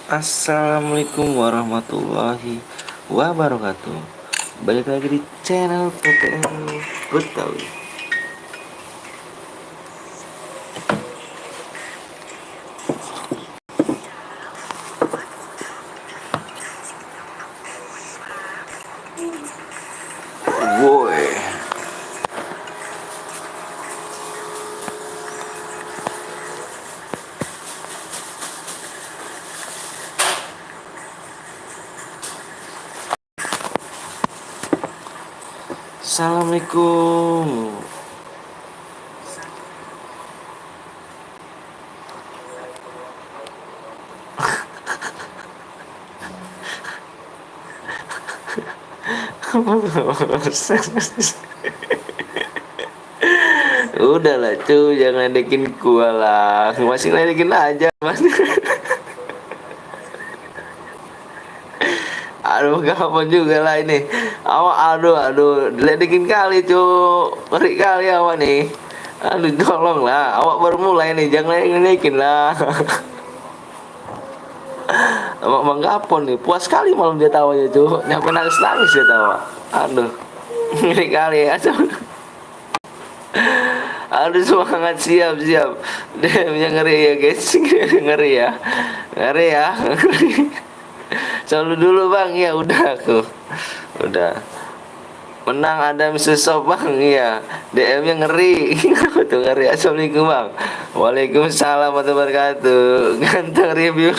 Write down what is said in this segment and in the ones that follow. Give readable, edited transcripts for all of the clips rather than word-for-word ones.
Assalamualaikum warahmatullahi wabarakatuh. Balik lagi di channel PTN Betawi. Woi, assalamualaikum. Udahlah cuy, jangan ledekin gua lah. Masih ledekin aja mas. Aduh, gampang juga lah ini. Awak, aduh, diledekin kali cuy. Ngeri kali awak nih. Aduh, tolong lah. Awak baru mulai nih, jangan ledekin lah. Awak Bang Gapon nih, puas sekali malam dia tawa ya cuy. Nyampe nangis-nangis dia tawa. Aduh, ngeri kali ya. Aduh, semangat, siap siap. Dia punya ngeri ya guys. Ngeri ya. Ngeri ya. Selalu dulu bang, ya udah aku. Udah. Menang ada Mr. Sop bang, iya. DM-nya ngeri. Tuh ngeri. Assalamualaikum bang. Waalaikumsalam warahmatullahi wabarakatuh. Ganteng review.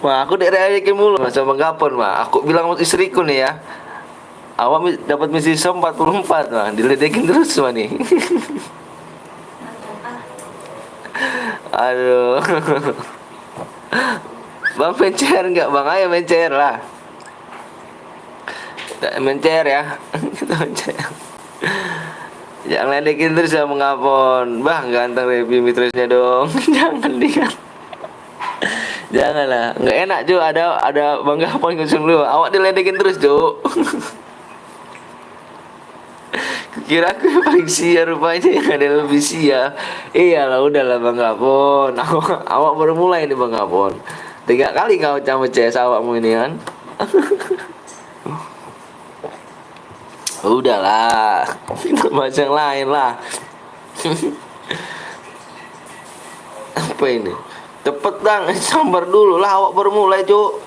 Wah, aku direakin mulu mas sama Gapon mah. Aku bilang sama istriku nih ya. Awak dapat misi som 44 mah. Diledekin terus mah nih. Aduh. Bang mencer nggak bang? Ayo mencer lah. Mencer ya. Kita mencer. Jangan ledekin terus ya mengapon. Bah, ganteng review mitrusnya dong. Jangan dia. Janganlah, nggak enak Jo. Ada Bang Gapon kosong lu. Awak diledekin terus Jo. Kira aku yang paling sia rupanya yang ada lebih sia. Iyalah udahlah Bang Gapon. Awak baru mulai nih Bang Gapon. 3 kali kau sama CS awakmu ini kan. Udahlah. Kita bahas yang lain lah. Apa ini? Cepet dong, sambar dulu lah. Awak baru mulai Cuk.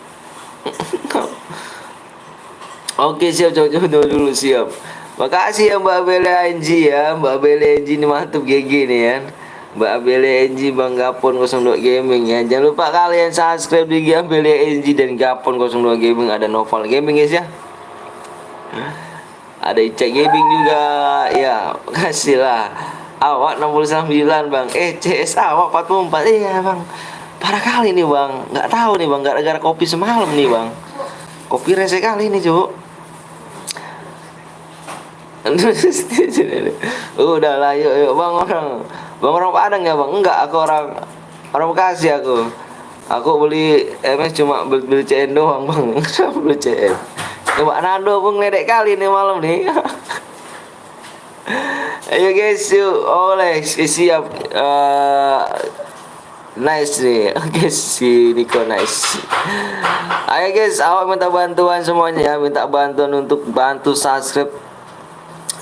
Oke siap, coba dulu siap. Makasih ya Mbak Bele Anji ya, Mbak Bele Anji ini mantap GG nih ya. Mbak Bele Anji, Bang Gapon 02 Gaming ya. Jangan lupa kalian subscribe di Mbak Bele Anji dan Gapon 02 Gaming. Ada Novel Gaming guys ya. Ada Icek Gaming juga ya. Makasih lah. Awak 69 bang. CS awak 44. Iya bang. Parah kali nih bang. Nggak tahu nih bang. Gara-gara kopi semalam nih bang. Kopi rese kali nih cuk. Udah lah, yuk bang orang Padang ya bang. Enggak, aku orang Bekasi aku. Aku beli MS cuma beli CN doang bang. Kenapa beli CN? Coba Nando pun ngeledek kali nih malam nih. Ayo guys, yuk oleh siap. Nice nih, oke si Nico nice. Ayo guys, awak minta bantuan semuanya ya, minta bantuan untuk bantu subscribe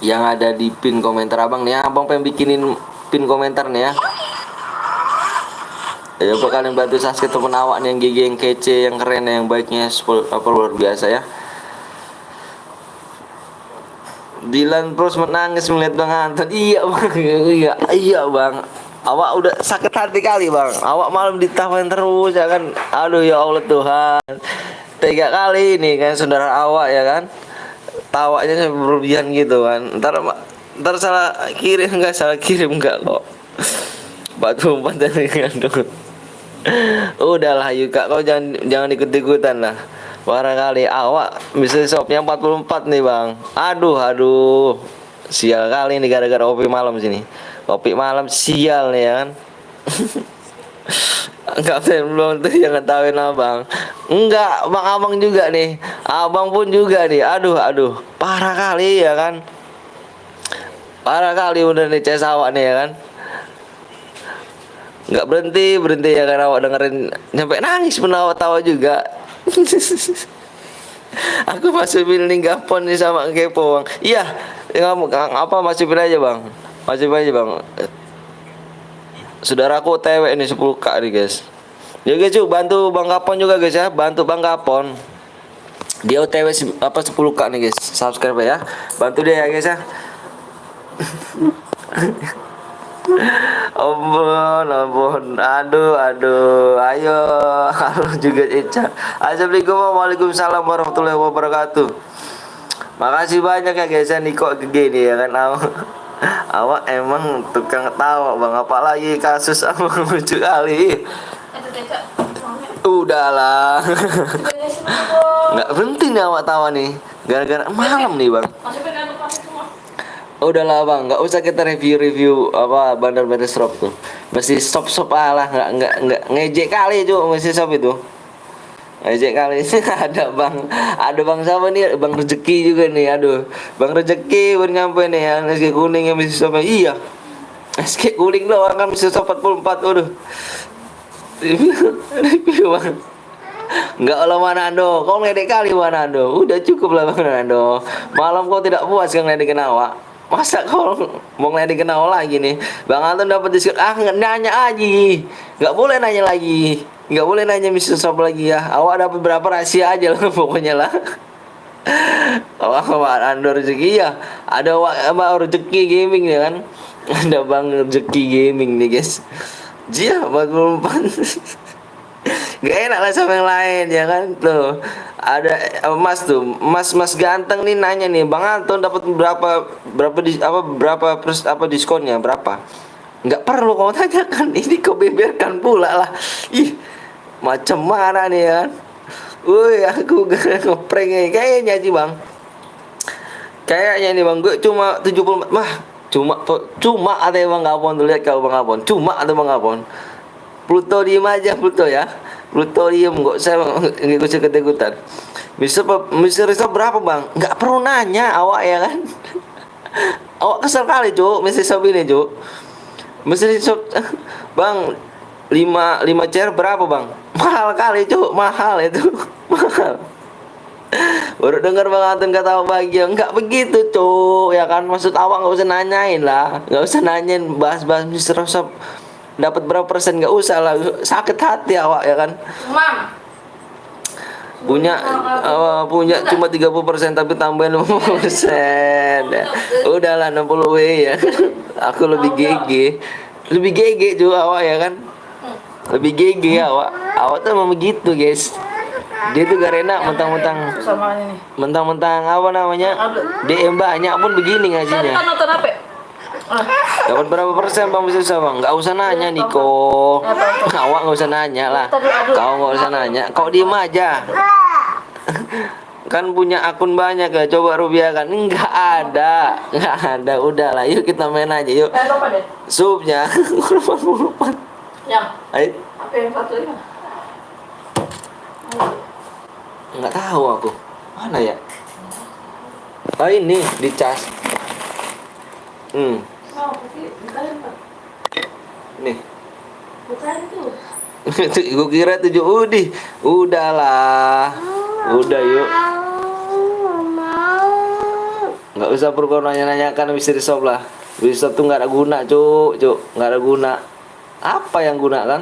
yang ada di pin komentar abang nih ya. Abang pengen bikinin pin komentar nih ya. Ya coba kalian bantu subscribe temen awak nih yang gigi yang kece, yang keren, yang baiknya apa luar biasa ya. Dilan terus menangis melihat Bang Anton. Iya bang, iya bang. Awak udah sakit hati kali bang. Awak malam ditawain terus ya kan. Aduh ya Allah Tuhan. 3 kali ini kan saudara awak ya kan. Tawanya sampai berlebihan gitu kan. Ntar salah kirim enggak kok. Batu umpan dari ngandung. Udahlah yuk kak, kau jangan ikut-ikutan lah. Barangkali awak bisa shopnya 44 nih bang. Aduh. Sial kali ini gara-gara kopi malam sini. Kopi malam sial nih ya kan. Kapten belum tuh jangan tahuin abang. Enggak, bang abang juga nih. Abang pun juga nih. Aduh. Parah kali ya kan. Parah kali udah nih CS awak nih ya kan. Nggak berhenti ya kan awak dengerin sampai nangis pun awak tawa juga. Aku masukin link Gapon nih sama Kepo bang. Iya, kamu apa masukin aja bang. Masukin aja bang. Saudaraku TW ini 10K nih guys. Ya guys yuk bantu Bang Gapon juga guys ya. Bantu Bang Gapon. Dia OTW apa 10K nih guys. Subscribe ya. Bantu dia ya guys ya. Ampun, ampun, aduh, ayo, halo juga Ica. Assalamualaikum, waalaikumsalam warahmatullahi wabarakatuh. Makasih banyak ya guys ya Niko gini ya kan awak emang tukang tawa bang, apalagi kasus abang lucu kali. Udahlah, nggak berhenti nih awak tawa nih, gara-gara malam nih bang. Udahlah bang, nggak usah kita review apa bandar-bandar stop tuh. Mesti stop lah, nggak ngejek kali tuh, mesti stop itu. Ngejek kali ada bang siapa nih, bang Rezeki juga nih, aduh, bang Rezeki baru nyampe nih ya, SK kuning yang mesti stop, iya, SK kuning doang kan mesti stop 44, aduh. Review bang. Enggak lah Manando, kau ngeledek kali Manando. Udah cukup lah Manando. Malam kau tidak puas kan ngeledekin awak. Masa kau mau ngeledekin awak lagi nih? Bang Anton dapat diskon. Nanya aja. Enggak boleh nanya lagi. Enggak boleh nanya Mr. Shop lagi ya. Awak dapat berapa rahasia aja lah pokoknya lah. Awak Ando Rezeki ya. Ada Bang Rezeki Gaming ya kan. Ada Bang Rezeki Gaming nih guys. Jia 44. Gak enak lah sama yang lain ya kan tuh. Ada Mas tuh, Mas ganteng nih nanya nih, Bang Anton dapat berapa diskonnya berapa? Nggak perlu kau tanyakan, ini kau beberkan pula lah. Ih, macam mana nih ya kan? Woi, aku ngeprank kayaknya sih Bang. Kayaknya nih Bang, gue cuma 74 mah. Cuma ada Bang Gapon tuh, lihat kalau Bang Gapon. Cuma ada Bang Gapon. Pluto diem aja Pluto ya. Pluto diem, nggak usah ikut-ikutan. Mister Rizal berapa bang? Nggak perlu nanya awak ya kan. Awak kesel kali cuk, Mister Rizal ini cuk. Mister Rizal bang, 5 chair berapa bang? Mahal kali cuk, mahal itu. Mahal. Baru dengar Bang Anton kata bahagia. Enggak begitu cuk, ya kan, maksud awak nggak usah nanyain lah, nggak usah nanyain bahas-bahas Mister Rizal dapat berapa persen, nggak usah lah, sakit hati awak ya kan. Punya cuma 30% tapi tambahin 50%. Udahlah 60 W ya. Aku lebih GG juga awak ya kan. Lebih GG awak tuh memang begitu guys. Dia tuh gak enak mentang-mentang apa namanya DM banyak pun begini ngajinya. Dapat berapa persen bang bisa bang? Nggak usah nanya Niko. Awak nggak usah nanya lah. Kau nggak usah nanya. Kau diem aja. Kan punya akun banyak ya. Coba rupiah kan? Nggak ada. Udahlah. Yuk kita main aja yuk. Subnya. Yang. Ayo. Apa yang satu ini? Nggak tahu aku. Mana ya? Oh ini dicas. Nih. Bukan itu. Gue kira 7 udahlah. Udah yuk. Nggak usah perlu nanya-nanyakan misteri shop lah. Misteri shop tuh nggak ada guna cuk, nggak ada guna. Apa yang guna kan?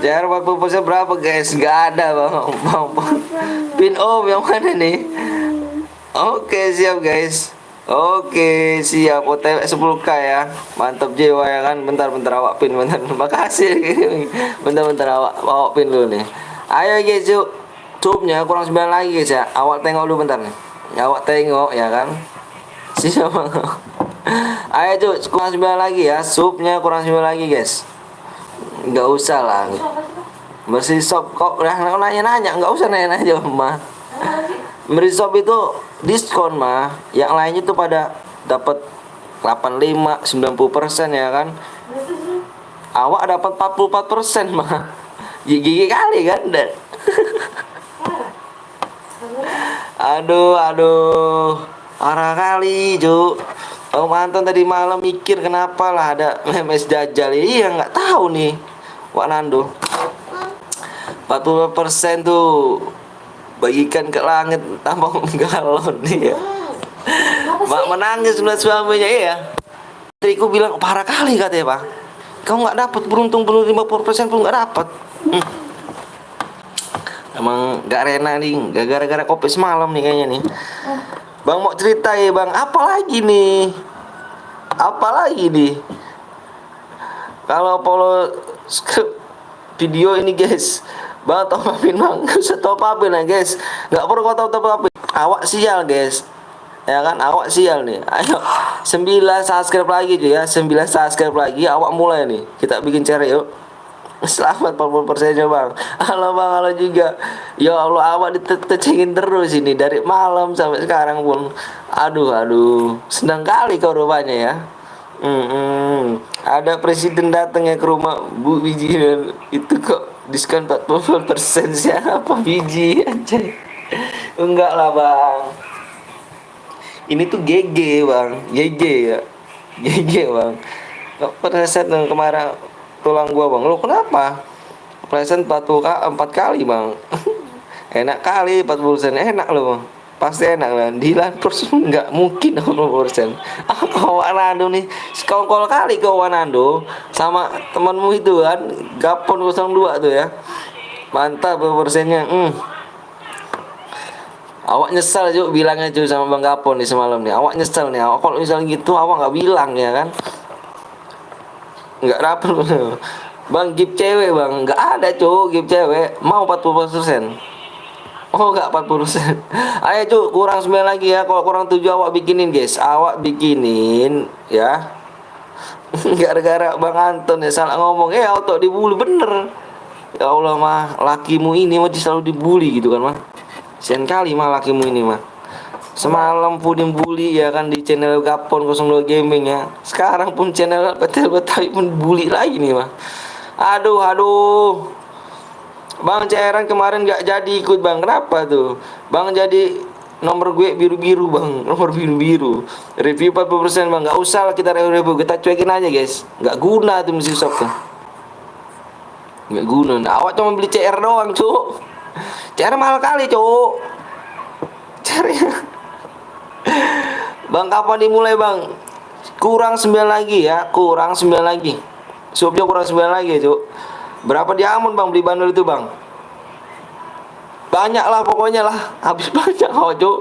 Jar waktu posnya berapa guys? Nggak ada bang. Pin off yang mana nih? Oke siap guys. Oke siap, OTW 10K ya. Mantap jiwa ya kan. Bentar awak pin bentar. Makasih. Bentar awak pin dulu nih. Ayo guys yuk. Subnya kurang 9 lagi guys ya. Awak tengok dulu bentar nih. Awak tengok ya kan. Siap. Ayo cuk, kurang 9 lagi ya. Subnya kurang 9 lagi guys. Enggak usah lah. Masih sub kok udah nanya-nanya, enggak usah nanya-nanya mah. Merisop itu diskon mah, yang lainnya tuh pada dapat 85-90% ya kan. Awak dapat 44% mah. Gigi kali kan. Aduh. Parah kali, Cuk. Om Anton tadi malam mikir kenapa lah ada memes Dajjal. Iya nggak tahu nih Wak Nando. 40% tuh bagikan ke langit tambah galon nih ya. Apa Mak sih? menangis melihat suaminya. Iya. Istriku bilang parah kali katanya Pak. Kau nggak dapat beruntung belum 50% pun nggak dapat. Emang gak rena nih, gak gara-gara kopi semalam nih kayaknya nih. Bang mau cerita ya bang, apa lagi nih? Apa lagi nih? Kalau follow script video ini guys, bang top upin bang, gak usah top upin ya guys. Gak perlu kau top upin. Awak sial guys, ya kan? Awak sial nih. Ayo 9 subscribe lagi tuh ya, 9 subscribe lagi. Awak mulai nih, kita bikin cari yuk. Selamat 40% nya bang. Halo bang, halo juga. Ya Allah, awak ditecengin terus ini dari malam sampai sekarang pun. Aduh, senang kali kau rupanya ya. Ada presiden datang ya ke rumah Bu Biji dan itu kok diskon 40% siapa biji anjay. Enggak lah bang. Ini tuh GG bang, GG ya, GG bang. Gak pernah set kemarin tulang gua bang. Lo kenapa? Present 4 kali bang. Enak kali 40%, enak lo bang. Pasti enak lah. Dilan terus nggak mungkin 40%. Kau Wanando nih, sekongkol kali kau Wanando sama temanmu itu kan, Gapon 02 tuh ya. Mantap persennya. Awak nyesal juga bilangnya cuy sama Bang Gapon nih semalam nih. Awak nyesal nih. Awak kalau misalnya gitu awak nggak bilang ya kan. Nggak dapet. Bang gift cewek bang. Nggak ada cuy gift cewek. Mau 40%. Oh nggak 40%. Ayo cuy kurang 9 lagi ya. Kalau kurang 7 awak bikinin guys. Awak bikinin ya. Gara-gara Bang Anton ya salah ngomong. Auto dibully bener. Ya Allah mah lakimu ini mah selalu dibully gitu kan mah. Sian kali mah lakimu ini mah. Semalam pun bully ya kan di channel Gapon 02 Gaming ya. Sekarang pun channel Betel Betawi pun bully lagi nih mah. Aduh. Bang cairan kemarin gak jadi ikut bang. Kenapa tuh? Bang jadi nomor gue biru-biru bang. Nomor biru-biru. Review 40% bang. Gak usah lah kita review. Kita cuekin aja guys. Gak guna tuh mesin shop tuh. Gak guna. Nah, awak cuma beli CR doang cuk. CR mahal kali cuk. CR ya. Bang kapan dimulai bang? Kurang 9 lagi ya. Kurang 9 lagi. Subnya kurang 9 lagi ya cuk. Berapa diamond bang beli bundle itu bang? Banyak lah pokoknya lah. Habis banyak oh cuk.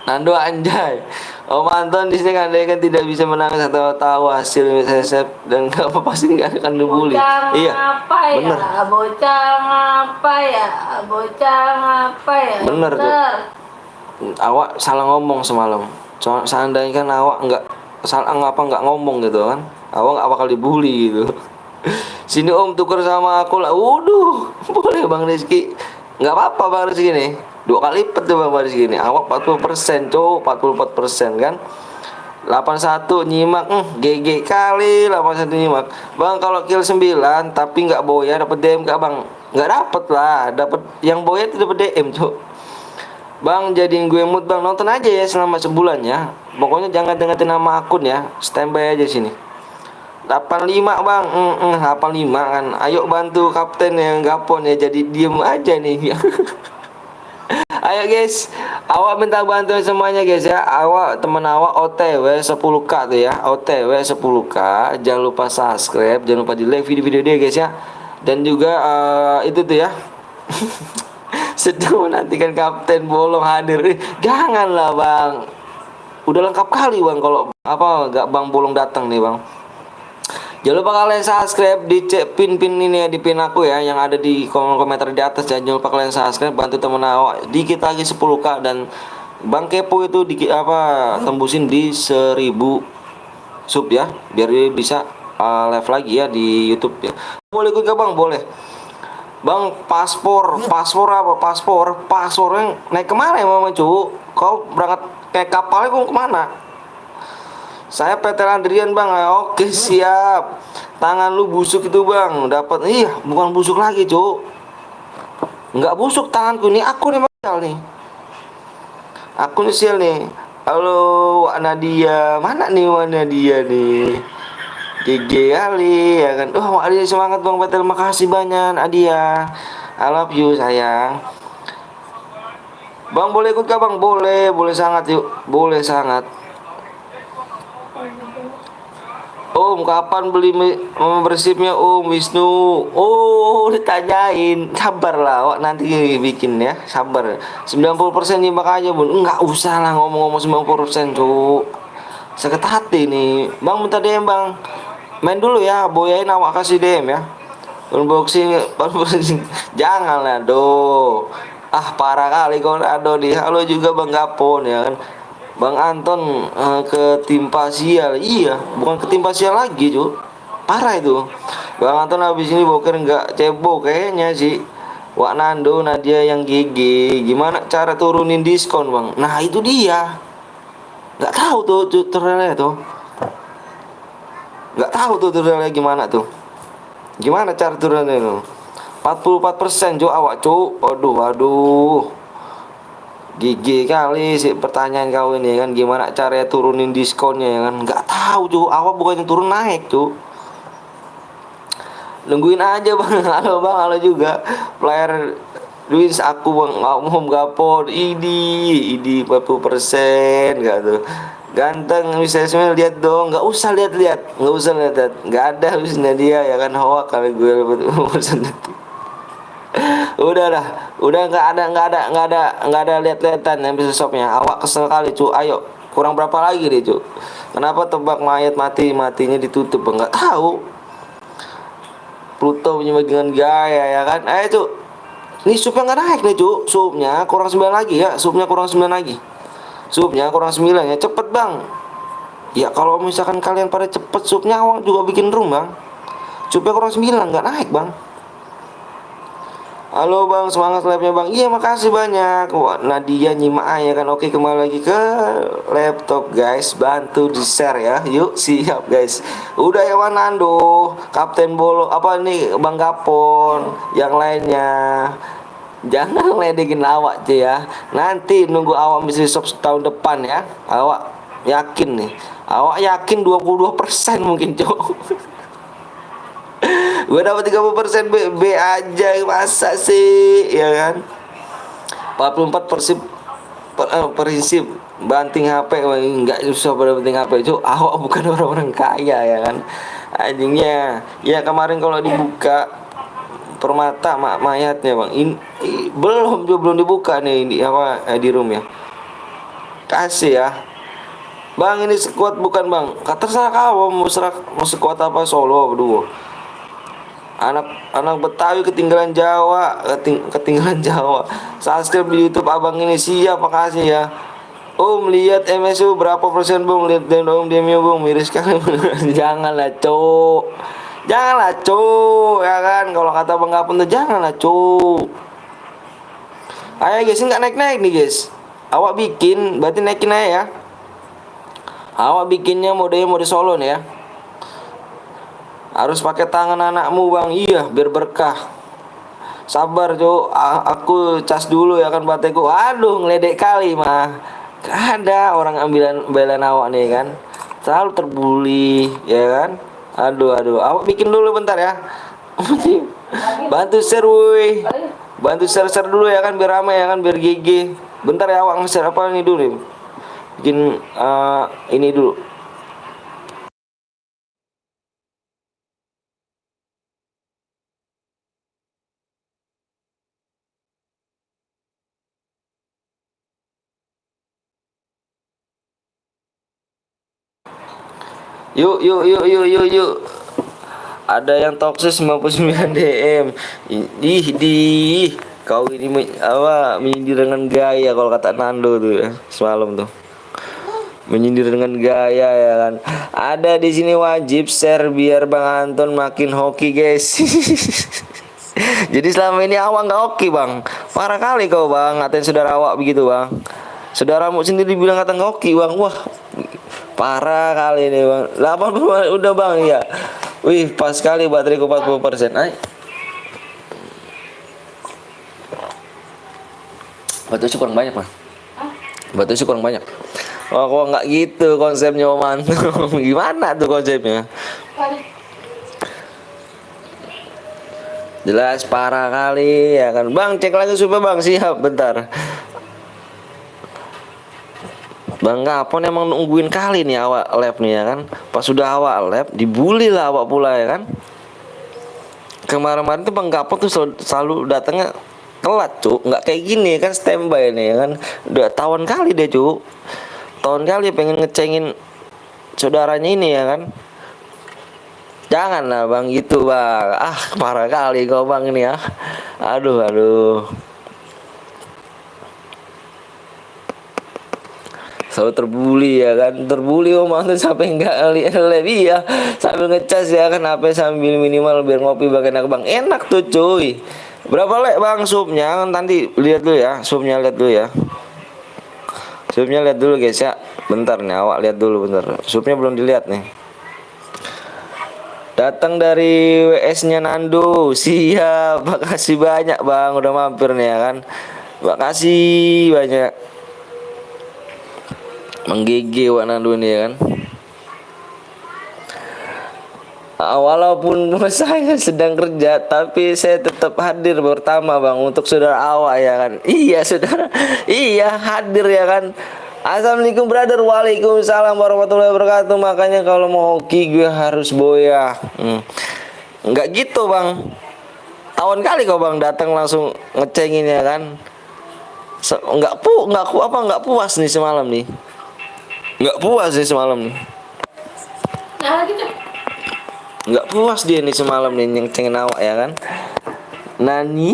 Nando anjay. Om Anton di sini kan tidak bisa menangis atau tahu hasil sesep dan gak apa pasti nggak akan dibully. Iya. Apa ya? Bener. Bocah apa ya? Bocah apa ya? Bener tuh. Awak salah ngomong semalam. Seandainya kan awak nggak ngomong gitu kan, awak nggak bakal dibully gitu. Sini om tuker sama aku lah. Waduh, boleh bang Rizky. Nggak apa-apa bang Rizky nih. 2 kali lipat tuh bang Rizky nih. Awak 40% cowok 44% kan. 81 nyimak GG kali 81 nyimak. Bang kalau kill 9 tapi nggak boya dapat DM nggak bang? Nggak dapet lah. Dapat yang boya itu dapat DM cowok. Bang jadiin gue mood bang, nonton aja ya selama sebulan ya. Pokoknya jangan dengerin nama akun ya. Standby aja sini. 85 bang, 85 kan. Ayo bantu kapten yang Gapon ya. Jadi diem aja nih. Ayo guys, awak minta bantuan semuanya guys ya. Awak teman awak OTW 10k tuh ya. OTW 10k. Jangan lupa subscribe, jangan lupa di like video-video dia guys ya. Dan juga itu tuh ya. Sedang menantikan kapten bolong hadir. Janganlah bang. Udah lengkap kali bang kalau apa gak bang bolong datang nih bang. Jangan lupa kalian subscribe di pin ini ya, di pin aku ya yang ada di komentar di atas ya. Jangan lupa kalian subscribe, bantu temen awak dikit lagi 10k dan Bang Kepo itu tembusin di 1000 sub ya biar dia bisa live lagi ya di YouTube ya. Boleh ikut gak bang? Boleh. Bang paspor apa paspornya naik kemana ya mama cu? Kau berangkat kayak kapalnya kau kemana? Saya Peter Andrian bang. Oke siap. Tangan lu busuk itu bang. Dapat. Iya bukan busuk lagi cu. Nggak busuk tanganku nih. Aku nih bakal nih. Aku nih sial nih. Halo Wak Nadia, mana nih Wak Nadia nih? GG kali ya kan. Oh Wak Nadia semangat Bang Patel, makasih banyak Nadia. I love you sayang. Bang boleh ikut kah Bang? Boleh, boleh sangat yuk. Boleh sangat. Om, kapan beli membershipnya Om Wisnu? Oh, ditanyain. Sabar lah, Wak, nanti bikin ya. Sabar. 90% nyimak aja, Bun. Enggak usah lah ngomong-ngomong 90%, Cuk. Sakit hati nih. Bang, minta DM, Bang. Main dulu ya, boyain awak kasih DM ya. Unboxing, unboxing. Jangan lah, do. Ah, parah kali kau ado di. Halo juga Bang Gapon ya kan. Bang Anton ketimpa sial. Iya, bukan ketimpa sial lagi, Cuk. Parah itu. Bang Anton habis ini boker nggak cebok kayaknya sih. Wak Nando, Nadia yang GG. Gimana cara turunin diskon, Bang? Nah, itu dia. Nggak tahu tuh tutorialnya tuh. Nggak tahu tuh tutorialnya gimana tuh. Gimana cara turunin itu? 44% Cuk awak, Cuk. Waduh, waduh. Gigi kali sih pertanyaan kau ini kan, gimana caranya turunin diskonnya ya kan? Nggak tahu Cuk, awak bukannya turun naik Cuk. Nungguin aja Bang. Halo Bang, halo juga. Player Luis aku Bang, ngomong gapon. Idi 40% enggak tuh. Ganteng bisa Ismail, lihat dong. Nggak usah lihat-lihat, nggak usah lihat. Nggak ada Wisna dia ya kan, hoak kali gue urusan itu. Udah nggak ada lihat-lihatan yang bisa shopnya. Awak kesel kali cu. Ayo kurang berapa lagi deh cu. Kenapa tebak mayat matinya ditutup? Nggak tahu. Pluto punya dengan gaya ya kan. Ayo cu. Ini supnya nggak naik nih cu. Supnya kurang 9 lagi ya. Supnya kurang 9 lagi. Supnya kurang 9 ya. Cepet bang. Ya kalau misalkan kalian pada cepet, supnya awak juga bikin room bang. Supnya kurang 9 nggak naik bang. Halo bang, semangat live-nya bang. Iya makasih banyak. Wah, Nadia nyimak ya kan. Oke, kembali lagi ke laptop guys. Bantu di share ya. Yuk siap guys. Udah ya Wanando, Kapten Bolo, apa nih Bang Gapon, yang lainnya. Jangan ledekin awak cuy ya. Nanti nunggu awak bisa shop tahun depan ya. Awak yakin nih. Awak yakin 22% mungkin cok. Gue dapat 30% B aja, masa sih ya kan. 44 prinsip banting HP. Wah, nggak usah pada banting HP cuk. Awak bukan orang-orang kaya ya kan. Anjingnya ya, kemarin kalau dibuka permata mayatnya bang belum dibuka nih di apa di room ya. Kasih ya bang, ini sekuat bukan bang? Terserah kau mau sekuat apa, Solo berdua. Anak Betawi ketinggalan Jawa, ketinggalan Jawa. Subscribe di YouTube abang ini, siap, makasih ya. Om lihat MSU berapa persen bang? Lihat dong dia bang, miris sekali. Janganlah cuk, janganlah cuk ya kan. Kalau kata bang Gapun tuh janganlah cuk. Ayo guys, nggak naik nih guys. Awak bikin, berarti naikin aja ya. Awak bikinnya mode Solo nih ya. Harus pakai tangan anakmu bang. Iya biar berkah. Sabar cuk, aku cas dulu ya kan bateku. Aduh ngeledek kali mah. Gak ada orang ambilan belan awak nih kan. Selalu terbuli ya kan. Aduh awak bikin dulu bentar ya. Bantu share woi. Bantu share dulu ya kan, biar ramai ya kan, biar GG. Bentar ya awak nge-share apa ini dulu. Bikin ini dulu. Yuk. Ada yang toksis 99 DM. Di kau ini menyindir dengan gaya kalau kata Nando tuh ya, semalam tuh. Menyindir dengan gaya ya kan. Ada di sini wajib share biar Bang Anton makin hoki guys. Jadi selama ini awak nggak hoki bang. Parah kali kau bang, ngatain saudara awak begitu bang. Saudaramu sendiri bilang kata nggak hoki bang. Wah parah kali ini bang. 80 udah bang ya. Wih pas kali bateraiku 40%. Batu kurang banyak bang. Batu kurang banyak. Oh, kok nggak gitu konsepnya Om Antum? Gimana tuh konsepnya? Jelas parah kali ya kan. Bang, cek lagi supaya Bang, siap bentar. Bang Gapon emang nungguin kali nih awak lab nih ya kan. Pas sudah awak lab dibully lah awak pula ya kan. Kemarin-kemarin tuh Bang Gapon tuh selalu datangnya telat cuk, nggak kayak gini kan, standby nih ya kan. Udah tahun kali deh cuk, tahun kali pengen ngecengin saudaranya ini ya kan. Janganlah Bang gitu Bang, ah parah kali kau Bang ini ya. Aduh aduh, selalu terbuli ya kan, terbuli Om tuh sampai nggak lebih ya, sambil ngecas ya kan, apa sambil minimal biar ngopi Bang enak Bang, enak tuh cuy. Berapa lek Bang supnya? Kan nanti lihat dulu ya, supnya lihat dulu ya. Supnya lihat dulu guys ya. Bentar nih, awak lihat dulu bentar. Supnya belum dilihat nih. Datang dari WS-nya Nando. Siap. Makasih banyak Bang udah mampir nih ya kan. Makasih banyak. Menggigih Wak Nando ini ya kan. Walaupun saya sedang kerja, tapi saya tetap hadir pertama Bang untuk saudara awak ya kan. Iya saudara, iya hadir ya kan. Assalamualaikum brother, waalaikumsalam warahmatullahi wabarakatuh. Makanya kalau mau hoki gue harus boya. Nggak gitu Bang. Tahun kali kau Bang datang langsung ngecengin ya kan. Nggak puas nih semalam nih. Nggak puas nih semalam nih. Nah lagi tuh. Nggak puas dia nih semalam nih nyengcengin awak ya kan. Nani.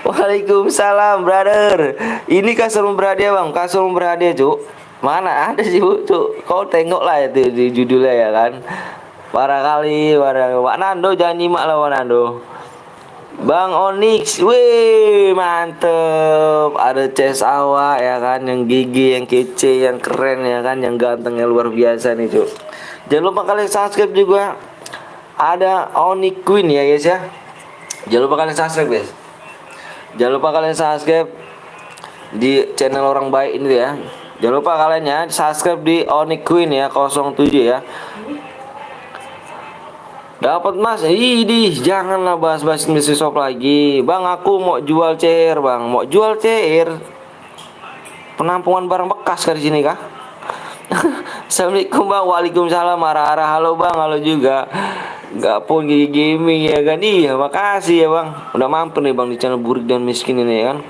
Waalaikumsalam brother. Ini kasur berhadiah Bang, kasur berhadiah cuk. Mana ada sih cuk, kau tengok lah itu di judulnya ya kan. Parah kali, parah. Wak Nando jangan nyimak lah Wak Nando. Bang Onyx, wih mantep. Ada Ces awak ya kan, yang gigi, yang kece, yang keren ya kan, yang ganteng, yang luar biasa nih cuk. Jangan lupa kalian subscribe juga. Ada Onyx Queen ya guys ya. Jangan lupa kalian subscribe guys. Jangan lupa kalian subscribe di channel orang baik ini ya. Jangan lupa kalian ya subscribe di Onyx Queen ya 07 ya. Dapat Mas, idih, janganlah bahas-bahas bisnis shop lagi. Bang, aku mau jual CR, Bang. Mau jual CR. Penampungan barang bekas kan di sini kah? Assalamualaikum Bang, waalaikumsalam, marah-marah. Halo Bang, halo juga. Gak pun gigi gaming ya kan. Iya, makasih ya Bang. Udah mampir nih Bang di channel Burik dan Miskin ini ya kan.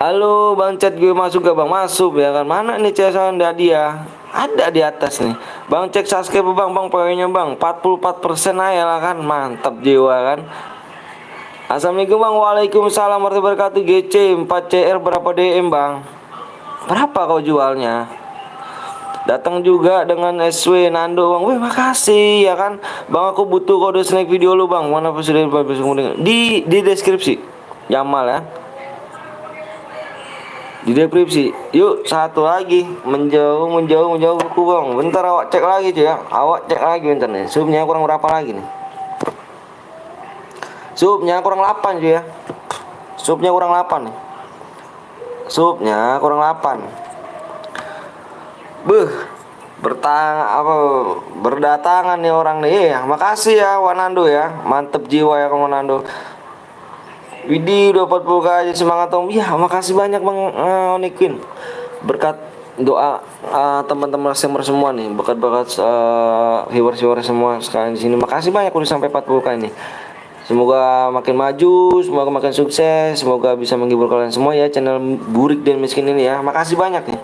Halo Bang, chat gue masuk gak Bang? Masuk ya kan. Mana nih cesan dia? Ada di atas nih. Bang cek subscribe Bang, poinnya Bang 44% aja lah kan. Mantap jiwa kan. Assalamualaikum Bang, waalaikumsalam warahmatullahi wabarakatuh. GC 4CR berapa DM Bang? Berapa kau jualnya? Datang juga dengan SW Nando Bang. Wih makasih ya kan. Bang aku butuh kode snack video lu Bang. Mana presiden di deskripsi. Jamal ya. Di deskripsi. Yuk satu lagi. Menjauh buku Bang. Bentar awak cek lagi cuy ya. Awak cek lagi bentar nih. Subnya kurang berapa lagi nih? Subnya kurang 8 cuy ya. Subnya kurang 8 nih. Subnya kurang 8. Berdatangan nih orang nih ya. Makasih ya Wanando ya. Mantep jiwa ya kamu Wanando. Widih udah 40k aja, semangat Om. Ya makasih banyak Bang Onyx Queen. Berkat doa teman-teman streamer semua nih, berkat viewers semua sekalian di sini. Makasih banyak udah sampai 40k ini. Semoga makin maju, semoga makin sukses, semoga bisa menghibur kalian semua ya channel Burik dan Miskin ini ya. Makasih banyak nih.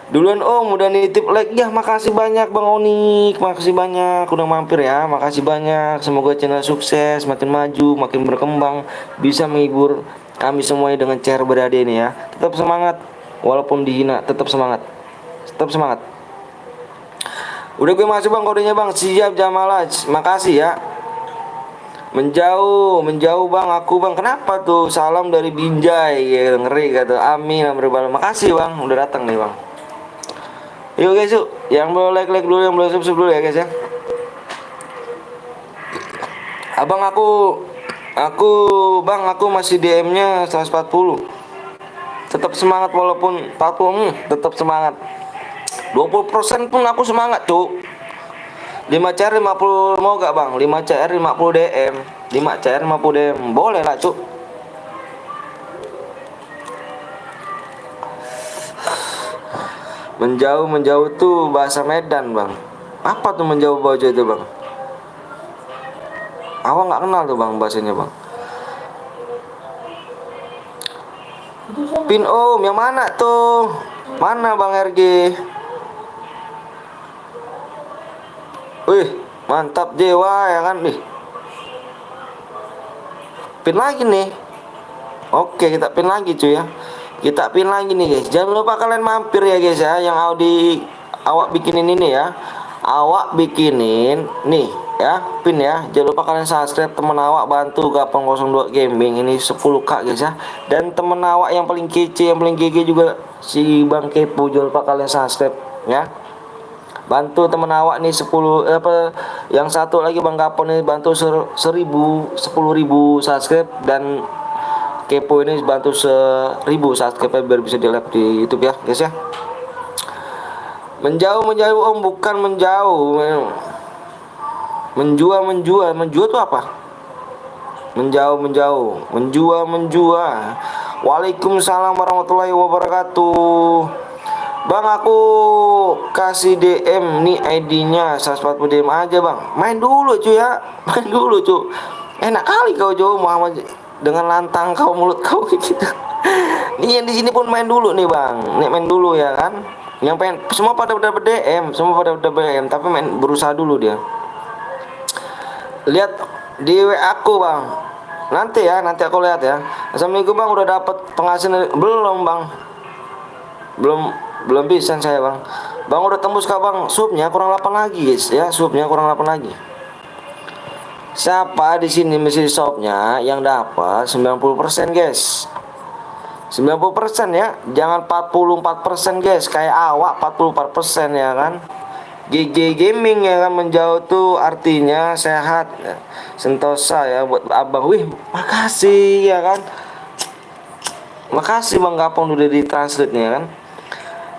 Duluan Om udah nitip like ya, makasih banyak Bang Onyx, makasih banyak udah mampir ya, makasih banyak. Semoga channel sukses, makin maju, makin berkembang, bisa menghibur kami semuanya dengan cara berhadiah ini ya. Tetap semangat, walaupun dihina, tetap semangat, tetap semangat. Udah gue masuk Bang kodenya Bang, siap Jamalaj, makasih ya. Menjauh Bang aku Bang. Kenapa tuh? Salam dari Binjai ya, ngeri kata. Amin, makasih Bang udah datang nih Bang. Yuk guys yuk, yang belum like dulu, yang belum subscribe dulu ya guys ya. Abang aku Bang, aku masih DM-nya 140. Tetap semangat walaupun patuh, tetap semangat. 20% pun aku semangat, Cuk. 5 CR 50 mau gak, Bang? 5 CR 50 DM. 5 CR 50 DM. Boleh lah, Cuk. Menjauh tuh bahasa Medan, Bang. Apa tuh menjauh baju itu, Bang? Awak nggak kenal tuh, Bang, bahasanya, Bang. Pin Om, yang mana tuh? Mana Bang RG? Wih, mantap Dewa ya kan nih. Pin lagi nih. Oke, kita pin lagi cuy ya. Kita pin lagi nih guys. Jangan lupa kalian mampir ya guys ya, yang Audi awak bikinin ini ya. Awak bikinin nih ya, pin ya. Jangan lupa kalian subscribe, temen awak bantu Gapang 02 Gaming ini 10k guys ya. Dan temen awak yang paling kece, yang paling GG juga si Bang Kepo. Jangan lupa kalian subscribe ya. Bantu temen awak nih 10 apa, yang satu lagi Bang Gapon nih bantu 10.000 subscribe, dan Kepo ini bantu 1.000 subscribe biar bisa di live di YouTube ya guys ya. Menjauh Om, bukan menjauh. Menjua tuh apa? Menjua. Waalaikumsalam warahmatullahi wabarakatuh. Bang, aku kasih DM nih ID-nya 140 DM aja, Bang. Main dulu cuy ya. Main dulu cuy. Enak kali kau Jo Muhammad, dengan lantang kau, mulut kau gitu. Nih yang di sini pun main dulu nih, Bang. Nih main dulu ya kan. Yang pengen semua pada udah DM, tapi main berusaha dulu dia. Lihat di WA aku, Bang. Nanti aku lihat ya. Assalamualaikum Bang, udah dapat penghasilan belum, Bang? Belum bisa saya, Bang. Bang udah tembus kah, Bang? Subnya kurang 8 lagi, guys ya. Subnya kurang 8 lagi. Siapa di sini misi shopnya yang dapat 90%, guys? 90% ya. Jangan 44%, guys. Kayak awak 44% ya kan. GG Gaming ya kan, menjauh tuh artinya sehat ya. Sentosa ya buat Abang. Wih, makasih ya kan. Makasih Bang Gapong udah ditranslate nih ya kan.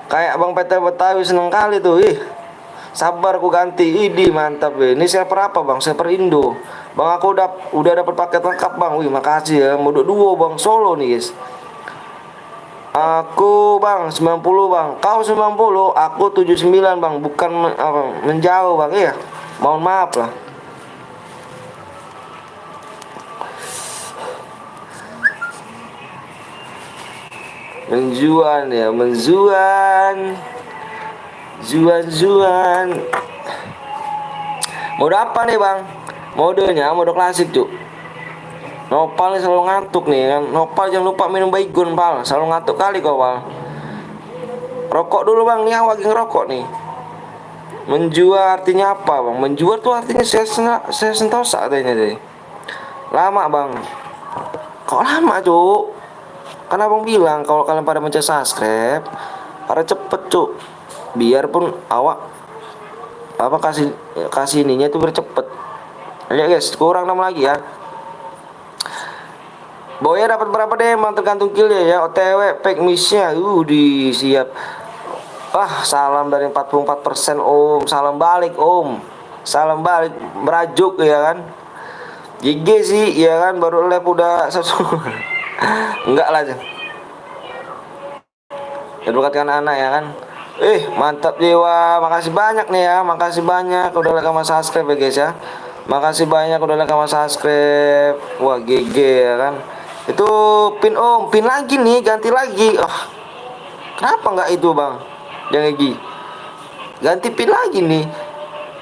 Kayak Bang PT Betawi seneng kali tuh. Ih, sabar aku ganti. Idi mantap ya. Ini server apa, Bang? Server Indo. Bang, aku udah dapat paket lengkap, Bang. Wih, makasih ya. Mode duo, Bang. Solo nih, guys. Aku Bang 90, Bang. Kau 90, aku 79, Bang. Bukan menjauh, Bang. Iya. Mohon maaf lah. Menjuan ya, Zuan. Mode apa nih, Bang? Modenya mode klasik, Cuk. Nopal nih selalu ngantuk nih kan. Nopal jangan lupa minum baygon, Pal. Selalu ngantuk kali kau, Pal. Rokok dulu, Bang. Nih awak lagi ngerokok nih. Menjua artinya apa, Bang? Menjua tuh artinya saya sentosa katanya deh. Lama, Bang. Kok lama, Cuk? Karena Bang bilang kalau kalian pada mencet subscribe, pada cepet, Cuk. Biarpun awak kasih ininya itu bercepet. Lihat guys, kurang 6 lagi ya. Boya dapat berapa deh, Bang? Tergantung killnya ya. OTW pack miss-nya di siap. Salam dari 44% Om. Salam balik Om. Salam balik merajuk ya kan. GG sih ya kan, baru lab udah enggak lah. Ya berkatkan anak ya kan. Mantap Dewa. Makasih banyak nih ya. Makasih banyak udah like sama subscribe ya guys ya. Makasih banyak udah like sama subscribe. Wah GG ya kan. Itu pin Om, pin lagi nih, ganti lagi. Kenapa nggak itu, Bang? Yang lagi ganti pin lagi nih.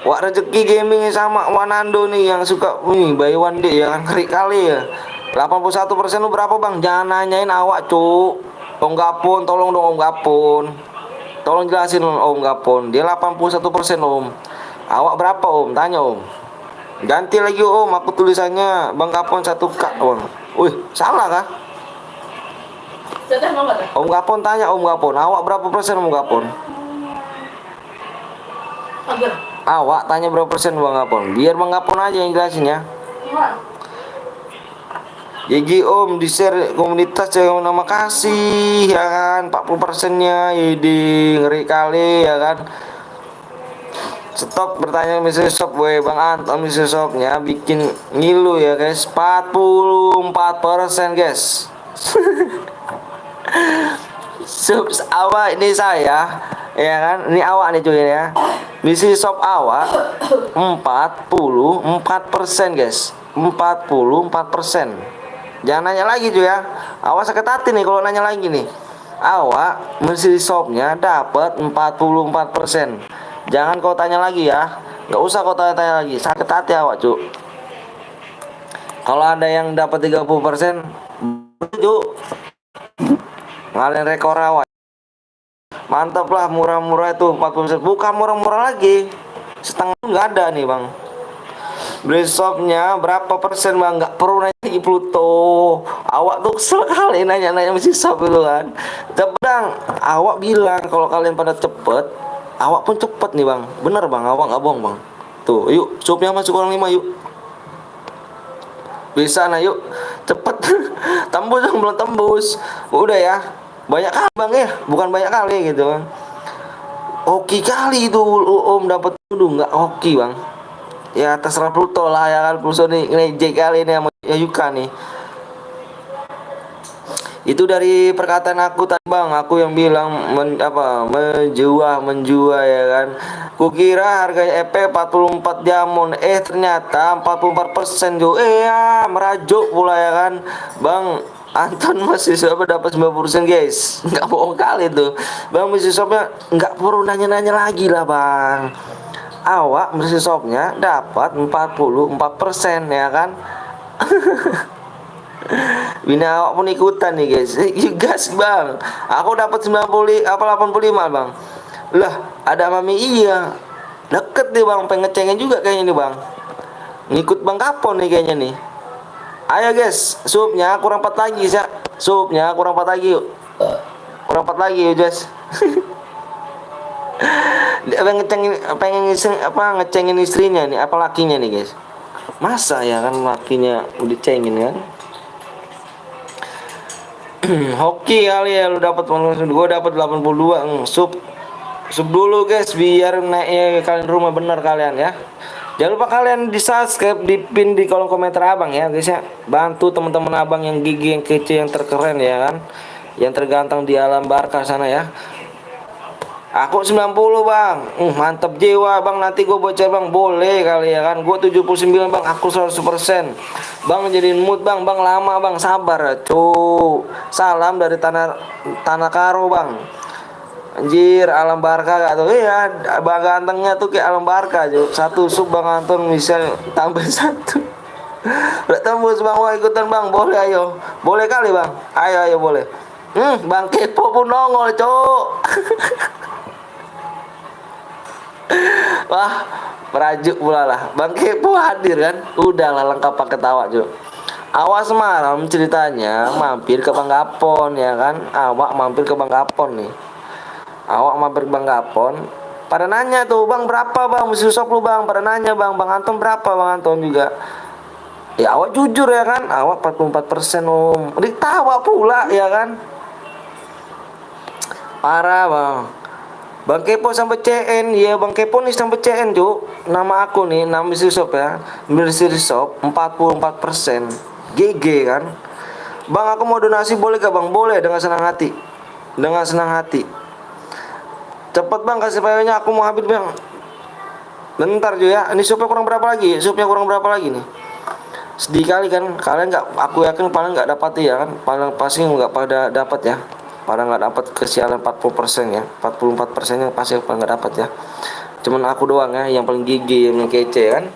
Wah, rezeki gaming sama Wanando nih yang suka buy one day ya kan, kali kali ya. 81% lu berapa, Bang? Jangan nanyain awak, Cuk. Om Gapon, tolong dong Om Gapon. Tolong jelasin Om Gapon. Dia 81% Om. Awak berapa Om? Tanya Om. Ganti lagi Om, aku tulisannya Bang Gapon 1K Om. Wih, salah kah? Om Gapon tanya Om Gapon, awak berapa persen Om Gapon? Awak tanya berapa persen Bang Gapon? Biar Bang Gapon aja yang jelasin ya. GG Om, di share komunitas jangan nama kasih ya kan, 40%-nya jadi ngeri kali ya kan. Stop bertanya Mr. Shop, weh Bang Anton Mr. Shopnya bikin ngilu ya guys. 44% guys. Subs awak ini saya ya kan, ini awak nih cuy ya. Mr. Shop awak 44% guys, 44%. Jangan nanya lagi cuy ya. Awas sakit hati nih kalau nanya lagi nih. Awak Mr. Shopnya dapat 44%. Jangan kau tanya lagi ya. Nggak usah kau tanya-tanya lagi. Sakit hati awak cuy. Kalau ada yang dapat 30%, cuy, ngalahin rekor awak. Mantap lah, murah-murah itu 40%. Bukan murah-murah lagi, setengah nggak ada nih bang. Beli shopnya berapa persen bang? Nggak perlu nanya lagi Pluto. Awak tuh kesel kali nanya-nanya mesti shop itu kan. Cepet awak bilang kalau kalian pada cepet, awak pun cepet nih bang. Bener bang, awak nggak bohong bang. Tuh, yuk shopnya masuk orang 5 yuk. Bisa nah yuk, cepet. Tembus yang belum tembus. Udah ya, banyak kali bang ya, bukan banyak kali gitu bang. Hoki kali itu Om dapat tuh nggak hoki bang. Ya terserah Pluto lah ya kan, Pluto nih ngejek kali ini sama Yuka nih. Itu dari perkataan aku tadi bang, aku yang bilang menjual ya kan. Kukira harga EP 44 jamon, ternyata 44% juga. Ya merajuk pula ya kan. Bang Anton masih siapa dapat 90% guys. Nggak bohong kali tuh. Bang masih shopnya nggak perlu nanya-nanya lagi lah bang. Awak bersih shopnya dapat 44% ya kan. Bini awak pun ikutan nih guys. Gas bang, aku dapat 90 apa 85 bang. Lah ada mami iya, deket nih bang, pengen ngecengin juga kayaknya nih bang. Ngikut bang Kapon nih kayaknya nih. Ayo guys, supnya kurang 4 lagi ya. Supnya kurang 4 lagi yuk. Kurang 4 lagi yuk guys. Dia ngecengin istrinya nih, apa lakinya nih guys. Masa ya kan lakinya dicengin kan. Hoki kali ya lu dapat, gue dapat 82. Sub dulu guys biar naiknya kalian rumah bener kalian ya. Jangan lupa kalian di subscribe, di pin di kolom komentar abang ya guys ya. Bantu teman-teman abang yang gigi, yang kece, yang terkeren ya kan, yang terganteng di alam Barca sana ya. Aku 90 bang, mantep jiwa bang. Nanti gue bocor bang, boleh kali ya kan. Gue 79 bang, aku 100%. Bang jadiin mood bang, lama bang, sabar cu. Salam dari tanah Karo bang. Anjir, alam Barca gak tuh. Iya, bang gantengnya tuh kayak alam Barca cu. Satu sub bang Anton bisa tambah satu. Udah tembus bang, wah ikutan bang, boleh ayo. Boleh kali bang, ayo boleh. Bang Kepo pun nongol cok. Wah, merajuk pula lah. Bang Kepo hadir kan? Udahlah lengkap pakai tawa cuy. Awak semalam ceritanya mampir ke Bang Gapon ya kan? Awak mampir ke Bang Gapon nih. Awak mampir ke Bang Gapon. Pada nanya tuh, bang berapa bang? Mesti shop lu bang. Pada nanya bang Anton berapa bang Anton juga. Ya awak jujur ya kan? Awak 44% om. Ditawa pula ya kan? Parah bang. Bang Kepo sampai CN, ya Bang Kepo nih sampai CN cuk. Nama aku nih, nama Mr. Shop ya. Mr. Shop 44%. GG kan. Bang aku mau donasi boleh gak bang? Boleh dengan senang hati. Dengan senang hati. Cepet bang kasih payungnya, aku mau habis bang. Bentar cuy ya. Ini shopnya kurang berapa lagi? Shopnya kurang berapa lagi nih? Sedih kali kan. Kalian nggak, aku yakin paling nggak dapat ya kan. Paling pasti nggak pada dapat ya. Pada nggak dapat, kesialan 40% ya, 44% yang pasti nggak dapat ya. Cuman aku doang ya yang paling gigi, yang kece kan.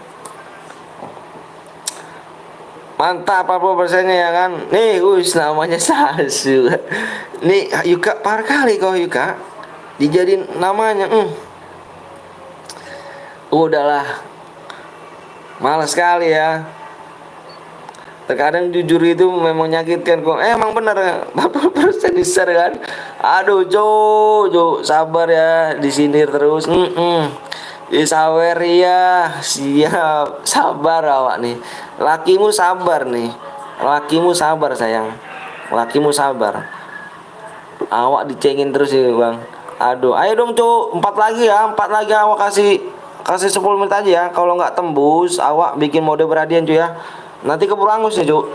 Mantap 40%-nya ya kan. Nih namanya Sasu. Nih Yuka parah kali kau Yuka dijadiin namanya. Udahlah, malas sekali ya. Terkadang jujur itu memang menyakitkan kok. Emang bener 40% besar kan. Aduh Jo, sabar ya, disindir terus. Sawer ya, siap, sabar awak nih. Lakimu sabar nih. Lakimu sabar sayang, lakimu sabar. Awak dicengin terus ya bang. Aduh, ayo dong cuk, 4 lagi ya, 4 lagi awak kasih kasih 10 menit aja ya. Kalau nggak tembus, awak bikin mode berhadian cuy ya. Nanti keburu angus ya cuk.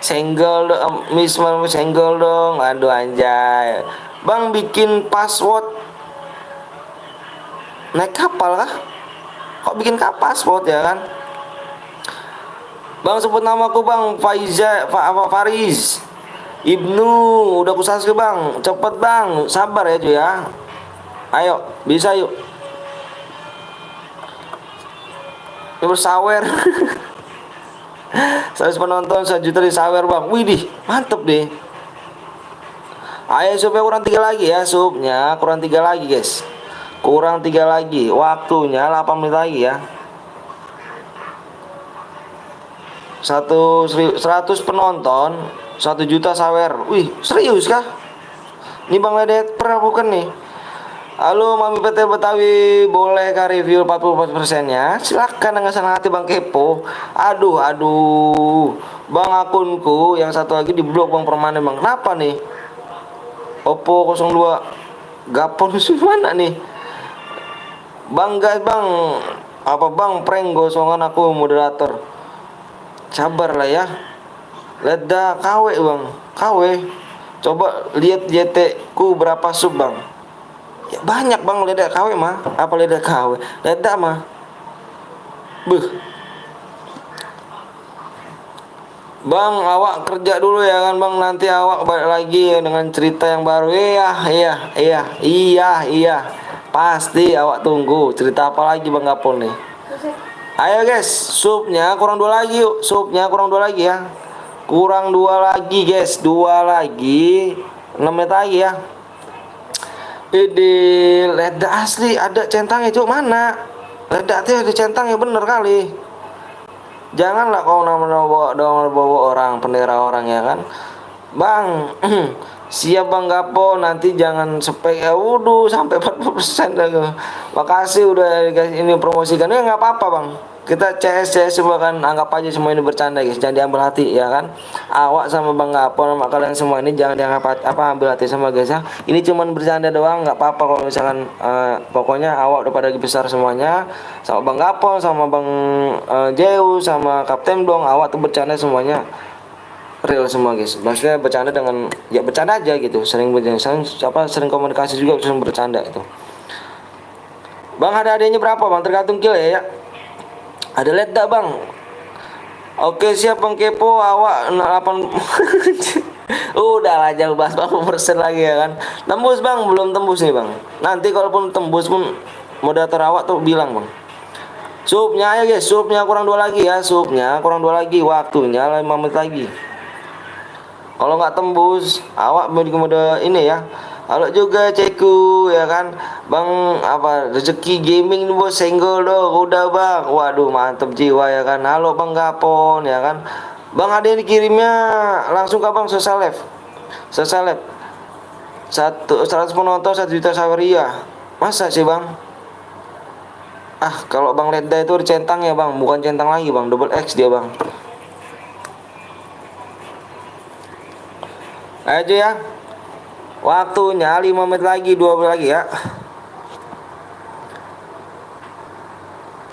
Senggol dong, Miss mau senggol dong. Aduh anjay. Bang bikin password naik kapal kah? Kok bikin password ya kan? Bang sebut namaku bang, apa Fariz Ibnu, udah ku subscribe bang, cepet bang, sabar ya cuy ya. Ayo, bisa yuk. Ini bersawer. 100 penonton 1 juta di sawer bang. Widih, mantep deh. Ayo supnya kurang 3 lagi ya, supnya kurang 3 lagi guys. Kurang 3 lagi, waktunya 8 menit lagi ya. 100 penonton 1 juta sawer. Wih, serius kah? Ini Bang Ledet pernah bukan nih? Halo Mami PT Betawi, bolehkah review 44% nya? Silahkan dengan senang hati Bang Kepo. Aduh Bang, akunku yang satu lagi di blok Bang permanen Bang. Kenapa nih? Oppo 02 Gapon mana nih? Bang guys bang, apa bang prank gosongan aku moderator. Sabar lah ya. Leda KW bang, KW. Coba lihat JT ku berapa sub bang. Ya banyak bang leda KW mah. Apa leda KW? Leda mah. Beuh. Bang, awak kerja dulu ya kan bang. Nanti awak balik lagi dengan cerita yang baru. Iya. Pasti awak tunggu. Cerita apa lagi bang Gapon nih? Ayo guys, supnya kurang 2 lagi yuk. Supnya kurang 2 lagi ya. Kurang 2 lagi guys. 2 lagi 6 menit lagi ya. Ini leda asli ada centangnya cuk, mana? Leda tuh ada centangnya bener kali. Janganlah kau bawa orang pendera orang ya kan. Bang, siap Bang Gapo, nanti jangan spek ya wudu sampai 40% lagi. Makasih udah ini promosikan. Ya nggak apa-apa Bang. Kita CS semua kan, anggap aja semua ini bercanda guys, jangan diambil hati ya kan. Awak sama Bang Gapo sama kalian semua ini jangan dianggap ambil hati sama guys ya. Ini cuman bercanda doang, nggak apa-apa kalau misalkan pokoknya awak udah pada besar semuanya. Sama Bang Gapo, sama Bang Jeu, sama Kapten Dong, awak tuh bercanda semuanya real semua guys. Maksudnya bercanda dengan ya bercanda aja gitu, sering bercanda, sering komunikasi juga, sering bercanda itu. Bang ada adanya berapa Bang? Tergantung kill ya. Ada LED dak Bang? Oke siap Bang Kepo, awak 8. Udah lah jauh bahas 40% lagi ya kan. Tembus Bang, belum tembus nih Bang. Nanti kalaupun tembus pun moderator awak tuh bilang Bang. Supnya ayo guys, supnya kurang 2 lagi ya, supnya kurang 2 lagi, waktunya 5 menit lagi. Kalau nggak tembus, awak mode ini ya. Halo juga ceku ya kan, Bang apa rezeki gaming nih bos, senggol dong, udah Bang. Waduh mantep jiwa ya kan. Halo Bang Gapon ya kan. Bang ada yang dikirimnya langsung ke Bang Social Live. Social Live 100 penonton 1 juta saweria. Masa sih Bang? Ah kalau Bang Leda itu centang ya Bang, bukan centang lagi Bang, double X dia Bang. Ayo ya. Waktunya 5 menit lagi, 2 menit lagi ya.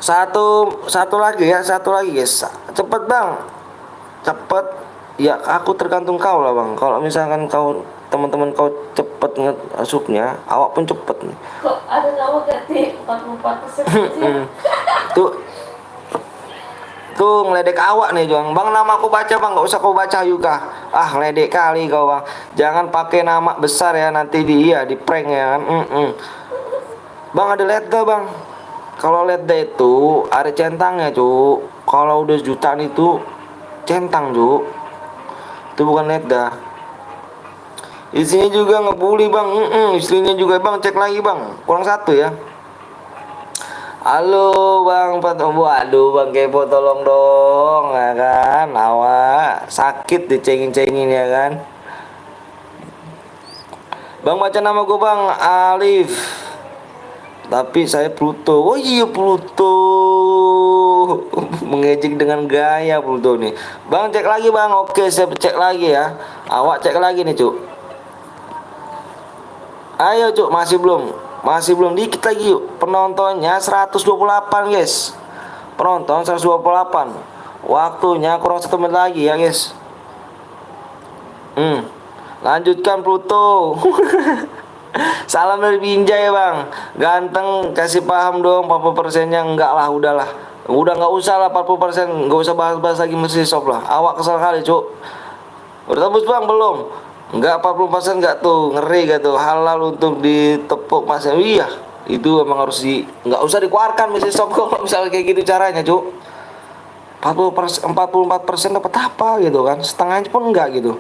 Satu lagi ya, satu lagi guys. Cepet Bang. Cepet. Ya aku tergantung kau lah Bang. Kalau misalkan kau teman-teman kau cepet nge-supnya, awak pun cepet nih. Kok ada nama ganti 44% sih? Tuh ngeledek awak nih Bang. Bang nama aku baca Bang, nggak usah kau baca juga. Ah ngeledek kali kau Bang. Jangan pakai nama besar ya, nanti di prank ya kan. Bang ada leda Bang. Kalau leda itu ada centangnya cu. Kalau udah jutaan itu centang cu. Itu bukan leda. Isinya juga ngebully Bang. Istrinya juga Bang, cek lagi Bang. Kurang 1 ya. Halo Bang waduh Bang Kepo tolong dong ya kan, awak sakit dicengin-cengin ya kan. Bang baca nama gue Bang, Alif. Tapi saya Pluto. Oh iya Pluto. Mengejek dengan gaya Pluto nih. Bang cek lagi bang. Oke saya cek lagi ya. Awak cek lagi nih cuk. Ayo cuk, masih belum. Masih belum, dikit lagi yuk. Penontonnya 128 guys. Penonton 128. Waktunya kurang 1 menit lagi ya guys. Lanjutkan Pluto. Salam dari Binjai bang. Ganteng, kasih paham dong 40%-nya. Enggak lah, udahlah. Udah nggak usah lah 40%. Nggak usah bahas-bahas lagi mesti shop lah. Awak kesal kali cuk. Udah tembus bang belum? Enggak 40% enggak tuh, ngeri gak tuh. Halal untuk ditepuk mas. Iya, itu emang harus nggak usah dikeluarkan mesti shop kok misalnya kayak gitu caranya cuk. 44% dapat apa gitu kan? Setengahnya pun enggak gitu.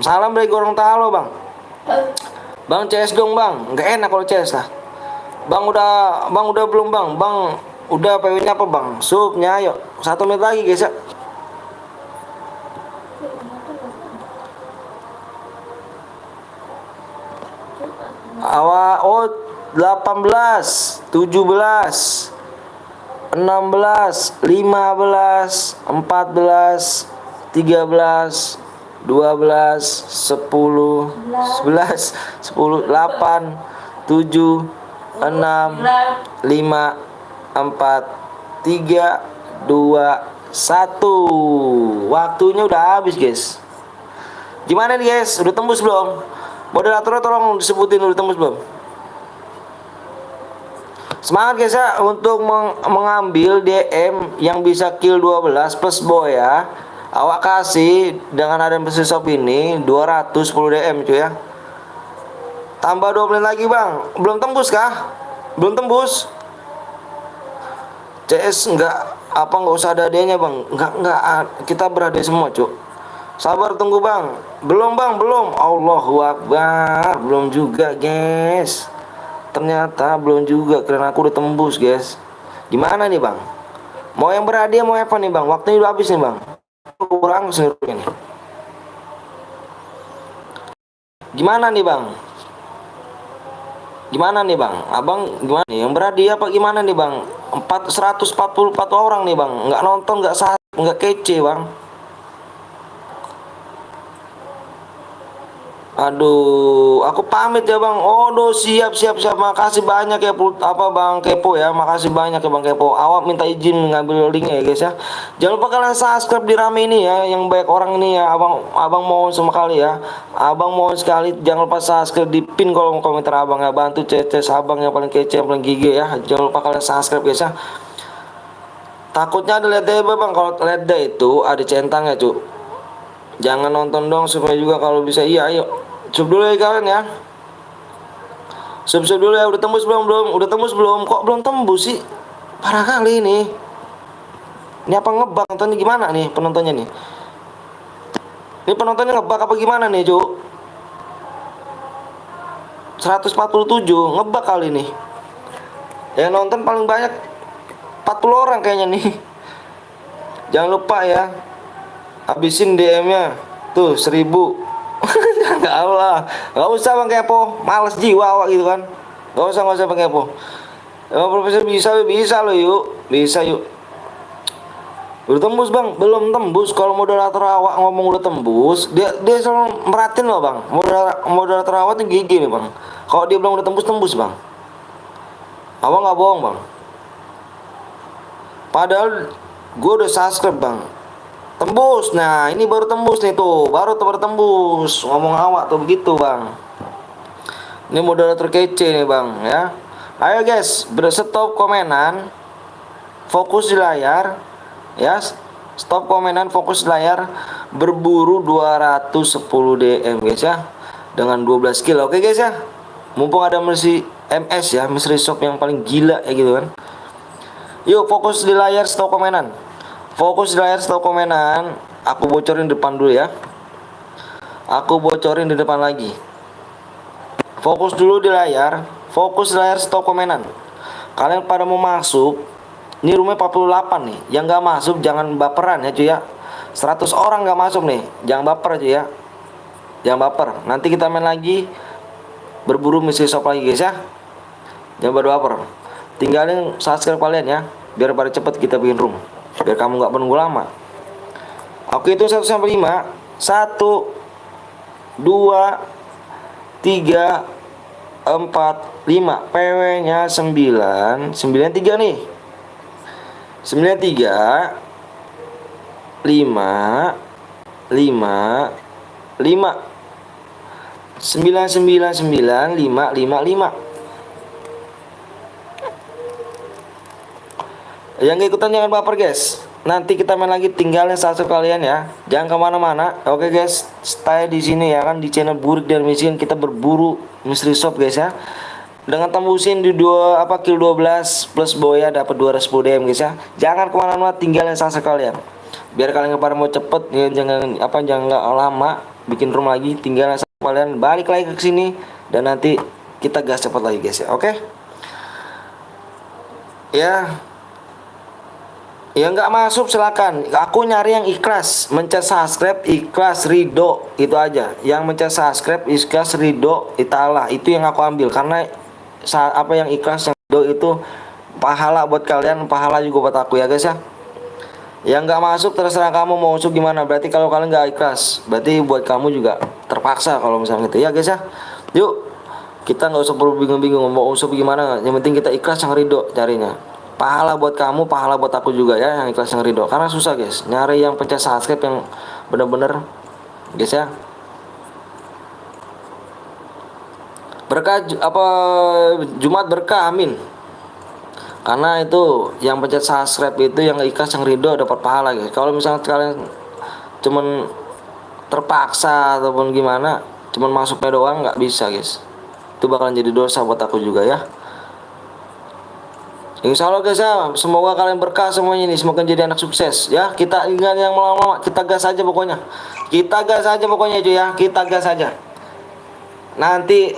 Salam dari Gorontalo bang. Bang CS dong bang, nggak enak kalau CS lah. Bang udah belum bang? Bang udah PW-nya apa bang? Supnya ayo 1 menit lagi guys ya. Awak 18, 17, 16, 15, 14, 13, 12, 10, 11, 10, 8, 7, 6, 5, 4, 3, 2, 1. Waktunya udah habis guys. Gimana nih guys? Udah tembus belum? Moderator tolong disebutin udah tembus belum? Semangat guys ya untuk mengambil DM yang bisa kill 12 plus boy ya. Awak kasih dengan ada mesin shop ini 210 DM cuy ya. Tambah 2 menit lagi bang. Belum tembus kah? Belum tembus. CS enggak apa enggak usah ada adanya bang. Enggak kita berada semua cuy. Sabar tunggu bang. Belum bang, belum. Allahu Akbar. Belum juga guys. Ternyata belum juga karena aku udah tembus guys. Gimana nih bang? Mau yang berhadiah mau apa nih bang? Waktunya udah habis nih bang. Kurang seluruhnya nih. Gimana nih bang? Gimana nih bang? Abang gimana nih? Yang berhadiah apa gimana nih bang? 144 orang nih bang. Nggak nonton, nggak kece bang. Aduh, aku pamit ya bang. Oh, siap. Makasih banyak ya apa bang Kepo ya. Makasih banyak ya bang Kepo. Awak minta izin ngambil linknya ya guys ya. Jangan lupa kalian subscribe di Rame ini ya. Yang banyak orang ini ya. Abang mohon sama kali ya. Abang mohon sekali jangan lupa subscribe di pin kolom komentar abang ya. Bantu ceces abang yang paling kece yang paling gigi ya. Jangan lupa kalian subscribe guys ya. Takutnya ada LED bang. Kalau LED itu ada centangnya cu. Jangan nonton dong supaya juga kalau bisa. Iya ayo sub dulu ya kalian ya. Sub dulu ya. Udah tembus belum? Udah tembus belum? Kok belum tembus sih? Parah kali ini. Ini apa ngebak nontonnya gimana nih penontonnya nih? Ini penontonnya ngebak apa gimana nih cu? 147 ngebak kali nih. Yang nonton paling banyak 40 orang kayaknya nih. Jangan lupa ya, habisin DM-nya tuh 1000. Enggak Allah, nggak usah bang Kepo, males jiwa awak gitu kan. Nggak usah bang Kepo. Emang profesor bisa loh yuk, bisa yuk. Udah tembus bang, belum tembus. Kalau moderator awak ngomong udah tembus, dia selalu merhatiin loh bang. Moderator awak tuh gigi nih bang. Kalau dia bilang udah tembus bang. Awak nggak bohong bang. Padahal gue udah subscribe bang. Tembus, nah ini baru tembus nih tuh, baru tembus. Ngomong awak tuh begitu bang. Ini moderator kece nih bang ya. Ayo guys, stop komenan, fokus di layar ya. Stop komenan, fokus di layar. Berburu 210 DM guys ya. Dengan 12 kill, oke guys ya. Mumpung ada Mercy MS ya, Mystery Shop yang paling gila ya gitu kan. Yuk fokus di layar, stop komenan. Fokus di layar, stop komenan. Aku bocorin depan dulu ya. Aku bocorin di depan lagi. Fokus dulu di layar. Fokus di layar, stop komenan. Kalian pada mau masuk. Ini rumahnya 48 nih. Yang gak masuk jangan baperan ya cuy ya. 100 orang gak masuk nih. Jangan baper cuy ya. Jangan baper. Nanti kita main lagi. Berburu misi shop lagi guys ya. Jangan baper. Tinggalin subscribe kalian ya. biar pada cepet kita bikin room, biar kamu nggak menunggu lama. Oke, itu 1 sampai 5. 1 2 3 4 5. PW nya 9 93 nih. 93 5 5 5 999 555. Yang ikutan jangan baper guys. Nanti kita main lagi, tinggalin subscribe kalian ya. Jangan kemana-mana. Oke guys, stay di sini ya kan, di channel Burik dan Miskin. Kita berburu mystery shop guys ya. Dengan tembusin di kill 12 plus boya dapat 210 DM guys ya. Jangan kemana-mana, tinggalin subscribe kalian. Biar kalian pada mau cepet ya, jangan lama bikin room lagi. Tinggalin subscribe kalian, balik lagi ke sini dan nanti kita gas cepet lagi guys ya. Oke? Ya. Yang nggak masuk silakan. Aku nyari yang ikhlas, mencet subscribe, ikhlas, ridho, itu aja. Yang mencet subscribe, ikhlas, ridho, italah, itu yang aku ambil. Karena yang ikhlas, yang ridho itu pahala buat kalian, pahala juga buat aku ya guys ya. Yang nggak masuk terserah kamu mau masuk gimana. Berarti kalau kalian nggak ikhlas, berarti buat kamu juga terpaksa kalau misalnya gitu ya guys ya. Yuk, kita nggak usah perlu bingung-bingung mau masuk gimana. Yang penting kita ikhlas, yang ridho carinya. Pahala buat kamu, pahala buat aku juga ya, yang ikhlas, yang ridho. Karena susah guys, nyari yang pencet subscribe yang bener-bener guys ya. Berkah Jumat berkah, amin. Karena itu yang pencet subscribe itu yang ikhlas, yang ridho dapat pahala guys. Kalau misalnya kalian cuman terpaksa ataupun gimana, cuman masuknya doang, nggak bisa guys. Itu bakalan jadi dosa buat aku juga ya. Insya Allah guys ya, semoga kalian berkah semuanya ini, semoga jadi anak sukses ya. Kita ingat yang lama-lama, kita gas aja pokoknya. Kita gas aja pokoknya cuy ya, kita gas aja. Nanti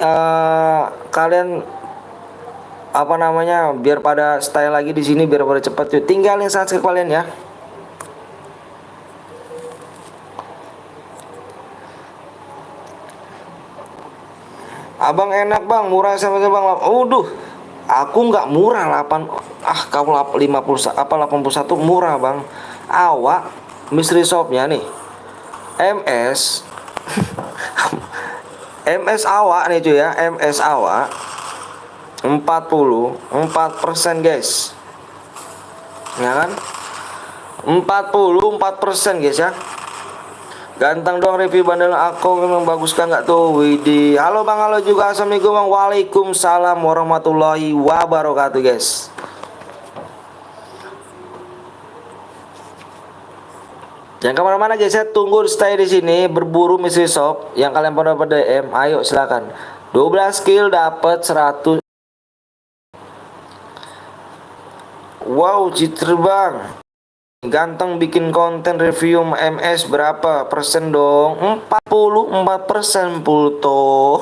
kalian biar pada style lagi di sini, biar pada cepet cuy. Tinggalin subscribe kalian ya. Abang enak bang, murah sama bang. Aku nggak murah 8. Kamu 81 murah bang. Awak mystery shopnya nih MS MS awak nih cuy ya, MS awak 44% guys ya kan, 44% guys ya. Ganteng dong review bandel aku, memang bagus kan nggak tuh. Widih. Halo bang, halo juga, assalamualaikum bang. Waalaikumsalam warahmatullahi wabarakatuh guys. Jangan kemana-mana guys, saya tunggu stay di sini berburu mystery shop. Yang kalian pada DM, ayo silakan. 12 kill dapat 100. Wow, citra bang. Ganteng bikin konten review MS berapa persen dong? 44% Pulto.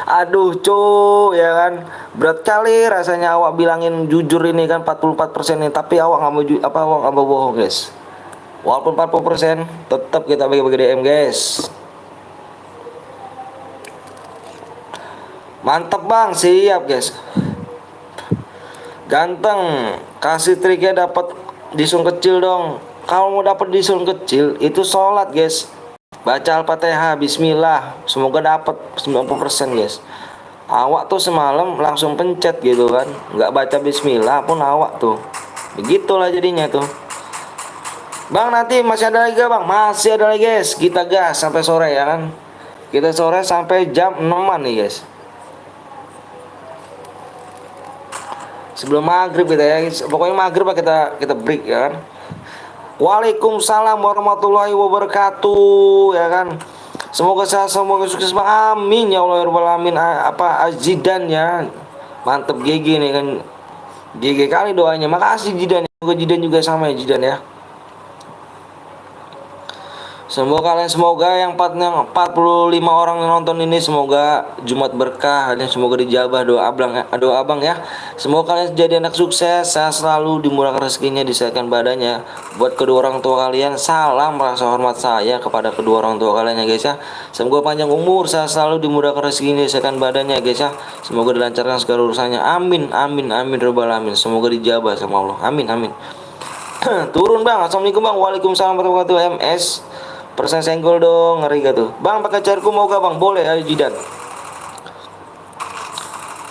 Aduh cuy ya kan, berat kali rasanya awak bilangin jujur ini kan 44% ini, tapi awak nggak mau awak nggak mau bohong guys. Walaupun 40% tetap kita bagi-bagi DM guys. Mantap bang, siap guys. Ganteng, kasih triknya dapat disun kecil dong. Kalau mau dapat disun kecil itu sholat guys, baca Al-Fatihah, Bismillah, semoga dapat 90% guys. Awak tuh semalam langsung pencet gitu kan, nggak baca Bismillah pun awak tuh, begitulah jadinya tuh. Bang nanti masih ada lagi gak bang? Masih ada lagi guys, kita gas sampai sore ya kan. Kita sore sampai jam 6-an nih guys, sebelum maghrib kita ya, pokoknya maghrib kita break ya kan. Waalaikumsalam warahmatullahi wabarakatuh ya kan. Semoga sehat, semoga sukses bang, amin ya Allah ya rabbal alamin. Zidan ya, mantep GG nih kan, GG kali doanya. Makasih Zidan, semoga Zidan juga sama ya Zidan ya. Semoga yang 45 orang yang nonton ini semoga Jumat berkah dan semoga dijabah doa abang ya. Semoga kalian jadi anak sukses, sehat selalu, dimurahkan rezekinya, disehatkan badannya. Buat kedua orang tua kalian, salam rasa hormat saya kepada kedua orang tua kalian ya guys ya. Semoga panjang umur, sehat selalu, dimurahkan rezekinya, disehatkan badannya ya guys ya. Semoga dilancarkan segala urusannya. Amin amin amin robbal alamin. Semoga dijabah sama Allah. Amin amin. Turun bang. Assalamualaikum bang. Waalaikumsalam warahmatullahi wabarakatuh. MS persen senggol dong, ngeri gak tuh bang? Pakai cairku mau gak bang? Boleh. Ayo Jidan,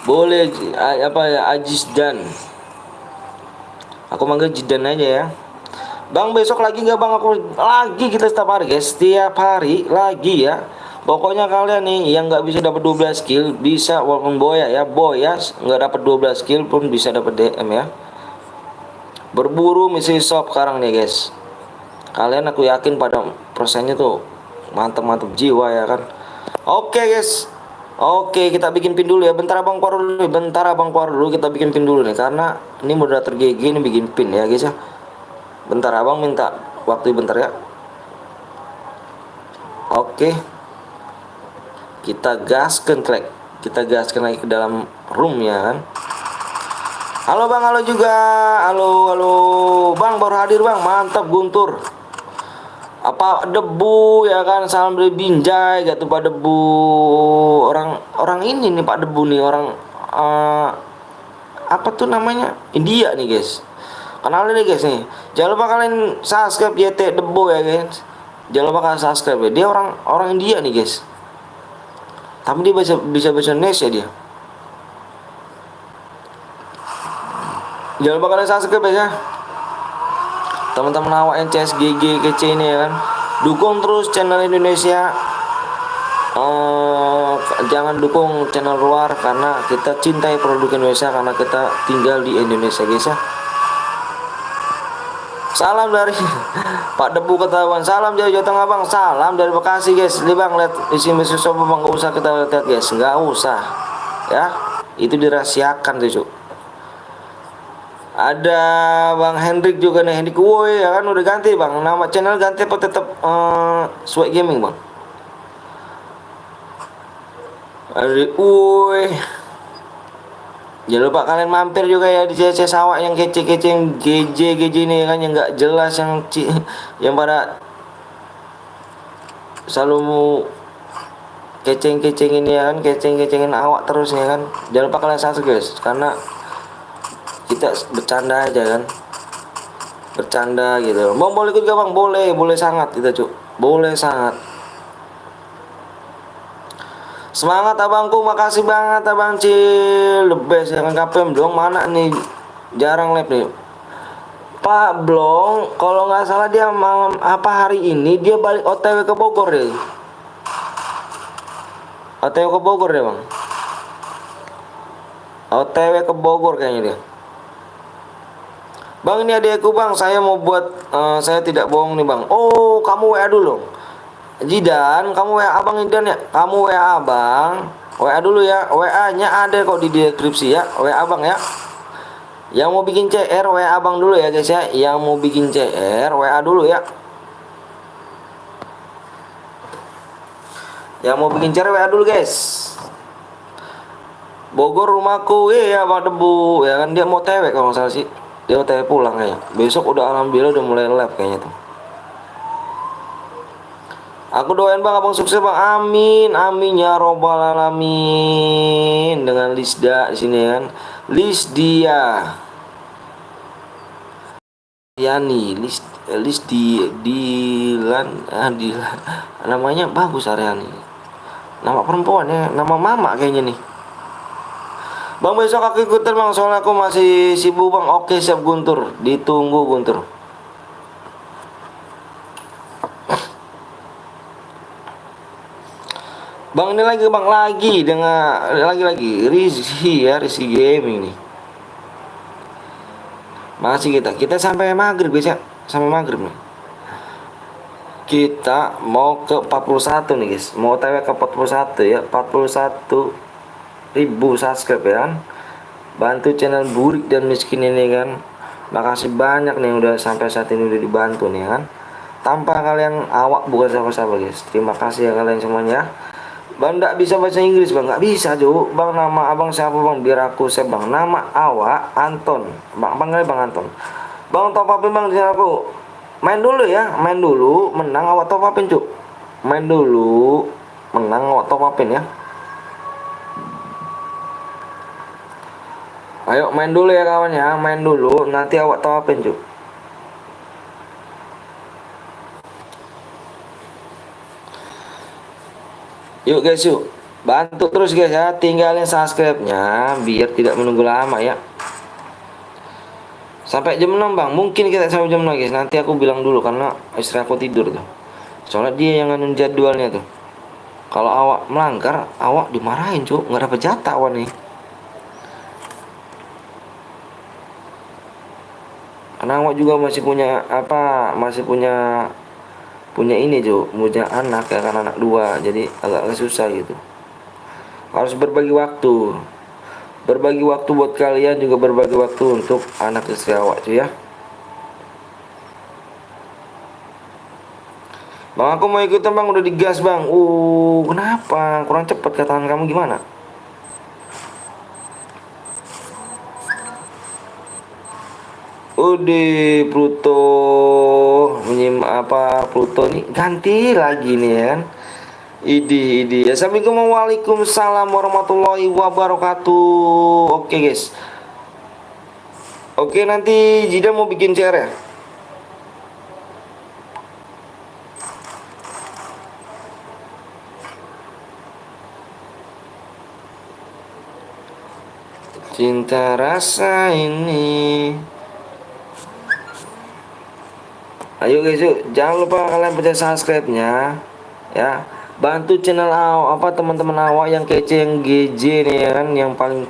boleh. Apa ya, Ajis Dan, aku manggil Jidan aja ya bang. Besok lagi gak bang? Aku lagi, kita setiap hari guys, setiap hari lagi ya. Pokoknya kalian nih yang nggak bisa dapat 12 skill bisa, walaupun boy ya nggak dapat 12 skill pun bisa dapat DM ya. Berburu misi shop sekarang nih guys. Kalian aku yakin pada prosesnya tuh mantep jiwa ya kan. Oke guys, oke kita bikin pin dulu ya. Bentar abang keluar dulu, kita bikin pin dulu nih karena ini moderator GG ini bikin pin ya guys ya. Bentar abang minta waktu bentar ya. Oke, kita gaskan lagi ke dalam room ya kan. Halo bang, halo juga, halo bang, baru hadir bang, mantap Guntur. Apa debu ya kan, salam dari Binjai gak tuh Pak Debu. Orang ini nih Pak Debu nih, orang apa tuh namanya, India nih guys. Kenalin nih guys nih, jangan lupa kalian subscribe YT Debu ya guys. Jangan lupa kalian subscribe ya. Dia orang India nih guys, tapi dia bisa bahasa Indonesia dia. Jangan lupa kalian subscribe ya teman-teman awak yang CSGG kece ini ya kan. Dukung terus channel Indonesia, jangan dukung channel luar karena kita cintai produk Indonesia, karena kita tinggal di Indonesia guys ya. Salam dari Pak Debu ketahuan, salam dari Jawa Tengah bang, salam dari Bekasi guys. Ini bang, lihat isi mesin sopo bang, gak usah kita lihat guys, nggak usah ya, itu dirahasiakan tuh cuk. Ada Bang Hendrik juga nih, Hendrik woi ya kan, udah ganti bang, nama channel ganti apa tetap Swag Gaming bang? Hendrik woi, jangan lupa kalian mampir juga ya di CC Sawak yang kece-kece, yang GJ ini kan, yang nggak jelas, yang pada selalu mau keceng-keceng ini ya kan, keceng-kecengin awak terus ya kan. Jangan lupa kalian subscribe guys, karena kita bercanda aja kan, bercanda gitu. Bang boleh ikut gak bang? Boleh sangat kita cuk, boleh sangat. Semangat abangku, makasih banget abang Cil, the best ya kan. KPM dong mana nih, jarang live nih Pak Blong. Kalau nggak salah dia malam apa hari ini dia balik OTW ke Bogor deh, OTW ke Bogor deh bang, OTW ke Bogor kayaknya dia. Bang ini adekku bang, saya mau buat saya tidak bohong nih bang. Oh kamu WA dulu Jidan, kamu WA abang Jidan ya, kamu WA abang, WA dulu ya, WA nya ada kok di deskripsi ya, WA abang ya. Yang mau bikin CR WA abang dulu ya guys ya, yang mau bikin CR WA dulu ya, yang mau bikin CR WA dulu guys. Bogor rumahku ya Pak Debu ya kan, dia mau tewek kalau nggak salah sih, dia OTW pulang kayaknya. Besok udah alhamdulillah udah mulai live kayaknya tuh. Aku doain bang abang sukses bang, amin amin ya robbal alamin. Dengan Lisda di sini kan, Lisdia Yani, Dilan, namanya bagus Aryani, nama perempuan ya, nama mama kayaknya nih. Bang besok aku ikutin bang, soalnya aku masih sibuk bang. Oke siap Guntur, ditunggu Guntur. Bang ini lagi bang, lagi dengan lagi Rizky ya, Rizky Gaming nih. Masih kita sampai maghrib bisa, sampai maghrib nih. Kita mau ke 41 nih guys, mau TW ke 41 ya, 41.000 subscribe ya kan. Bantu channel Burik dan Miskin ini kan. Makasih banyak nih udah sampai saat ini udah dibantu nih kan. Tanpa kalian, awak bukan siapa-siapa guys. Terima kasih ya kalian semuanya. Bang nggak bisa bahasa Inggris bang, nggak bisa Cuk. Bang nama abang siapa bang? Biar aku save bang. Nama awak Anton. Bang panggil bang Anton. Bang top upin bang di channel aku. Main dulu ya, main dulu. Menang awak top upin Cuk. Main dulu. Menang awak top upin ya. Ayo main dulu ya kawan ya, main dulu. Nanti awak top upin Cuk. Yuk guys yuk. Bantu terus guys ya, tinggalin subscribe-nya biar tidak menunggu lama ya. Sampai jam 6 bang, mungkin kita sampai jam 6 guys. Nanti aku bilang dulu karena istri aku tidur tuh. Soalnya dia yang nganuin jadwalnya tuh. Kalau awak melanggar, awak dimarahin Cuk, nggak dapat jatah awak nih. Karena awak juga masih punya apa? Masih punya ini Cuk, punya anak ya kan, anak dua, jadi agak susah gitu. Harus berbagi waktu. Berbagi waktu buat kalian, juga berbagi waktu untuk anak istri awak cuy ya. Bang aku mau ikutan bang, udah digas bang. Kenapa? Kurang cepat katakan kamu gimana? Udah Pluto apa Pluto nih ganti lagi nih ya kan. Idi. Assalamualaikum waalaikumsalam warahmatullahi wabarakatuh. Oke guys. Oke nanti Jida mau bikin share ya. Cinta rasa ini. Ayo guys yuk, jangan lupa kalian pencet subscribe-nya ya. Bantu channel awak, apa teman-teman awak yang kece, yang GJ nih ya kan, yang paling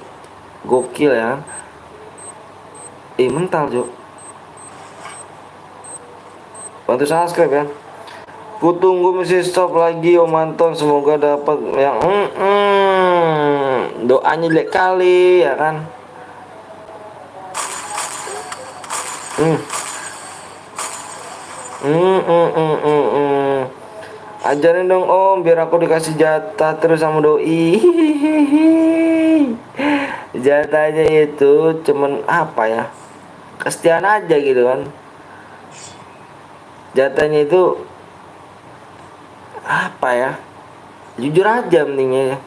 gokil ya. Mental Cuk. Bantu subscribe ya. Ku tunggu mesti stop lagi Om Anton, semoga dapat yang doanya jelek kali ya kan. Ajarin dong Om biar aku dikasih jatah terus sama doi. Jatahnya itu cuman apa ya, kesetiaan aja gitu kan. Jatahnya itu apa ya, jujur aja mendingnya ya.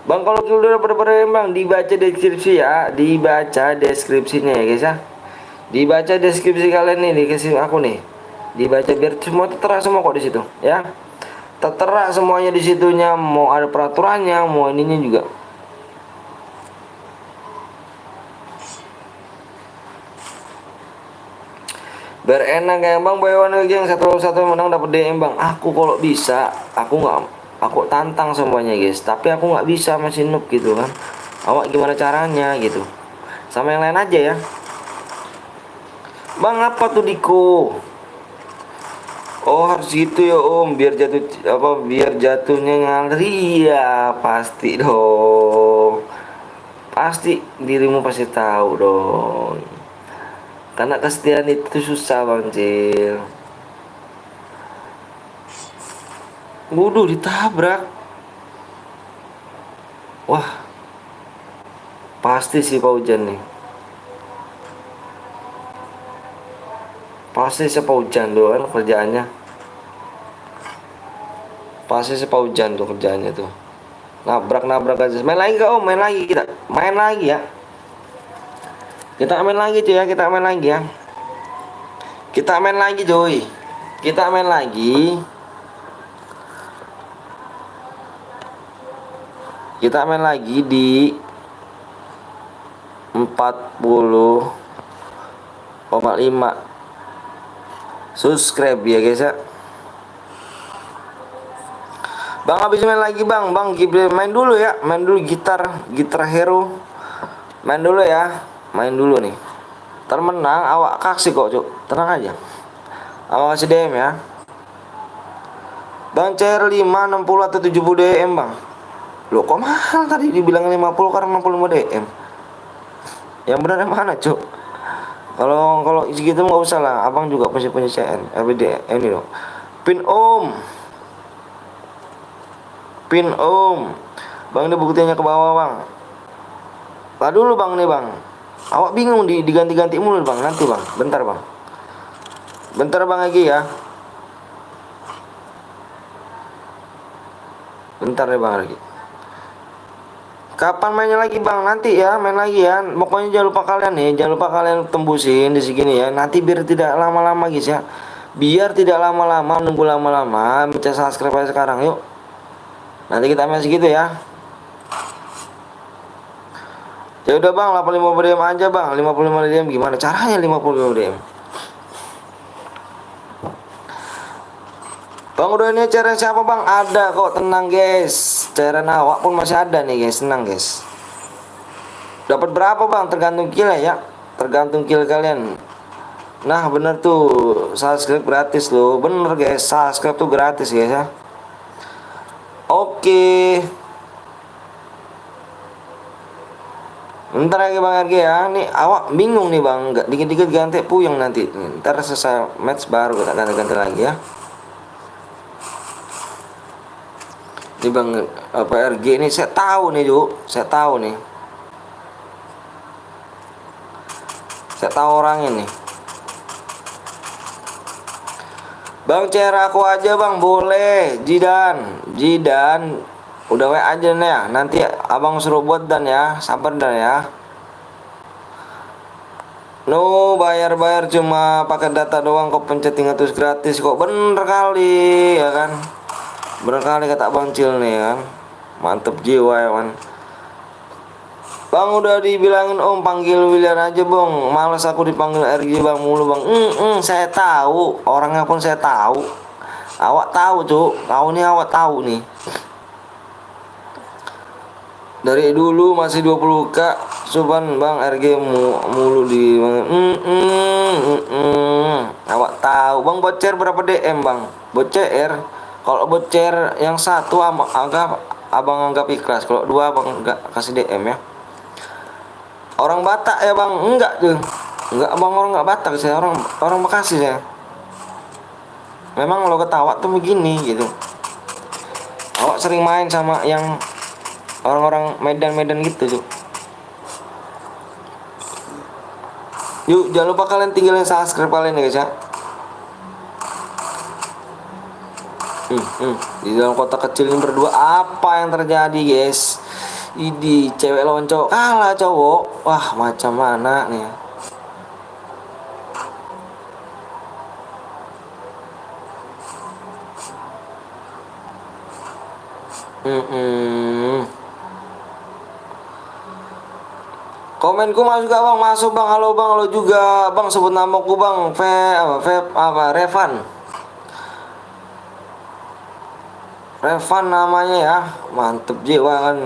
Bang kalau udah pada bang dibaca deskripsi ya, dibaca deskripsinya ya guys ya. Dibaca deskripsi kalian nih, dikasih aku nih. Dibaca biar semua tertera semua kok di situ ya. Tertera semuanya di situnya, mau ada peraturannya, mau ininya juga. Biar enak kayak bang, bayawan lagi yang satu menang dapat DM bang. Aku kalau bisa, aku tantang semuanya guys. Tapi aku nggak bisa, masih noob gitu kan. Awak gimana caranya gitu? Sama yang lain aja ya. Bang apa tuh Diko? Oh harus gitu ya Om, biar jatuh apa, biar jatuhnya ngalir. Iya pasti dong. Pasti dirimu pasti tahu dong. Karena kesetiaan itu susah Bang Cil. Waduh ditabrak. Wah pasti sih Pak Hujan nih. Pasti si Pak Hujan tuh kan kerjaannya. Pasti si Pak Hujan tuh kerjaannya tuh. Nabrak aja. Main lagi kak Om, main lagi kita. Main lagi ya. Kita main lagi cuy ya, kita main lagi ya. Kita main lagi cuy. Kita main lagi. Kita main lagi di 40,5 subscribe ya guys ya. Bang habis main lagi bang, main dulu ya, main dulu gitar hero. Main dulu ya, main dulu nih. Termenang awak kasih kok cuk, tenang aja. Awak kasih DM ya. Bang CR 5 60 atau 70 DM bang. Loh kok mahal tadi dibilang 50 karena 65 DM. Yang benar yang mana cuk? Kalau segitu nggak usah lah, abang juga punya CN RBD ini loh. Pin om, bang ini buktinya ke bawah bang. Lah dulu bang nih bang, awak bingung diganti-ganti mulu bang, nanti bang, bentar bang lagi ya, bentar deh bang lagi. Kapan mainnya lagi bang? Nanti ya, main lagi ya. Pokoknya jangan lupa kalian nih, jangan lupa kalian tembusin di sini ya. Nanti biar tidak lama-lama guys ya. Biar tidak lama-lama, nunggu lama-lama, mencet subscribe aja sekarang yuk. Nanti kita main segitu ya. Ya udah bang, 85 DM aja bang, 55 DM gimana caranya 55 DM? Bang udah ini cairan siapa bang? Ada kok, tenang guys. Cairan awak pun masih ada nih guys, tenang guys. Dapat berapa bang? Tergantung kill ya. Tergantung kill kalian. Nah bener tuh, subscribe gratis loh. Bener guys, subscribe tuh gratis guys ya. Oke. Bentar lagi bang RG ya. Nih awak bingung nih bang, nggak dikit-dikit ganti puyeng nanti. Ntar selesai match baru kita ganti-ganti lagi ya. Ini bang apa RG ini saya tahu nih Ju, saya tahu nih. Saya tahu orangnya nih. Bang share aku aja bang, boleh. Jidan udah WA aja nih ya. Nanti abang suruh buat dan ya, sabar dan ya. No, bayar cuma pakai data doang kok, pencet 300 gratis kok. Bener kali ya kan. Bener kali kata Bang Cil nih kan. Mantep jiwa ya kan. Bang udah dibilangin om panggil William aja bang. Males aku dipanggil RG bang mulu bang. Saya tahu, orangnya pun saya tahu. Awak tahu cuk, awak tahu nih. Dari dulu masih 20k Suban bang RG mulu di awak tahu bang. Bocer berapa DM bang? Bocer. Kalau bocer yang satu abang anggap ikhlas. Kalau dua abang enggak kasih DM ya. Orang Batak ya bang? Enggak tuh. Enggak abang, orang enggak Batak, saya orang Bekasi saya. Memang lo ketawa tuh begini gitu. Awak sering main sama yang orang-orang Medan gitu tuh. Yuk jangan lupa kalian tinggalin subscribe kalian ya guys ya. Di dalam kota kecil ini berdua apa yang terjadi guys? Ini cewek lawan cowok kalah cowok. Wah macam mana nih ya? Komenku masuk gak bang? Masuk bang. Halo bang, halo juga bang. Sebut namaku bang. Revan namanya ya. Mantep jiwa kan.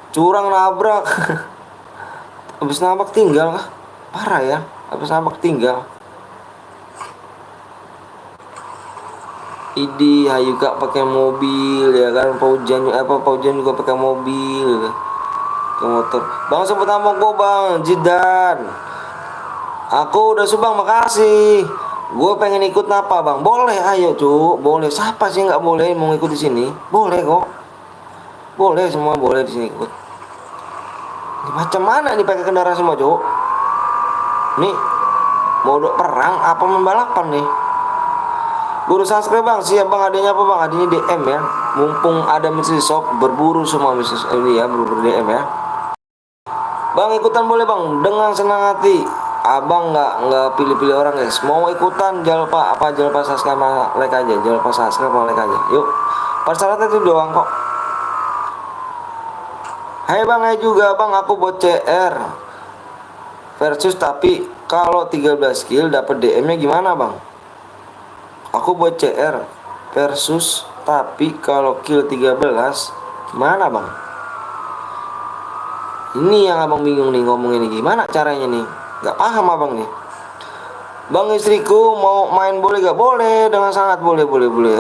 Curang nabrak. Habis nabrak tinggal kah? Parah ya. Habis nabrak tinggal. Idi Hayu kak pakai mobil ya kan. Paujan juga pakai mobil. Ke motor. Bang sebut nama gue bang Jidan. Aku udah subang, makasih. Gue pengen ikut napa bang? Boleh, ayo cu, boleh. Siapa sih nggak boleh mau ikut di sini? Boleh kok. Boleh semua boleh di sini ikut. Ini macam mana nih pakai kendaraan semua cu? Nih mau udah perang apa membalapan nih? Guru subscribe bang, siap bang. Adanya apa bang? Adanya DM ya. Mumpung ada message shop, berburu semua message ini ya, berburu DM ya. Bang ikutan boleh bang, dengan senang hati. Abang nggak pilih-pilih orang guys. Mau ikutan jangan lupa subscribe sama like aja. Jangan lupa subscribe sama like aja. Yuk. Persyaratan itu doang kok. Hai bang, hai juga bang. Aku buat CR versus tapi kalau 13 kill dapat DM-nya gimana bang? Aku buat CR versus tapi kalau kill 13 gimana bang? Ini yang abang bingung nih ngomong ini gimana caranya nih? Gak paham abang nih. Bang istriku mau main boleh gak? Boleh, dengan sangat boleh.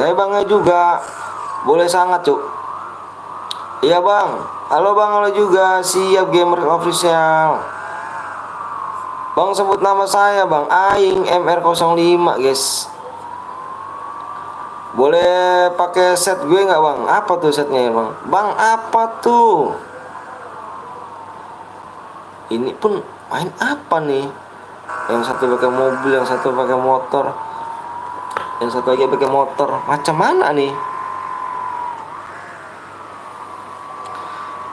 Hai bangnya juga boleh sangat cuk. Iya bang. Halo bang, halo juga. Siap gamer official. Bang sebut nama saya bang, Aing MR05 guys. Boleh pakai set gue nggak bang? Apa tuh setnya ya bang? Bang apa tuh? Ini pun main apa nih? Yang satu pakai mobil, yang satu pakai motor, yang satu lagi pakai motor. Macam mana nih?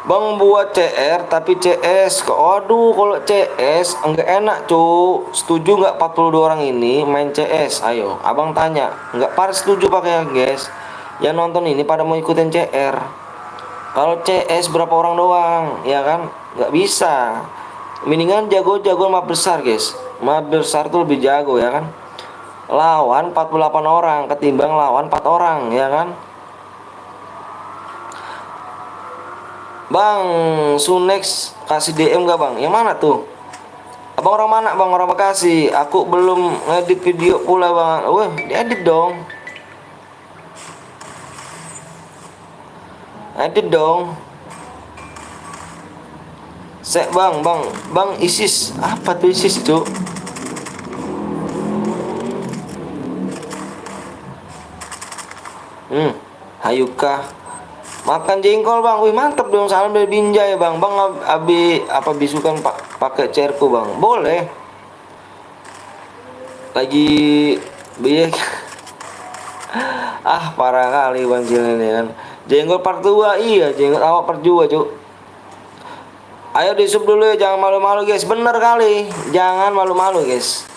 Bang buat CR tapi CS. Aduh kalau CS enggak enak cu. Setuju nggak 42 orang ini main CS? Ayo abang tanya. Enggak pada setuju pakai guys. Yang nonton ini pada mau ikutin CR. Kalau CS berapa orang doang, ya kan? Nggak bisa. Mendingan jago-jago map besar guys. Map besar tuh lebih jago ya kan. Lawan 48 orang ketimbang lawan 4 orang ya kan. Bang, Sunex kasih DM gak bang? Yang mana tuh? Abang orang mana bang? Orang Bekasi. Aku belum ngedit video pula bang. Wah, diedit dong. Edit dong. Sek bang ISIS. Apa tuh ISIS tuh? Hayuka. Makan jengkol bang, wih mantep dong, salam dari Binjai bang. Bang abi apa bisukan pakai cerku bang, boleh. Lagi biaya. Ah parah kali bang ini kan. Jengkol part 2, iya jengkol awak part 2 cuk. Ayo di sub dulu ya, jangan malu-malu guys. Bener kali, jangan malu-malu guys.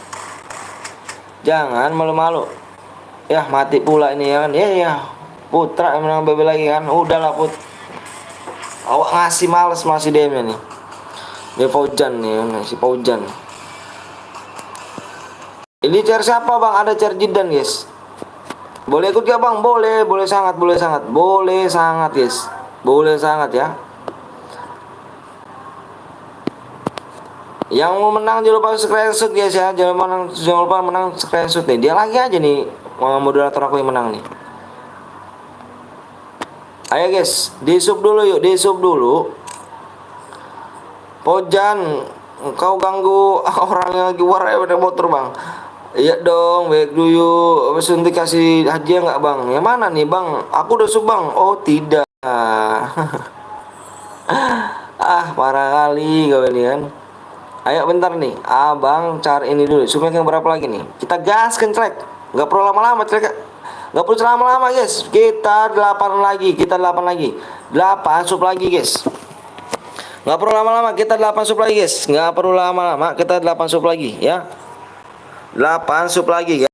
Jangan malu-malu. Ya mati pula ini ya kan, ya. Putra yang menang BB lagi kan. Udahlah Put. Awak ngasih males masih DM-nya nih. Dia Paujan nih, si Paujan. Ini cer siapa bang? Ada cer Jidan guys. Boleh ikut gak bang? Boleh, boleh sangat guys. Boleh sangat ya. Yang mau menang jangan lupa screenshot guys ya. Jangan lupa menang screenshot nih. Dia lagi aja nih moderator aku yang menang nih. Ayo guys, di sub dulu yuk, di sub dulu. Pojan, kau ganggu orang yang lagi warai pada motor bang. Iya dong, baik dulu. Habis nanti kasih hadiah nggak bang? Yang mana nih bang? Aku udah sub bang. Oh tidak. Ah parah kali kau ini kan. Ayo bentar nih, abang cari ini dulu. Subnya yang berapa lagi nih? Kita gaskan trek. Nggak perlu lama-lama trek. Nggak perlu lama-lama guys. Kita 8 lagi. 8 sub lagi guys. Nggak perlu lama-lama. Kita 8 sub lagi guys. Nggak perlu lama-lama. Kita 8 sub lagi ya. 8 sub lagi ya.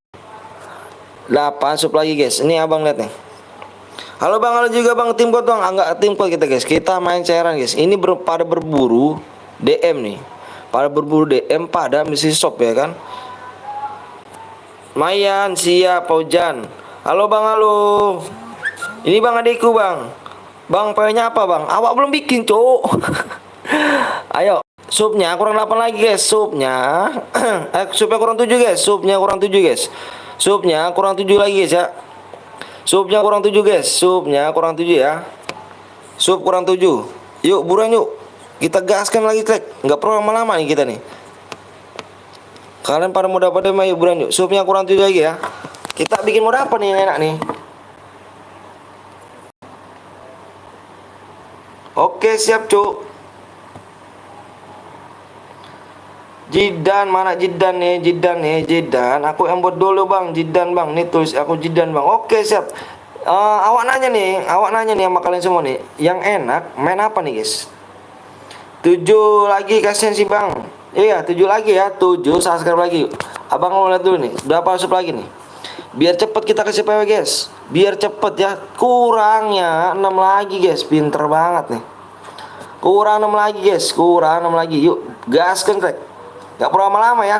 8 sub lagi guys. Ini abang lihat nih. Halo bang, halo juga bang. Tim code bang. Enggak tim code kita guys. Kita main cairan guys. Ini pada berburu DM nih. Pada berburu DM pada misi shop ya kan. Mayan siap Paujan. Halo bang, halo. Ini bang adikku bang. Bang pokoknya apa bang? Awak belum bikin cok. Ayo subnya kurang 8 lagi guys. Subnya subnya kurang 7 guys. Subnya kurang 7 guys. Subnya kurang 7 lagi guys ya. Subnya kurang 7 guys. Subnya kurang 7 ya. Sub kurang 7. Yuk buruan yuk. Kita gaskan lagi trek. Nggak perlu lama-lama nih kita nih. Kalian pada mau dapat deh, yuk buruan yuk. Subnya kurang 7 lagi ya. Kita bikin mode apa nih yang enak nih? Oke siap cuk. Jidan mana Jidan nih? Jidan. Aku yang buat dulu bang. Jidan bang. Nih tulis aku Jidan bang. Oke siap. Awak nanya nih sama kalian semua nih. Yang enak main apa nih guys? 7 lagi kasihan sih bang. Iya 7 lagi ya. 7 subscribe lagi. Abang mau lihat dulu nih. Berapa sub lagi nih? Biar cepet kita kasih PW guys. Biar cepet ya. Kurangnya 6 lagi guys. Pinter banget nih. Kurang 6 lagi guys. Kurang 6 lagi. Yuk gaskan trek. Gak perlu lama-lama ya.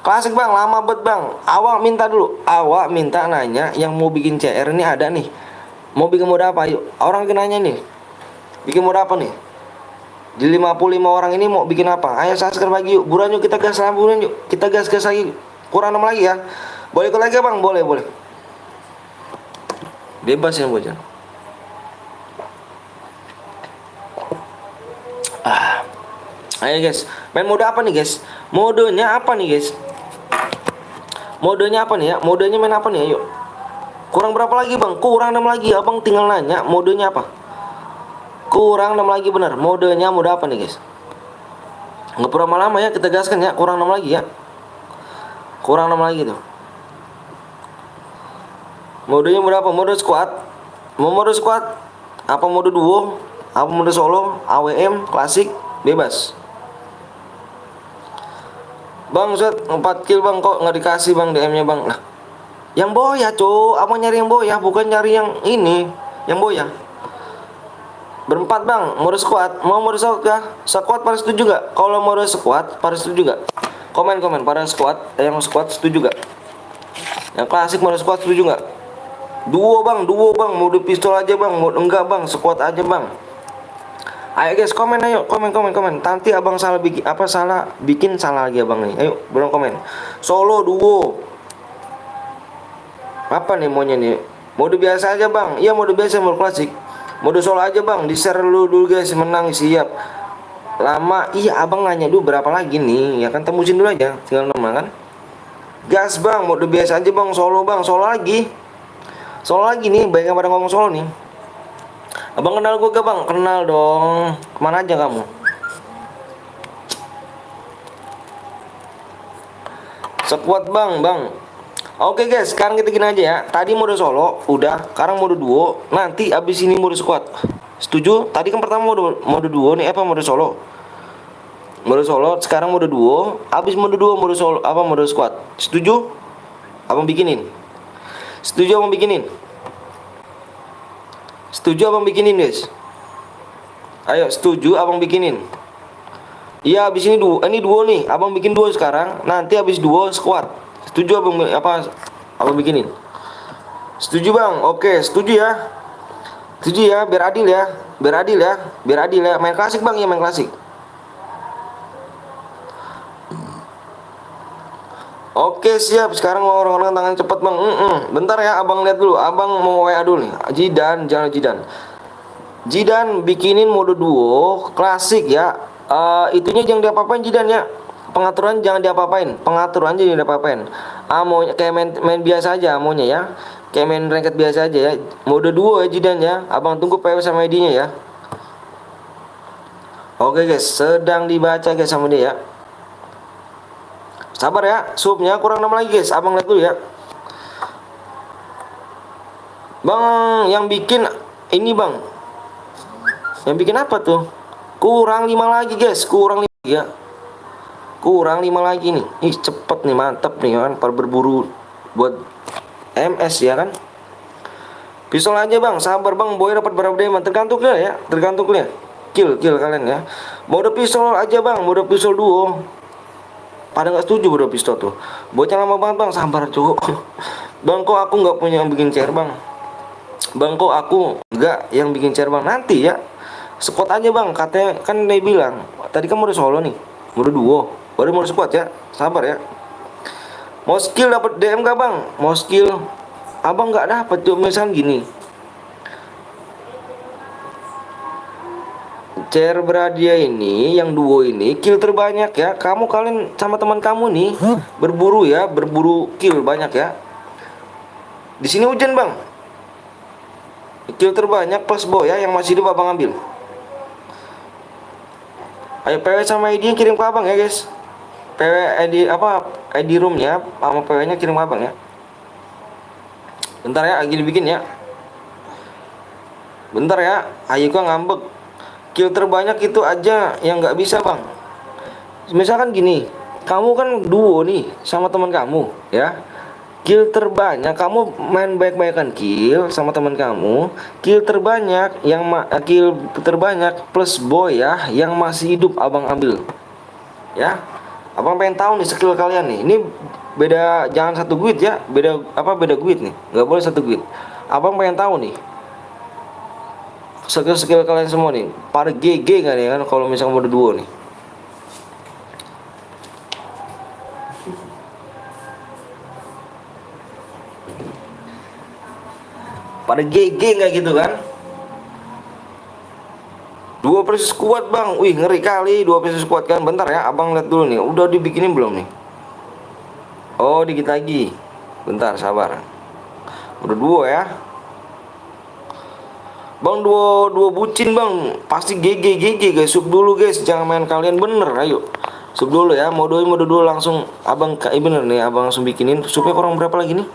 Klasik bang. Lama bet bang. Awak minta dulu. Awak minta nanya. Yang mau bikin CR ini ada nih. Mau bikin mode apa yuk. Orang nanya nih. Bikin mode apa nih? Di 55 orang ini mau bikin apa? Ayo subscribe lagi yuk. Buruan yuk kita gas buruan yuk. Kita gas lagi. Kurang 6 lagi ya. Boleh ikut lagi bang? Boleh. Bebas ya bocah. Ayo guys. Main mode apa nih guys? Modenya apa nih guys? Modenya apa nih ya? Modenya main apa nih? Ayo. Kurang berapa lagi bang? Kurang 6 lagi. Abang tinggal nanya modenya apa? Kurang 6 lagi bener. Modenya mode apa nih guys? Nggak perlu lama-lama ya, kita gaskan ya. Kurang 6 lagi ya. Kurang 6 lagi tuh. Modenya mode apa? Mode squad. Mau mode squad? Apa mode duo? Apa mode solo? AWM, klasik, bebas. Bang, set 4 kill bang, kok nggak dikasih bang DM-nya bang? Lah, yang boya cu, abang nyari yang boya, bukan nyari yang ini, yang boya. Berempat bang, mode squad, mau mode squad kah? Squad pada setuju gak? Kalau mode squad pada setuju gak? Komen pada squad, yang squad setuju gak? Yang klasik mode squad setuju gak? Duo bang, mode pistol aja bang, mode enggak bang, squad aja bang. Ayo guys, komen ayo, komen. Nanti abang salah bikin salah lagi abang nih. Ayo, belum komen. Solo duo. Apa nih maunya nih? Mode biasa aja bang. Iya mode biasa, mode klasik. Mode solo aja bang. Di share dulu guys, menang siap. Lama, iya abang nanya dulu berapa lagi nih? Ya kan temusin dulu aja, tinggal nama kan. Gas bang, mode biasa aja bang, solo bang, solo lagi. Solo lagi nih, banyak yang pada ngomong solo nih. Abang kenal gue gak bang? Kenal dong. Kemana aja kamu? Sekuat bang. Oke guys, sekarang kita gini aja ya. Tadi mode solo, udah. Sekarang mode duo. Nanti abis ini mode squad. Setuju? Tadi kan pertama mode duo nih, mode solo. Mode solo, sekarang mode duo. Abis mode duo, mode solo, mode squad. Setuju? Abang bikinin. Setuju abang bikinin. Setuju abang bikinin guys. Ayo setuju abang bikinin. Iya abis ini duo nih. Abang bikin duo sekarang. Nanti abis duo squad. Setuju abang bikinin. Setuju bang. Oke setuju ya. Setuju ya, biar adil ya. Biar adil ya. Main klasik bang ya, main klasik. Oke siap. Sekarang mau orang-orang tangan cepet bang. Bentar ya, abang lihat dulu. Abang mau WA dulu nih. Jangan Jidan bikinin mode duo klasik ya. Itunya jangan diapa-apain Jidan ya. Pengaturan jangan diapa-apain. Mau kayak main biasa aja maunya ya. Kayak main ranked biasa aja ya. Mode duo ya Jidan ya. Abang tunggu PW sama ID-nya ya. Oke guys, sedang dibaca guys sama dia ya. Sabar ya, subnya kurang 6 lagi guys. Abang lihat dulu ya. Bang, yang bikin ini bang. Yang bikin apa tuh? Kurang 5 lagi guys. Kurang 5 ya. Kurang 5 lagi nih. Ih cepet nih, mantap nih kan. Para berburu buat MS ya kan. Pistol aja bang. Sabar bang. Boy dapat berapa diamond? Tergantung ya. Kill kalian ya. Mode pistol aja bang. Mode pistol duo. Pada nggak setuju mode pistol tuh. Bocah lama banget bang. Sabar cowok. Bang kok aku nggak punya yang bikin share bang. Bang kok aku nggak yang bikin share bang. Nanti ya. Squad aja bang. Katanya kan dia bilang. Tadi kan mode solo nih. Mode duo. Baru mode squad ya. Sabar ya. Mau skill dapat DM gak bang? Mau skill. Abang nggak dapat tuh misal gini. Cer Bradia ini yang duo ini kill terbanyak ya. Kalian sama teman kamu nih berburu ya, berburu kill banyak ya. Di sini hujan bang. Kill terbanyak plus boy ya, yang masih hidup abang ambil. Ayo PW sama ID kirim ke abang ya guys. PW ID roomnya sama PW nya kirim ke abang ya. Bentar ya, lagi dibikin ya. Bentar ya, ayo gua ngambek. Kill terbanyak itu aja yang nggak bisa bang. Misalkan gini, kamu kan duo nih sama teman kamu ya. Kill terbanyak, kamu main baik-baikan kill sama teman kamu. Kill terbanyak plus boy ya, yang masih hidup abang ambil ya. Abang pengen tahu nih skill kalian nih. Ini beda, jangan satu guide ya. Beda guide nih, nggak boleh satu guide. Abang pengen tahu nih skill kalian semua nih. Pada GG kan ya kan kalau misalnya mode duo nih. Pada GG nggak gitu kan? Duo versus squad bang. Wih ngeri kali 2 versus squad kan. Bentar ya abang lihat dulu nih. Udah dibikinin belum nih? Oh dikit lagi. Bentar sabar. Udah 2 ya. Bang dua bucin bang. Pasti GG guys. Sub dulu guys. Jangan main kalian bener. Ayo. Sub dulu ya. Mode dulu langsung. Abang bener nih. Abang langsung bikinin. Supaya kurang berapa lagi nih?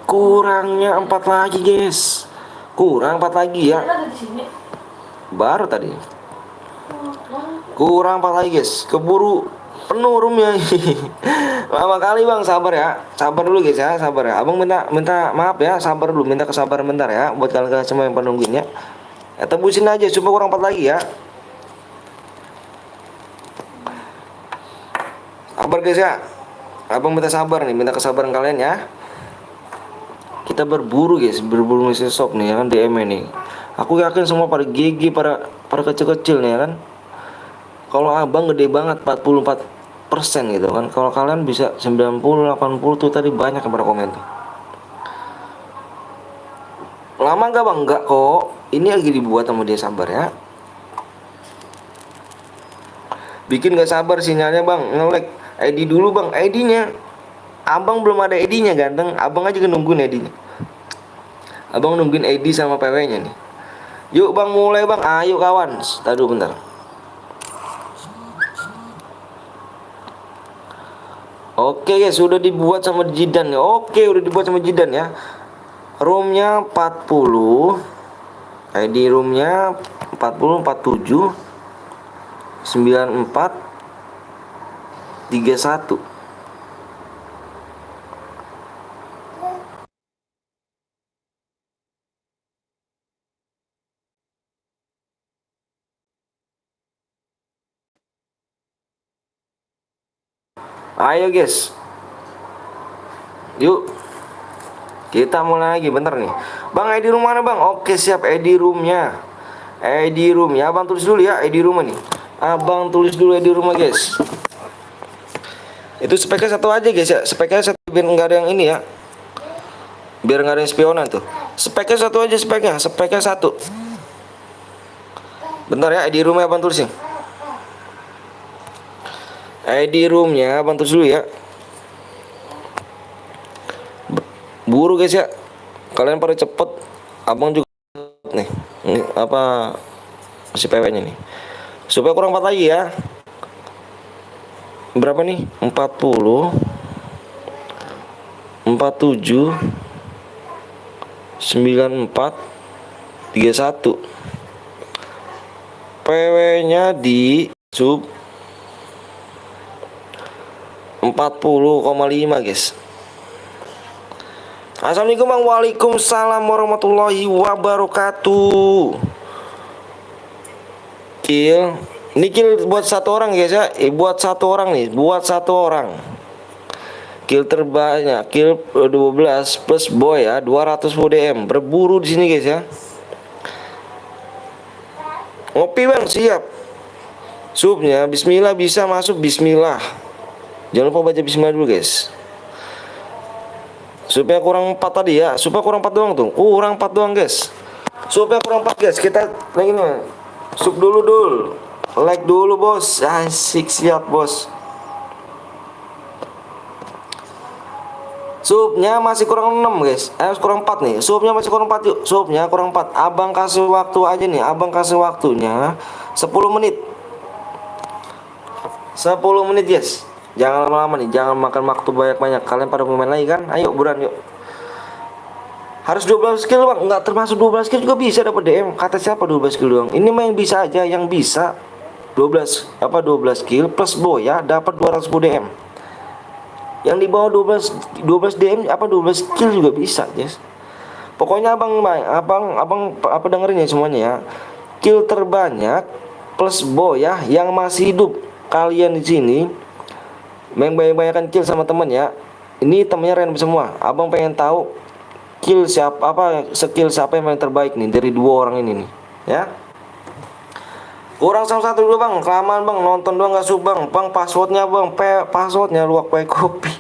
Kurangnya 4 lagi guys. Kurang 4 lagi ya. Ada di sini. Baru tadi. Kurang 4 lagi guys. Keburu penuh roomnya. Lama kali bang, sabar ya. Sabar dulu guys ya, sabar ya. Abang minta maaf ya, sabar dulu, minta kesabaran bentar ya buat kalian semua yang penungguin ya. Ya tebusin aja supaya kurang 4 lagi ya. Sabar guys ya. Abang minta sabar nih, minta kesabaran kalian ya. Kita berburu guys, berburu mesin shop nih ya kan, DM nih. Aku yakin semua pada GG, para kecil-kecil nih ya kan. Kalau abang gede banget 44% gitu kan. Kalau kalian bisa 90 80 tuh tadi banyak yang pada komen tuh. Lama gak bang? Enggak kok. Ini lagi dibuat sama dia, sabar ya. Bikin gak sabar sinyalnya bang, nge-lag. ID dulu bang, ID-nya. Abang belum ada ID-nya ganteng. Abang aja nungguin ID-nya. Abang nungguin ID sama PW-nya nih. Yuk bang mulai bang. Ayo kawan. Tadi dulu bentar. Oke guys, sudah dibuat sama Jidan ya. Oke, udah dibuat sama Jidan ya. Roomnya 40. ID roomnya 40 47 94 31. Ayo guys. Yuk. Kita mulai lagi bentar nih. Bang ID room mana bang? Oke siap, ID roomnya. ID roomnya abang tulis dulu ya, ID rumah nih. Abang tulis dulu ID rumah guys. Itu speknya satu aja guys ya. Speknya satu biar nggak ada yang ini ya. Biar nggak ada yang spionan tuh. Speknya satu aja speknya. Speknya satu. Bentar ya, ID roomnya abang tulis nih. ID roomnya abang tulis dulu ya. Buru guys ya. Kalian pada cepet. Abang juga nih. Ini apa si PW-nya nih. Supaya kurang 4 lagi ya. Berapa nih? 40 47 94 31. PW-nya di sub 40,5 guys. Assalamualaikum bang. Waalaikumsalam warahmatullahi wabarakatuh. Kill. Ini kill buat satu orang guys ya. Buat satu orang nih. Buat satu orang. Kill terbanyak. Kill 12 plus boy ya. 200 DM. Berburu di sini guys ya. Ngopi bang, siap. Subnya bismillah, bisa masuk bismillah. Jangan lupa baca bismillah dulu guys. Supaya kurang 4 tadi ya. Supaya kurang 4 doang tuh. Kurang 4 doang guys. Supaya kurang 4 guys. Kita lagi nih. Sub dulu. Like dulu bos. Asik siap bos. Subnya masih kurang 6 guys. Kurang 4 nih. Subnya masih kurang 4 yuk. Subnya kurang 4. Abang kasih waktu aja nih. Abang kasih waktunya 10 menit. 10 menit guys. Jangan lama-lama nih. Jangan makan waktu banyak-banyak. Kalian pada mau main lagi kan? Ayo buruan yuk. Harus 12 skill bang. Enggak termasuk 12 skill juga bisa dapat DM. Kata siapa 12 skill doang? Ini mah yang bisa aja. Yang bisa 12 skill plus boy ya. Dapat 200 DM. Yang di bawah 12 DM 12 skill juga bisa guys. Pokoknya abang apa dengerin ya semuanya ya. Kill terbanyak plus boy ya yang masih hidup. Kalian di sini banyak-banyakan kill sama temen ya. Ini temennya random semua. Abang pengen tahu skill siapa yang paling terbaik nih dari 2 orang ini nih ya. Kurang sama 1 dulu bang. Kelamaan bang, nonton doang gak sub bang. Bang passwordnya bang, passwordnya luak pakai kopi.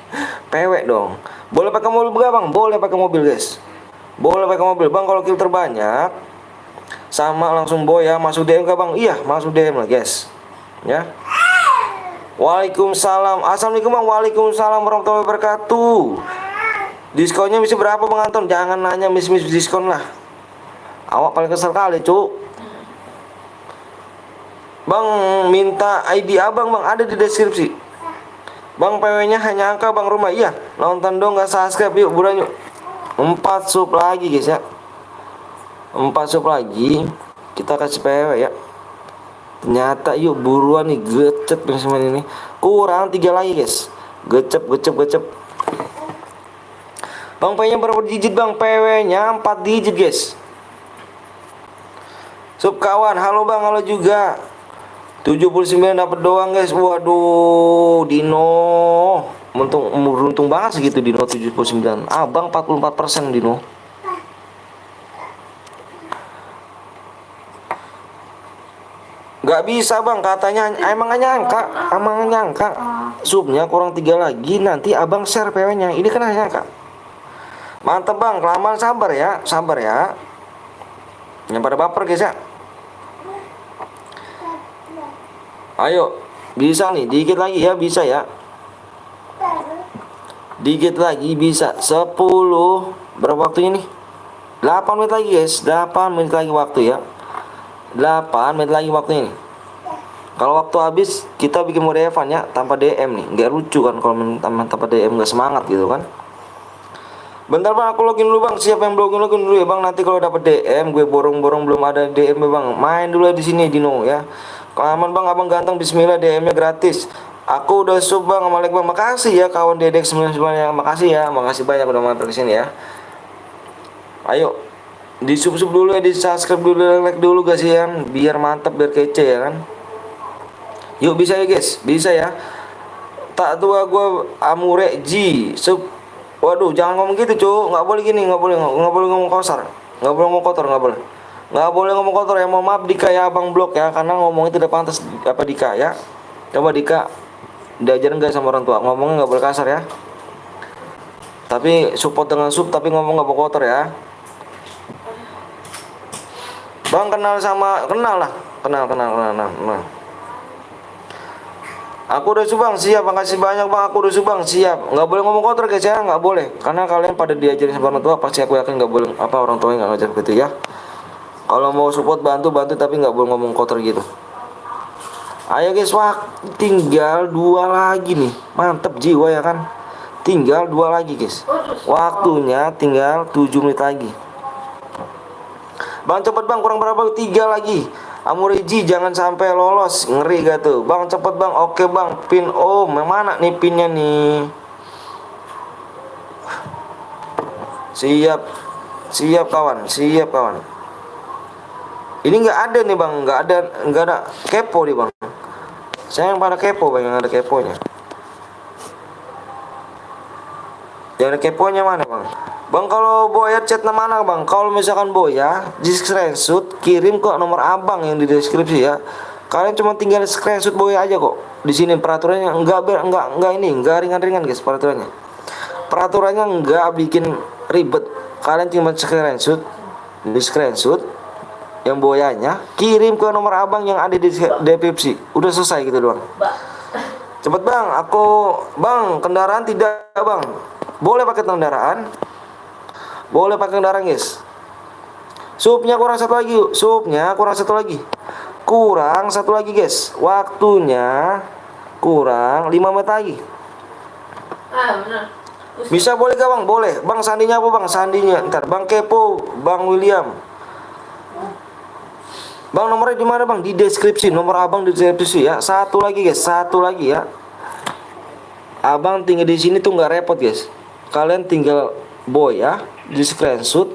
Pewek dong. Boleh pakai mobil gak bang? Boleh pakai mobil guys. Boleh pakai mobil bang. Kalau kill terbanyak sama langsung boy ya. Masuk DM kah bang? Iya masuk DM lah guys ya. Waalaikumsalam. Assalamualaikum bang. Waalaikumsalam warahmatullahi wabarakatuh. Diskonnya bisa berapa bang Anton? Jangan nanya mis diskon lah. Awak paling kesel kali cuk. Bang minta ID abang bang, ada di deskripsi. Bang PW nya hanya angka bang rumah. Iya nonton dong gak subscribe. Yuk buruan yuk. 4 sub lagi guys ya. 4 sub lagi. Kita kasih PW ya. Ternyata yuk buruan nih, gecep yang semuanya ini. Kurang 3 lagi guys. Gecep. Bang PW nya berapa digit bang? PW nya 4 digit guys. Sub kawan, halo bang, halo juga. 79 dapat doang guys. Waduh, Dino. Beruntung banget segitu Dino 79. Abang 44% Dino. Gak bisa bang, katanya emang nyangka subnya kurang 3 lagi, nanti abang share PW nya. Ini kan hanya nyangka. Mantap bang, kelamaan sabar ya. Yang pada baper guys ya. Ayo, bisa nih, dikit lagi ya, bisa ya. Dikit lagi bisa. 10. Berapa waktunya nih? 8 menit lagi guys. 8 menit lagi waktu ya. 8 menit lagi waktunya nih. Kalau waktu habis kita bikin mode Evan ya, tanpa DM nih. Nggak lucu kan kalau tanpa DM, nggak semangat gitu kan. Bentar bang, aku login dulu bang. Siapa yang login dulu ya bang. Nanti kalau dapat DM gue borong-borong belum ada DM ya bang. Main dulu di sini Dino ya. Aman bang, abang ganteng. Bismillah, DM-nya gratis. Aku udah sub bang, Malik bang. Makasih ya kawan Dedek 99 ya. Makasih ya, makasih banyak udah mampir ke sini ya. Ayo di sub dulu ya, di subscribe dulu, like dulu guys ya, biar mantap, biar kece ya kan. Yuk bisa ya guys, bisa ya. Tak tua gue Amure G sub. Waduh jangan ngomong gitu cu, nggak boleh gini, nggak boleh ngomong kasar, nggak boleh ngomong kotor, nggak boleh ngomong kotor ya. Mau maaf Dika ya, abang blok ya, karena ngomong itu udah pantas apa Dika ya. Coba Dika diajarin nggak sama orang tua, ngomongnya nggak boleh kasar ya. Tapi support dengan sub, tapi ngomong nggak boleh kotor ya. Bang kenal lah. Aku udah subang siap, makasih banyak bang. Aku udah subang siap. Nggak boleh ngomong kotor guys ya, nggak boleh. Karena kalian pada diajarin sama orang tua, pasti aku yakin nggak boleh apa orang tuanya nggak ngajar gitu ya. Kalau mau support bantu, tapi nggak boleh ngomong kotor gitu. Ayo guys, tinggal 2 lagi nih. Mantep jiwa ya kan. Tinggal 2 lagi guys. Waktunya tinggal 7 menit lagi. Bang cepet bang, kurang berapa? 3 lagi. Amuriji jangan sampai lolos, ngeri gak tuh bang, cepet bang. Oke bang, pin om yang mana nih pinnya nih? Siap kawan. Ini nggak ada nih bang, nggak ada kepo nih bang. Saya yang pada kepo bang, yang ada keponya. Yang ada keponya mana bang? Bang kalau Boya chat mana bang? Kalau misalkan Boya di screenshot kirim kok nomor abang yang di deskripsi ya. Kalian cuma tinggal screenshot Boya aja kok. Di sini peraturannya enggak ringan-ringan guys peraturannya. Peraturannya enggak bikin ribet. Kalian cuma screenshot yang Boyanya kirim ke nomor abang yang ada di deskripsi. Udah selesai gitu doang. Cepet bang, bang kendaraan tidak bang. Boleh pakai kendaraan guys. Subnya kurang 1 lagi yuk. Kurang satu lagi guys. Waktunya kurang 5 menit lagi. Benar. Bisa boleh gak bang? Boleh. Bang sandinya apa bang? Sandinya ntar Bang Kepo, Bang William. Bang nomornya di mana bang? Di deskripsi. Nomor abang di deskripsi ya. Satu lagi guys. Ya. Abang tinggal di sini tuh nggak repot guys. Kalian tinggal Boya di screenshot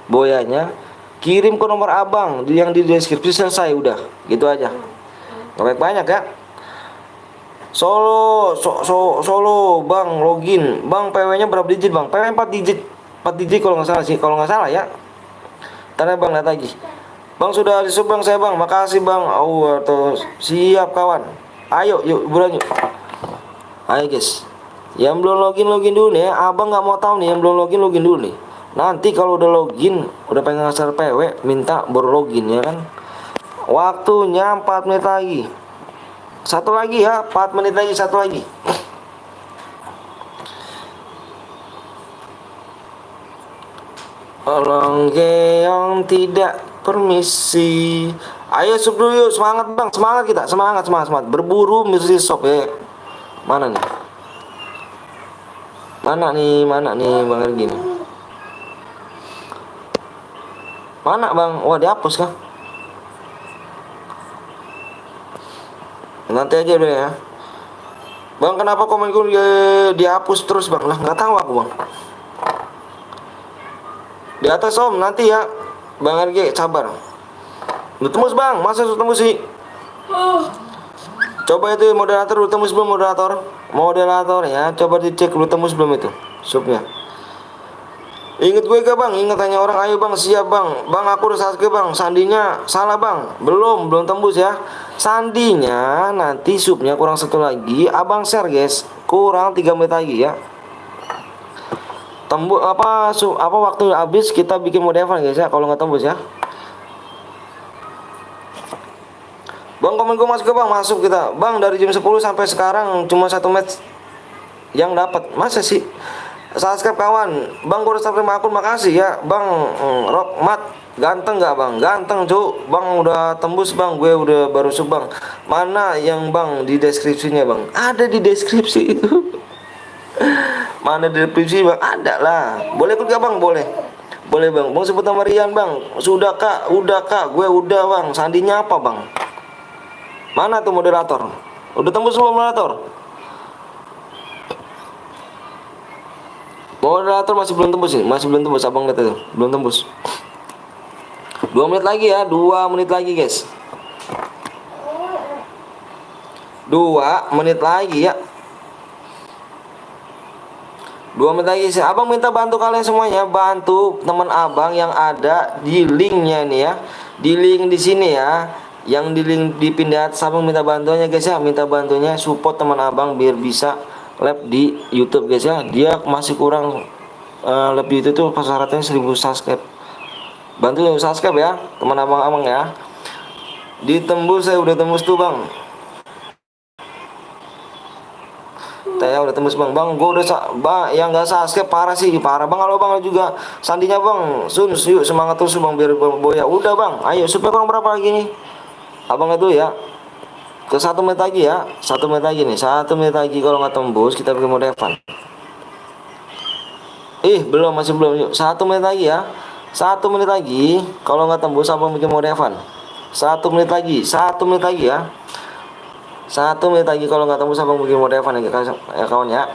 Boyanya, kirim ke nomor abang yang di deskripsi, selesai udah. Gitu aja. Nggak banyak ya. Solo bang login. Bang PW-nya berapa digit bang? PW 4 digit. 4 digit kalau nggak salah sih. Kalau nggak salah ya. Tanya bang lihat lagi. Bang sudah disub bang saya bang. Makasih bang. Atau siap kawan. Ayo yuk buruan yuk. Ayo guys. Yang belum login dulu nih ya. Abang nggak mau tahu nih yang belum login dulu nih. Nanti kalau udah login, udah pengen ngasar PW, minta baru login ya kan. Waktunya 4 menit lagi. Satu lagi ya, 4 menit lagi, satu lagi. Orang keong tidak permisi. Ayo sup dulu yuk, semangat bang, semangat kita, semangat, semangat, semangat. Berburu mesti sop ya. Mana nih? Mana nih bang Ergin? Mana bang? Wah dihapus kah? Nanti aja deh ya. Bang kenapa komenku dihapus terus bang? Lah nggak tahu aku bang. Di atas om nanti ya. Bang RG sabar. Udah tembus bang, masa sudah tembus sih? Coba itu moderator udah tembus belum moderator? Moderator ya, coba dicek udah tembus belum itu supnya. Ingat gue gak bang? Ingat tanya orang, ayo bang siap bang. Bang aku udah Sasuke bang, sandinya salah bang. Belum tembus ya. Sandinya nanti supnya kurang satu lagi. Abang share guys, kurang 3 menit lagi ya. Tembus apa waktu habis kita bikin mode Evan guys ya, kalau nggak tembus ya. Bang komen gue masuk ke bang, masuk kita. Bang dari jam 10 sampai sekarang cuma 1 match yang dapat. Masa sih? Subscribe kawan. Bang gue udah subscribe akun, makasih ya. Bang Rockmat ganteng nggak bang? Ganteng cuk. Bang udah tembus bang, gue udah baru sub bang. Mana yang bang di deskripsinya bang? Ada di deskripsi itu. Mana di deskripsi bang? Ada lah. Boleh ikut gak bang? Boleh. Boleh bang. Bang sebut nama Rian bang. Sudah kak, udah kak. Gue udah bang. Sandinya apa bang? Mana tuh moderator? Udah tembus belum moderator? Moderator masih belum tembus nih, masih belum tembus abang lihat itu, belum tembus. 2 menit lagi ya, 2 menit lagi guys. 2 menit lagi ya. 2 menit lagi sih. Abang minta bantu kalian semuanya, bantu teman abang yang ada di linknya nih ya, di link di sini ya, yang di link dipindah atas. Abang minta bantuannya guys ya, minta bantunya support teman abang biar bisa live di YouTube guys ya. Dia masih kurang lebih itu tuh syaratnya 1000 subscribe. Bantu subscribe ya teman abang ya. Ditembus, saya udah tembus tuh bang. Saya udah tembus bang. Bang gue udah bang yang nggak subscribe parah sih, parah bang. Kalau bang juga sandinya bang, yuk semangat terus bang biar bang Boya. Udah bang, ayo supaya kurang berapa lagi nih abang itu ya. Ke 1 menit lagi ya, 1 menit lagi nih, 1 menit lagi. Kalau nggak tembus kita bikin mode Evan. Belum, masih belum. Yuk 1 menit lagi ya, 1 menit lagi. Kalau nggak tembus abang bikin mode Evan. 1 menit lagi, 1 menit lagi ya, 1 menit lagi. Kalau nggak tembus abang bikin mode Evan ya kawan ya.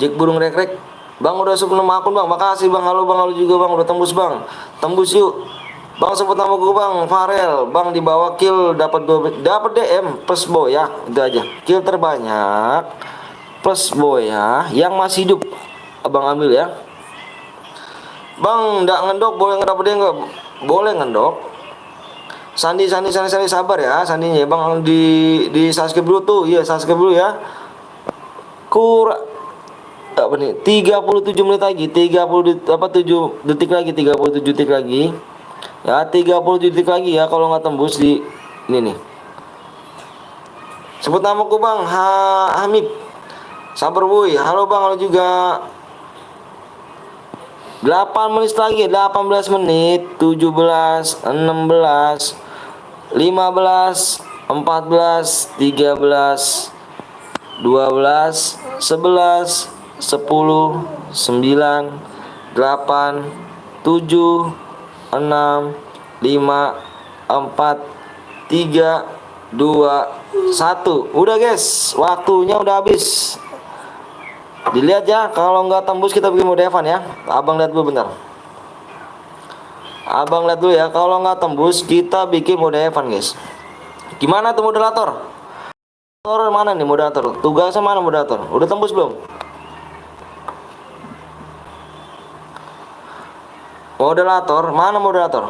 Jack burung rek bang udah sebelum akun bang, makasih bang. Halo bang, halo juga bang, udah tembus bang. Tembus yuk bang, sebut nama gue bang Farel. Bang di bawah kill dapat DM plus boy ya, itu aja. Kill terbanyak plus boy ya, yang masih hidup abang ambil ya. Bang nggak ngendok, boleh nggak dia nggak boleh ngendok. Sandi sabar ya sandinya bang. Di subscribe dulu tuh, iya subscribe dulu ya. Kurang apa nih, 37 menit lagi, 7 detik lagi, 37 detik lagi ya, 37 detik lagi ya. Kalau nggak tembus di ini nih, sebut nama ku bang Hamid. Sabar boy. Halo bang, halo juga. 8 menit lagi, 18 menit, 17, 16, 15, 14, 13, 12, 11, 10, 9, 8, 7, 6, 5, 4, 3, 2, 1. Udah guys, waktunya udah habis. Dilihat ya, kalau nggak tembus kita bikin mode Evan ya. Abang lihat dulu bentar. Abang lihat dulu ya, kalau nggak tembus kita bikin mode Evan guys. Gimana tuh moderator? Moderator mana nih moderator? Tugasnya mana moderator? Udah tembus belum? Moderator, mana moderator?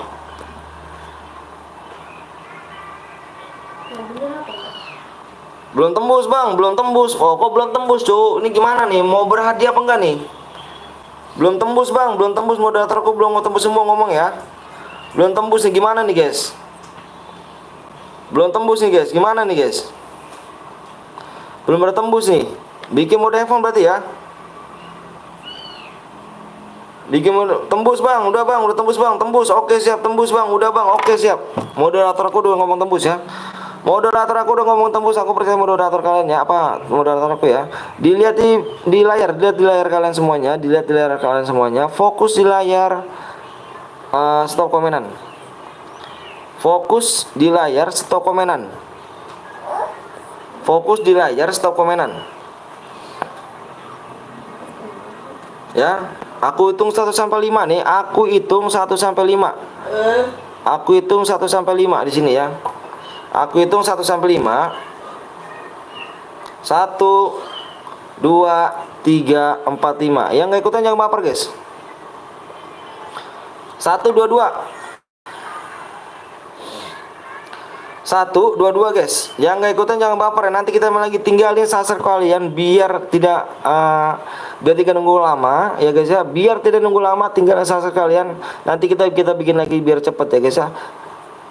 Belum tembus bang, belum tembus. Oh kok belum tembus cu? Ini gimana nih? Mau berhadiah apa enggak nih? Belum tembus bang, belum tembus, moderatorku belum tembus semua ngomong ya. Belum tembus nih, gimana nih guys? Belum tembus nih guys, gimana nih guys? Belum bertembus nih. Bikin mode handphone berarti ya. Bikin mode tembus bang, udah tembus bang, tembus. Oke siap, tembus bang, udah bang, oke siap. Moderatorku udah ngomong tembus ya. Moderator aku udah ngomong tembus, aku percaya moderator kalian ya. Apa moderator aku ya? Dilihat di layar, dilihat di layar kalian semuanya, dilihat di layar kalian semuanya. Fokus di layar stop komenan. Fokus di layar stop komenan. Fokus di layar stop komenan. Ya, aku hitung 1 sampai 5 nih. Aku hitung 1 sampai 5. Aku hitung 1 sampai 5 di sini ya. Aku hitung 1 sampai 5. 1 2 3 4 5. Yang nggak ikutan jangan baper, guys. 1 2 2. 1 2 2 guys. Yang nggak ikutan jangan baper ya. Nanti kita main lagi, tinggalin subscribe kalian biar tidak nunggu lama ya guys ya. Biar tidak nunggu lama, tinggalin subscribe kalian. Nanti kita bikin lagi biar cepet ya guys ya.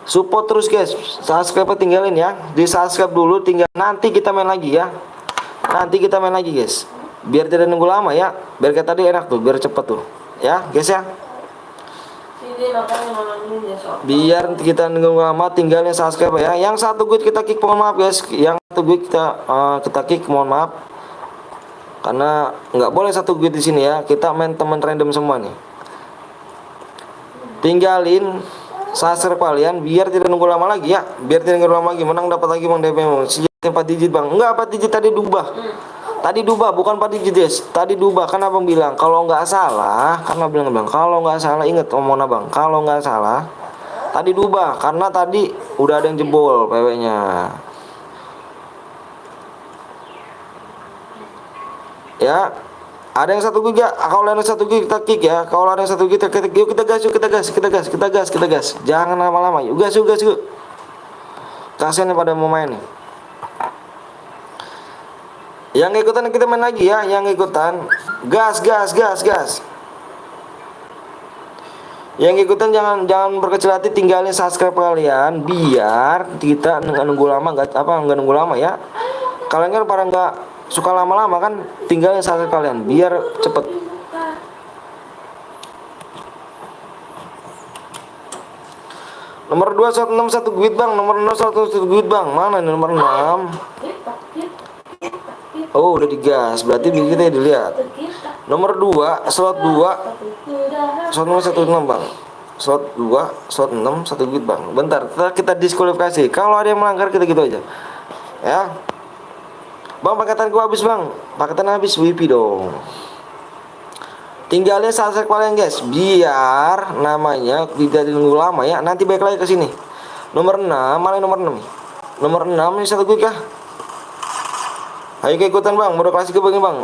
Support terus guys. Subscribe tinggalin ya. Di subscribe dulu, tinggal nanti kita main lagi ya. Nanti kita main lagi guys. Biar tidak nunggu lama ya. Biar kayak tadi enak tuh, biar cepet tuh. Ya guys ya. Biar kita nunggu lama, tinggalin subscribe ya. Yang satu gue kita kick, mohon maaf guys. Yang satu gue kita kick, mohon maaf. Karena nggak boleh satu gue di sini ya. Kita main teman random semua nih. Tinggalin subscribe kalian biar tidak nunggu lama lagi ya. Biar tidak nunggu lama lagi, menang dapat lagi bang DP. Sejati 4 digit bang. Enggak, 4 digit tadi diubah. Tadi diubah, bukan 4 digit guys. Tadi diubah, kan abang bilang kalau nggak salah, karena bilang bang kalau nggak salah, inget omongan abang, kalau nggak salah tadi diubah karena tadi udah ada yang jebol PW-nya ya. Ada yang satu gig ya. Kalau ada yang satu gig kita kick ya. Kalau ada yang satu gig kita kick. Yuk kita gas, yuk kita gas. Jangan lama-lama. Yuk gas. Kasian pada mau main nih. Yang ikutan kita main lagi ya. Yang ikutan gas. Yang ikutan jangan berkecil hati, tinggalin subscribe kalian biar kita nggak nunggu lama ya. Kalian kan pada nggak suka lama-lama kan, tinggalin subscribe kalian biar cepet. Nomor 2 shot 6 1 guit bang. Nomor 6 shot 1 guit bang. Mana nih nomor 6? Oh udah digas, berarti kita dilihat. Nomor 2 slot 2 slot nomor 16 bang. Slot 2 slot 6 1 guit bang. Bentar, kita diskualifikasi. Kalau ada yang melanggar kita gitu aja ya. Bang paketan gua habis bang. Paketan habis, WP dong. Tinggalin subscribe kalian guys biar namanya tidak nunggu lama ya. Nanti balik lagi ke sini. Nomor 6, mana nomor 6? Nomor 6 ini satu quick kah? Ayo ikutan bang, mode klasik ke bang.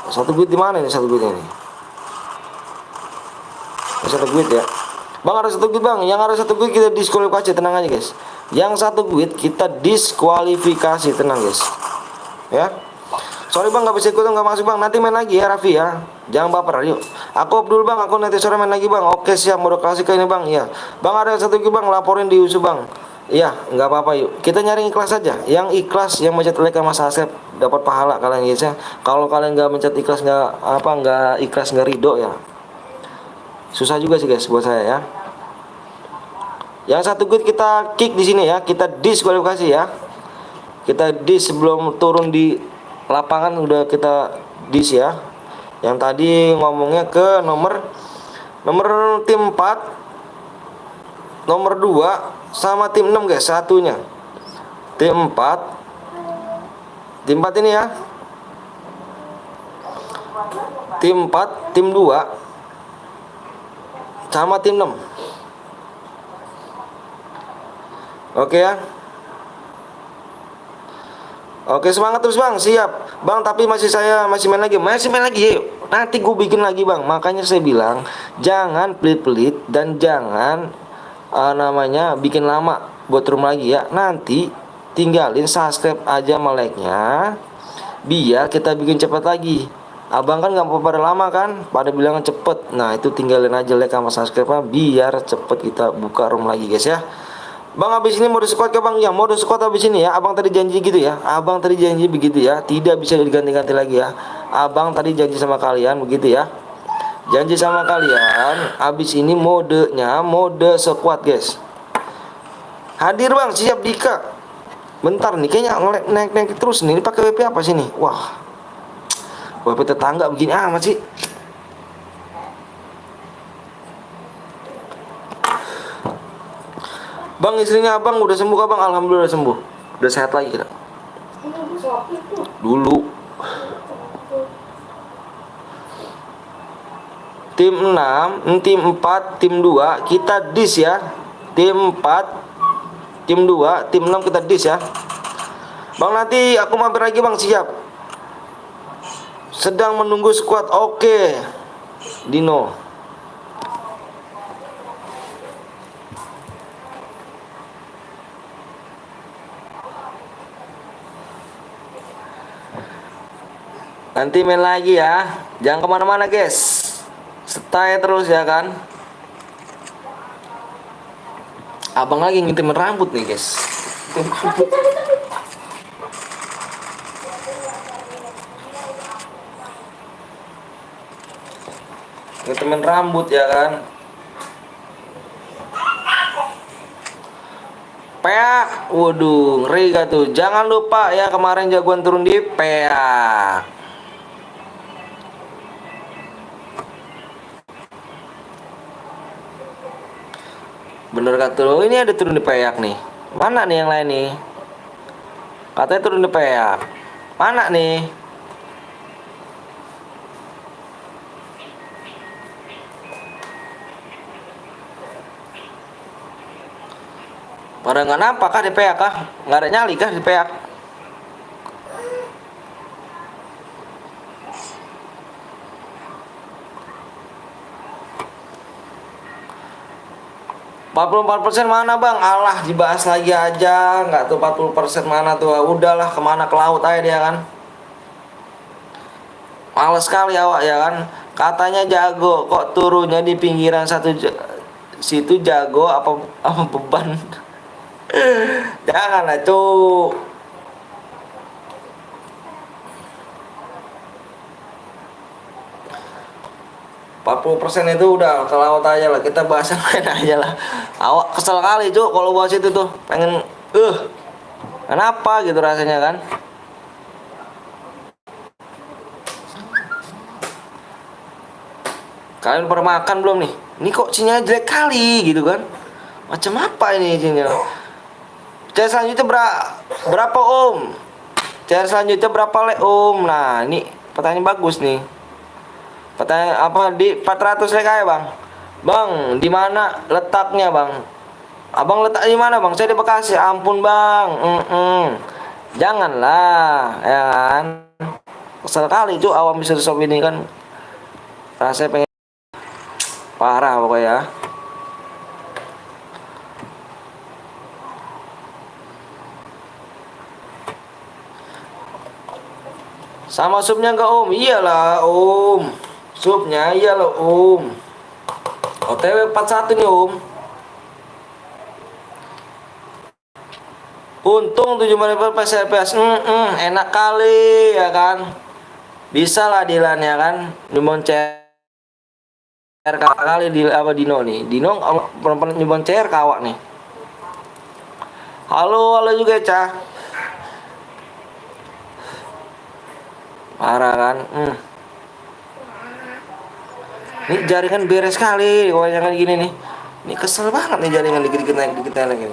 Satu guit di mana ini satu guitnya ini? Satu guit ya. Bang ada satu guit bang, yang ada satu guit kita diskualifikasi, tenang aja guys. Yang satu guit kita diskualifikasi, tenang guys. Ya. Sorry bang nggak bisa ikutan, nggak masuk bang. Nanti main lagi ya Raffi ya. Jangan baper, yuk. Aku Abdul bang, aku nanti sore main lagi bang. Oke siap, mode klasik ini bang. Ya. Bang ada satu guit bang, laporin di USU bang. Iya, nggak apa-apa yuk. Kita nyari ikhlas aja. Yang ikhlas, yang mencet like sama subscribe dapat pahala kalian guys ya. Kalau kalian nggak mencet ikhlas, nggak ikhlas, nggak ridho ya. Susah juga sih guys buat saya ya. Yang satu guit kita kick di sini ya, kita diskualifikasi ya. Kita dis sebelum turun di lapangan udah kita dis ya. Yang tadi ngomongnya ke nomor tim 4, nomor 2 sama tim 6 guys, satunya. Tim 4 ini ya. Tim 4, tim 2 sama tim 6. Oke ya. Oke semangat terus bang, siap bang. Tapi masih main lagi yuk. Nanti gue bikin lagi bang. Makanya saya bilang jangan pelit-pelit dan jangan bikin lama buat room lagi ya. Nanti tinggalin subscribe aja, like-nya biar kita bikin cepat lagi. Abang kan nggak pada lama kan, pada bilang cepet. Nah itu tinggalin aja like sama subscribe biar cepet kita buka room lagi guys ya. Bang habis ini mode squad ke bang ya, mode squad habis ini ya. Abang tadi janji gitu ya, abang tadi janji begitu ya, tidak bisa diganti-ganti lagi ya. Abang tadi janji sama kalian begitu ya, janji sama kalian. Habis ini modenya mode squad guys. Hadir bang, siap Dika. Bentar nih kayaknya naik terus nih. Ini pakai WP apa sih nih? Wah, WP tetangga begini amat sih. Bang istrinya abang udah sembuh kah bang? Alhamdulillah udah sembuh. Udah sehat lagi kita. Dulu tim 6, tim 4, tim 2 kita dis ya. Tim 4, tim 2, tim 6 kita dis ya. Bang nanti aku mampir lagi bang, siap. Sedang menunggu squad. Oke. Dino. Nanti main lagi ya. Jangan kemana-mana guys. Stay terus ya kan. Abang lagi ngintimin rambut nih guys. Ngintimin rambut ya kan. Peak. Waduh ngeri gak tuh. Jangan lupa ya kemarin jagoan turun di peak. Bener kata lo, ini ada turun di peak nih. Mana nih yang lain nih? Katanya turun di peak. Mana nih? Pada nggak nampak kah di peak kah? Nggak ada nyali kah di peak? %44 mana bang? Alah dibahas lagi aja. Nggak tuh 40% mana tuh. Udahlah kemana ke laut aja dia kan. Males sekali awak ya kan. Katanya jago, kok turunnya di pinggiran situ jago apa beban. Janganlah tuh. 40% itu udah ke laut aja lah. Kita bahas yang lain aja lah. Awak kesel kali cuk kalau bahas itu tuh. Pengen kenapa gitu rasanya kan. Kalian pernah makan belum nih? Ini kok sinyalnya jelek kali gitu kan. Macam apa ini sinyal? Cara selanjutnya berapa om? Cara selanjutnya berapa le om? Nah ini pertanyaan bagus nih. Pertanyaan apa di 400 like aja bang. Bang di mana letaknya bang? Abang letak di mana bang? Saya di Bekasi. Ampun bang. Janganlah ya kan. Kesel kali tuh awam bisa shop ini kan. Rasanya pengen parah pokoknya. Sama supnya enggak om? Iyalah om. Supnya iyalah om. OTW 41 nih om. Untung 7.000 PSRPS. Enak kali ya kan. Bisa lah Dilan ya kan. Nyumbang CR kali di apa Dino nih. Dino perempuan nyumbang CR kawak nih. Halo juga Cah. Parah kan. Ini jaringan beres kali kalau jangan gini nih. Ini kesel banget nih jaringan dikit-dikit lagi.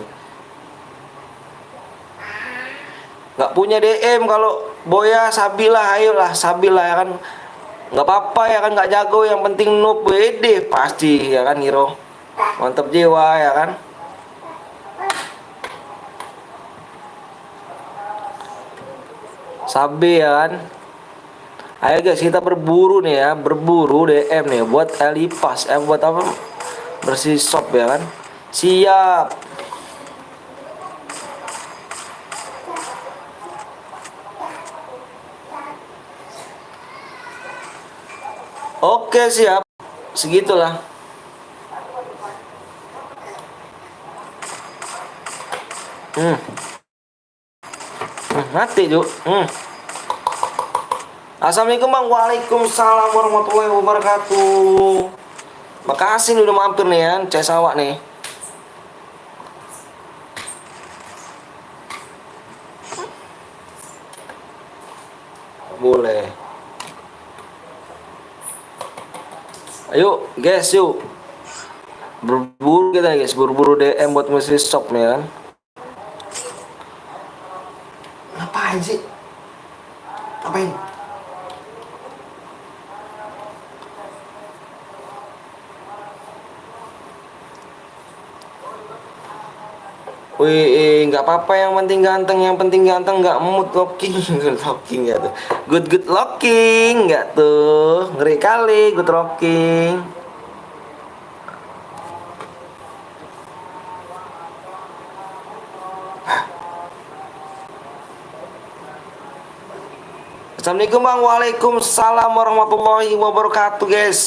Nggak punya DM kalau Boya Sabilah, ayolah Sabilah ya kan. Nggak apa-apa ya kan, nggak jago, yang penting noob WD pasti ya kan hero. Mantap jiwa ya kan. Sabi ya kan. Ayo guys kita berburu nih ya, berburu DM nih buat Elipas, buat apa? Bersih shop ya kan. Siap. Oke, siap. Segitulah. Hmm. Mati, Juk. Assalamualaikum Bang. Waalaikumsalam warahmatullahi wabarakatuh. Makasih nih udah mampir nih ya, Cai Sawak nih. Boleh. Ayo, guys, yuk. Berburu kita nih, guys. Berburu DM buat mystery shop nih kan. Ngapain sih? Ngapain? Wih, nggak apa-apa, yang penting ganteng, nggak mood locking, locking ya tuh, good locking, nggak tuh, ngeri kali, good locking. Assalamualaikum Bang, waalaikumsalam warahmatullahi wabarakatuh guys.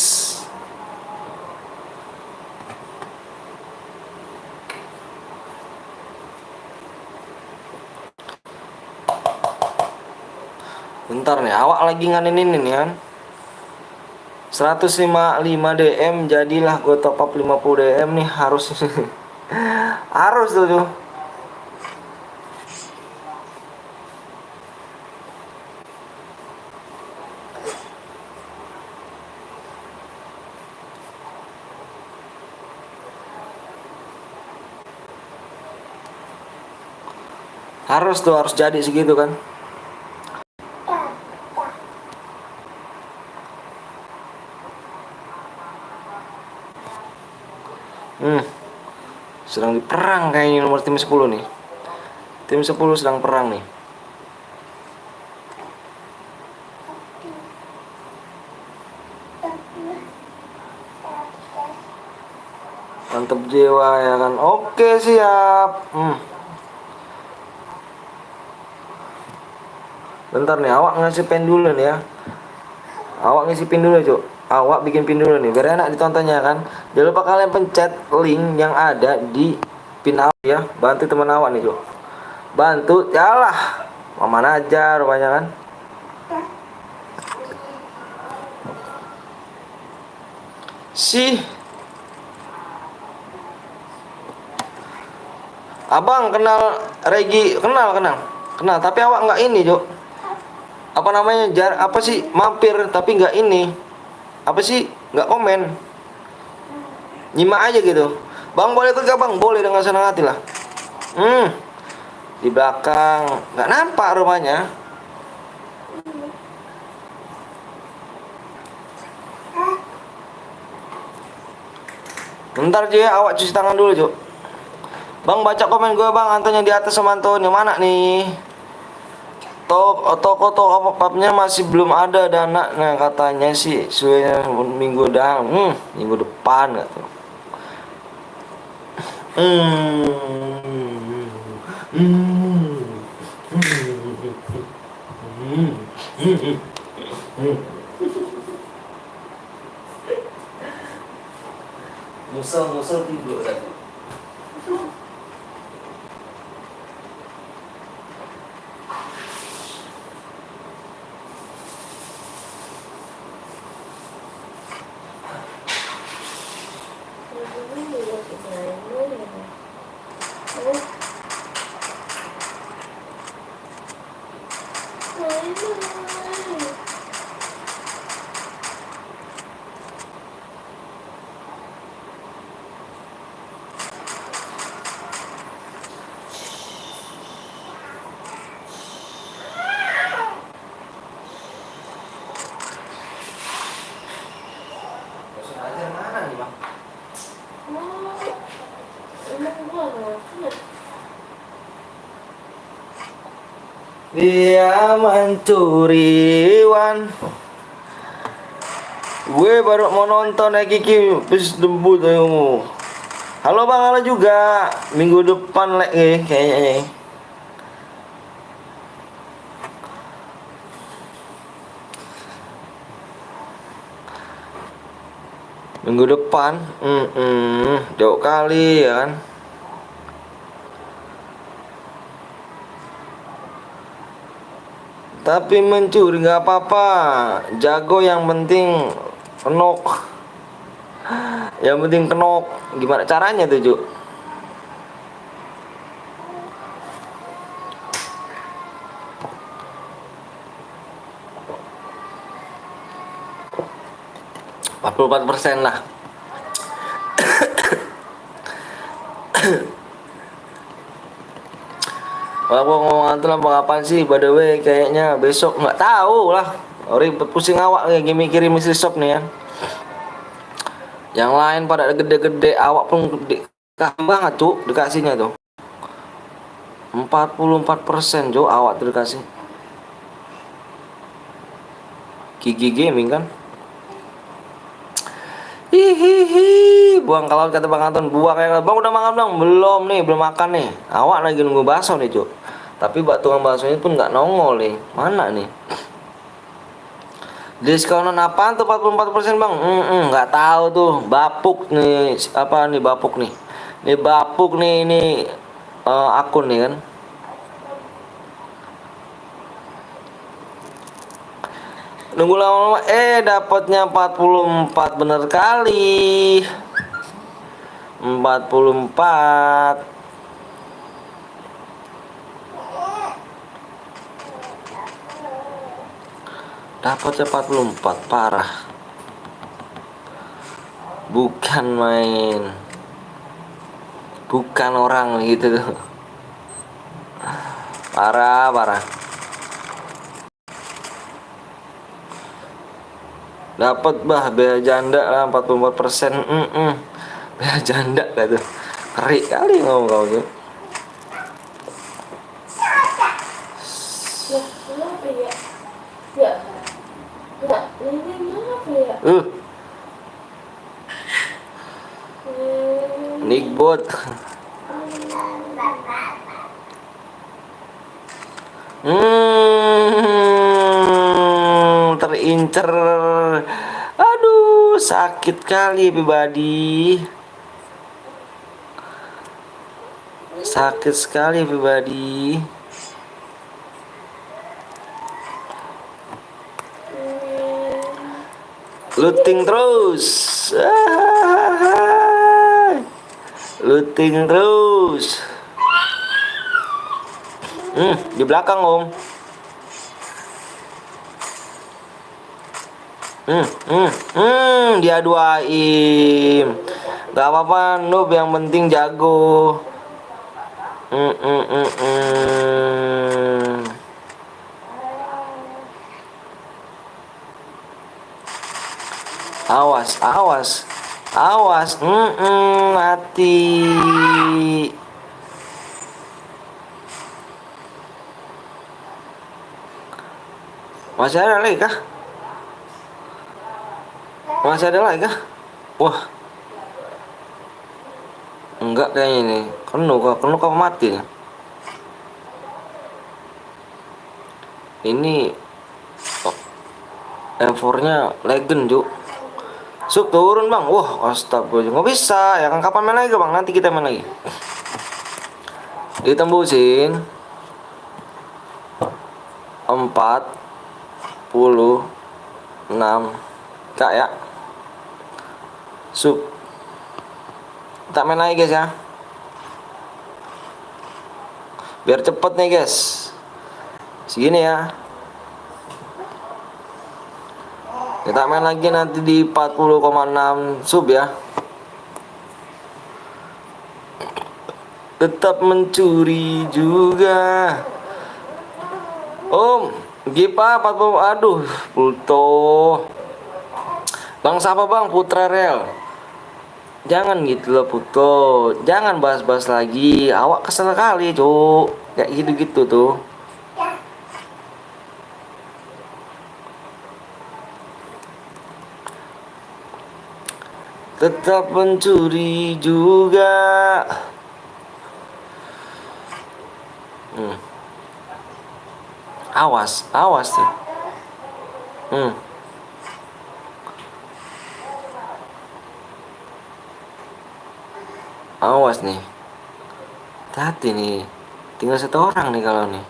Bentar nih, awak lagi nganin ini nih kan. 155 DM, jadilah gue top up 50 DM nih, harus. Harus tuh. Harus jadi segitu kan. Sedang diperang kayaknya nomor tim 10 nih. Tim 10 sedang perang nih. Mantap jiwa ya kan. Oke, siap. Bentar nih, awak ngasih pin dulu nih ya. Awak ngisi pin dulu, Cuk. Awak bikin pin dulu nih, biar enak ditontonnya kan. Jangan lupa kalian pencet link yang ada di pin awak ya. Bantu teman awak nih, Cuk. Bantu, yalah. Mana aja rupanya kan. Abang kenal Regi, kenal, tapi awak nggak ini, Cuk. Apa namanya, apa sih, mampir tapi nggak ini, apa sih, nggak komen, nyimak aja gitu. Bang boleh tuh bang, boleh dengan senang hati lah. Di belakang nggak nampak rumahnya. Bentar aja ya, awak cuci tangan dulu, Cuk. Bang baca komen gue bang, Antonnya di atas sama Antonio mana nih? Toko apa-apanya masih belum ada dana, nah katanya sih suenya minggu minggu depan nggak tuh. Musel tidur tadi. Dia mencuriwan. Gue baru mau nonton ya Kiki bis debut ayo. Halo Bang, halo juga. Minggu depan lagi kayaknya. Minggu depan. Jauh kali ya kan. Tapi mencuri nggak apa-apa. Jago yang penting kenok. Yang penting kenok. Gimana caranya tuh, Ju? Empat puluh 44% lah. Wah, gua ngomong antul apa kapan sih? By the way, kayaknya besok nggak tahu lah. Ribet pusing awak lagi mikirin misteri shop nih ya. Yang lain pada gede-gede, awak pun gede banget tuh dikasihnya tuh. 44% Jo awak tuh dikasih. Gigi Gaming kan. Hihihi, buang kalau kata Bang Anton, buang ya. Bang udah makan belum? Belum nih, belum makan nih. Awak lagi nunggu bakso nih, Cuk. Tapi tukang baksonya pun nggak nongol nih. Mana nih? Diskonan apaan tuh 44% Bang? Nggak tahu tuh. Bapuk nih, apa nih bapuk nih? Nih bapuk nih ini akun nih kan. Nunggu lama-lama dapatnya 44 bener kali. 44. Dapatnya 44 parah. Bukan main. Bukan orang gitu tuh. Parah. Dapat bea janda lah 44%. Bea janda gitu. Keri kali ngomong kau tuh. Ya, kenapa ya? Ya. Ya, ini kenapa ya? Nickbot. Terincer. Aduh, sakit kali pribadi. Sakit sekali pribadi. Looting terus. Looting terus. Di belakang Om. Dia duain. Gak apa-apa noob, yang penting jago. Awas. Mati. Masih ada lagi kah? Wah, enggak kayaknya nih. Kenu kau mati ya? Ini M4-nya legend, Juk. Sup turun, Bang. Wah, astagfirullah. Nggak bisa. Ya kan kapan main lagi, Bang? Nanti kita main lagi. Ditembusin 46 Kak ya. Sup. Tak main lagi, guys ya. Biar cepet nih, guys. Segini ya. Kita main lagi nanti di 40,6 sub ya. Tetap mencuri juga. Om, Gipa 40. Aduh, Pluto. Bang siapa Bang? Putra Rel. Jangan gitu loh Puto. Jangan bahas-bahas lagi. Awak kesel kali, Cuk. Kayak gitu-gitu tuh. Tetap mencuri juga. Awas tuh. Awas nih. Hati nih. Tinggal 1 orang nih kalau nih.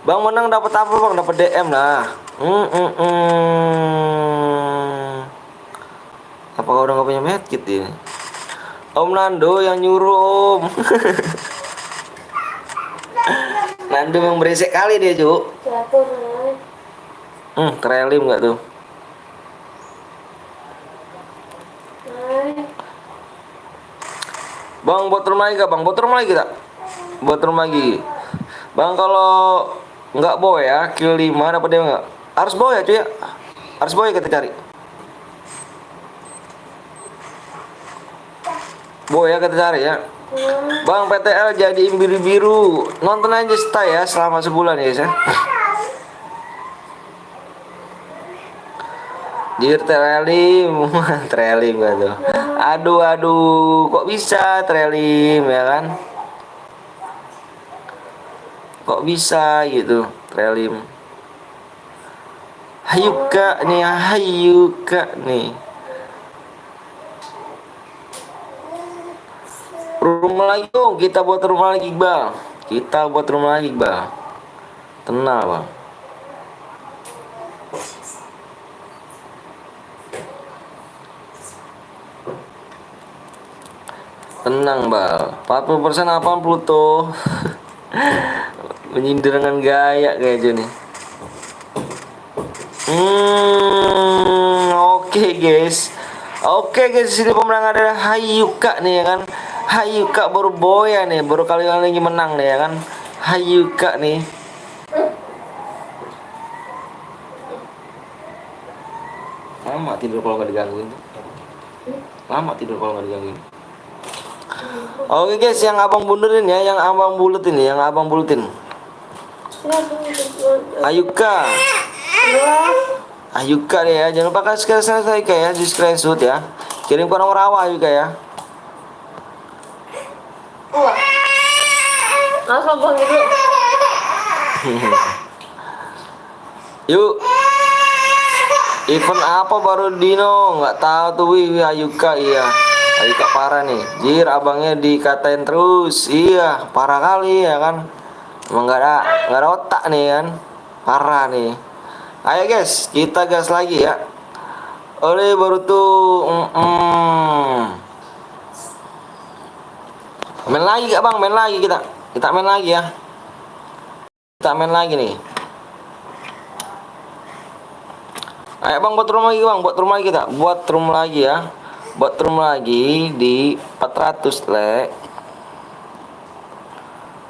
Bang menang dapat apa bang? Dapat DM lah. Apakah udah gak punya medkit ini? Om Nando yang nyuruh om. Nando yang berisik kali dia cu. Jatuh. Trelim gak tuh? Bang buat rumah lagi gak bang? Buat rumah lagi tak? Buat rumah lagi. Bang kalau nggak boy ya, kill 5 dapat dia nggak? Harus boy ya cuy ya. Harus boy kita cari. Boy ya kita cari ya. Bang PTL jadi biru-biru. Nonton aja stay ya selama sebulan ya guys ya. Dir trelim, trelim gak tuh? Aduh, kok bisa trelim ya kan? Kok bisa gitu, trelim? Hayu kak nih. Rumah lagi dong, kita buat rumah lagi bang. Tenang bang. Tenang bang, 40% apaan Pluto. Menyindir dengan gaya kayak nih. Oke guys, di sini pemenang adalah Hayuka nih ya kan. Hayuka baru boya nih, baru kali lagi menang nih ya kan. Hayuka nih. Lama tidur kalau nggak digangguin. Oke guys, yang abang bunderin ya, yang abang buletin. Ayuka deh ya, jangan lupa kasih Ayuka ya, di screenshot ya. Kirim ke nomor awal Ayuka ya. Wah. Langsung bang gitu. Yuk. Event apa baru Dino? Nggak tahu tuh Ayuka iya. Ayuka parah nih. Jir abangnya dikatain terus. Iya, parah kali ya kan. Emang nggak ada otak nih kan. Parah nih. Ayo guys, kita gas lagi ya. Oleh baru tuh main lagi gak bang? Main lagi kita main lagi ya. Kita main lagi nih. Ayo bang buat rumah lagi bang, buat rumah lagi ya. Buat rumah lagi di 400 lek.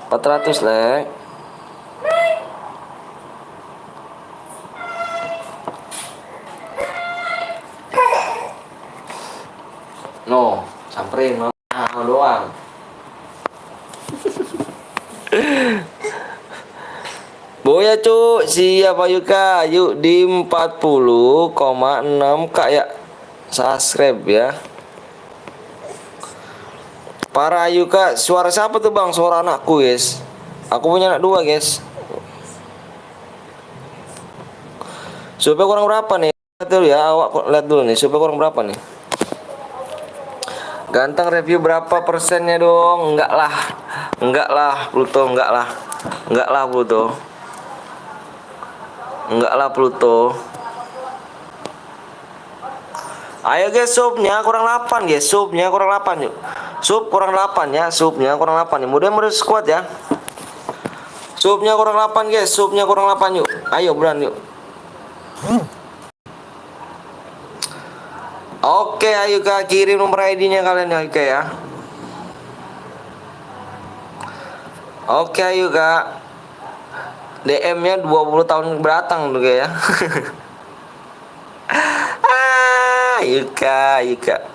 400 lek. No, samperin doang. Boya cu, siap Ayuka. Yuk di 40,6 kak ya. Subscribe ya. Para Ayuka, suara siapa tuh bang? Suara anakku guys. Aku punya anak 2 guys. Supaya kurang berapa nih? Lihat dulu ya, awak lihat dulu nih. Supaya kurang berapa nih? Ganteng review berapa persennya dong? Enggak lah Pluto, enggak lah Pluto. Ayo guys, subnya kurang 8 guys, yuk. Sub kurang 8 ya, nih. Mudah-mudahan squad ya. Subnya kurang 8 guys, yuk. Ayo berani yuk. Oke, ayo kak kirim nomor ID-nya kalian ya, ya. Oke, ayo kak. DM-nya 20 tahun beratang tuh ya. Ayo kak.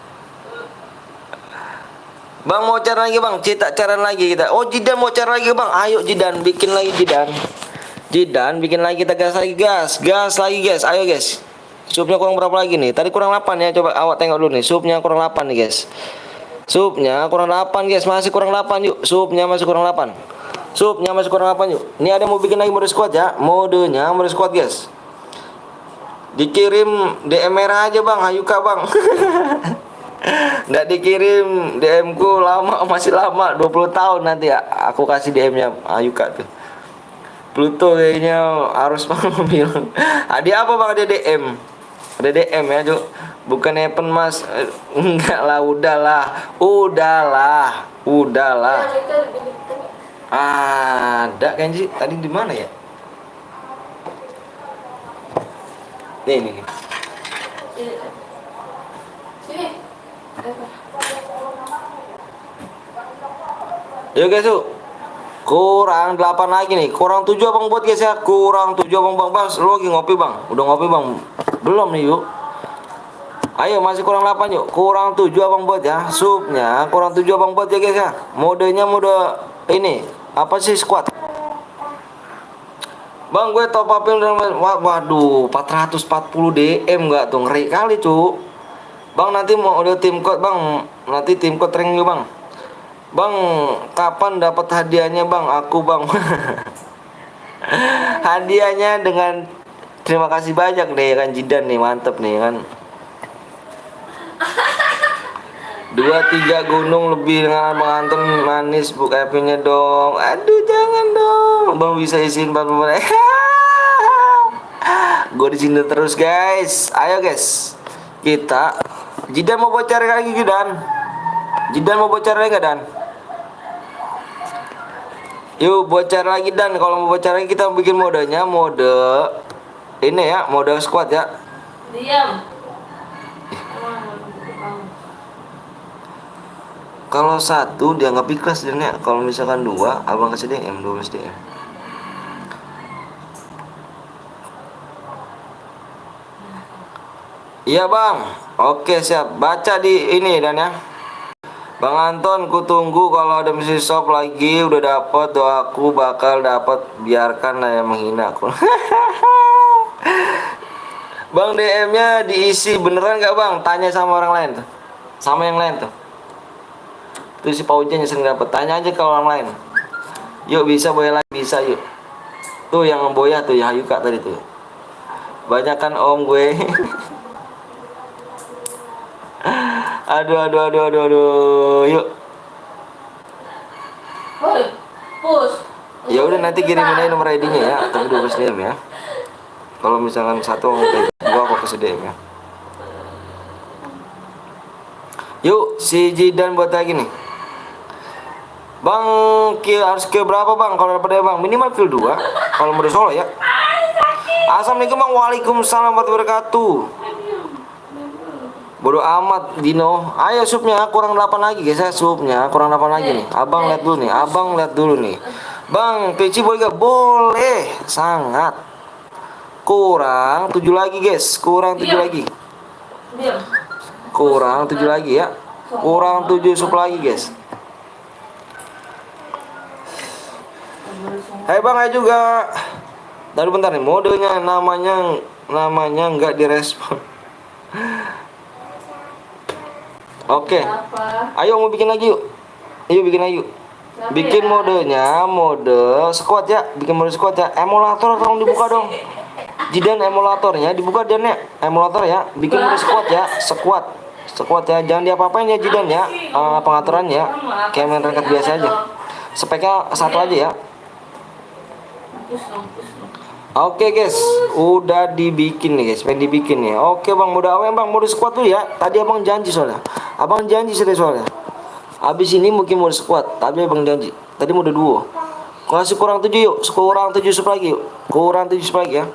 Bang mau cari lagi bang, carian lagi kita. Oh Jidan mau cari lagi bang, ayo Jidan bikin lagi Jidan bikin lagi kita gas lagi guys, ayo guys. Subnya kurang berapa lagi nih? Tadi kurang 8 ya. Coba awak tengok dulu nih. Subnya kurang 8 nih, guys. Masih kurang 8 yuk. Subnya masih kurang 8 yuk. Ini ada mau bikin lagi mode squad ya. Modenya mode squad, guys. Dikirim DM merah aja, Bang. Ayo Kak, Bang. Nggak dikirim DM ku lama, masih lama 20 tahun nanti ya. Aku kasih DM-nya Ayuka tuh. Pluto kayaknya harus bilang. Hadiah apa bang, ada DM? Ada DM ya Cuk. Bukan Evan mas. Enggak lah, udahlah. Udahlah. Ada kan sih tadi di mana ya? Nih. Sini. Yuk guys yuk. Kurang 8 lagi nih. Kurang 7 abang buat guys ya. Kurang 7 abang bang. Lu lagi ngopi bang? Udah ngopi bang? Belum nih yuk. Ayo masih kurang 8 yuk. Kurang 7 abang buat ya. Supnya kurang 7 abang buat ya guys ya. Modenya mode ini. Apa sih squad? Bang gue top upin waduh 440 DM enggak tuh, ngeri kali cu. Bang nanti mau udah tim code bang. Nanti tim code rank yuk bang. Bang, kapan dapat hadiahnya bang? Aku bang. Hadiahnya dengan terima kasih banyak deh kan Jidan nih, mantep nih kan. 2-3 gunung lebih dengan Bang Anton manis buka IP-nya dong. Aduh jangan dong. Bang bisa isiin 40 menit. Gue di sini terus guys. Ayo guys. Kita Jidan mau bocor lagi Jidan. Jidan mau bocor lagi enggak Dan? Yuk bocor lagi Dan. Kalau mau bocor lagi kita bikin modenya mode ini ya, mode squad ya. Diam. Kalau satu dianggap ikhlas dan ya. Kalau misalkan dua, abang kasih DM 12 DM. Iya bang. Oke siap. Baca di ini dan ya. Bang Anton, ku tunggu kalau ada misi shop lagi udah dapet doaku bakal dapat, biarkan lah yang menghina aku. Bang DM-nya diisi beneran gak bang? Tanya sama orang lain tuh. Sama yang lain tuh. Tuh si Paujan yang sering dapet. Tanya aja ke orang lain. Yuk bisa boya lagi, bisa yuk. Tuh yang boya tuh ya Hayuka tadi tuh. Banyakan om gue. Aduh. Yuk. Hoi, push. Ya udah nanti kirimin aja nomor ID-nya ya. Tapi 12 DM ya. Kalau misalkan satu gua aku kasih DM ya. Yuk si Jidan buat lagi nih. Bang, harus ke berapa bang kalau dapat bang? Minimal kill 2 kalau mode solo ya. Assalamualaikum bang. Waalaikumsalam warahmatullahi wabarakatuh. Bodoh amat Dino. Ayo supnya kurang 8 lagi guys ya. Supnya kurang 8 lagi nih. Abang lihat dulu nih. Bang, PC boleh gak? Boleh. Sangat. Kurang 7 lagi guys. Kurang 7 lagi. Diam. Kurang 7 lagi ya. Kurang 7 sup lagi guys. Hai bang, ayo juga. Tadi bentar nih, modenya namanya nggak direspon. Oke. Ayo mau bikin lagi yuk. Ayo bikin lagi yuk. Bikin modenya mode squad ya. Bikin mode squad ya. Emulator tolong dibuka dong. Jidan emulatornya dibuka dan ya. Emulator ya. Bikin mode squad ya. Squad ya. Jangan diapa-apain ya Jidan ya. Pengaturannya kayak main ranked biasa aja. Speknya satu aja ya. Oke guys, udah dibikin nih guys, pengen dibikin nih. Oke bang, mode apa bang? Mode squad tuh ya. Tadi abang janji soalnya. Abang janji soalnya. Abis ini mungkin mode squad, tapi abang janji. Tadi mode duo. Kasih kurang 7 yuk, kurang 7 sub lagi yuk. Kurang 7 sub lagi ya.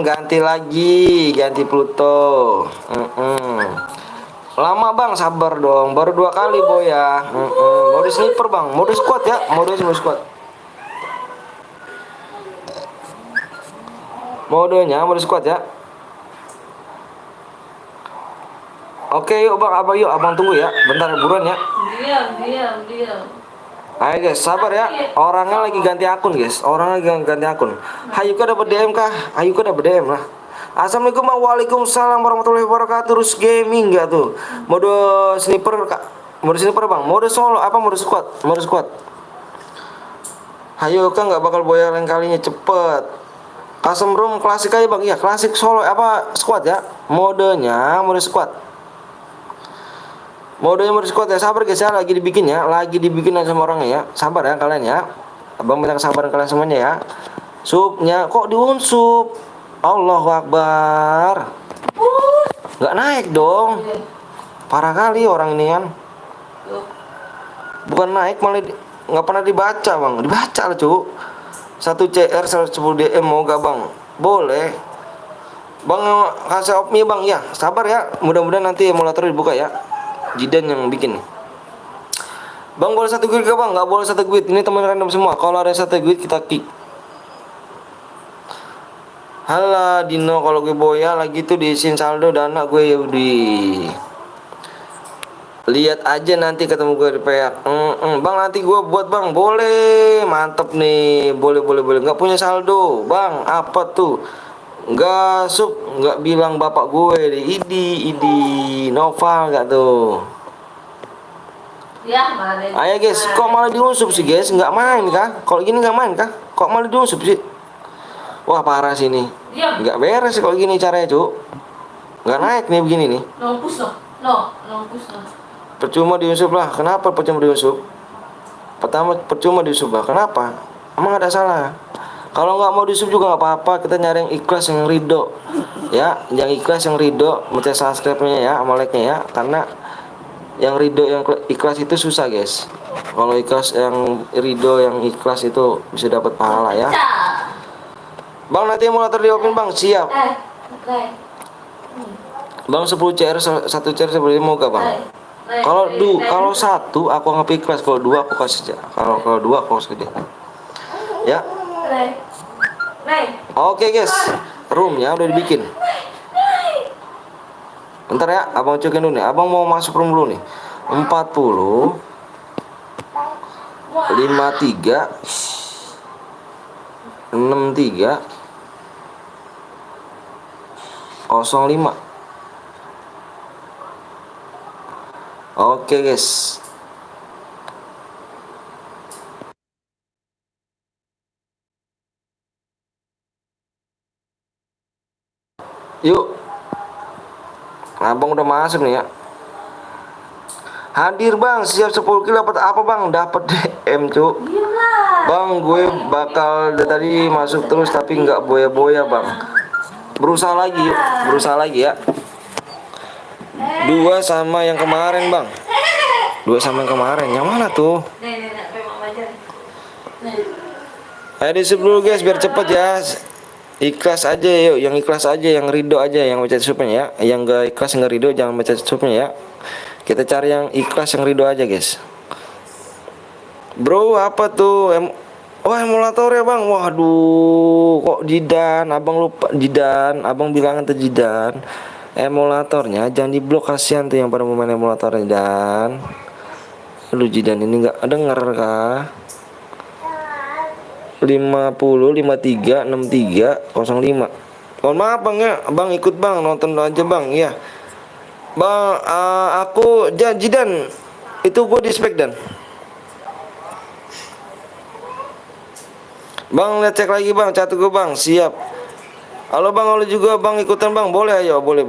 Ganti lagi, ganti Pluto. Lama bang, sabar dong. Baru 2 kali boy ya. Mode sniper bang, mode squad ya, mode squad. Modenya mode squad ya. Oke yuk bang, abang tunggu ya. Bentar buruan ya. Diam. Ayo guys, sabar ya. Orangnya lagi ganti akun guys. Hayuka dapat DM kah? Hayuka dapat DM lah. Assalamualaikum, waalaikumsalam warahmatullahi wabarakatuh. Terus gaming nggak tuh? Mode sniper kak? Mode sniper bang. Mode solo apa? Mode squad. Hayuka nggak bakal boya lain kalinya cepet. Custom room klasik aja bang. Iya klasik solo apa squad ya. Modenya mode squad. Modenya mode squad ya. Sabar guys ya, lagi dibikin ya. Lagi dibikin sama orangnya ya. Sabar ya kalian ya. Abang minta kesabaran kalian semuanya ya. Supnya kok diunsup. Allahu Akbar. Nggak naik dong. Parah kali orang ini kan. Bukan naik malah nggak pernah dibaca bang. Dibaca lah cu. 1 CR 110 DM mau gak bang? Boleh. Bang kasih opmi bang ya. Sabar ya. Mudah-mudahan nanti emulator dibuka ya. Jidan yang bikin nih. Bang boleh 1 guild gak bang? Nggak boleh 1 guild. Ini teman random semua. Kalau ada 1 guild kita kick. Halo Dino, kalau gue boya lagi tuh diisiin saldo dana gue ya di. Lihat aja nanti ketemu gue di PH. Bang nanti gue buat bang. Boleh. Mantep nih. Boleh. Nggak punya saldo bang. Apa tuh? Nggak sup. Nggak bilang bapak gue. Idi Noval nggak tuh? Ya, malah deh. Ayo guys. Kok malah diusup sih guys? Nggak main kah? Kalau gini nggak main kah? Kok malah diusup sih? Wah parah sih nih. Diam. Nggak beres kalau gini caranya cu. Nggak naik nih begini nih. Nongkus no. No, nongkus no. Percuma diusup lah. Kenapa percuma diusup? Pertama percuma diusup lah. Kenapa? Emang ada salah? Kalau nggak mau diusup juga nggak apa-apa. Kita nyari yang ikhlas, yang ridho. Ya, yang ikhlas, yang ridho. Mencet subscribe-nya ya, amaleknya ya. Karena yang ridho, yang ikhlas itu susah guys. Kalau ikhlas, yang ridho, yang ikhlas itu bisa dapat pahala ya. Bang nanti emulator di open bang. Siap. Bang 10 CR 1 CR seperti mau gak bang? Kalau 1 aku nggak ikhlas, kalau 2 aku kasih. Kalau 2 aku kasih dia. Ya. Oke guys, roomnya udah dibikin. Bentar ya, abang cekin dulu nih. Abang mau masuk room dulu nih. 40 53 63 05. Oke guys. Yuk. Abang udah masuk nih ya. Hadir bang, siap 10 kilo dapat apa bang? Dapat DM cu. Bang gue bakal dari tadi masuk terus tapi nggak boya-boya bang. Berusaha lagi yuk. Berusaha lagi ya. 2 sama yang kemarin bang. 2 sama yang kemarin. Yang mana tuh? Ayo di-sub dulu guys biar cepet ya. Ikhlas aja yuk, yang ikhlas aja, yang ridho aja, yang baca subnya ya. Yang gak ikhlas nggak ridho jangan baca subnya ya. Kita cari yang ikhlas, yang ridho aja guys. Bro apa tuh? Wah emulator ya bang. Waduh, kok Jidan? Abang lupa Jidan. Abang bilang ke Jidan. Emulatornya jangan diblok, kasihan tuh yang pada main emulatornya dan. Lu Jidan ini nggak denger kah? 50 53 63 05. Mohon maaf bang ya, bang ikut bang nonton aja bang ya. Bang aku Jidan itu gue di spek dan. Bang lihat cek lagi bang, chat gue bang, siap. Halo bang, halo juga bang ikutan bang, boleh ayo, boleh.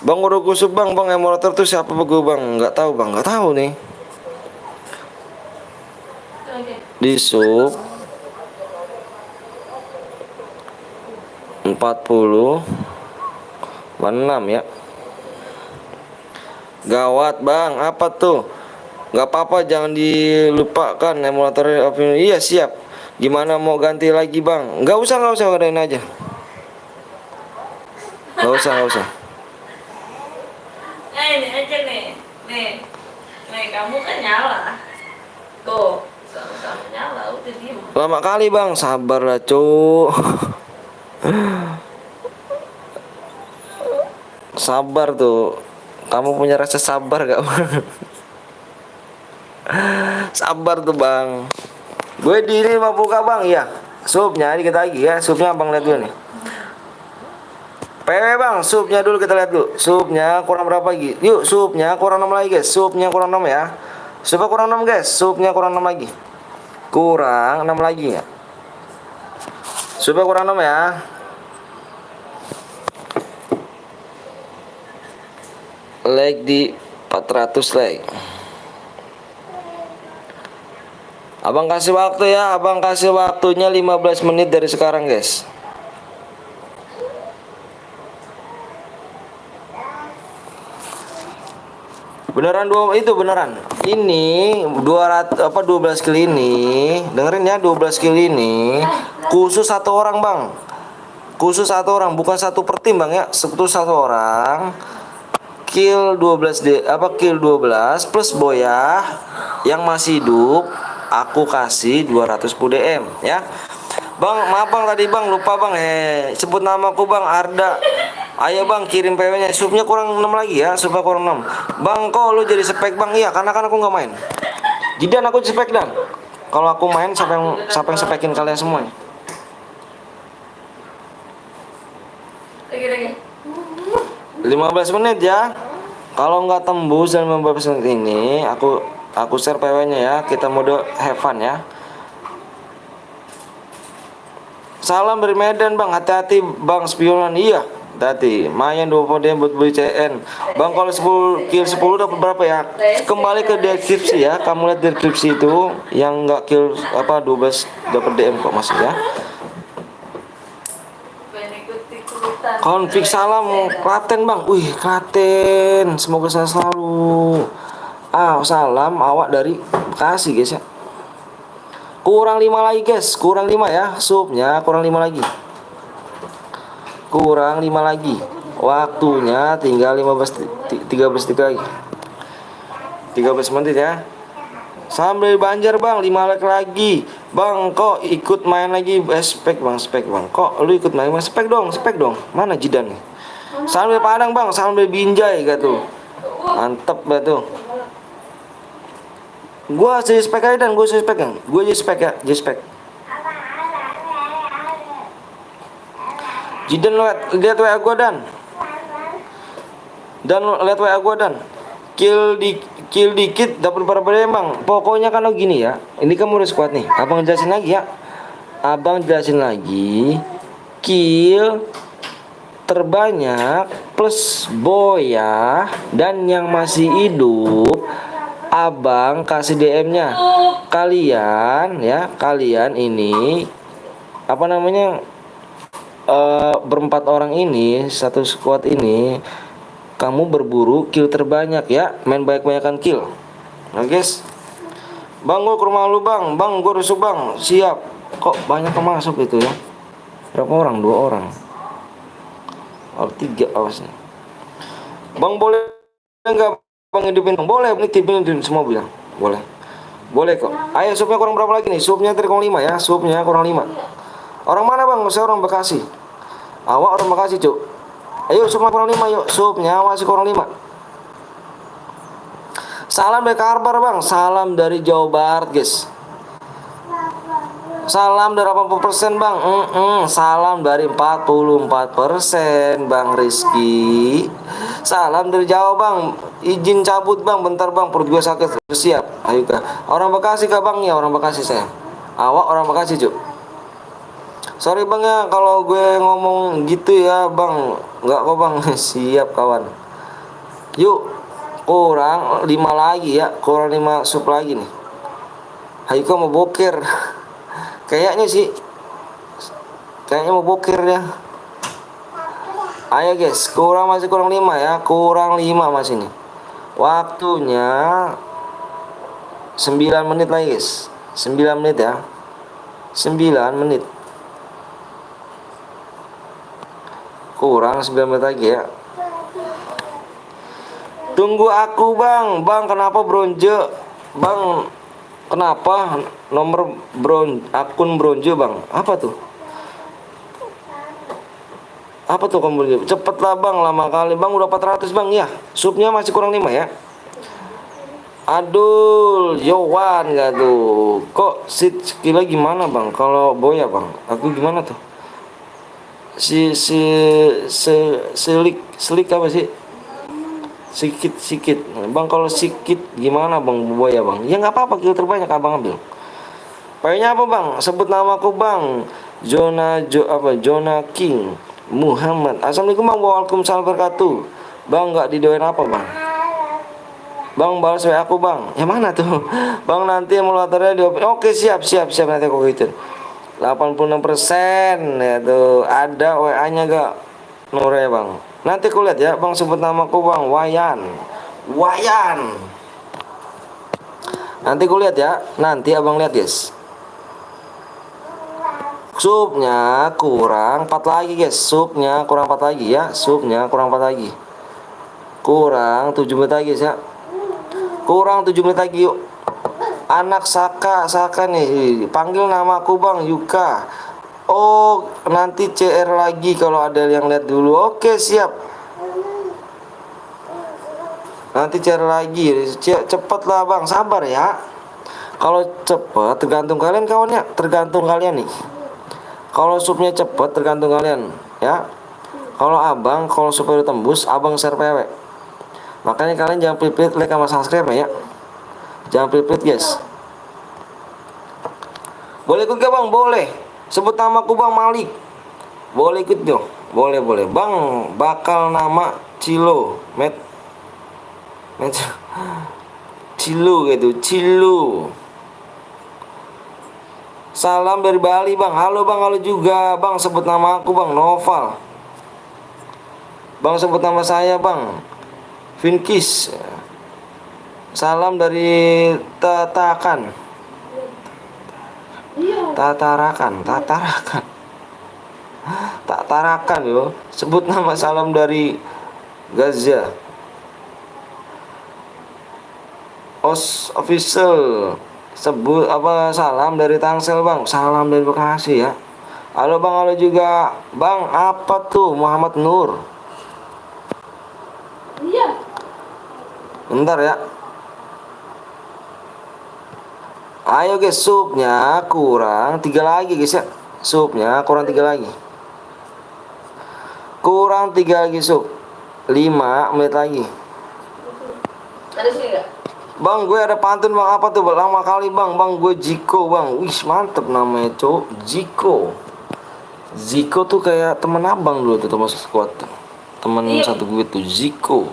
Bang udah kusuk bang, emulator tuh siapa gue bang? Nggak tahu bang, nggak tahu nih. Di sub 40 6 ya. Gawat bang, apa tuh? Nggak apa-apa, jangan dilupakan emulator opini. Iya siap. Gimana mau ganti lagi bang? Nggak usah ngadain aja. Nggak usah. Ini aja nih, kamu kan nyala. Tuh, sama nyala, udah diem. Lama kali bang, sabar lah cu. Sabar tuh. Kamu punya rasa sabar gak bang? Sabar tuh bang. Gue di ini 50k bang, iya. Supnya dikit lagi ya, supnya abang lihat dulu nih. PW bang, supnya dulu kita lihat dulu. Supnya kurang berapa lagi? Yuk, supnya kurang 6 lagi guys. Supnya kurang 6 ya. Supnya kurang 6 guys. Supnya kurang 6 lagi. Kurang 6 lagi ya. Supaya kurang 6 ya. Like di 400 like. Abang kasih waktu ya, abang kasih waktunya 15 menit dari sekarang guys. Beneran itu beneran. Ini 200 apa 12 kill ini, dengerin ya, 12 kill ini khusus satu orang, Bang. Khusus satu orang, bukan satu per tim, Bang ya. Satu orang. Kill 12 kill 12 plus Boya yang masih hidup, aku kasih 210 DM ya. Bang, maaf Bang, tadi Bang lupa Bang, sebut namaku Bang, Arda. Ayo Bang, kirim PW-nya. Subnya kurang 6 lagi ya, subnya kurang 6. Bang, kok lu jadi spek Bang? Iya, karena kan aku nggak main. Jidan aku spek Dan. Kalau aku main, siapa yang spekin kalian semua? Lagi. 15 menit ya. Kalau nggak tembus dan 15 menit ini, aku share PW-nya ya. Kita mode have fun ya. Salam dari Medan Bang, hati-hati Bang, spionan. Iya, hati-hati. Main 20 DM buat beli CN. Bang, kalau 10 kill 10 dapat berapa ya? Kembali ke deskripsi ya. Kamu lihat deskripsi itu yang nggak kill 12 dapat DM kok Mas ya. Konflik salam Klaten Bang. Wih, Klaten. Semoga saya selalu. Salam awak dari Bekasi guys ya. Kurang 5 lagi guys, kurang 5 ya. Subnya kurang 5 lagi. Kurang 5 lagi. Waktunya tinggal 13 detik lagi. 13 menit ya. Sambil Banjar Bang, 5 like lagi. Bang, kok ikut main lagi? Spek Bang, spek Bang. Kok lu ikut main? Spek dong, spek dong. Mana Jidan nih? Sambil Padang Bang, sambil Binjai gitu. Mantep batu. Gua jadi spek aja Dan, gua jadi spek kan. Gua jadi spek ya, jadi spek. Jidan lihat WA gua Dan. Dan lihat WA gua Dan. Kill dikit dapat berapa Bang? Pokoknya kalau gini ya. Ini kamu udah squad nih. Abang jelasin lagi ya. Abang jelasin lagi. Kill terbanyak plus Boya dan yang masih hidup, abang kasih DM-nya. Kalian ya, kalian ini apa namanya, berempat orang ini, satu squad ini, kamu berburu kill terbanyak ya, main banyak-banyakan kill. Nah guys, Bang, gue ke rumah lu Bang, Bang gue rusuk Bang, siap. Kok banyak yang masuk itu ya? Berapa orang? 2 orang. 3 awas nih. Bang, boleh nggak Bang hidupin? Boleh, ini tipin semua bilang. Boleh. Boleh kok. Ayo, subnya kurang berapa lagi nih? Subnya tadi kurang 5 ya, subnya kurang 5. Orang mana Bang? Saya orang Bekasi. Awak orang Bekasi Cuk. Ayo, subnya kurang 5 yuk. Subnya masih kurang 5. Salam dari Karbar Bang, salam dari Jawa Barat guys. Salam dari 80% Bang. Salam dari 44% Bang Rizky. Salam dari Jawa Bang. Izin cabut Bang, bentar Bang, perut gue sakit. Siap. Ayo kah. Orang Bekasi kah Bang? Ya orang Bekasi saya. Awak orang Bekasi Cuk. Sorry Bang ya kalau gue ngomong gitu ya Bang. Enggak kok Bang. Siap kawan. Yuk. Kurang 5 lagi ya. Kurang 5 sub lagi nih. Ayo kah mau boker. Kayaknya sih, kayaknya mau boker ya. Ayo guys, masih kurang 5 ya, kurang 5 masih nih. Waktunya 9 menit lagi guys, 9 menit ya, 9 menit. Kurang 9 menit lagi ya. Tunggu aku Bang, Bang kenapa bronze? Bang kenapa nomor akun bronze Bang? Apa tuh? Apa tuh kamu? Cepet lah Bang, lama kali Bang, udah 400 Bang ya. Subnya masih kurang 5 ya. Aduh, Yowan gak tuh? Kok skill gimana Bang? Kalau Boya Bang, aku gimana tuh? Selik apa sih? Sikit Bang, kalau sikit gimana Bang Boya Bang? Ya nggak apa-apa, kill terbanyak abang ambil. Paynya apa Bang? Sebut namaku Bang. Zona King Muhammad. Assalamualaikum bang. Waalaikumsalam wabarakatuh. Bang nggak didoain apa bang? Bang balas WA aku bang. Yang mana tuh? Bang nanti emulatornya di oke siap nanti aku gitu. 86% ya tuh ada WA-nya gak Nure bang. Nanti aku lihat ya bang, sebut namaku bang. Wayan. Nanti aku lihat ya. Nanti abang lihat guys. Supnya kurang 4 lagi guys. Supnya kurang 4 lagi ya. Supnya kurang 4 lagi. Kurang 7 menit lagi ya. Kurang 7 menit lagi yuk. Anak Saka nih. Panggil namaku bang, Yuka. Oh nanti CR lagi kalau ada yang lihat dulu. Oke siap. Nanti CR lagi. Cepet lah bang, sabar ya. Kalau cepet tergantung kalian kawannya. Tergantung kalian nih. Kalau supnya cepet tergantung kalian ya. Kalau abang, kalau supnya udah tembus, abang share PW. Makanya kalian jangan pelit-pelit like sama subscribe ya. Jangan pelit-pelit guys. Boleh ikut gak bang? Boleh. Sebut namaku bang Malik. Boleh ikut dong. Boleh. Bang bakal nama Cilo. Cilo gitu. Cilo. Salam dari Bali bang. Halo bang, halo juga bang. Sebut nama aku bang Noval. Bang sebut nama saya bang Vinkis. Salam dari Tatarakan yo. Sebut nama salam dari Gaza. Official. Sebut apa salam dari Tangsel bang. Salam dari Bekasi ya. Halo bang, halo juga bang. Apa tuh Muhammad Nur? Iya. Bentar ya. Ayo guys, supnya kurang 3 lagi guys ya. Supnya kurang 3 lagi. Kurang 3 lagi sup. 5 menit lagi. Ada sih enggak? Bang gue ada pantun bang, apa tuh lama kali bang. Bang gue Jiko bang. Wih mantep namanya cowok. Ziko tuh kayak temen abang dulu tuh, teman squad tuh. Temen satu gue tuh Ziko.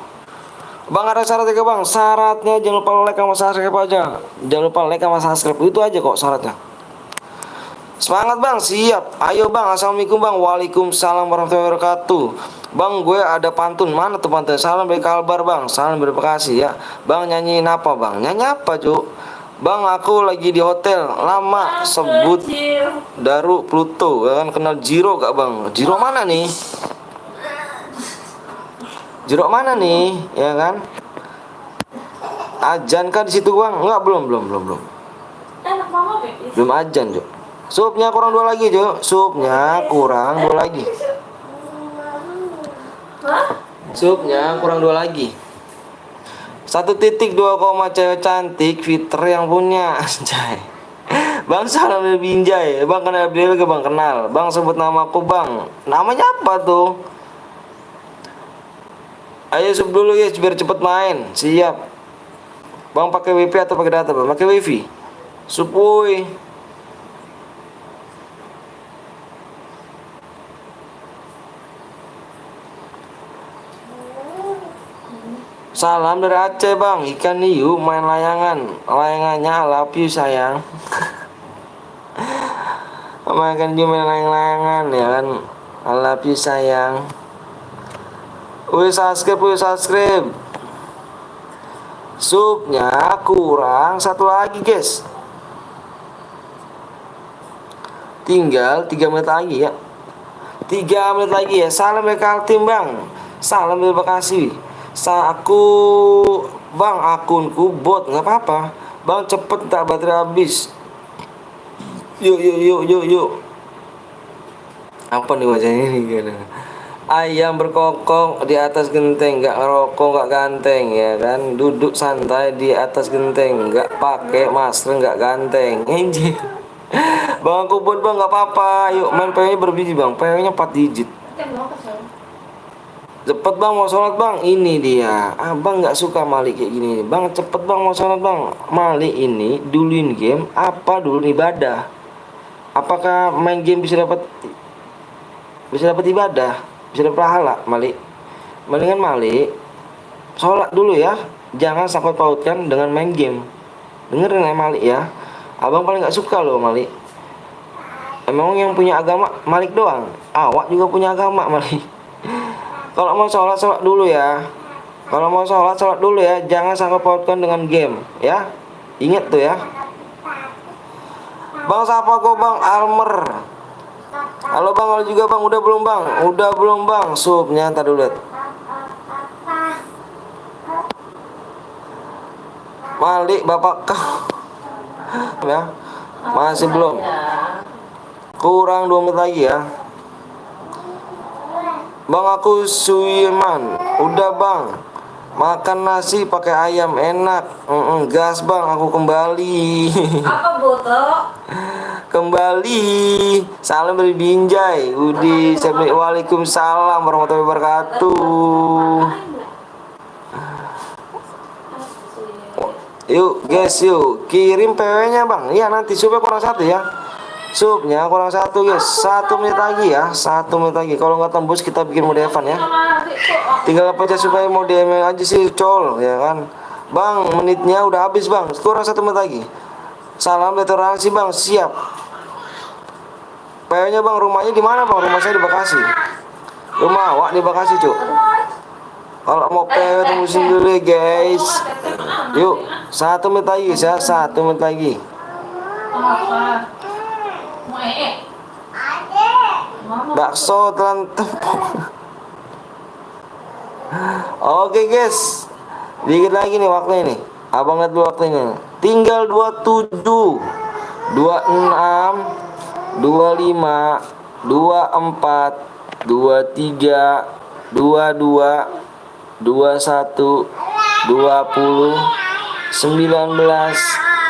Bang ada syaratnya ke bang. Syaratnya jangan lupa like sama subscribe aja. Jangan lupa like sama subscribe. Itu aja kok syaratnya. Semangat bang, siap. Ayo bang, assalamualaikum bang. Waalaikumsalam warahmatullahi wabarakatuh. Bang gue ada pantun. Mana tuh pantun? Salam dari Kalbar bang. Salam dari Bekasi ya. Bang nyanyiin apa bang? Nyanyi apa cuk? Bang aku lagi di hotel. Lama sebut Daru Pluto. Kan kenal Jiro gak bang? Jiro mana nih? Jeruk mana nih, ya kan? Ajan kan di situ bang? Enggak, belum. Enak banget ya. Belum ajan Jok. Supnya kurang 2 lagi Jok. Supnya kurang 2 lagi. Hah? Supnya kurang 2 lagi. 1.2, cewek cantik fitur yang punya. Anjay. Bang salam dari Binjai. Bang kenal dia ke bang kenal. Bang sebut namaku bang. Namanya apa tuh? Ayo sub dulu ya biar cepet main. Siap. Bang pakai WiFi atau pakai data bang? Pakai WiFi. Sub woi. Salam dari Aceh bang. Ikan hiu main layangan. Layangannya I love you sayang. Makan hiu main layangan ya kan. I love you sayang. Wih subscribe. Supnya kurang 1 lagi guys. Tinggal 3 menit lagi ya. 3 menit lagi ya. Salam dari Kaltim bang. Salam dari Bekasi. Aku bang akunku bot nggak apa-apa. Bang cepet tak baterai habis. Yuk. Apa nih wajahnya ini? Ayam berkokok di atas genteng, nggak ngerokok, nggak ganteng ya kan. Duduk santai di atas genteng, nggak pakai masker, nggak ganteng. Anjir. Bang aku buat bang, nggak apa-apa. Yuk main PW-nya berbiji bang, PW-nya 4 digit. Cepet bang mau sholat bang. Ini dia. Abang nggak suka Malik kayak gini. Bang cepet bang mau sholat bang. Malik ini duluin game apa dulu ibadah? Apakah main game bisa dapat ibadah, bisa dapat pahala, Malik? Mendingan Malik sholat dulu ya, jangan sangkut pautkan dengan main game. Dengerin ya Malik ya, abang paling nggak suka loh Malik. Emang yang punya agama Malik doang, awak juga punya agama Malik. Kalau mau sholat dulu ya, kalau mau sholat dulu ya, jangan sangkut pautkan dengan game ya, ingat tuh ya. Bang siapa kok bang? Almer. Halo bang, halo juga bang, udah belum bang? Udah belum bang? Supnya ntar dulu lihat. Malik bapak kau ya, masih belum, kurang 2 menit lagi ya bang. Aku Suiman, udah bang, makan nasi pakai ayam enak. Gas bang, aku kembali. Apa botok? Kembali. Salam dari Binjai. Udi, waalaikumsalam warahmatullahi wabarakatuh. Yuk guys, yuk kirim PW-nya bang. Iya nanti supnya kurang 1 ya. Supnya kurang 1 guys. 1 menit lagi ya. 1 menit lagi. Kalau nggak tembus kita bikin mode Evan ya. Tinggal pencet supaya mode email aja sih col ya kan. Bang menitnya udah habis bang. Kurang 1 menit lagi. Salam toleransi bang. Siap. PW-nya bang, rumahnya di mana bang? Rumah saya di Bekasi. Rumah awak di Bekasi cuk. Kalau mau PW tembusin dulu ya guys. Yuk 1 menit lagi ya. 1 menit lagi. Apa? Bakso telan Oke guys, dikit lagi nih waktunya nih. Abang lihat dulu waktunya. Tinggal 27, 26, 25, 24, 23, 22, 21, 20, 19,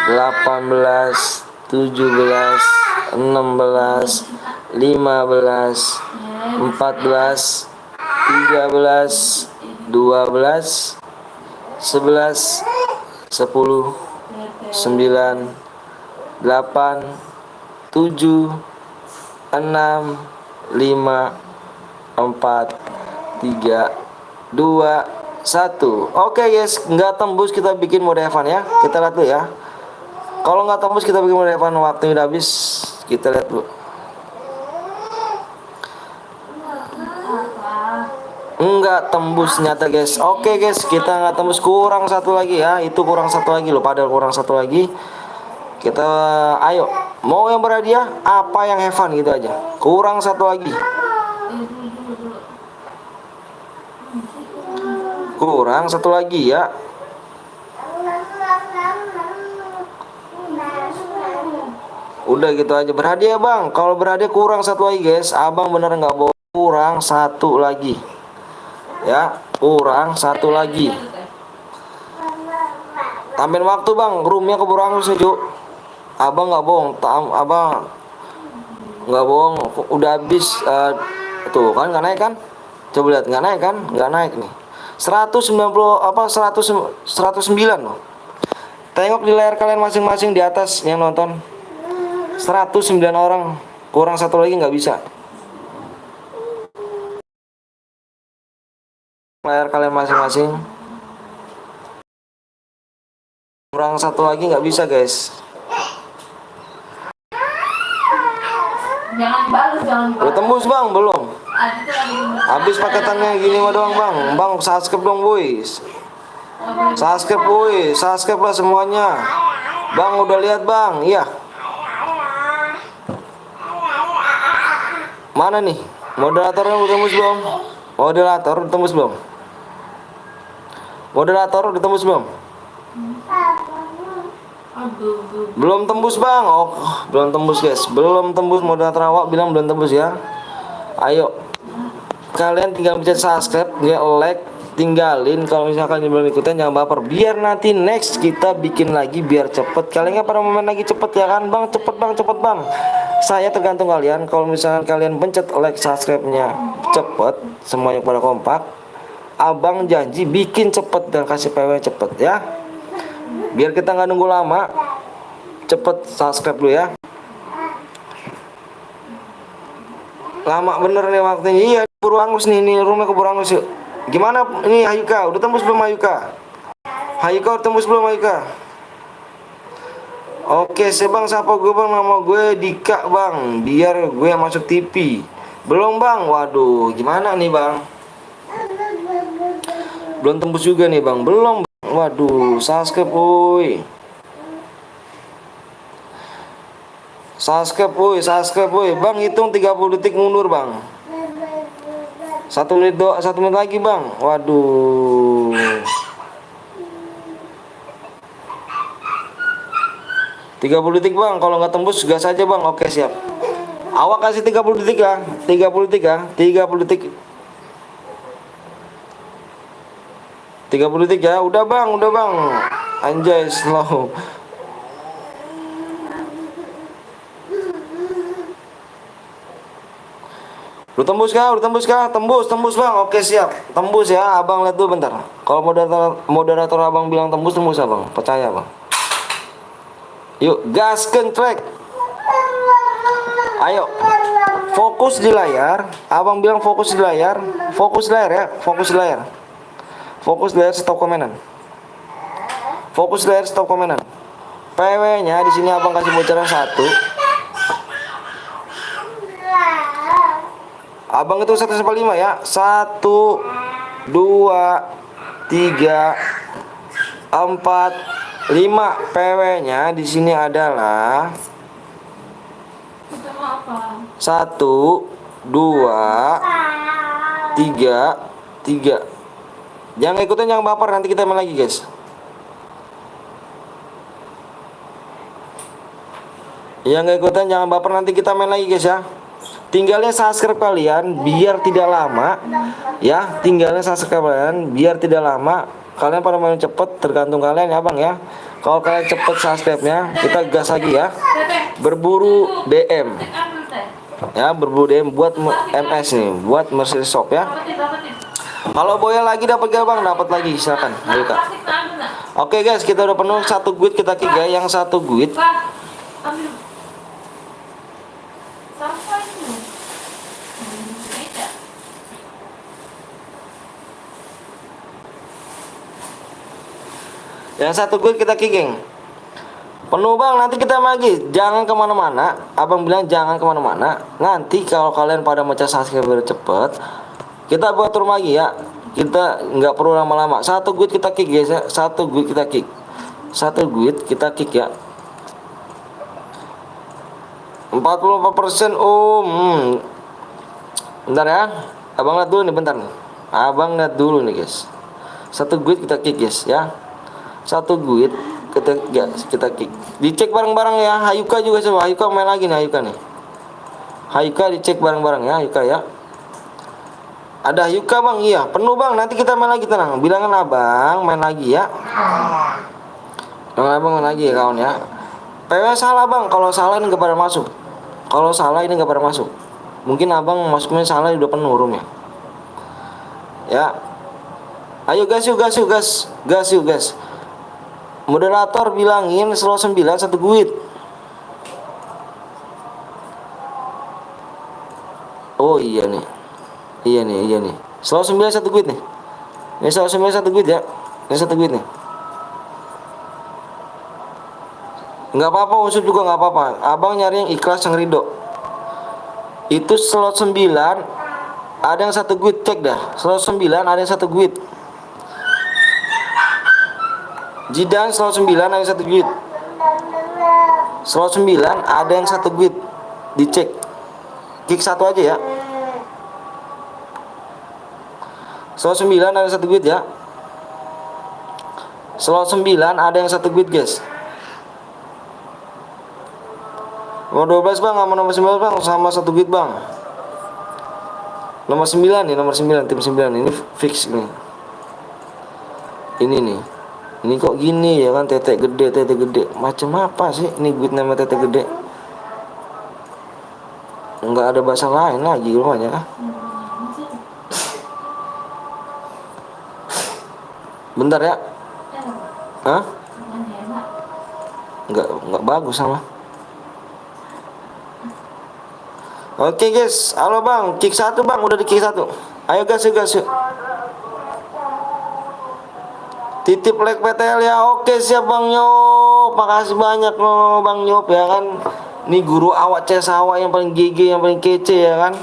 18, 17, 16, 15, 14, 13, 12, 11, 10, 9, 8, 7, 6, 5, 4, 3, 2, 1. Oke guys, nggak tembus kita bikin mode Evan ya. Kita lihat dulu ya. Kalau nggak tembus kita bikin mode Evan, waktunya udah habis. Kita lihat dulu. Enggak tembus nyata guys. Oke guys, kita nggak tembus, kurang 1 lagi ya. Itu kurang 1 lagi loh, padahal kurang 1 lagi. Kita ayo, mau yang berhadiah apa yang Evan gitu aja. Kurang 1 lagi. Kurang 1 lagi ya. Udah gitu aja berhadiah bang. Kalau berhadiah kurang 1 lagi guys. Abang bener nggak bohong. Kurang 1 lagi. Ya, kurang 1 lagi. Tambahin waktu bang. Roomnya keburu hangus ya Cuk. Abang nggak bohong. Abang nggak bohong. Udah habis. Tuh kan nggak naik kan? Coba lihat, nggak naik kan? Nggak naik nih. 190 apa 109 loh. Tengok di layar kalian masing-masing di atas yang nonton. 109 orang, kurang 1 lagi nggak bisa. Layar kalian masing-masing. Kurang 1 lagi nggak bisa guys. Jangan balas, jangan balas. Udah tembus bang belum? Habis paketannya gini mah doang bang. Bang subscribe dong boys. Subscribe boys, subscribe lah semuanya. Bang udah lihat bang, iya. Mana nih? Moderatornya udah tembus belum? Moderator udah tembus belum? Moderator udah tembus belum? Belum tembus bang. Oh, belum tembus guys. Belum tembus, moderator awak bilang belum tembus ya. Ayo. Kalian tinggal pencet subscribe, ya like, tinggalin. Kalau misalkan belum ikutan jangan baper. Biar nanti next kita bikin lagi biar cepet. Kalian nggak pada momen lagi cepet ya kan bang? Cepet bang, cepet bang. Saya tergantung kalian. Kalau misalkan kalian pencet like, subscribe-nya cepet, semuanya pada kompak, abang janji bikin cepet dan kasih PW cepet ya. Biar kita nggak nunggu lama, cepet subscribe dulu ya. Lama bener nih waktunya. Iya, keburu angus nih, ini rumah keburu angus yuk. Gimana ini Hayuka? Udah tembus belum Hayuka? Hayuka udah tembus belum Hayuka? Oke, bang, siapa gue bang? Nama gue Dika bang. Biar gue masuk TV. Belum bang. Waduh, gimana nih bang? Belum tembus juga nih bang. Belum. Waduh, subscribe boy. Subscribe boy. Bang hitung 30 detik mundur bang. 1 menit 1 menit lagi bang. Waduh. 30 detik bang, kalau nggak tembus gas aja bang. Oke siap. Awak kasih 30 detik ya. 30 detik ya. 30 detik. 30 detik ya. Udah bang, udah bang. Anjay slow. Udah tembus kah? Udah tembus kah? Tembus bang. Oke siap. Tembus ya. Abang lihat dulu bentar. Kalau moderator abang bilang tembus abang. Percaya bang. Yuk gaskan track. Ayo. Fokus di layar. Abang bilang fokus di layar. Fokus di layar ya. Fokus di layar. Fokus di layar stop komenan. Fokus di layar stop komenan. PW-nya di sini abang kasih bocoran 1. Abang itu 1 sampai 5 ya. 1 2 3 4 5. PW-nya di sini adalah 1 2 3. Jangan ikutin, jangan baper, nanti kita main lagi guys. Yang ikutan jangan baper, nanti kita main lagi guys ya. Tinggalnya subscribe kalian biar tidak lama ya. Tinggalnya subscribe kalian biar tidak lama. Kalian pada main cepet, tergantung kalian ya bang ya. Kalau kalian cepet subscribe-nya, kita gas lagi ya. Berburu DM ya, berburu DM buat MS nih, buat Mercedes Shop ya. Kalau boya lagi dapat gak bang? Dapat lagi, silakan. Ayo kak. Oke guys, kita udah penuh 1 guide, kita kick ya. Yang 1 guide yang 1 guide kita kicking penuh bang. Nanti kita lagi, jangan kemana-mana. Abang bilang jangan kemana-mana. Nanti kalau kalian pada mecah subscriber cepet, kita buat turun lagi ya. Kita nggak perlu lama-lama. 1 guide kita kick guys ya. 1 guide kita kick. 1 guide kita kick ya. 44% bentar ya. Abang lihat dulu nih bentar nih. Abang lihat dulu nih guys. 1 guide kita kick guys ya. 1 guide kita kick. Dicek bareng-bareng ya. Hayuka juga coba. Hayuka main lagi nih Hayuka nih. Hayuka dicek bareng-bareng ya Hayuka ya. Ada Hayuka bang, iya penuh bang. Nanti kita main lagi, tenang. Bilangan abang main lagi ya. Bilangan abang main lagi ya kawan ya. PW salah bang. Kalau salah ini gak pada masuk. Kalau salah ini gak pada masuk. Mungkin abang masuknya salah, udah penuh roomnya. Ya. Ayo gas yuk, gas yuk, gas. Gas yuk, gas. Moderator bilangin slow 9 1 guide. Oh iya nih. Iya nih. Slow 9 1 guide nih. Ini slow 9 1 guide ya. Ini 1 guide nih. Nggak apa-apa, usut juga nggak apa-apa. Abang nyari yang ikhlas, yang ridho. Itu slot 9 ada yang 1 guide, cek dah. Slot 9 ada yang 1 guide. Jidan slot 9 ada yang 1 guide. Slot 9 ada yang 1 guide. Dicek. Kick 1 aja ya. Slot 9 ada yang 1 guide ya. Slot 9 ada yang 1 guide guys. Nomor 12 bang, sama nomor 19 bang, sama 1 guide bang. Nomor 9 nih, nomor 9, tim 9 ini fix nih. Ini nih. Ini kok gini ya kan, tete gede. Macam apa sih ini guide nama tete gede? Enggak ada bahasa lain lagi rumahnya. Bentar ya. Hah? Enggak bagus sama. Oke guys, halo bang, kick satu bang, udah di kick satu. Ayo gas, yuk gas, yuk. Titip like PTL ya. Oke siap bang Nyop. Makasih banyak loh bang Nyop ya kan. Nih guru awak CS awak yang paling gigi, yang paling kece ya kan.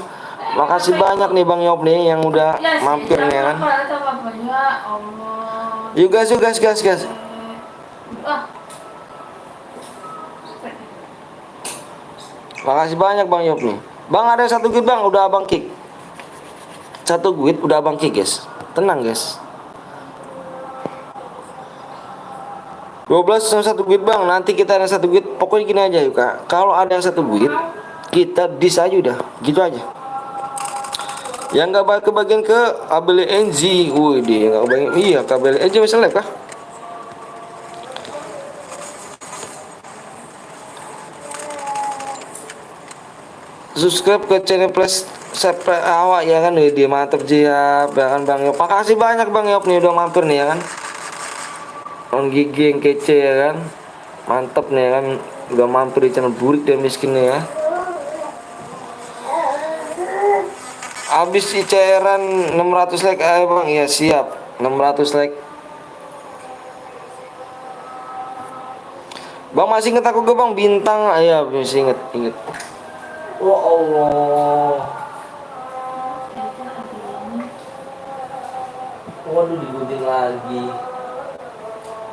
Makasih banyak nih bang Nyop nih yang udah mampir nih ya kan. Yuk gas, yuk gas, gas, gas. Makasih banyak bang Nyop nih. Bang ada satu guide bang, udah abang kick. Satu guide udah abang kick guys. Tenang guys. 12 sama satu guide bang, nanti kita ada satu guide. Pokoknya gini aja yuk kak, kalau ada yang satu guide kita dis aja udah, gitu aja. Yang nggak kebagian ke Abel NZ, wih dia nggak kebagian, iya ke Abel NZ bisa live kah? Subscribe ke channel plus subscribe awak ya kan, dia mantep jiap ya kan bang Yop. Makasih banyak bang Yop nih udah mampir nih ya kan. Orang gigi yang kece ya kan, mantep nih ya kan, udah mampir di channel Burik dan Miskin nih ya. Habis si cairan 600 like ayo bang, ya siap 600 like. Bang masih inget aku gak bang bintang, ayo masih inget, inget. Oh Allah. Waduh digunting lagi.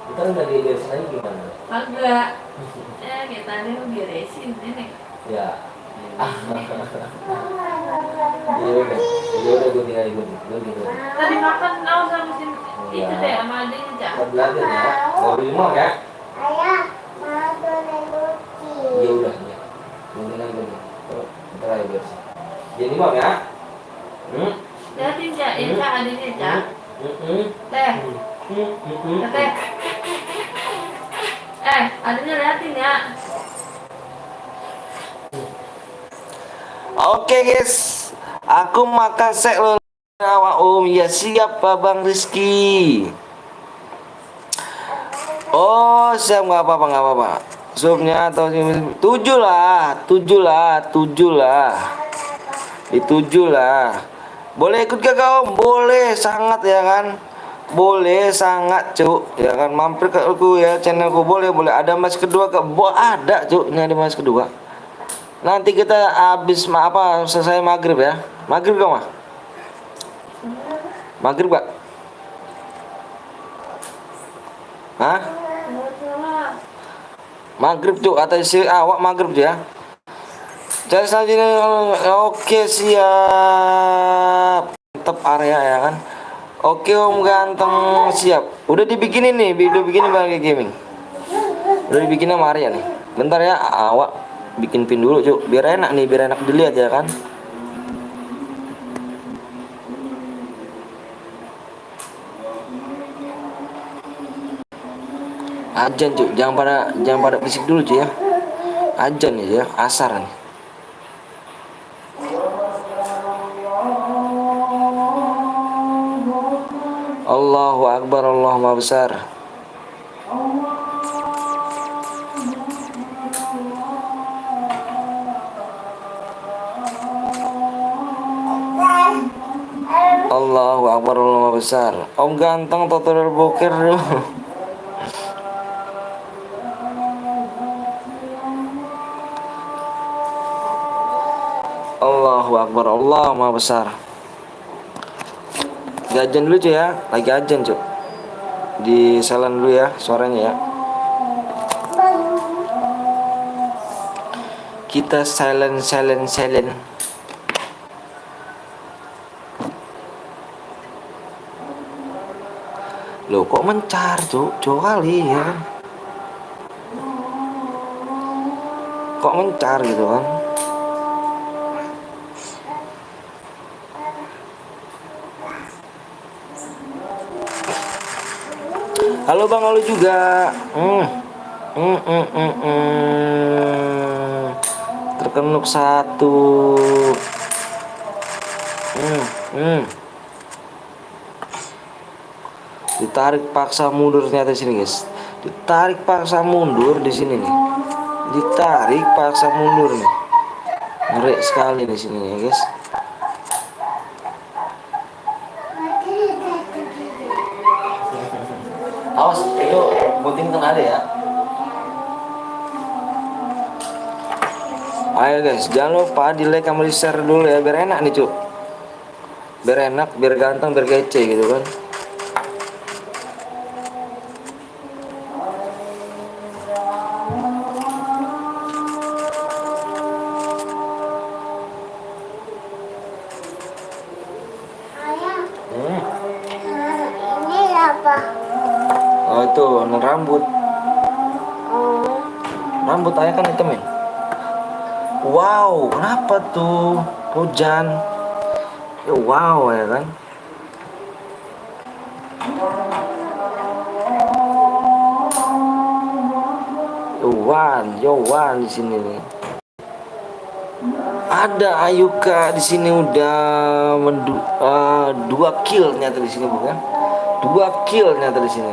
Kita nggak diberesin lagi gimana? Kagak. Kita ini beresin ini. Ya. Iya udah, iya udah gunting lagi gunting. Tadi makan kau sama si itu deh sama adiknya Cak. Belajar ya, nggak beli mau ya? Ayah, mau donat lucu. Iya udah ya. Gunting lagi gunting. Ntar aja beresin. Jadi mau ya? Lihatin Cak, ini Cak adiknya Cak. Teh. Teh. Adiknya lihatin ya. Oke guys, aku makan sek lo awak ya siap Pak Bang Rizky. Oh siap nggak apa-apa nggak apa-apa. Supnya atau 7 lah, 7 lah, 7 lah, di 7 lah. Boleh ikut gak kau? Boleh sangat ya kan. Boleh sangat cuk ya kan, mampir ke aku ya channelku, boleh boleh. Ada mas kedua ke ada cuk, ini ada mas kedua. Nanti kita habis apa selesai maghrib ya. Maghrib kau mah? Maghrib gak? Hah? Maghrib tuh atau si awak maghrib tuh ya. Jadi selanjutnya oke siap. Mantap area ya kan. Oke om ganteng siap. Udah dibikinin nih, udah bikinin bagi gaming. Udah dibikinin sama Arya nih. Bentar ya awak bikin pin dulu cuk, biar enak nih, biar enak dilihat ya kan. Ajan cuk, jangan pada fisik dulu cuy ya. Ajan ya, asar nih. Allahu Akbar, Allahu Maha Besar. Allahu Akbar, Allahu Maha Besar. Om ganteng tutorial boker dulu. Allahu Akbar, Allah Maha Besar. Ajan dulu cuy ya, lagi ajan cuy. Di silent dulu ya suaranya ya. Kita silent. Loh kok mencar cuk, cuk kali ya kan. Kok mencar gitu kan. Halo bang, halo juga. Terkenuk satu. Ditarik paksa mundur ternyata di sini guys. Ditarik paksa mundur di sini nih. Ditarik paksa mundur nih. Ngeri sekali di sini ya guys. Awas itu gunting tengah ada ya. Ayo guys, jangan lupa di like sama di share dulu ya, biar enak nih cuk. Biar enak, biar ganteng, biar kece gitu kan. Ayah, Hmm. ini apa? Oh itu rambut. Oh, Rambut ayah kan hitam ya. Wow, kenapa tuh hujan? Ya, wow ya kan. Yowan di sini nih. Ada Ayuka di sini udah 2 kill ternyata di sini bukan? 2 kill ternyata di sini.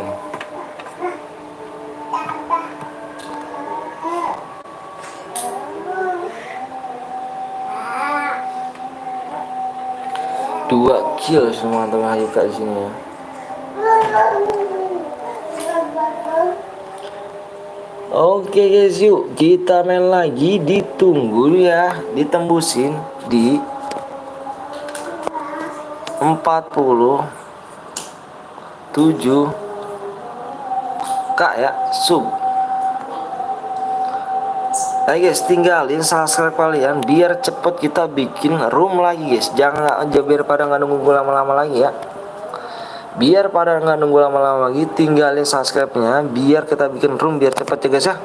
Dua kill semua teman Ayuka di sini ya. Oke guys, yuk kita main lagi. Ditunggu ya, ditembusin di 47k ya sub. Nah guys, tinggalin subscribe kalian biar cepet kita bikin room lagi guys. Jangan aja biar pada nggak nunggu lama-lama lagi ya. Biar pada nggak nunggu lama-lama lagi, tinggalin subscribe-nya biar kita bikin room biar cepet ya guys ya.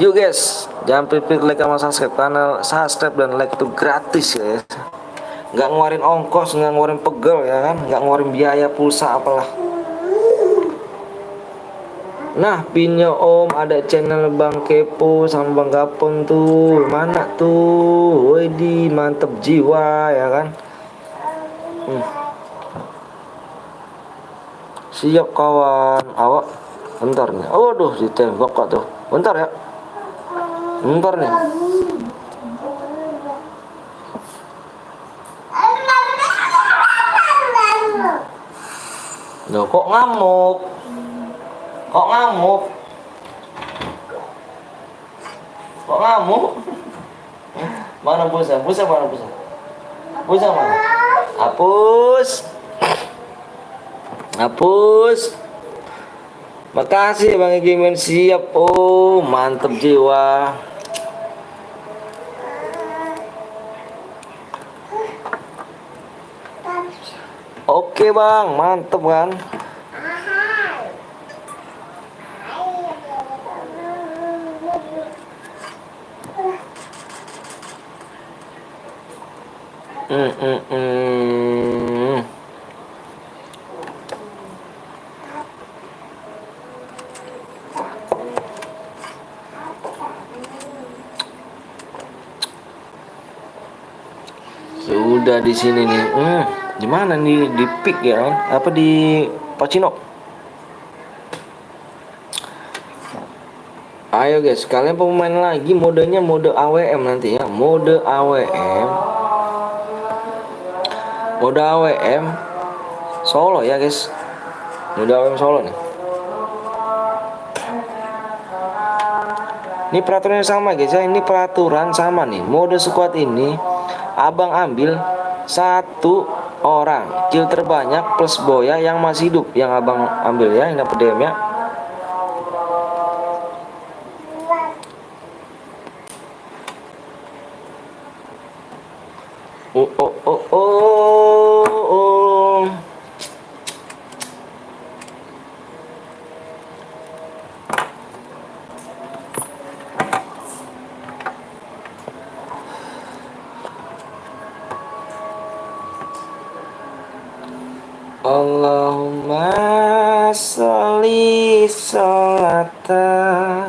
Yuk guys, jangan pilih like sama subscribe, karena subscribe dan like itu gratis ya guys. Nggak ngeluarin ongkos, nggak ngeluarin pegel ya kan, nggak ngeluarin biaya pulsa apalah. Nah, pinnya Om ada channel Bang Kepo sama Bang Gapon tuh. Mana tuh? Widih, mantep jiwa ya kan. Siap kawan. Awak bentar nih. Aduh, ditembak kok tuh. Bentar ya. Bentar nih. Loh, kok ngamuk? Kok ngamuk? Kok ngamuk? Mana pulsa? Pulsa mana pulsa? Pulsa mana? Hapus. Hapus. Makasih Bang Egimen, siap. Oh, mantep jiwa. Oke Bang, mantep kan? Hmm, hmm, hmm. Sudah di sini nih. Di mana nih, di pick ya kan? Apa di Pacino? Ayo guys, kalian pemain lagi, modenya mode AWM nanti ya. Mode AWM. Mode AWM solo ya guys. Mode AWM solo nih. Ini peraturannya sama guys ya. Ini peraturan sama nih. Mode squad ini abang ambil 1 orang kill terbanyak plus boya yang masih hidup, yang abang ambil ya, yang dapat DM ya. Oh oh oh oh oh. Allahumma sholli sholatan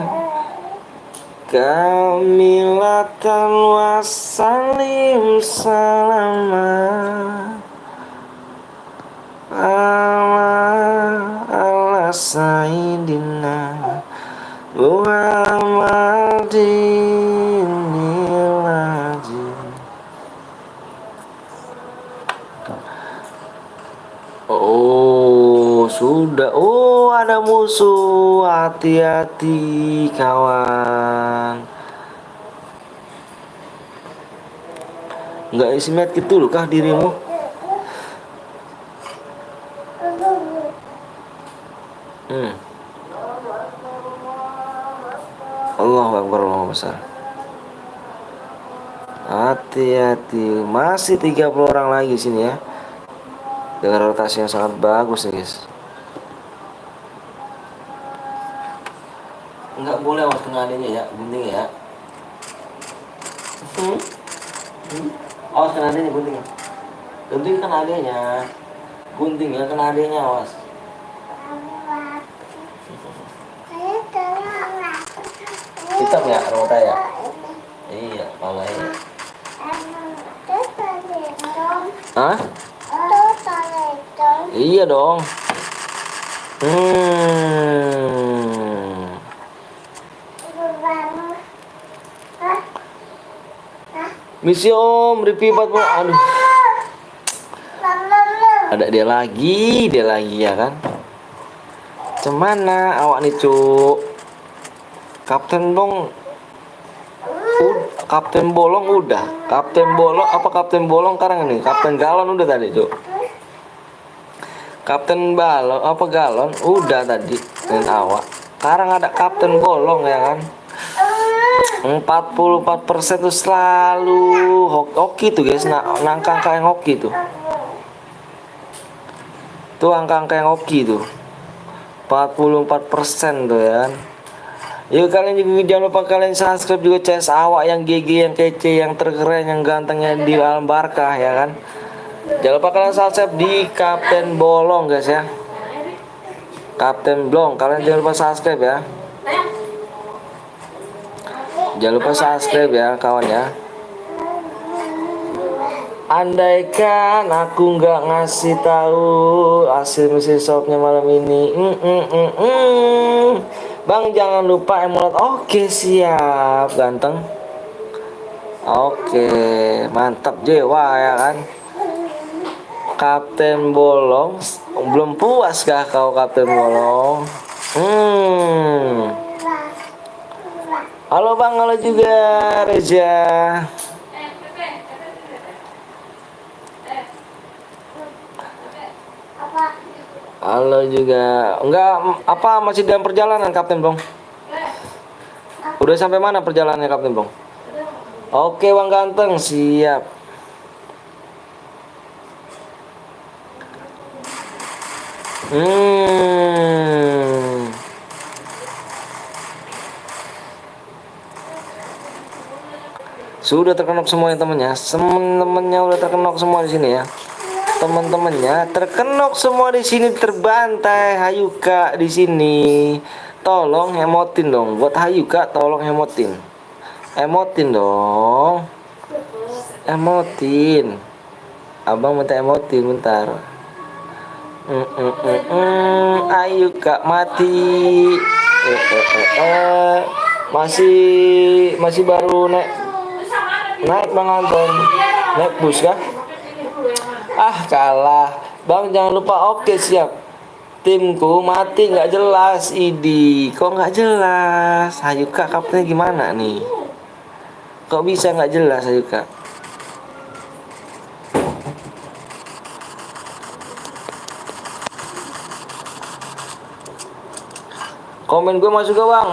kamilatan wa salim salaman ala sayyidina Muhammadin. Sudah. Oh, ada musuh. Hati-hati, kawan. Nggak isi medkit dulu kah dirimu? Hmm. Allahu Akbar, Allahu besar. Hati-hati. Masih 30 orang lagi sini ya. Dengan rotasi yang sangat bagus nih, guys. Nggak boleh awas kena adanya ya, gunting ya. Awas kena adanya, gunting. Gunting kena adanya. Gunting ya, kena adanya, awas. Hitam ya, rota ya. Iya, palanya. Hah? Iya dong. Misi om, Ripi 40. Aduh. Ada dia lagi ya kan. Cemana awak nih, Cuk? Kapten Bong. Kapten Bolong udah. Kapten Bolong apa Kapten Bolong sekarang ini? Kapten Galon udah tadi, Cuk. Kapten Balon apa Galon udah tadi dengan awak. Sekarang ada Kapten Bolong ya kan. 44% tuh selalu hoki tuh guys, angka-angka yang hoki tuh. Tuh angka-angka yang hoki tuh. 44% tuh ya kan. Yuk kalian juga jangan lupa kalian subscribe juga CS awak yang GG, yang kece, yang terkeren, yang gantengnya di alam Barkah ya kan. Jangan lupa kalian subscribe di Kapten Bolong guys ya. Kapten Bolong, kalian jangan lupa subscribe ya. Jangan lupa subscribe ya kawan ya. Andaikan aku nggak ngasih tahu hasil misi shopnya malam ini. Bang jangan lupa emulat. Oke siap ganteng. Oke mantap jiwa ya kan. Kapten Bolong, belum puas kah kau Kapten Bolong? Halo Bang, halo juga Reza. Halo juga. Enggak apa masih dalam perjalanan Kapten Bong? Udah sampai mana perjalanannya Kapten Bong? Oke Bang ganteng, siap. Sudah terkenok semua temennya. Temen-temennya udah terkenok semua di sini ya. Teman-temannya terkenok semua di sini, terbantai. Hayuka di sini. Tolong emotin dong. Buat Hayuka tolong emotin. Emotin dong. Emotin. Abang minta emotin bentar. Ayo kak mati. Masih baru naik Bang Anton. Naik bus kah? Ah kalah. Bang jangan lupa oke siap. Timku mati nggak jelas. Idi kok nggak jelas? Ayo kak kaptennya gimana nih? Kok bisa nggak jelas ayo kak? Komen gue masuk ke Bang,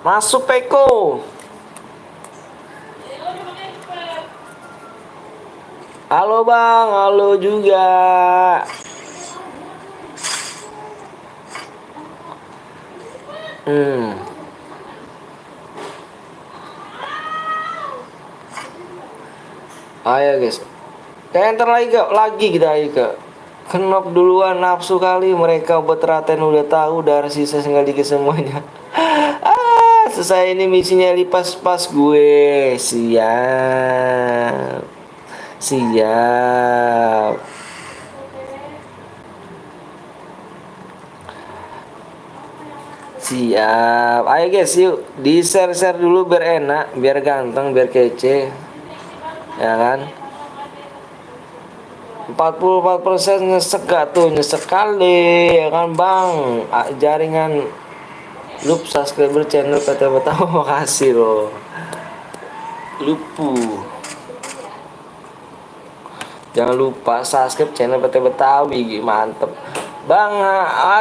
masuk Peko. Halo Bang, halo juga. Ayo guys, enter lagi kita ayo ke. Kenop duluan nafsu kali mereka buat teraten udah tahu dari sisa tinggal dikit semuanya. Selesai ini misinya lipas pas gue. Siap. Siap. Ayo guys yuk di share dulu biar enak, biar ganteng, biar kece. Ya kan? 44% nyesek gak tuh? Nyesek kali ya kan bang. Jaringan loop subscriber channel PT Betawi. Makasih loh. Lupu. Jangan lupa subscribe channel PT Betawi. Mantep bang.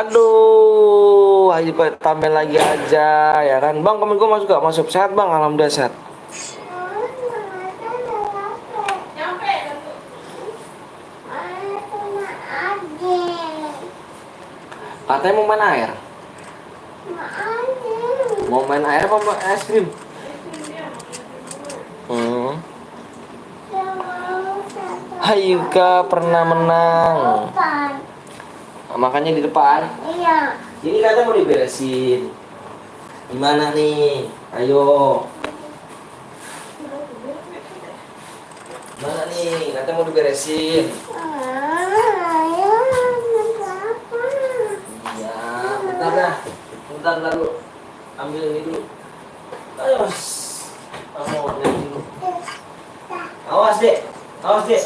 Aduh, ayo tambah lagi aja ya kan bang. Komen gue masuk gak? Masuk. Sehat bang, alhamdulillah sehat. Nyampe kan tuh. Katanya mau main air. Mau main air apa mau es krim? Hayuka pernah menang. Makanya di depan. Iya. Ini katanya mau diberesin. Gimana nih? Ayo. Gimana nih? Katanya mau diberesin. Iya, bentar dah. Bentar dulu. Ambil ini dulu. Ayo, Mas. Kamu ambil ini dulu. Awas, Dek. Awas, Dek.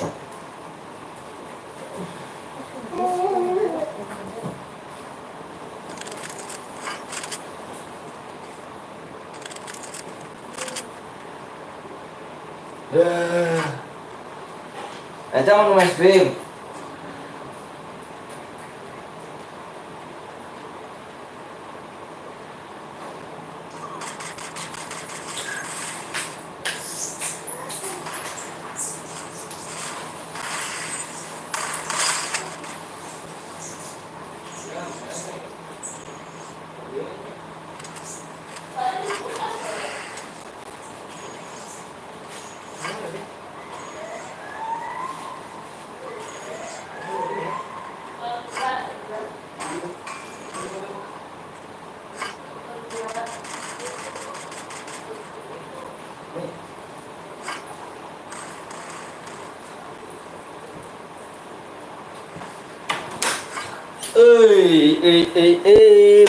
Jangan main es krim.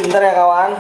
Bentar ya kawan.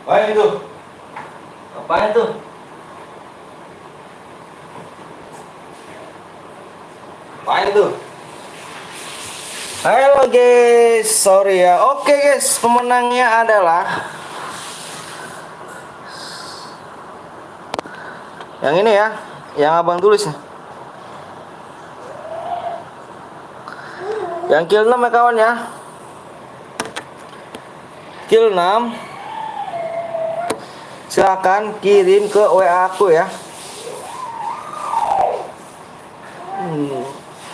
Apaan itu? Apaan tuh? Apaan tuh? Halo guys, sorry ya. Oke guys, pemenangnya adalah yang ini ya, yang abang tulis ya. Yang kill 6 ya kawan ya. Kill 6. Silakan kirim ke WA aku ya.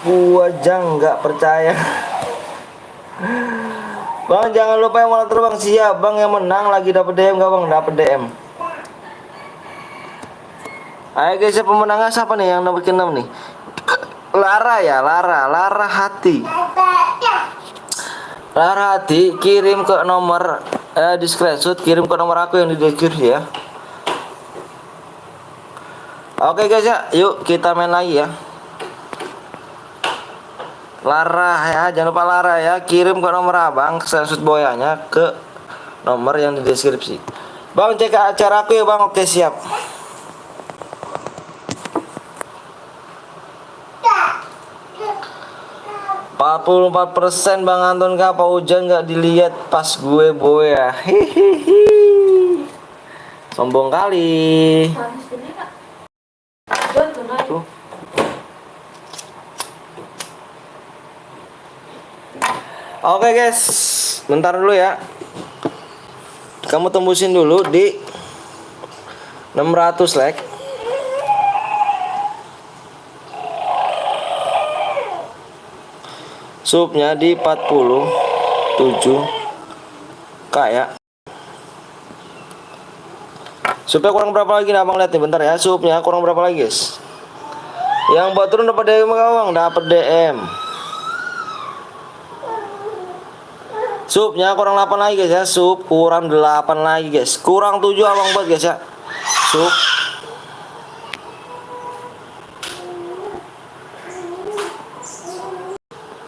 Gua jang nggak percaya. Bang jangan lupa yang mau terbang siap. Bang yang menang lagi dapat DM nggak bang? Dapat DM. Ayo guys, pemenangnya siapa nih yang nomor 6 nih? Lara ya, Lara Hati. Lara Hati kirim ke nomor di screenshot, kirim ke nomor aku yang di deskripsi ya. Oke guys ya, yuk kita main lagi ya. Lara ya, jangan lupa Lara ya, kirim ke nomor abang screenshot boyanya ke nomor yang di deskripsi. Bang cek acara aku ya bang. Oke siap. 44% Bang Anton, apa hujan nggak dilihat pas gue boy ya. Hihihi. Sombong kali. Manis gini kak. Jual tuh naik. Tuh. Oke guys, bentar dulu ya. Kamu tembusin dulu di 600 like. Subnya di 47 k ya. Subnya kurang berapa lagi nih abang, lihat nih bentar ya. Subnya kurang berapa lagi guys. Yang buat turun dapat DM bang, dapat DM. Subnya kurang 8 lagi guys ya. Sub kurang 8 lagi guys. Kurang 7 abang buat guys ya. Sub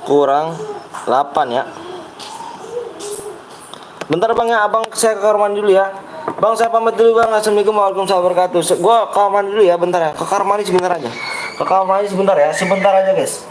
kurang 8 ya. Bentar bang ya, abang saya ke kamar mandi dulu ya. Bang saya pamit dulu bang. Assalamualaikum warahmatullahi wabarakatuh. Gua ke kamar mandi dulu ya bentar ya. Ke kamar mandi sebentar aja. Ke kamar mandi sebentar ya. Sebentar aja guys.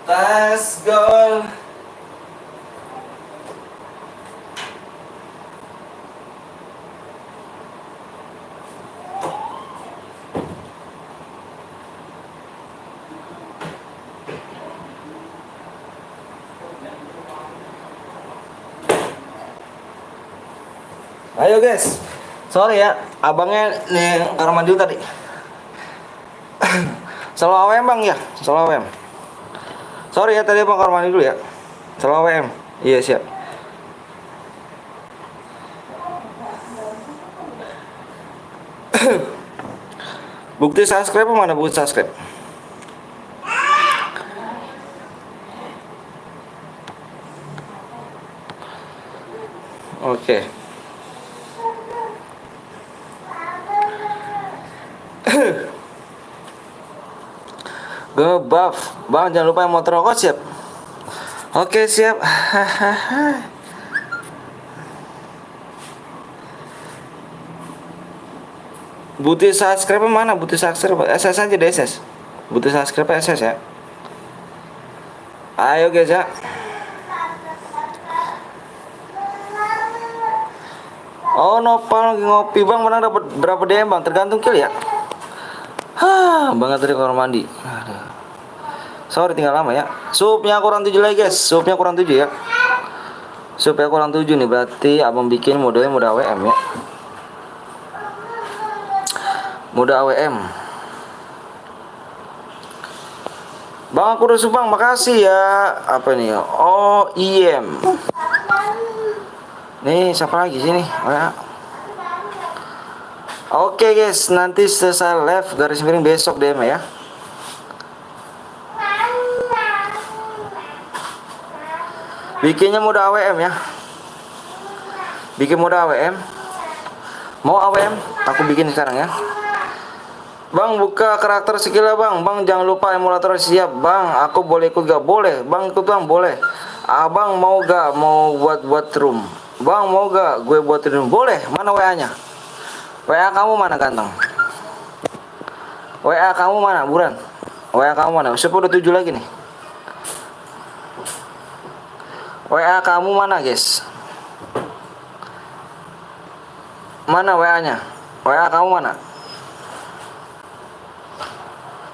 Let's go. Ayo guys, sorry ya, abangnya nih kamar mandi dulu tadi. Selalu AWM bang ya, selalu AWM. Sorry ya tadi abang kamar mandi dulu ya. Selalu AWM. Iya siap. Bukti subscribe mana bukti subscribe? Oke. Ngebuff. Bang jangan lupa yang motor rokok siap. Oke siap. Butuh subscribe mana? Butuh subscribe SS aja deh SS. Butuh subscribe SS ya. Ayo guys ya. Oh Nopal lagi ngopi bang, menang dapat berapa DM bang? Tergantung kill ya. Banget dari kamar mandi. Aduh. Sorry tinggal lama ya. Supnya kurang 7 lagi guys. Supnya kurang 7 ya. Supnya kurang 7 nih, berarti abang bikin modenya mode AWM ya. Mode AWM. Bang aku udah subang, makasih ya. Apa nih? Oh IM. Nih siapa lagi sini? Oh, ya. Oke guys, nanti selesai live garis miring besok DM ya. Bikinnya mode AWM ya. Bikin mode AWM. Mau AWM? Aku bikin sekarang ya. Bang buka karakter skill bang. Bang jangan lupa emulator siap bang. Aku boleh ikut gak? Boleh. Bang ikut bang boleh. Abang mau gak? Mau buat room. Bang mau gak? Gue buat room. Boleh. Mana WA nya? WA kamu mana ganteng? WA kamu mana Buran? WA kamu mana? Siapa udah 7 lagi nih. WA kamu mana guys? Mana WA nya? WA kamu mana?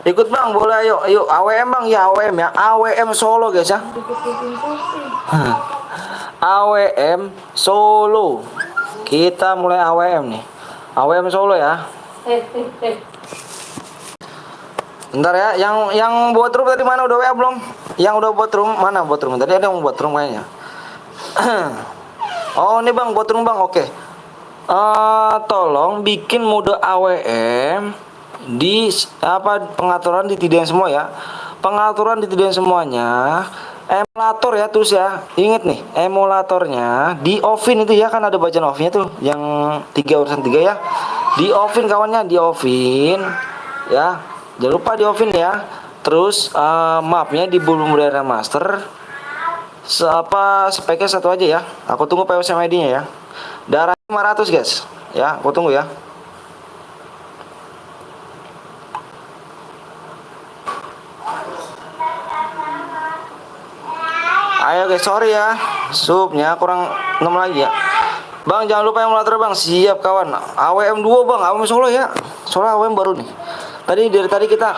Ikut bang boleh ayo. Ayo AWM bang ya AWM ya. AWM Solo guys ya. AWM Solo. Kita mulai AWM nih. AWM Solo ya. Bentar ya, yang buat room tadi mana udah WA belum? Yang udah buat room mana buat room? Tadi ada yang buat room kayaknya. Oh ini bang buat room bang, oke. Tolong bikin mode AWM di apa pengaturan ditidain semua ya. Pengaturan ditidain semuanya. Emulator ya terus ya. Ingat nih, emulatornya di offin itu ya, kan ada bacaan offnya tuh yang 3 ya. Di offin kawannya, di offin ya. Jangan lupa di offin ya. Terus mapnya di belum udara master. Apa speknya satu aja ya. Aku tunggu PWSM ID-nya ya. Darah 500 guys. Ya, aku tunggu ya. Ayo guys, sorry ya. Supnya kurang 6 lagi ya. Bang jangan lupa yang emulator bang. Siap kawan. AWM 2 bang, AWM Solo ya. Soalnya AWM baru nih. Dari tadi kita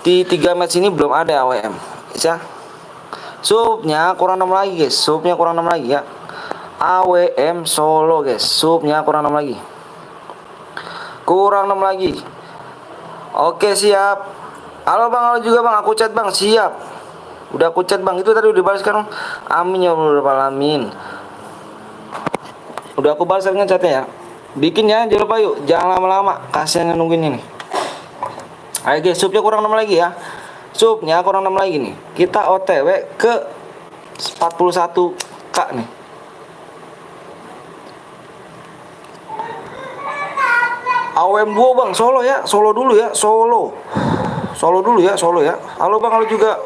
di 3 match ini belum ada AWM. Ya. Supnya kurang 6 lagi guys. Supnya kurang 6 lagi ya. AWM Solo guys. Supnya kurang 6 lagi. Kurang 6 lagi. Oke siap. Halo bang, halo juga bang. Aku chat bang. Siap. Udah aku chat bang. Itu tadi udah dibalas kan? Amin ya Allah alamin. Udah aku balas dengan chatnya ya. Bikin ya, jangan lupa yuk. Jangan lama-lama. Kasihan nungguin ini. Ayo guys, supnya kurang 6 lagi ya. Supnya kurang 6 lagi nih. Kita OTW ke 41k nih. AWM 2 bang, Solo ya. Solo dulu ya, Solo. Solo dulu ya, Solo ya. Halo bang, halo juga.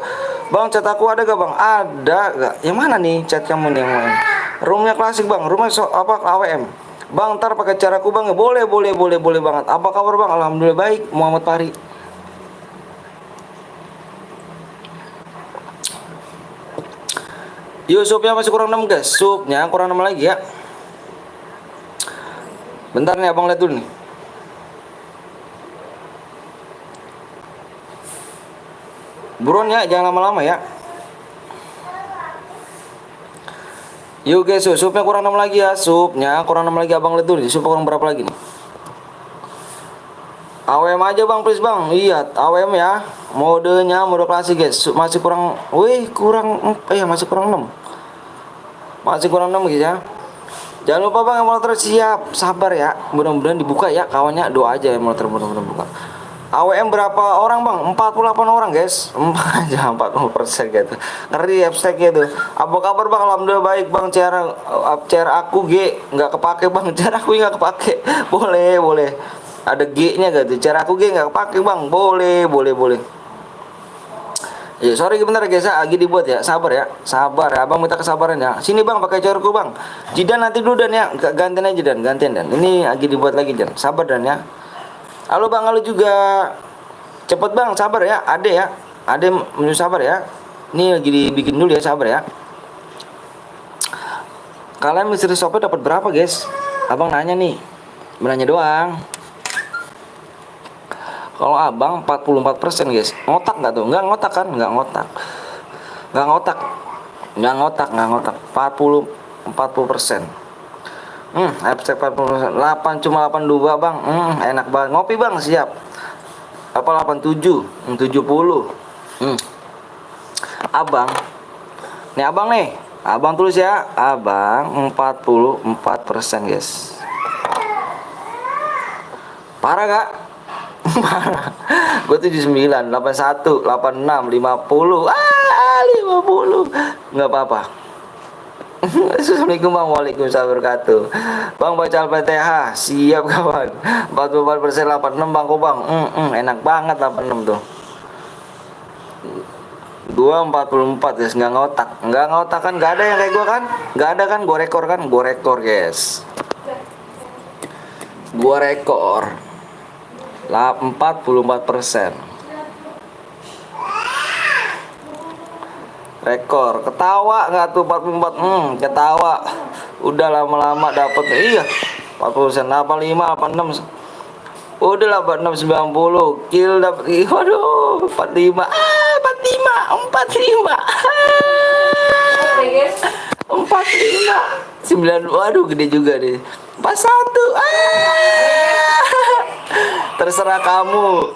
Bang, chat aku ada gak bang? Ada gak? Yang mana nih chat kamu nih yang mana? Roomnya klasik bang, roomnya apa AWM. Bang, ntar pakai caraku bang. Boleh banget. Apa kabar bang? Alhamdulillah baik. Muhammad Pari. Yo, supnya masih kurang 6 guys. Supnya kurang 6 lagi ya. Bentar nih abang lihat dulu nih. Buruan ya, jangan lama-lama ya. Yuk guys, supnya kurang 6 lagi ya. Supnya kurang 6 lagi abang lihat dulu nih. Supnya kurang berapa lagi nih? AWM aja bang please bang. Iya AWM ya. Modenya mode klasik guys. Masih kurang. Wih kurang. Masih kurang 6. Masih kurang 6 guys ya. Jangan lupa bang emulator siap. Sabar ya. Mudah-mudahan dibuka ya kawannya. Doa aja emulator mudah-mudahan buka. AWM berapa orang bang? 48 orang guys. Jangan 40% gitu. Ngeri abstrak gitu. Apa kabar bang? Alhamdulillah baik bang. CR aku G nggak kepake bang. CR aku nggak kepake. Boleh. Ada G-nya gitu. CR aku G nggak kepake bang. Boleh. Ya sorry bentar guys ya, lagi dibuat ya. Sabar ya. Abang minta kesabaran ya. Sini bang pakai CR-ku bang. Jidan nanti dulu dan ya. Gantian aja dan. Ini lagi dibuat lagi dan. Sabar dan ya. Halo bang, halo juga. Cepet bang, sabar ya. Ade menuju sabar ya. Ini lagi dibikin dulu ya, sabar ya. Kalian misteri shopnya dapat berapa guys? Abang nanya nih. Menanya doang. Kalau abang 44% guys. Ngotak nggak tuh? Nggak ngotak kan? Nggak ngotak. 40%. Abstrak 40%. 8 cuma 82 bang. Enak banget. Ngopi bang, siap. Apa 87? 70. Abang. Nih abang nih. Abang tulis ya. Abang 44% guys. Parah gak? Parah. Gue 79, 81, 86, 50. 50. Nggak apa-apa. Assalamualaikum bang. Waalaikumsalam wabarakatuh. Bang baca Al-Fatihah. Siap kawan. 44% 86 bang kok bang. Enak banget 86 tuh. Gua 44 guys. Nggak ngotak kan. Nggak ada yang kayak gua kan. Nggak ada kan. Gua rekor guys. Gua rekor 44%. Rekor. Ketawa nggak tuh 44? Ketawa. Udah lama-lama dapet. Iya. 40%, 85, 86. Udah lah 46, 90. Kill dapet. Waduh, 45. 45. 45. 9. Waduh, gede juga deh. 41. Terserah kamu.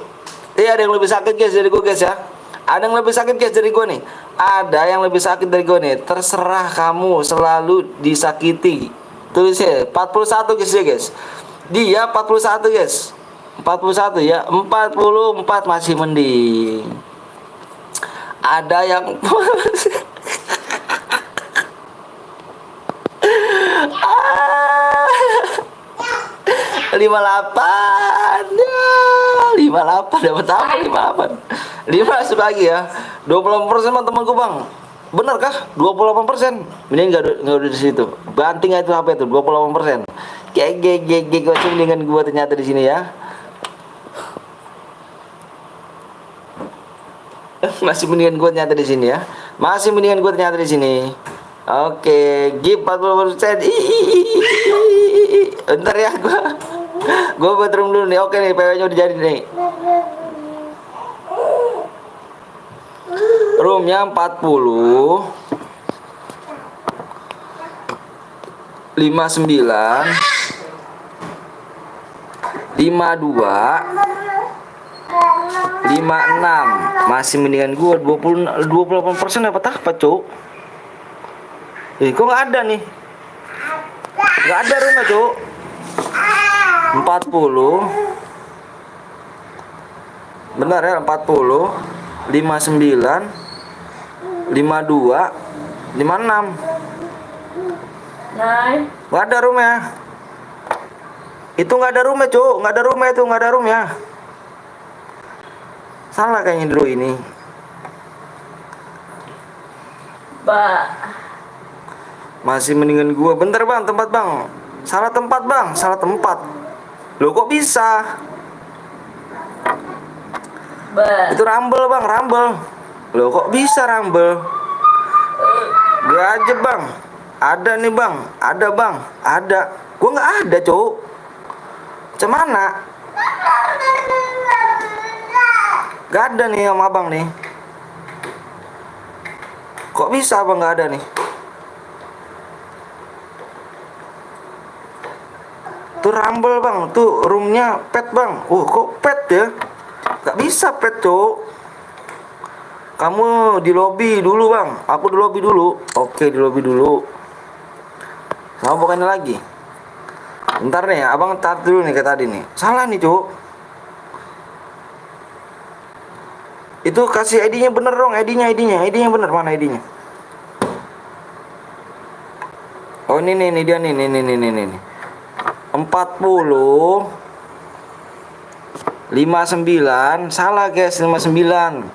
Ada yang lebih sakit guys dari gue guys ya. Ada yang lebih sakit guys dari gue nih. Ada yang lebih sakit dari gue nih. Terserah kamu, selalu disakiti. Tulis ya 41 guys ya guys. Dia 41 guys. 41 ya. 44 masih mending. Ada yang 58 ya, 58 dapat apa 58 masuk lagi ya. 28% temanku bang. Bener kah 28%? Mending nggak udah di situ. Banting itu HP itu 28%. Gege masih mendingan gua ternyata di sini ya. Masih mendingan gua ternyata di sini ya. Oke, give 40%. Bentar ya gua buat room dulu nih. Oke nih, PW-nya udah jadi nih. Roomnya 40 59 52 56. Masih mendingan gua 28% dapat apa, Cuk? Kok nggak ada nih? Nggak ada rumah, Cuk. 40. Benar ya, 40 59 52 56. Nah, Nggak ada rumah. Itu nggak ada rumah, Cuk. Nggak ada rumah. Salah kayaknya dulu ini. Masih mendingan gua. Bentar bang, tempat bang. Salah tempat bang, Loh kok bisa? Itu rumble bang, Loh kok bisa rumble? Gua aja bang. Ada nih bang, ada. Gua nggak ada, Cuk. Cemana? Gak ada nih sama abang nih. Kok bisa abang nggak ada nih? Tuh rumble bang, tuh roomnya pet bang. Kok pet ya? Gak bisa pet, Cuk. Kamu di lobby dulu bang. Aku di lobby dulu. Oke, di lobby dulu. Sama bukannya lagi. Bentar nih, abang tar dulu nih kayak tadi nih. Salah nih, Cuk. Itu kasih ID-nya bener dong, ID-nya bener, mana ID-nya? Oh ini nih dia nih 40 59, salah guys, 59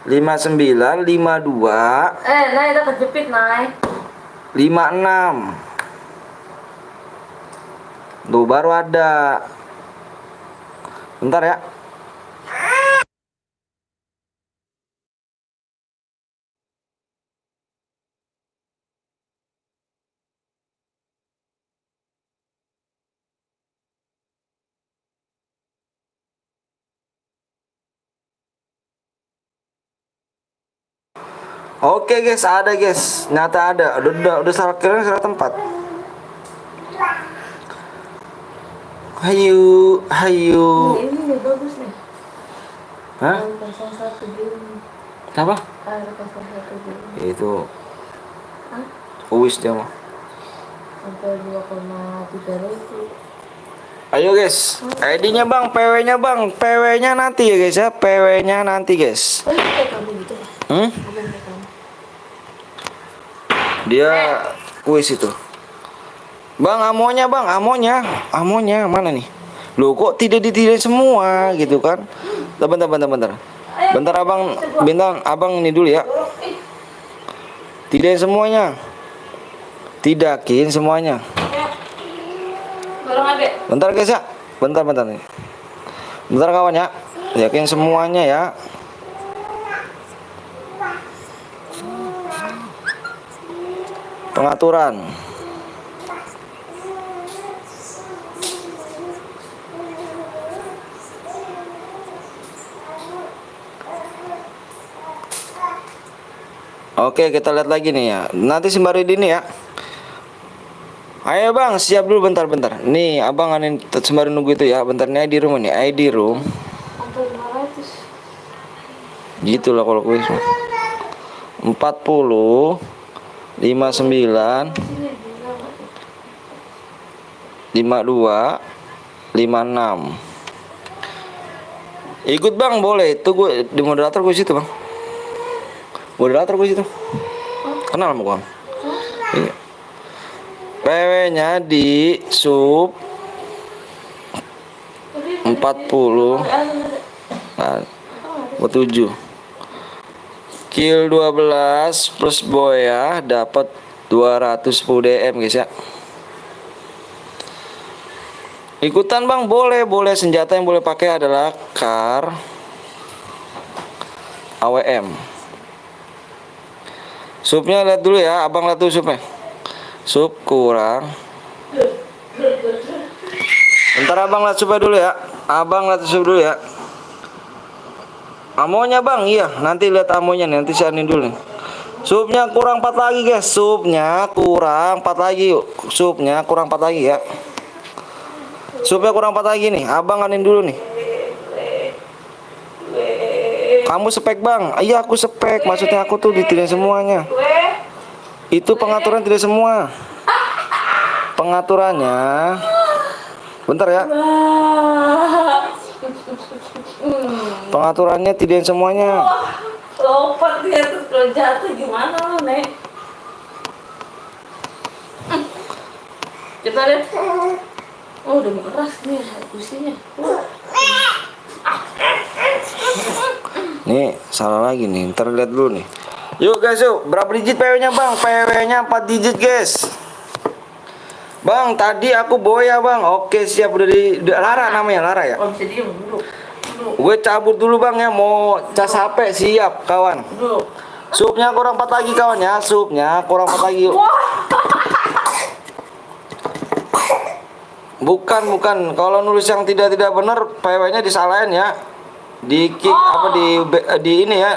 52 Nay, udah kejepit, Nay. 56. Tuh baru ada. Bentar ya. Oke guys, ada guys. Nyata ada. Udah salah kira salah tempat. Hayu. Ini nih bagus nih. Hah? 01 gini. Apa? Ada 01 gini. Itu Hah? kuis dia mah. Sampai 2,3 ribu. Ayo guys, ID-nya bang, PW-nya bang, PW-nya nanti ya guys ya, PW-nya nanti guys. Oh, ini kayak kamu gitu ya? Hmm? Apa yang kayak kamu? Dia kuis itu. Bang, amonya bang, amonya mana nih? Loh kok tidak ditidain semua gitu kan? Bentar. Bentar abang, bintang abang ini dulu ya. Tidain semuanya. Tidakin semuanya. Barang adek. Bentar guys ya. Bentar nih. Bentar kawan ya. Yakin semuanya ya. Pengaturan. Oke, kita lihat lagi nih ya. Nanti sembari ini ya. Ayo bang, siap dulu bentar. Nih, abang anin sembari nunggu itu ya. Bentar nih ID room ini, ID room. Sampai 500. Gitulah kalau kuis. 40 59 52 56. Ikut bang, boleh. Itu gue di moderator gue situ bang. Moderator gue situ. Kenal sama gua. Iya. PW-nya di sub 40 nah, 7 kill 12 plus boya dapat 210 DM guys ya. Ikutan bang, boleh. Senjata yang boleh pakai adalah kar AWM. Subnya lihat dulu ya, abang lihat dulu subnya. Sub kurang. Bentar abang lihat subnya dulu ya. Amonya bang, iya. Nanti lihat amonya nih, nanti saya anin dulu nih. Subnya kurang 4 lagi guys. Subnya kurang 4 lagi yuk. Subnya kurang 4 lagi ya. Subnya kurang 4 lagi nih. Abang anin dulu nih. Kamu spek bang? Iya aku spek. Maksudnya aku tuh ditirin semuanya. Itu pengaturan tidak semua. Pengaturannya. Bentar ya. Pengaturannya tidak semuanya. Lompat dia terus kalau jatuh gimana lo, Nek? Kita lihat. Oh, udah mau keras nih kursinya. Nih, salah lagi nih. Ntar lihat dulu nih. Yuk guys, yuk. Berapa digit PW-nya bang? PW-nya 4 digit guys. Bang, tadi aku boya bang. Oke siap, udah Lara namanya, Lara ya. Oh, bisa diem dulu. Gue cabut dulu bang ya, mau cas HP. Siap kawan. Dulu. Subnya kurang 4 lagi kawan ya. Subnya kurang 4 lagi yuk. Bukan. Kalau nulis yang tidak benar, PW-nya disalahin ya. Di kick apa di ini ya.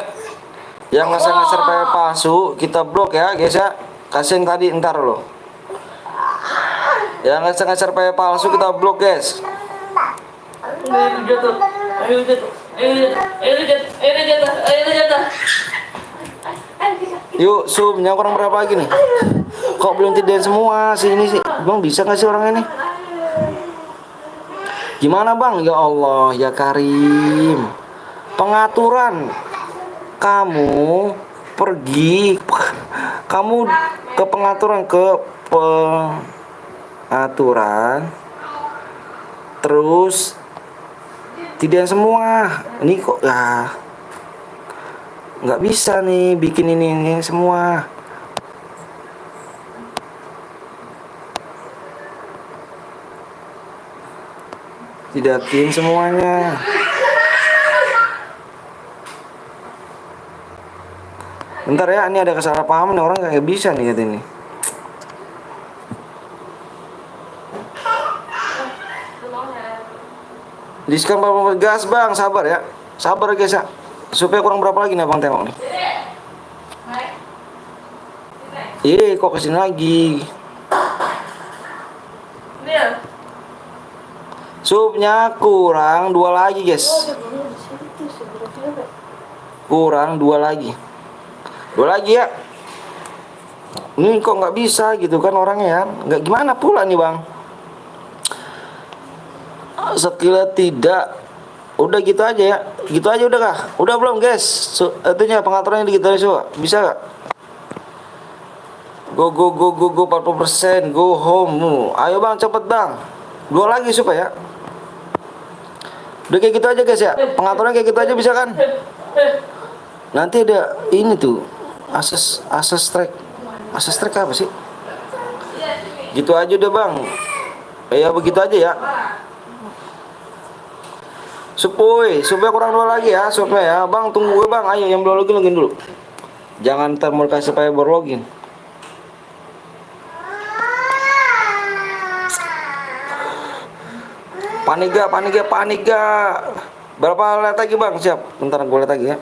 Yang ngeser PW palsu kita blok ya guys ya. Kasih yang tadi ntar loh. Yang ngeser PW palsu kita blok guys. Ayo jatuh. Yuk, subnya kurang berapa lagi nih? Kok belum tidain semua sih ini sih? Bang bisa nggak sih orang ini? Gimana bang? Ya Allah, ya Karim. Pengaturan. Kamu pergi, kamu ke pengaturan, terus tidak semua. Ini kok ya nggak bisa nih bikin ini semua. Tidakin semuanya. Bentar ya, ini ada kesalahpahaman nih, orang nggak bisa nih kata ini. Diskon 40% gas bang, sabar ya. Sabar guys ya. Supaya kurang berapa lagi nih abang tengok nih. Kok kesini lagi. Supnya kurang 2 lagi guys. Kurang 2 lagi. 2 lagi ya. Ini kok nggak bisa gitu kan orangnya ya. Nggak gimana pula nih bang. Sekilas tidak. Udah gitu aja ya. Gitu aja udah kah? Udah belum guys? Artinya pengaturannya gitu aja coba. Bisa gak? Go 40%. Go home. Ayo bang cepet bang. 2 lagi supaya. Udah kayak gitu aja guys ya. Pengaturan kayak gitu aja bisa kan? Nanti ada ini tuh. Asas track. Asas track apa sih? Gitu aja udah bang. Ya begitu aja ya. Supaya kurang 2 lagi ya, supaya ya. Bang tunggu gue bang, ayo yang belum login dulu. Jangan ntar mau kasih supaya baru login. Panik gak. Berapa lihat lagi bang? Siap, bentar gue lihat lagi ya.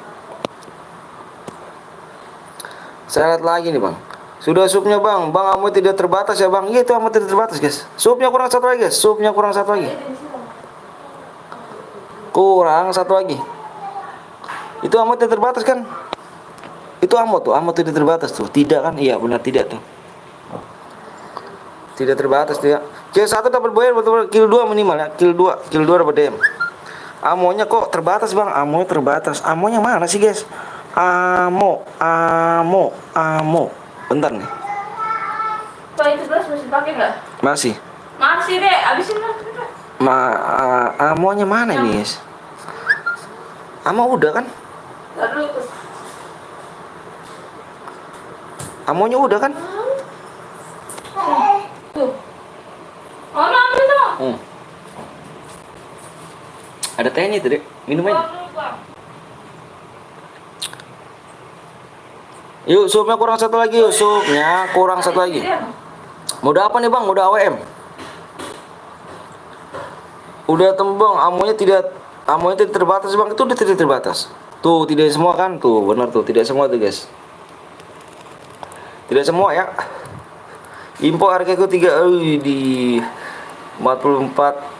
Saya lihat lagi nih bang. Sudah supnya bang, amu tidak terbatas ya bang. Iya itu amu tidak terbatas guys. Supnya kurang 1 lagi guys, kurang 1 lagi. Kurang 1 lagi. Itu amu tidak terbatas kan? Itu amu tidak terbatas tuh. Tidak kan? Iya benar tidak tuh. Tidak terbatas tuh ya. Kill 1 dapat boyer, betul kill 2 minimal ya. Kill 2 dapat DM. Amonya kok terbatas bang? Amonya terbatas. Amonya mana sih guys? Amo. Bentar nih. Pak itu belas masih pakai nggak? Masih Deh, abisin lah. Amonya mana ini guys? Amo udah kan? Aduh. Amonya udah kan? Tuh. Oh, ambil dong. Ada tehnya tuh dek, minum aja. Yuk supnya kurang 1 lagi, yuk supnya kurang 1 lagi. Mode apa nih bang? Mode AWM. Udah tembang, amonya tidak terbatas bang. Itu udah tidak terbatas. Tuh tidak semua kan? Tuh benar tuh, tidak semua tuh guys. Tidak semua ya. Info hargaku 3 di 44.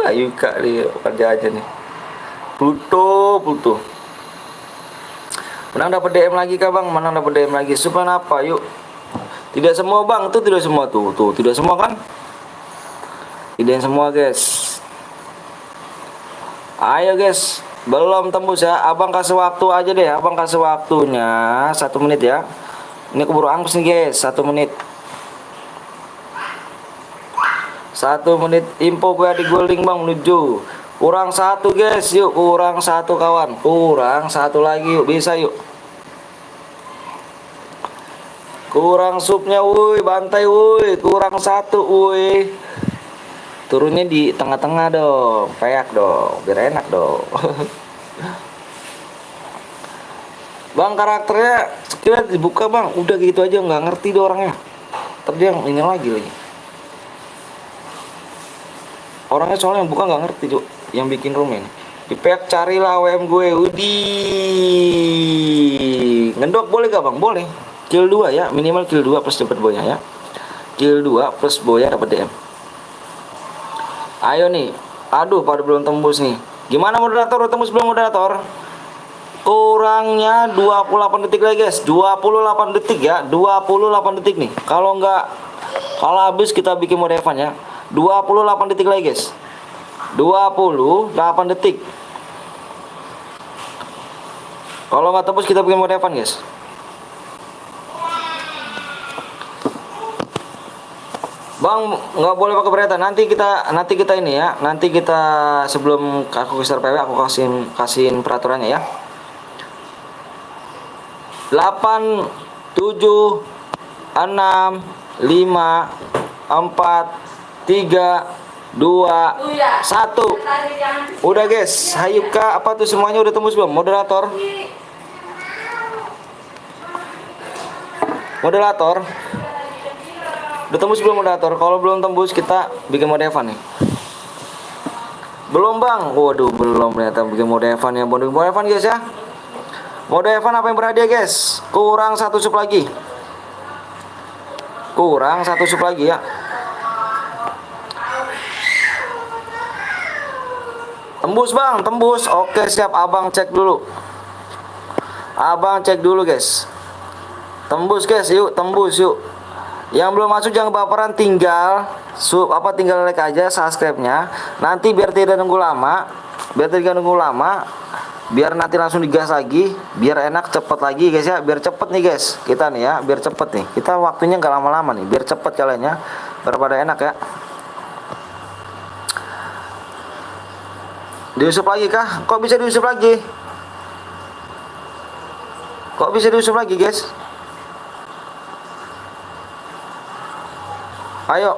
Ayo kak nih kerja aja nih. Pluto. Menang dapat DM lagi kah bang? Menang dapat DM lagi. Supaya apa? Yuk. Tidak semua bang, tuh tidak semua tuh tidak semua kan? Tidak semua guys. Ayo guys, belum tembus ya. Abang kasih waktu aja deh. Abang kasih waktunya 1 menit ya. Ini keburu angus nih guys. 1 menit. 1 menit info gue di Golding bang menuju. Kurang 1 guys, yuk kurang 1 kawan. Kurang 1 lagi yuk, bisa yuk. Kurang supnya woi, bantai woi, kurang 1 woi. Turunnya di tengah-tengah dong, peak dong, biar enak dong. Bang karakternya sekiranya dibuka bang, udah gitu aja nggak ngerti deh orangnya. Terus ini lagi. Orangnya soalnya yang buka nggak ngerti tuh, yang bikin room ini. Di peak carilah WM gue, ngendok boleh gak bang? Boleh. Kill 2 ya, minimal kill 2 plus dapat boya ya. Kill 2 plus boya dapat DM. Ayo nih, aduh pada belum tembus nih. Gimana moderator? Udah tembus belum moderator? Kurangnya 28 detik lagi guys, 28 detik ya, 28 detik nih. Kalau habis kita bikin mode Evan ya. 28 detik lagi guys. 28 detik. Kalau nggak tembus kita bikin mode Evan guys. Bang, nggak boleh pakai bereta. Nanti kita ini ya. Nanti kita sebelum aku ke PW aku kasihin peraturannya ya. 8 7 6 5 4 3 2 1. Udah guys, Hayuka apa tuh semuanya udah tembus belum? Moderator. Udah tembus belum moderator? Kalau belum tembus kita bikin mode Evan nih. Belum bang? Waduh belum ternyata bikin mode Evan ya. Mode Evan guys ya. Mode Evan apa yang berhadiah guys? Kurang 1 sub lagi. Ya. Tembus bang, tembus. Oke siap, abang cek dulu. Guys. Tembus guys, yuk tembus yuk. Yang belum masuk jangan baperan, tinggal like aja subscribe-nya. Nanti biar tidak nunggu lama, biar nanti langsung digas lagi, biar enak cepet lagi guys ya. Biar cepet nih guys, kita nih ya, biar cepet nih. Kita waktunya nggak lama-lama nih, biar cepet kalian ya, daripada enak ya. Diusup lagi kah? Kok bisa diusup lagi? Guys? Ayo.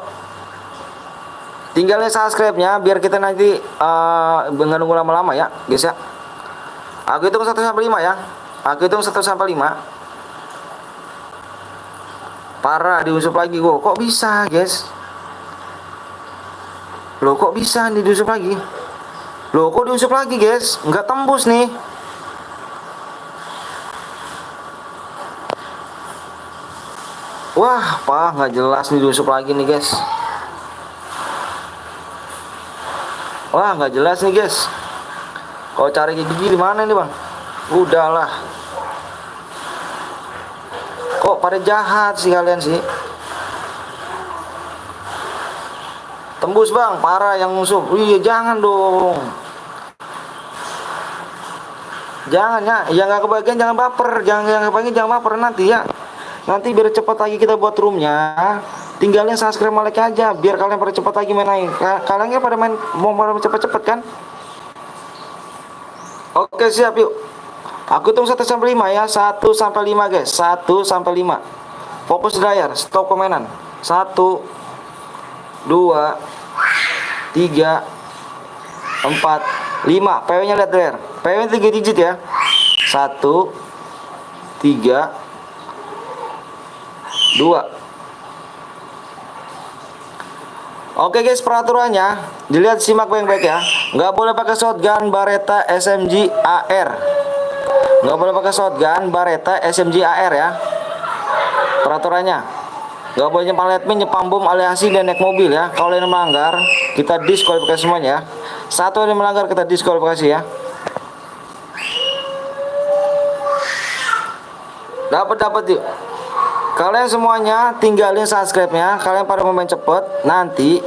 Tinggalnya subscribe-nya biar kita nanti nggak nunggu lama-lama ya, guys ya. Aku hitung 1 sampai 5 ya. Parah diusup lagi gua. Kok bisa, guys? Loh, kok bisa nih diusup lagi? Loh, kok diusup lagi, guys? Nggak tembus nih. Wah, nggak jelas nih diusup lagi nih, guys. Wah, nggak jelas nih, guys. Kalau cari gigi di mana nih, Bang? Udahlah. Kok pada jahat sih kalian sih? Tembus, Bang. Parah yang musuh. Iya, jangan dong. Jangan ya. Yang nggak kebagian jangan baper. Jangan baper nanti ya. Nanti biar cepat lagi kita buat roomnya. Tinggalin subscribe like aja biar kalian pada cepat lagi main. Kalian pada mau cepet-cepet kan? Oke, siap yuk. Aku hitung 1 sampai 5 ya. 1 sampai 5 guys. 1 sampai 5. Fokus layar, stop komenan. 1 2 3 4 5. PW-nya lihat layar. PW 3 digit ya. 1 3 2. Oke guys, peraturannya dilihat, simak baik-baik ya. Nggak boleh pakai shotgun, Beretta, SMG, AR. Nggak boleh pakai shotgun, Beretta, SMG, AR ya. Peraturannya nggak boleh nyepang bom, aliasi dan naik mobil ya. Kalau yang melanggar kita diskualifikasi semuanya ya. Satu yang melanggar kita diskualifikasi ya. Dapat yuk. Kalian semuanya tinggalin subscribe-nya. Kalian pada mau main cepet, nanti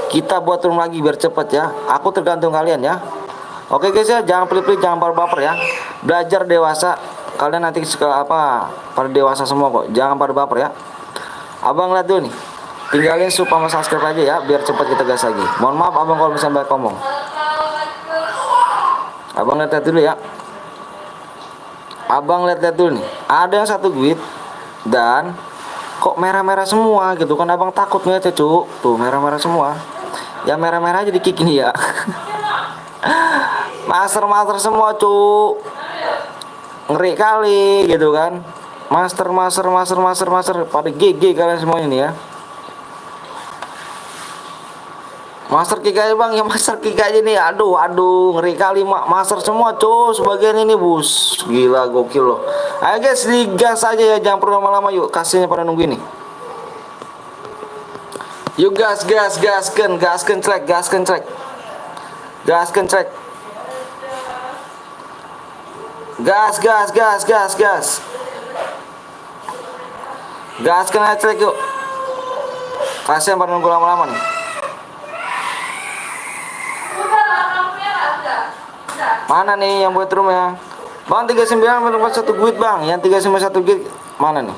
kita buat room lagi biar cepet ya. Aku tergantung kalian ya. Oke guys ya, jangan pelit-pelit, jangan baper ya. Belajar dewasa. Kalian nanti pada dewasa semua kok. Jangan pada baper ya. Abang lihat dulu nih. Tinggalin sub sama subscribe aja ya, biar cepet kita gas lagi. Mohon maaf abang kalau misalnya banyak ngomong. Abang lihat dulu ya. Abang lihat dulu nih. Ada yang satu duit dan kok merah-merah semua gitu kan, abang takut ngeliatnya cuk. Tuh merah-merah semua. Yang merah-merah aja di kick nih ya. Master semua cuk. Ngeri kali gitu kan. Master pada GG kalian semuanya nih ya. Master kick aja bang, ya master kick aja nih. Aduh, ngeri kali master semua cuy. Sebagian ini bus, gila gokil loh. Ayo guys, digas aja ya, jangan perlu lama-lama yuk. Kasihnya pada nunggu ini. Yuk gasken track. Gas. Gaskan aja track yuk. Kasihnya pada nunggu lama-lama nih. Mana nih yang buat room ya? Bang 39 mendapat 1 guit bang. Yang 391 guit mana nih?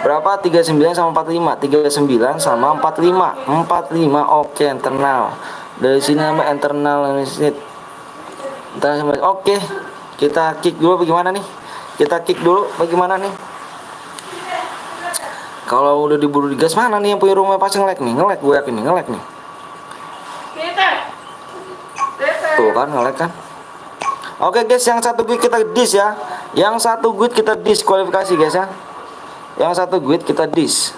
Berapa? 39 sama 45. 39 sama 45. 45. Oke, internal. Dari sini sama internal ini. Oke. Kita kick dulu bagaimana nih? Kita kick dulu bagaimana nih? Kalau udah diburu digas mana nih yang punya rumah pasti nge-lag nih. Nge-lag gue yakin nih, nge-lag nih. Tuh kan nge-lag kan. Oke guys, yang 1 guit kita dis ya. Yang 1 guit kita diskualifikasi guys ya. Yang 1 guit kita dis.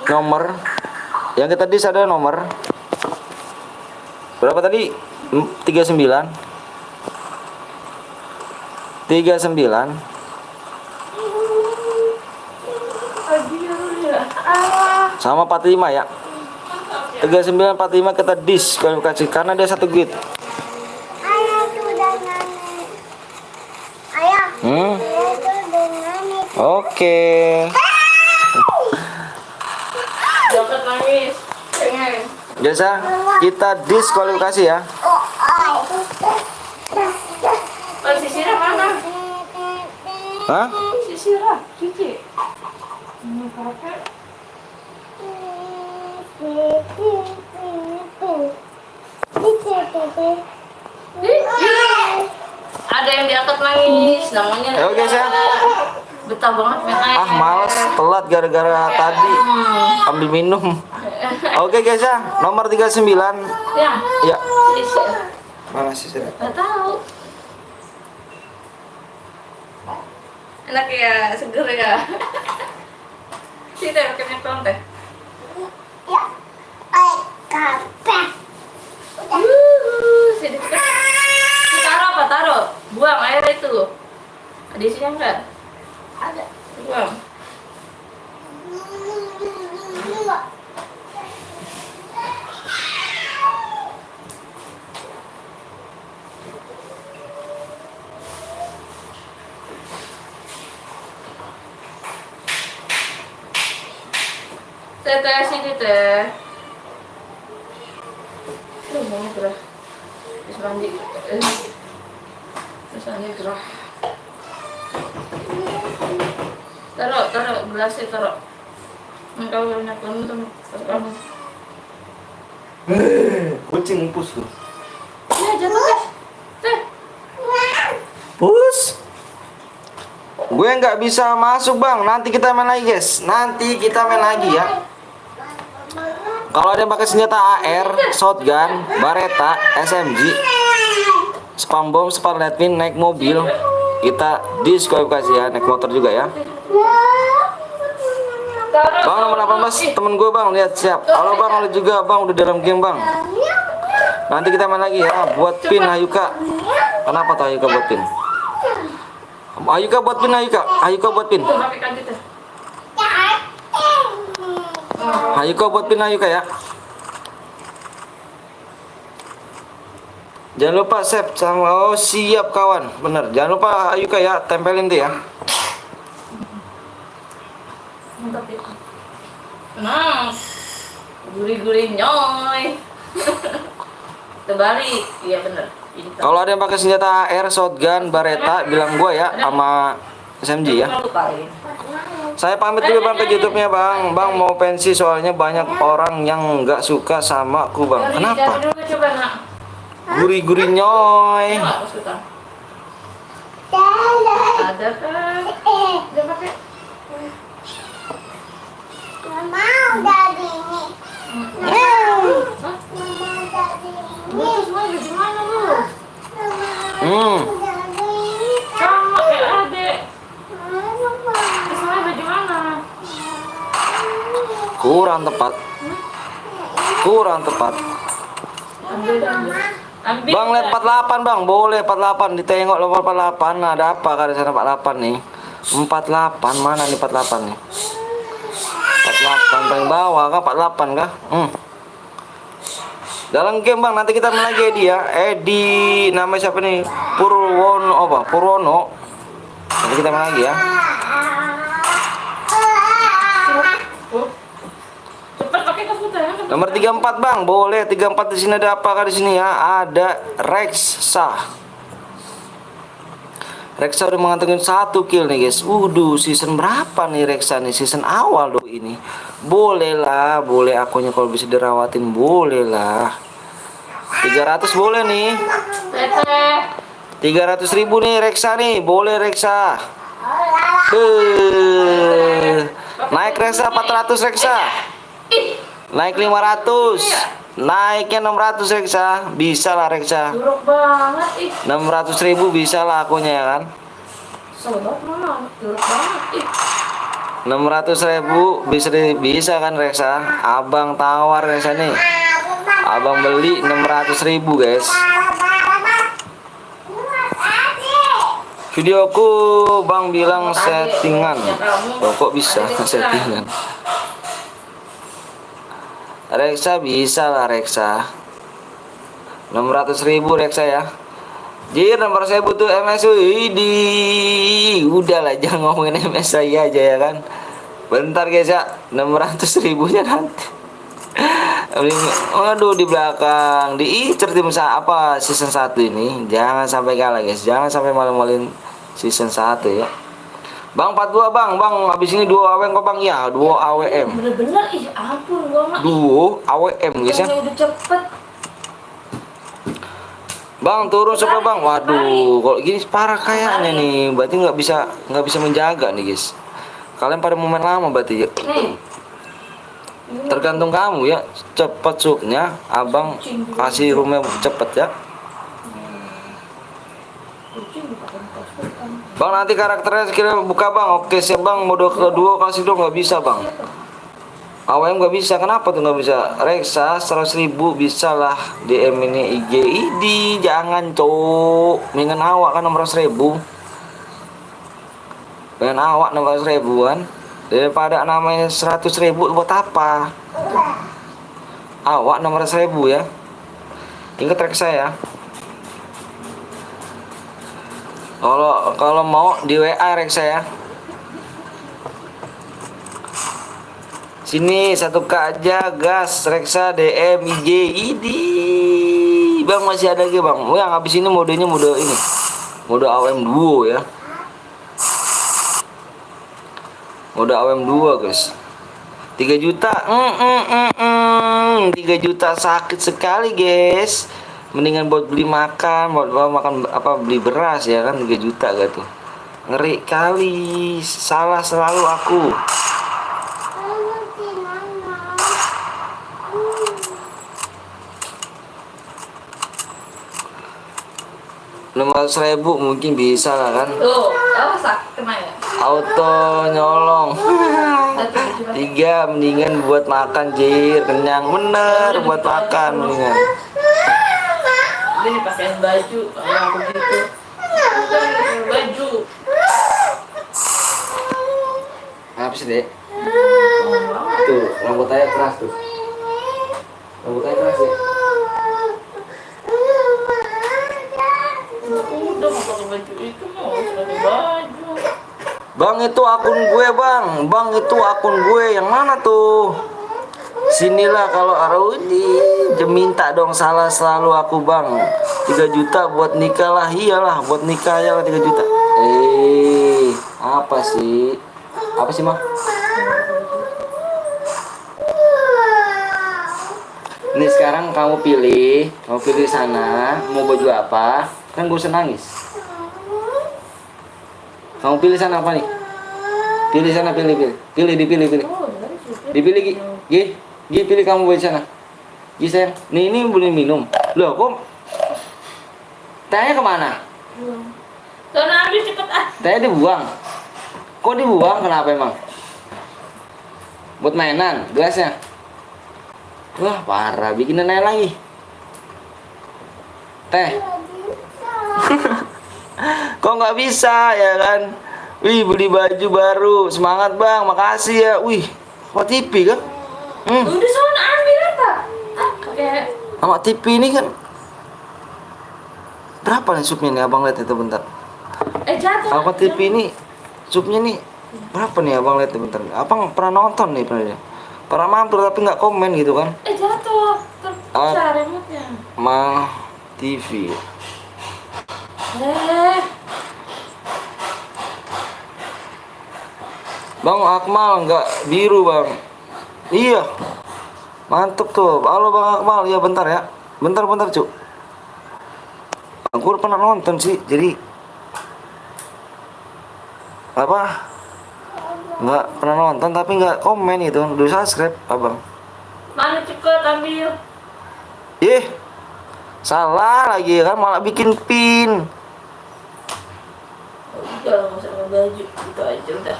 Nomor yang kita dis ada nomor berapa tadi? 39 sama 45 ya. 39 45 kita diskualifikasi karena dia 1 guit. Ayah sudah nyanyi. Ayah. Ayah sudah nyanyi. Oke. Jangan nangis. Biasa kita diskualifikasi ya. Oh, ay. Oh, sisirnya mana? Hah? Sisirnya, Cici. Ini pakai. Ada yang diangkat nangis, namanya. Ayo guys ya. Betah banget main air. Ah males telat gara-gara tadi ambil minum. Oke guys ya, nomor 39. Ya. Ya. Sisir. Mana sih sudah? Nggak tahu. Enak ya, seger ya. Sini teh pakai minyak teh. Ya. Ay, kape. Sini kita. Taruh apa taruh? Buang air itu. Ada isinya enggak? Ada. Buang. Teh sini teh. Mau gerah. Terus mandi. Terus mandi gerah. Taruh gelasnya taruh. Engkau banyak banget kamu. Kucing pus tuh. Ya jatuh teh. Teh. Pus. Gue nggak bisa masuk bang. Nanti kita main lagi guys. Nanti kita main lagi ya. Kalau ada yang pakai senjata AR, shotgun, bareta, SMG, spam bom, spam leadpin, naik mobil, kita diskualifikasi ya. Naik motor juga ya. Bang nomor 18 temen gue bang, lihat siap. Halo bang, halo juga bang, udah dalam game bang. Nanti kita main lagi ya. Buat pin Ayuka. Kenapa tuh Ayuka buat pin? Ayuka buat pin, Ayuka buat pin. Ayuka buat pin Ayuka ya. Jangan lupa save sama oh siap kawan, bener. Jangan lupa Ayuka ya, tempelin tuh ya. Nah, gurih-gurih nyoy. Terbalik, iya bener. Kalau ada yang pakai senjata AR, shotgun, bareta, bilang gua ya sama SMG ya. Saya pamit dulu bang ke YouTube-nya bang. Bang mau pensi soalnya banyak orang yang nggak suka sama aku bang. Kenapa? Gurih-gurih nyoy. Ada kan? Udah pakai. Mama udah dini. Mama udah dini. Semua gimana lu? Hmm. Sama kayak adek. Kesannya baju mana? Kurang tepat. Kurang tepat. Ambil. Bang lihat 48 bang, boleh 48 ditengok nomor 48. Nah, ada apa kan di sana 48 nih? 48 mana nih 48 nih? 48 paling bawah kah 48 kah? Dalam game bang, nanti kita main lagi dia. Edi nama siapa nih? Purwono apa? Purwono. Nanti kita main lagi ya. Cepat pakai komputer. Nomor 34 bang, boleh 34 di sini ada apa kah di sini ya? Ada Rexa. Reksa udah mengantongin 1 kill nih guys. Season berapa nih Reksa nih? Season awal loh ini. Boleh lah, boleh akunya kalau bisa dirawatin, boleh lah. 300 boleh nih. Teteh. 300.000 nih Reksa nih, boleh Reksa. Naik Reksa 400 Reksa. Ih, Naik 500. Naiknya 600 Reksa. Bisa lah Reksa. jorok banget. Ih, 600.000 bisa lah akunya ya kan. sobat mana? Jorok banget. Ih, 600.000 bisa kan Reksa. Abang tawar Reksa nih. Abang beli 600.000 guys. Videoku bang bilang settingan. Oh, kok bisa settingan? Reksa bisa lah Reksa. 600.000 Reksa ya. Jir 600.000 tuh MS. Idi. Udahlah jangan ngomongin MS saya aja ya kan. Bentar guys ya. 600.000 nya nanti. Aduh di belakang diincer tim apa season 1 ini. Jangan sampai kalah guys. Jangan sampai malu-maluin season 1 ya. Bang 42 bang, habis ini 2 AWM kok bang ya, 2 AWM. bener-bener ih ampun gua mah. 2 AWM guys ya. Yang udah cepet. Bang turun coba bang. Waduh, kalau gini parah kayaknya nih. Berarti nggak bisa menjaga nih guys. Kalian pada momen lama berarti ya. Nih. Tergantung kamu ya. Cepet supnya, abang kasih roomnya cepet ya. Kucing dipakai pasukan. Bang nanti karakternya sekiranya buka bang. Oke siap bang, mode kedua kasih dong. Nggak bisa bang. AWM nggak bisa, kenapa tuh nggak bisa? Reksa 100.000 bisa lah. DM ini IG ID, jangan cok. Mendingan awak kan 600.000. Pengen awak 600.000-an daripada namanya 100.000 buat apa? Awak 600.000 ya. Ingat Reksa ya. Kalau mau di WA Reksa ya. Sini 1K aja gas Reksa DM IG ID. Bang masih ada lagi bang. Oh yang habis ini modenya mode ini. Mode AWM duo ya. Mode AWM 2 guys. 3 juta. 3 juta sakit sekali guys. Mendingan buat beli makan, buat makan apa beli beras ya kan 3 juta gitu. Ngeri kali. Salah selalu aku. 600.000 mungkin bisa lah kan. Tuh, apa sakit kena ya? Auto nyolong. 3 mendingan buat makan jir. Kenyang bener buat makan mendingan. Ini pakaian baju kalau aku gitu. Baju. Apa sih dek? Tuh rambut saya keras tuh. Rambut saya keras ya. Udah mau pakai baju itu mau pakai baju. Bang itu akun gue bang. Bang itu akun gue yang mana tuh? Sinilah kalau Arudi minta dong salah selalu aku bang. 3 juta buat nikah lah. Iyalah buat nikah ya 3 juta. Apa sih? Apa sih mah? Ini sekarang kamu pilih sana mau baju apa? Kan gue usah nangis. Kamu pilih sana apa nih? Pilih sana, pilih. Dipilih Gi, pilih kamu baju sana. Gi sayang, ini boleh minum. Loh kok? Tehnya kemana? Sana habis cepet ah. Tehnya dibuang. Kok dibuang? Kenapa emang? Buat mainan, gelasnya. Wah parah, bikin nenek lagi. Teh. Kok nggak bisa ya kan? Wih beli baju baru, semangat bang, makasih ya. Wih, kok TV kan? Udah sana ambil apa? Ah, pakai Sama TV ini kan berapa nih supnya nih abang lihat itu bentar. jatuh. Sama TV ini supnya nih berapa nih abang lihat itu bentar. Abang pernah nonton nih pernah mampir tapi nggak komen gitu kan? Jatuh. Terpecah remote-nya. Mal TV. Bang Akmal nggak biru bang. Iya. Mantep tuh. Halo Bang Akmal. Ya bentar ya. Bentar cuk. Aku udah pernah nonton sih. Jadi apa? Nggak pernah nonton tapi nggak komen itu. Udah subscribe abang. Mana cepet ambil. Ih. Salah lagi kan malah bikin pin. Udah nggak usah pakai baju itu aja udah.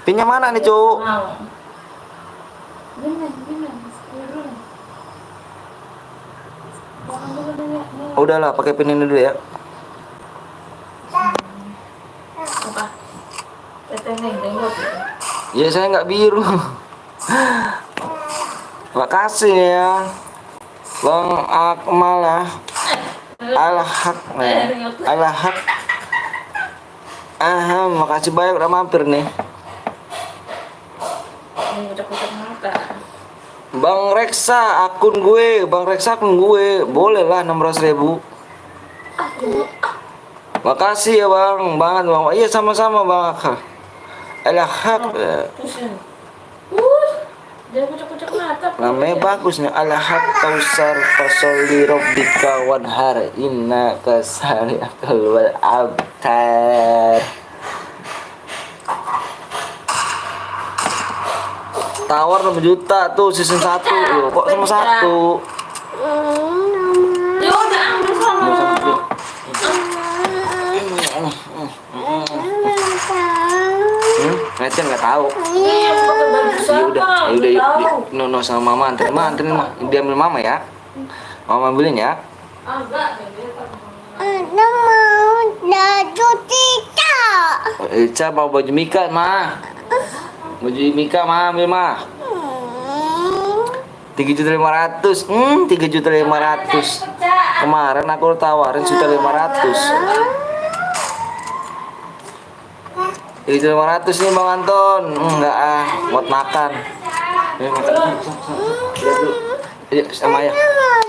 Pinnya mana nih cuk? Mau. Udahlah pakai pin ini dulu ya. Apa? Tetengeng tengok. Ya saya nggak biru. Makasih ya Bang Akmal lah. Alhaq Alhaq. Makasih banyak udah mampir nih. Kucak-kucak mata. Bang Reksa akun gue, boleh lah 600.000. Makasih ya bang, banget bang. Iya sama-sama bang. Alhaq. Pusing. Jangan kucak-kucak mata. Namanya bagus nih. Alhaq Kausar Fasoli Robbika Wanhar Inna Kasari Akal wal Abtar. Tawar 6 juta tuh season 1 loh. Kok sama 1? Ya udah ambil sama. Ngecen nggak tahu. Iya, pakai baju Ya sama. udah, yuk. No sama mama anterin mah. Dia ambil mama ya. Mama ambilin ya. Agak. Ana mau baju Tika. Ica mau baju Mika mah. Baju Mika mah ambil mah. 3.500.000. 3.500.000. Kemarin aku tawarin 1.500.000. 3.500.000 nih Bang Anton. Enggak buat makan. Makan. Lihat dulu. Yuk sama ayah.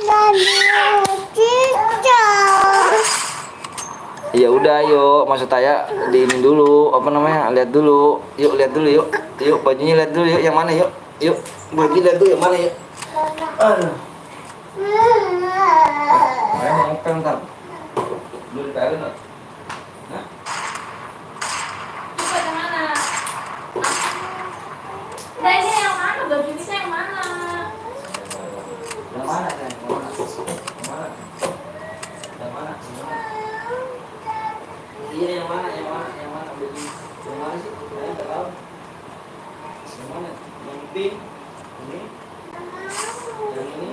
Baju Tika. Ya udah yuk, maksud saya diinin dulu, apa namanya? Lihat dulu. Yuk lihat dulu yuk. Yuk bajunya lihat dulu yuk, yang mana yuk? Yuk, baju lihat dulu yang mana yuk? Aduh. Ayo ngepel ntar. Dulu dipelin nggak? Hah? Coba yang mana? Nah, ini yang mana? Baju bisa yang mana? Yang mana kan? Yang mana? Yang mana? Yang mana? Yang mana? Iya yang mana? Yang mana? Yang mana? Baju yang mana sih? Saya nggak tahu. Yang mana? Yang pink? Ini? Yang ini?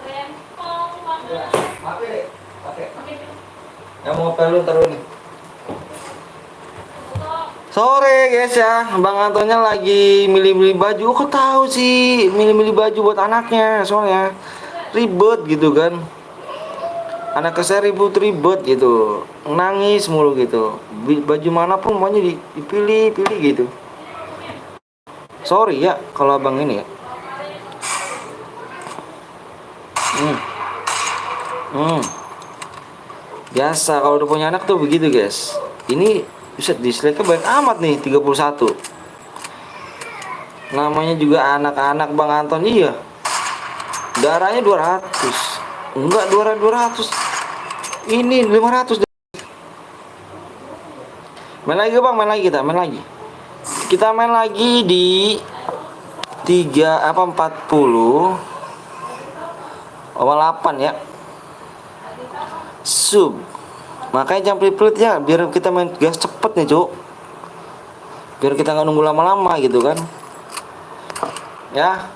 Rempong banget. Pakai deh, pakai. Yang mau pelun taruh ini. Sore guys ya, Bang Antonnya lagi milih-milih baju. Kok tahu sih milih-milih baju buat anaknya, soalnya ribet gitu kan. Anaknya saya ribut-ribet gitu, nangis mulu gitu. Baju manapun maunya dipilih-pilih gitu. Sorry ya kalau abang ini ya. Hmm. Hmm. Biasa kalau udah punya anak tuh begitu guys. Ini bisa dislike-nya banyak amat nih, 31. Namanya juga anak-anak Bang Anton. Iya. Darahnya 200. Enggak 200. Ini 500. Main lagi Bang, main lagi kita, main lagi. Kita main lagi di 40 awal 8 ya. Sub. Makanya jangan pelit-pelit ya, biar kita main gas cepet nih, Cuk. Biar kita nggak nunggu lama-lama gitu kan. Ya.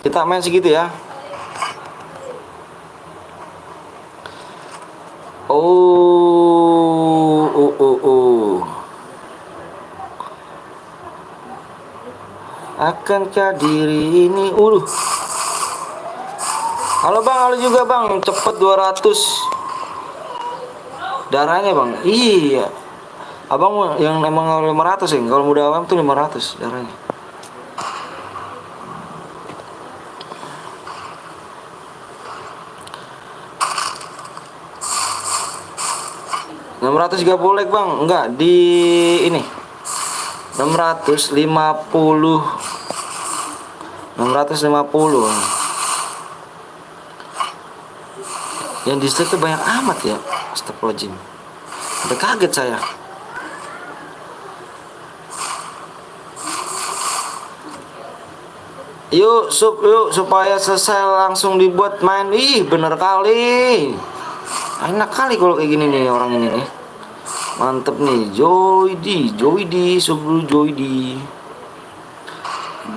Kita main segitu ya. Oh. Akankah diri ini Halo Bang, halo juga Bang. Cepet 200 darahnya Bang. Iya. Abang yang emang 500 ya. Kalau muda awam tuh 500 darahnya. Ratus gak boleh Bang. Enggak, di ini 650 yang dislike banyak amat ya. Astagfirullahaladzim, udah kaget saya. Yuk supaya selesai langsung dibuat main. Ih bener kali, enak kali kalau kayak gini nih orang ini nih. Mantep nih. Joy di sub dulu.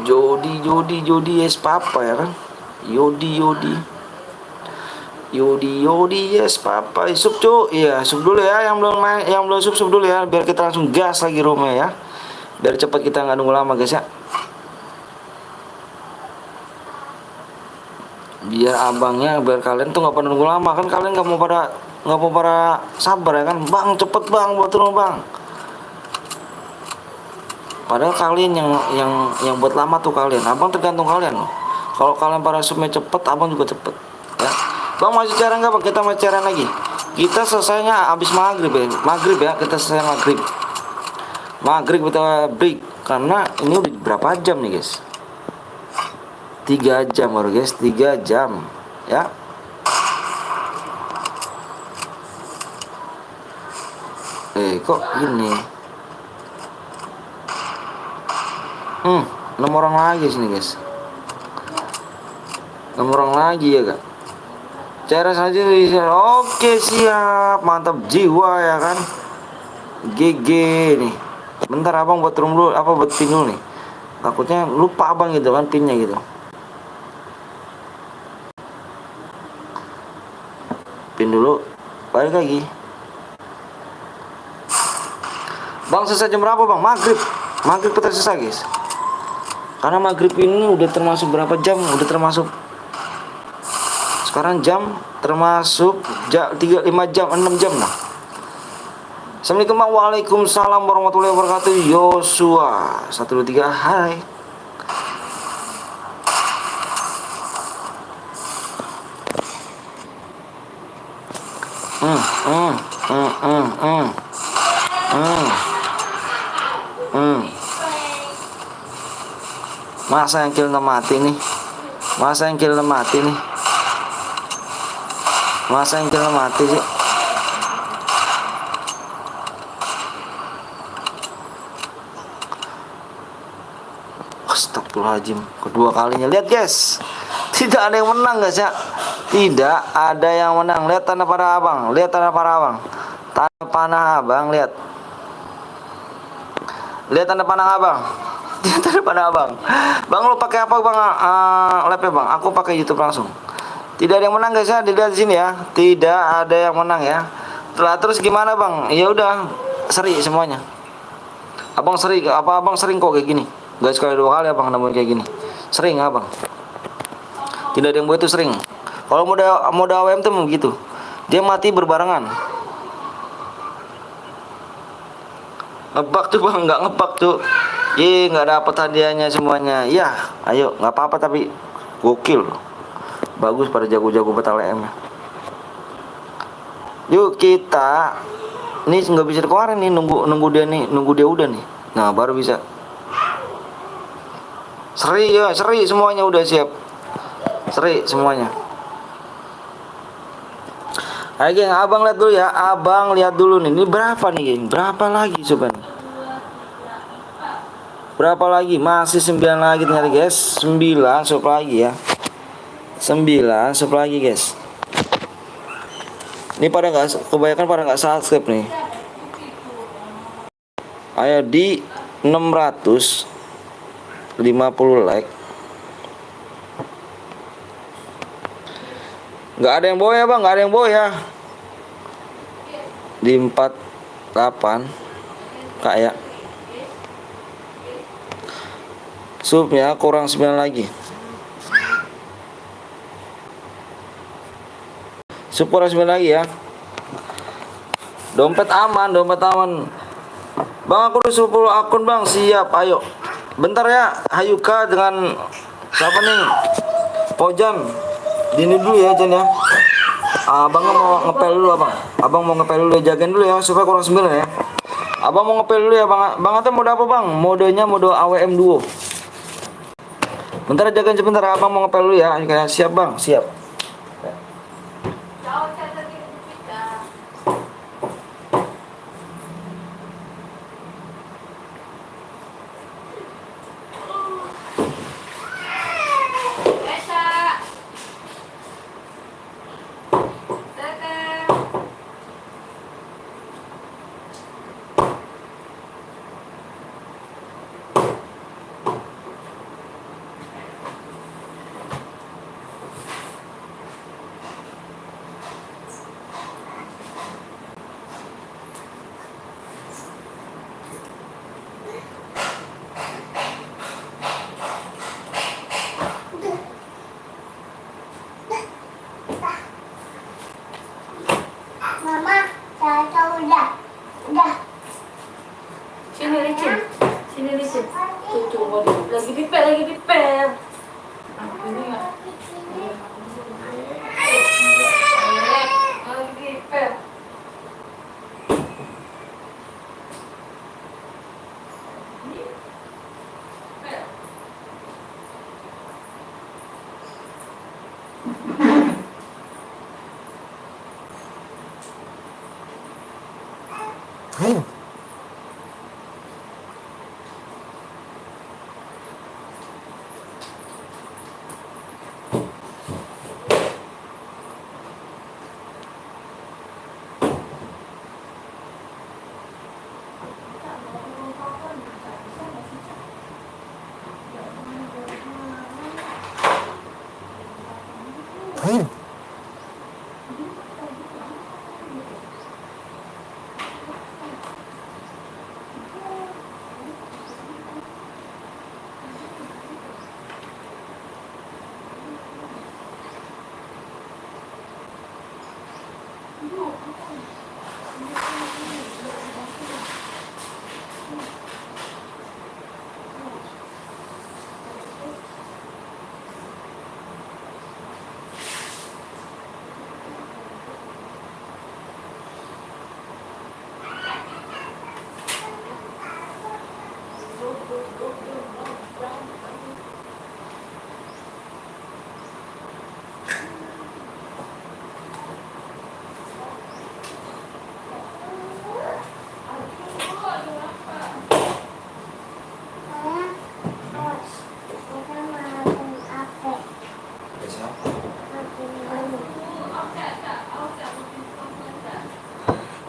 Jody yes papa ya kan. Yodi yes papa. Sub cu. Iya sub dulu ya, yang belum main, yang belum sub dulu ya, biar kita langsung gas lagi rumah ya, biar cepat kita nggak nunggu lama guys ya. Biar abangnya, biar kalian tuh nggak pada nunggu lama kan. Kalian nggak mau pada sabar ya kan. Bang cepet Bang buat turun Bang. Padahal kalian yang buat lama tuh kalian. Abang tergantung kalian loh. Kalau kalian pada subnya cepet, abang juga cepet ya. Bang masih cara nggak Bang? Kita masih cara lagi. Kita selesainya habis maghrib ya. Kita selesai maghrib kita break, karena ini udah berapa jam nih guys. 3 jam baru guys, 3 jam ya. Kok gini? 6 orang lagi sini guys. 6 orang lagi ya kak. Cara saja. Oke siap, mantap jiwa ya kan. GG nih. Bentar abang buat room dulu, buat pin dulu nih. Takutnya lupa abang gitu kan pinnya gitu. Pin dulu, balik lagi. Bang selesai jam berapa Bang? Maghrib kita selesai guys. Karena maghrib ini udah termasuk berapa jam? Udah termasuk sekarang jam termasuk 5 jam 6 jam lah. Assalamualaikum Bang. Waalaikumsalam warahmatullahi wabarakatuh. Yosua 123 hai. Masa yang kill mati nih. Masa yang kill mati sih. Astagfirullahaladzim, kedua kalinya. Lihat guys, tidak ada yang menang guys ya. Tidak ada yang menang. Lihat tanda panah abang. Tanda panah abang, lihat tanda panah abang. Tanda panah abang. Bang lu pakai apa Bang? Lapnya Bang. Aku pakai YouTube langsung. Tidak ada yang menang guys ya, dilihat di sini ya. Tidak ada yang menang ya. Terus gimana bang? Ya udah, seri semuanya. Abang sering kok kayak gini. Gak sekali dua kali abang nemuin kayak gini. Sering abang. Tidak ada yang buat itu sering. Kalau mode AWM tuh begitu. Dia mati berbarengan. Ngebak tuh bang, nggak ngebak tuh. Nggak dapat hadiahnya semuanya. Ya, ayo nggak apa-apa tapi gokil. Bagus pada jago-jago Battle EM. Yuk kita ini nggak bisa dikeluarin nih, nunggu dia udah nih. Nah baru bisa. Seri semuanya udah siap. Seri semuanya. Ayo geng, abang lihat dulu ya. Abang lihat dulu nih. Ini berapa nih geng? Berapa lagi coba nih? Berapa lagi? Masih 9 lagi ternyata guys. 9 sub lagi ya. 9 sub lagi guys. Ini kebanyakan pada nggak subscribe nih. Ayo di 650 like. Nggak ada yang boya bang, nggak ada yang boya. Di 48 kayak subnya kurang 9 lagi. Sub kurang 9 lagi ya. Dompet aman. Bang aku udah 10 akun bang, siap ayo. Bentar ya, Hayuka dengan siapa nih? Pojan. Dini dulu ya Jan ya. Abang mau ngepel dulu abang. Abang mau ngepel dulu, jagain dulu ya supaya kurang 9 ya. Abang mau ngepel dulu ya bang. Bang atau mode apa bang? Modenya mode AWM duo. Bentar jagain sebentar, abang mau ngepel dulu ya. Kayak siap bang, siap. Mama, Tata udah. Sini licin. Tuh, lagi dipel. Ini ya. Lagi dipel.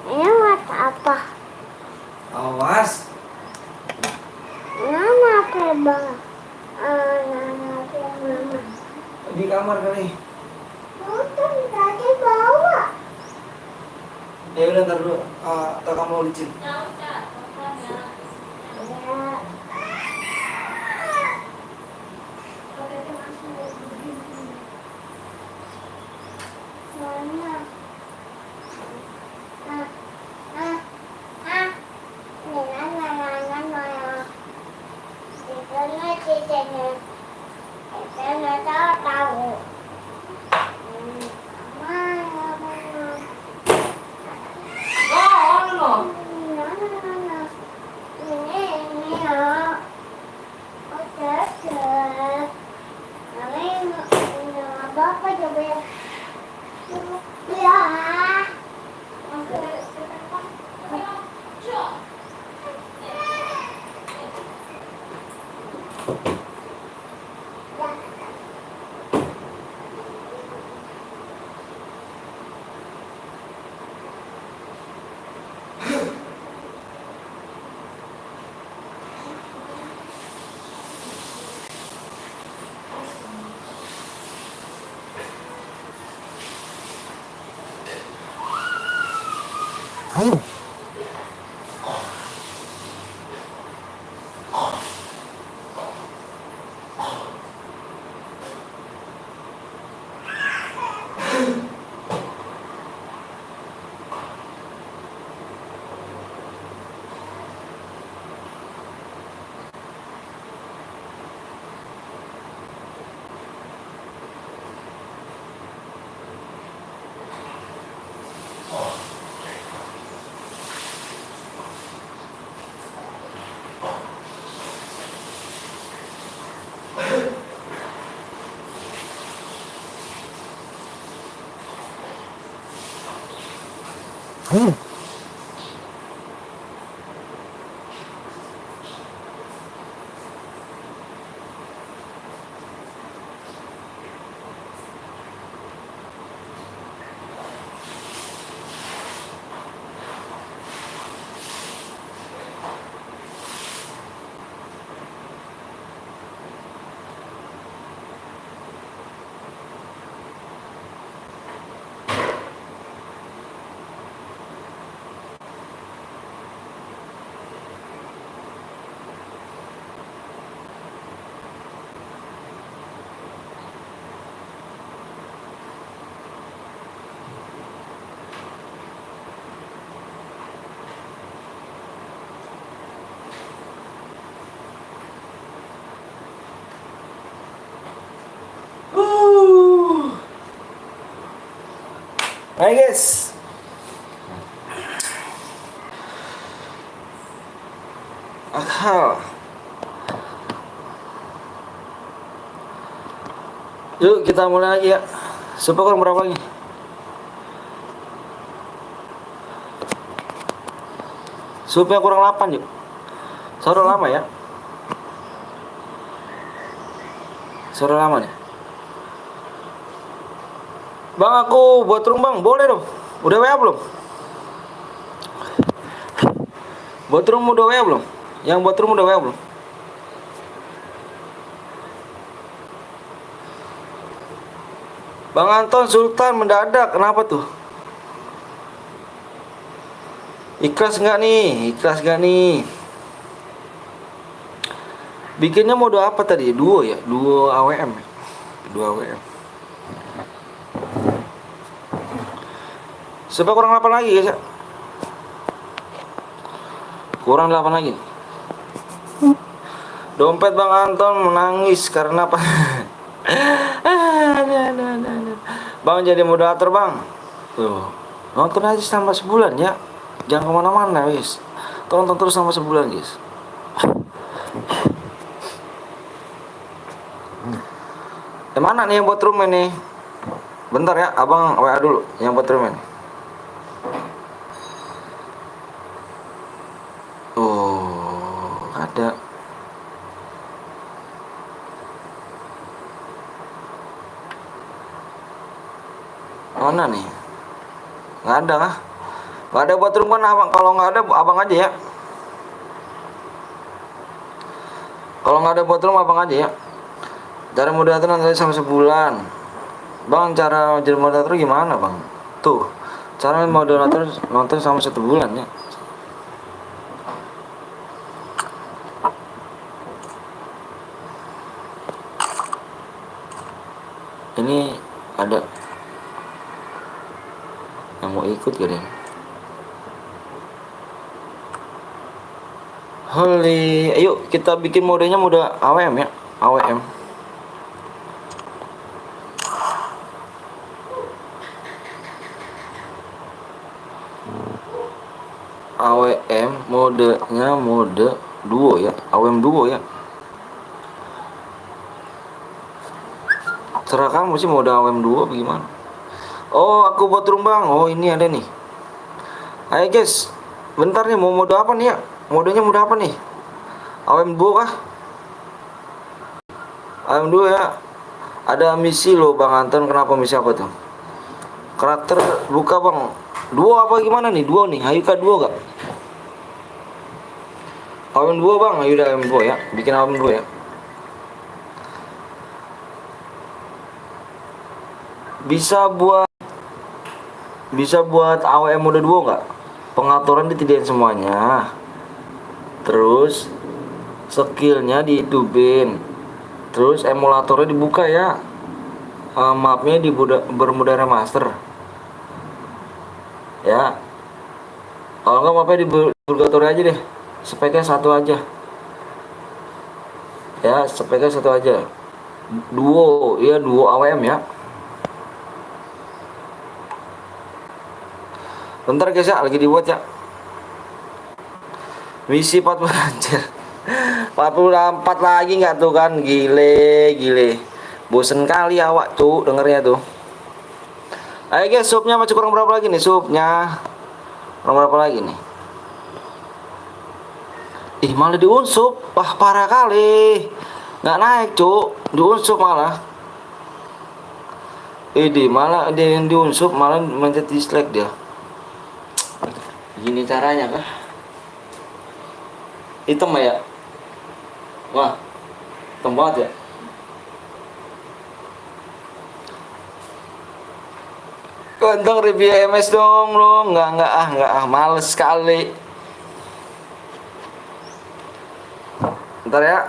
Ini buat apa? Awas. Nama apa bang? Nama apa mama? Di kamar kali. Ya udah ntar dulu. Atau kamu mau licin? Ya udah, makanya. Ya. Mama. Ah, ah, ah. Nggak tahu. Oh, loh. Ini ya. Oke. Bapak coba ya. Ya. Hai guys. Akal. Yuk kita mulai lagi ya. Supaya kurang berapa lagi? Supaya kurang 8 yuk. Sore lama ya. Sore lama nih. Bang, aku buat room bang, boleh dong. Udah WA belum? Buat room udah WA belum? Yang buat room udah WA belum? Bang Anton Sultan mendadak, kenapa tuh? Ikhlas nggak nih? Ikhlas nggak nih? Bikinnya mode apa tadi? Duo ya? Duo AWM ya? Duo AWM. Supaya kurang 8 lagi guys ya. Kurang 8 lagi. Dompet Bang Anton menangis karena apa? Bang jadi moderator bang. Tuh, nonton aja selama sebulan ya. Jangan kemana-mana guys. Tonton terus selama sebulan guys. Mana nih yang buat room ini? Bentar ya, abang WA dulu yang buat room ini. Oh, ada. Mana nih? Nggak ada kah? Nggak ada buat room kan abang. Kalau nggak ada abang aja ya. Kalau nggak ada buat room abang aja ya. Cara moderator nanti sampai sebulan. Bang, cara jadi moderator gimana bang? Tuh, pacaran moderator nonton sama 1 bulan ya. Ini ada yang mau ikut gak deh? Holy, ayo kita bikin modenya mode AWM ya, AWM. AWM modenya mode duo ya, AWM duo ya. Terserah kamu sih mode AWM duo bagaimana. Oh, aku buat room bang. Oh, ini ada nih. Ayo guys, bentar nih mau mode apa nih ya? Modenya mode apa nih? AWM duo kah? AWM duo ya. Ada misi loh Bang Anton. Kenapa misi apa tuh? Karakter buka bang. Duo apa gimana nih? Duo nih. Ayo kak duo gak? AWM duo bang. Ayo udah AWM duo ya. Bikin AWM duo ya. Bisa buat AWM mode duo nggak? Pengaturan ditidakkan semuanya. Terus skillnya dihidupin. Terus emulatornya dibuka ya. Mapnya di Bermuda Remaster. Ya. Kalau nggak mapnya di Purgatory aja deh. Speknya 1 aja. Ya, speknya 1 aja. Duo, ya duo AWM ya. Bentar guys ya, lagi dibuat ya. Misi 40 anjir. 44 lagi nggak tuh kan? Gile. Bosen kali awak tuh dengernya tuh. Ayo guys, supnya masih kurang berapa lagi nih supnya? Kurang berapa lagi nih? Ih, malah diunsup. Wah, parah kali. Nggak naik, cuk. Diunsup malah. Malah dia yang diunsup malah mencet dislike dia. Gini caranya kah? Hitam ya? Wah, hitam banget ya. Ganteng review MS dong lo. Nggak males sekali. Bentar ya.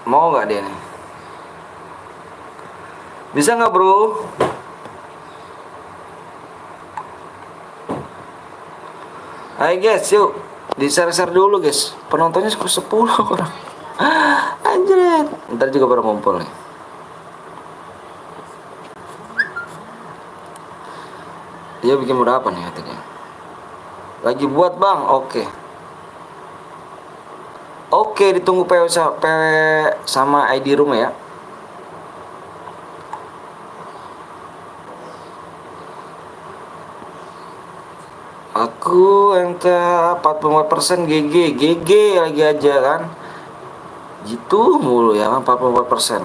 Mau nggak dia nih? Bisa nggak bro? Ayo guys, yuk di share dulu guys. Penontonnya 10 orang. Anjir. Ntar juga pada ngumpul nih. Dia bikin mode apa nih katanya? Lagi buat bang, oke. Oke, ditunggu PW sama ID room ya. Aku ente 44% GG lagi aja kan. Gitu mulu ya kan 44%.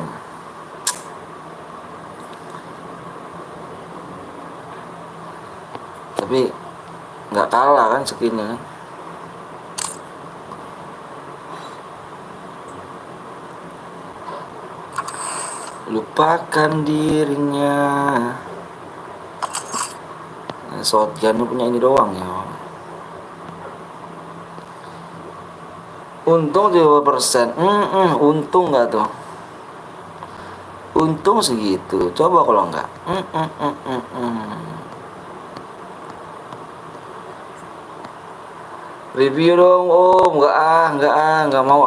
Tapi nggak kalah kan skinnya kan. Lupakan dirinya. Shotgun punya ini doang ya. Untung 20%. Untung nggak tuh? Untung segitu. Coba kalau nggak. Review dong om. Nggak mau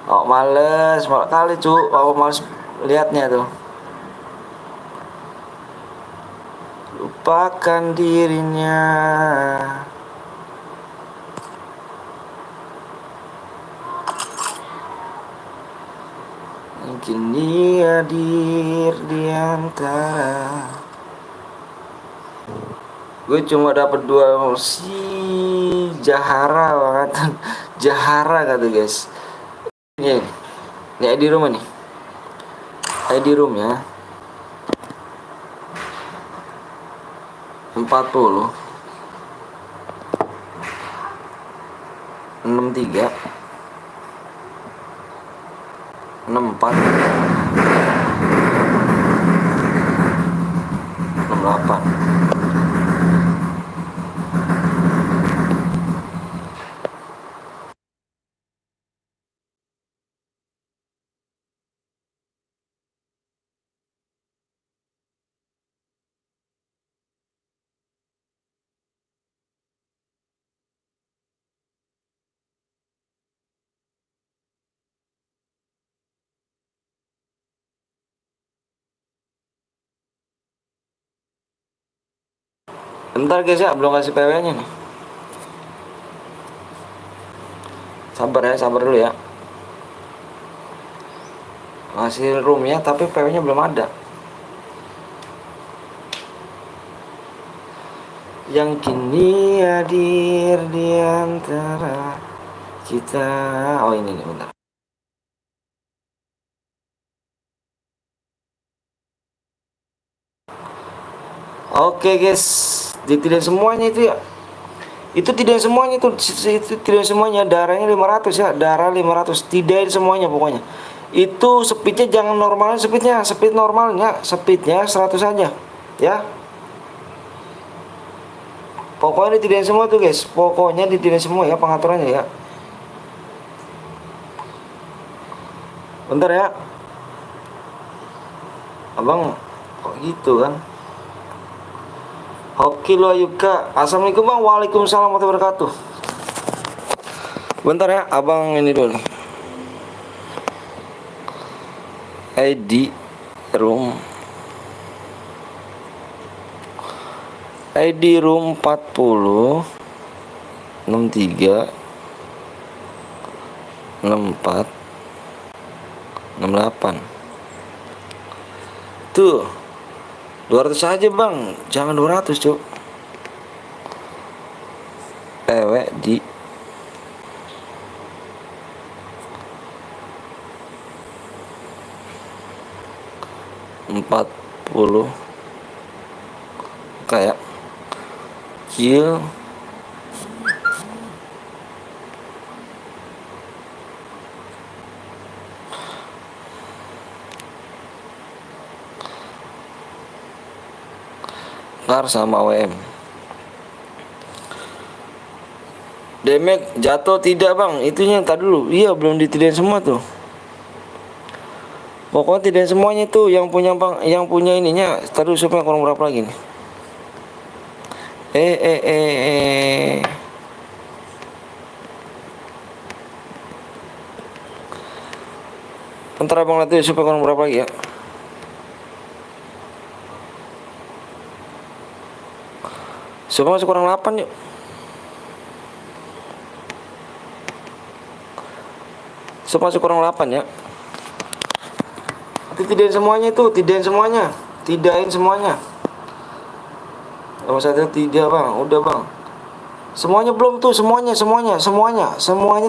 Oh males kali cu. Aku males liatnya tuh. Lupakan dirinya. Mungkin dia hadir di antara. Gue cuma dapat 2 si Jahara banget. Jahara kata guys. Ini di rumah nih. Di room ya. 40 63 64 68 Bentar guys ya, belum kasih PW-nya nih. Sabar ya, sabar dulu ya. Ngasih room-nya tapi PW-nya belum ada. Yang kini hadir di antara kita. Oh ini nih, bentar. Oke guys, tidak semuanya itu ya. Itu tidak semuanya itu tidak semuanya, darahnya 500 ya, darah 500, tidak semuanya pokoknya. Itu speednya jangan normalnya, speed normalnya, speednya 100 saja ya. Pokoknya tidak semua tuh guys, pokoknya tidak semua ya pengaturannya ya. Bentar ya, abang kok gitu kan. Oke lo Ayuka. Assalamualaikum bang. Waalaikumsalam warahmatullahi wabarakatuh. Bentar ya, abang ini dulu. ID room ID room 40 63 64 68. Tuh 200 aja bang, jangan 200 cuk. Ewek di empat puluh kayak kill Kar sama WM. Demek jatuh tidak bang, itunya tadi dulu. Iya belum ditidain semua tuh. Pokoknya tidak semuanya tuh yang punya bang, yang punya ininya. Tadi supaya kurang berapa lagi nih? Bentar abang lihat supaya kurang berapa lagi ya. Supaya masih kurang 8 yuk. Supaya masih kurang 8 ya. Tidain semuanya itu, tidain semuanya. Tidain semuanya. Nomor satu tidak bang, udah bang. Semuanya belum tuh, semuanya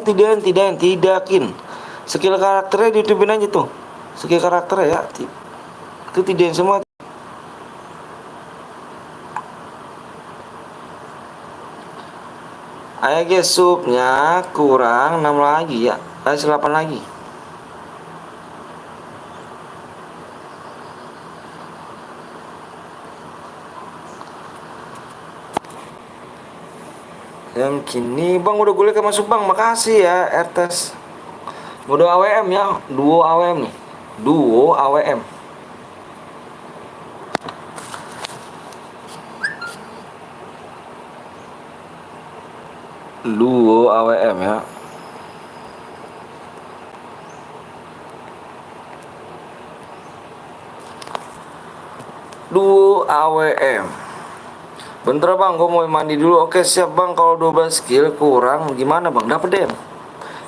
tidakin. Skill karakternya di YouTube aja tuh. Skill karakternya ya. Itu tidain semua. Ayo guys, subnya kurang 6 lagi ya. 8 lagi. Yang kini bang udah gue masuk bang, makasih ya RTS. Mode AWM ya, duo AWM nih, duo AWM. Duo AWM ya. Duo AWM. Bentar bang, gue mau mandi dulu. Oke siap bang, kalau 12 skill kurang gimana bang? Dapat deh.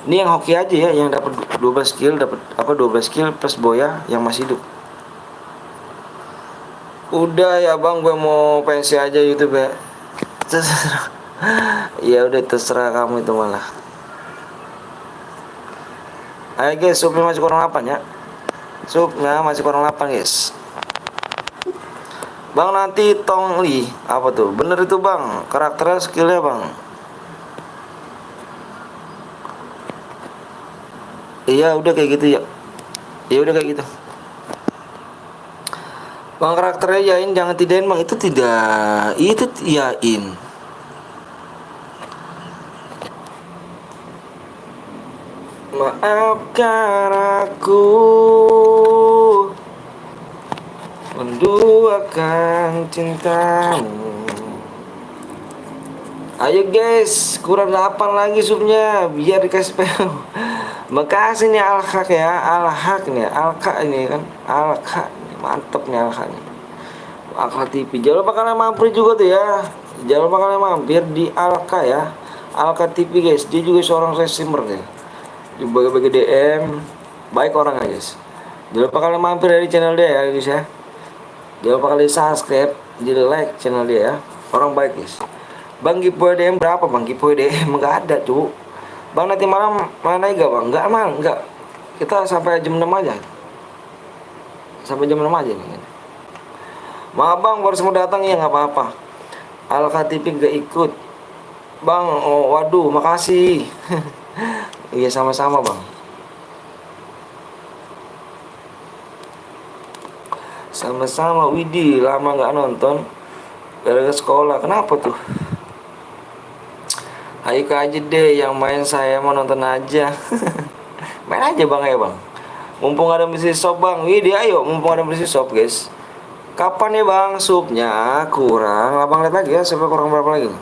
Ini yang hoki aja ya, yang dapat 12 skill, dapat apa 12 skill plus boya yang masih hidup. Udah ya bang, gue mau pensi aja YouTube ya. Ya udah terserah kamu itu malah. Ayo guys, subnya masih kurang 8 ya. Subnya masih kurang 8 guys. Bang nanti Tong Li apa tuh? Bener itu bang, karakternya skillnya bang. Iya udah kayak gitu ya. Ya udah kayak gitu. Bang karakternya yain, jangan tidain bang, itu tidak, itu yain. Maafkan aku menduakan cintamu. Ayo guys, kurang 8 lagi subnya biar dikasih PO. Makasih nih Al-Haq ya, Al-Haq nih, Al-Haq ini kan, Al-Haq mantep nih Al-Haq nih. Al-Haq TV, jangan lupa kalian mampir juga tuh ya. Jangan lupa kalian mampir di Alka ya, Alka TV guys. Dia juga seorang streamer ya, di bagi-bagi DM, baik orang guys. Jangan lupa kalian mampir dari channel dia ya guys ya. Jangan lupa kalian subscribe, di like channel dia ya. Orang baik guys. Bang giveaway DM berapa bang? Giveaway DM nggak ada cu. Bang nanti malam mana gak bang? Nggak mal, nggak. Kita sampai jam 6 aja. Sampai jam 6 aja nih. Maaf bang baru semua datang ya, nggak apa-apa. Al-Khatib gak ikut bang. Oh waduh makasih. Iya sama-sama bang. Sama-sama. Widih lama nggak nonton gara-gara sekolah. Kenapa tuh? Ayo aja deh yang main, saya mau nonton aja. Main aja bang ya bang. Mumpung ada bersih sop bang. Widih ayo mumpung ada bersih sop guys. Kapan ya bang supnya kurang? Abang lihat lagi ya supnya kurang berapa lagi.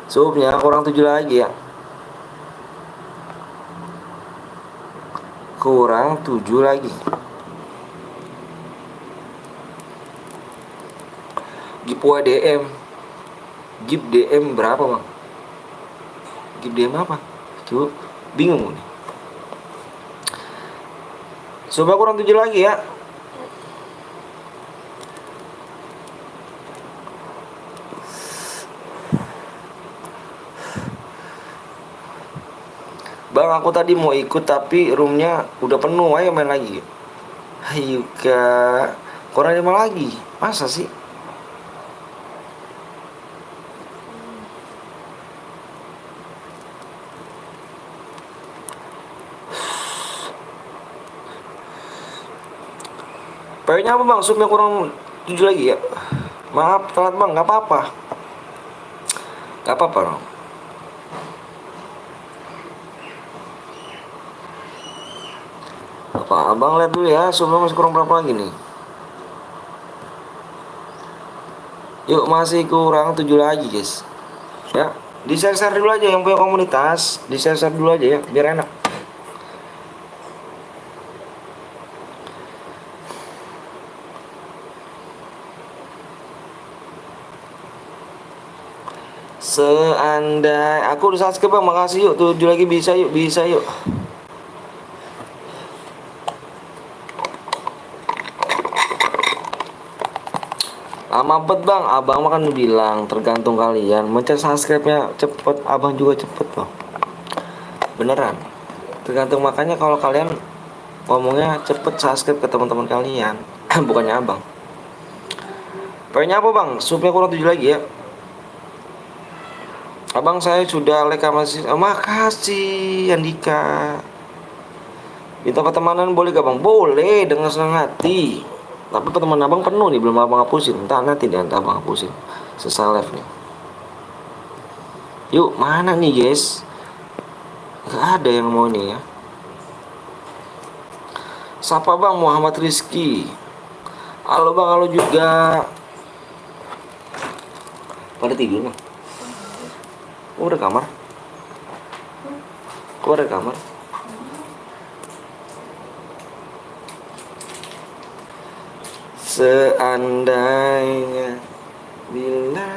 Supnya kurang 7 lagi ya. Kurang 7 lagi. Giveaway DM. Gift DM berapa bang? Gift DM apa? Coba bingung nih. Coba kurang 7 lagi ya. Bang aku tadi mau ikut tapi roomnya udah penuh. Ayo main lagi. Ayo kak. Kurang 5 lagi. Masa sih? Kayaknya apa bang? Supnya kurang 7 lagi ya. Maaf telat bang, nggak apa-apa. Nggak apa-apa bang. Apa abang lihat dulu ya, supnya masih kurang berapa lagi nih? Yuk masih kurang 7 lagi guys. Ya, di share dulu aja yang punya komunitas, di share dulu aja ya, biar enak. Seandai aku udah subscribe bang, makasih yuk. 7 lagi bisa yuk, bisa yuk. Lama bet bang, abang makan bilang tergantung kalian. Mencet subscribe-nya cepet, abang juga cepet bang. Beneran. Tergantung, makanya kalau kalian ngomongnya cepet subscribe ke teman-teman kalian. Bukannya abang. Pengennya apa bang? Supnya kurang 7 lagi ya. Abang saya sudah like masih. Makasih Andika. Minta pertemanan boleh gak bang? Boleh dengan senang hati. Tapi pertemanan abang penuh nih, belum abang hapusin. Entah nanti deh abang hapusin selesai live nih. Yuk mana nih guys? Gak ada yang mau nih ya. Sapa bang Muhammad Rizky. Halo bang, halo juga. Pada tidur bang? Oh, udah kamar? Kok ada kamar? Seandainya bila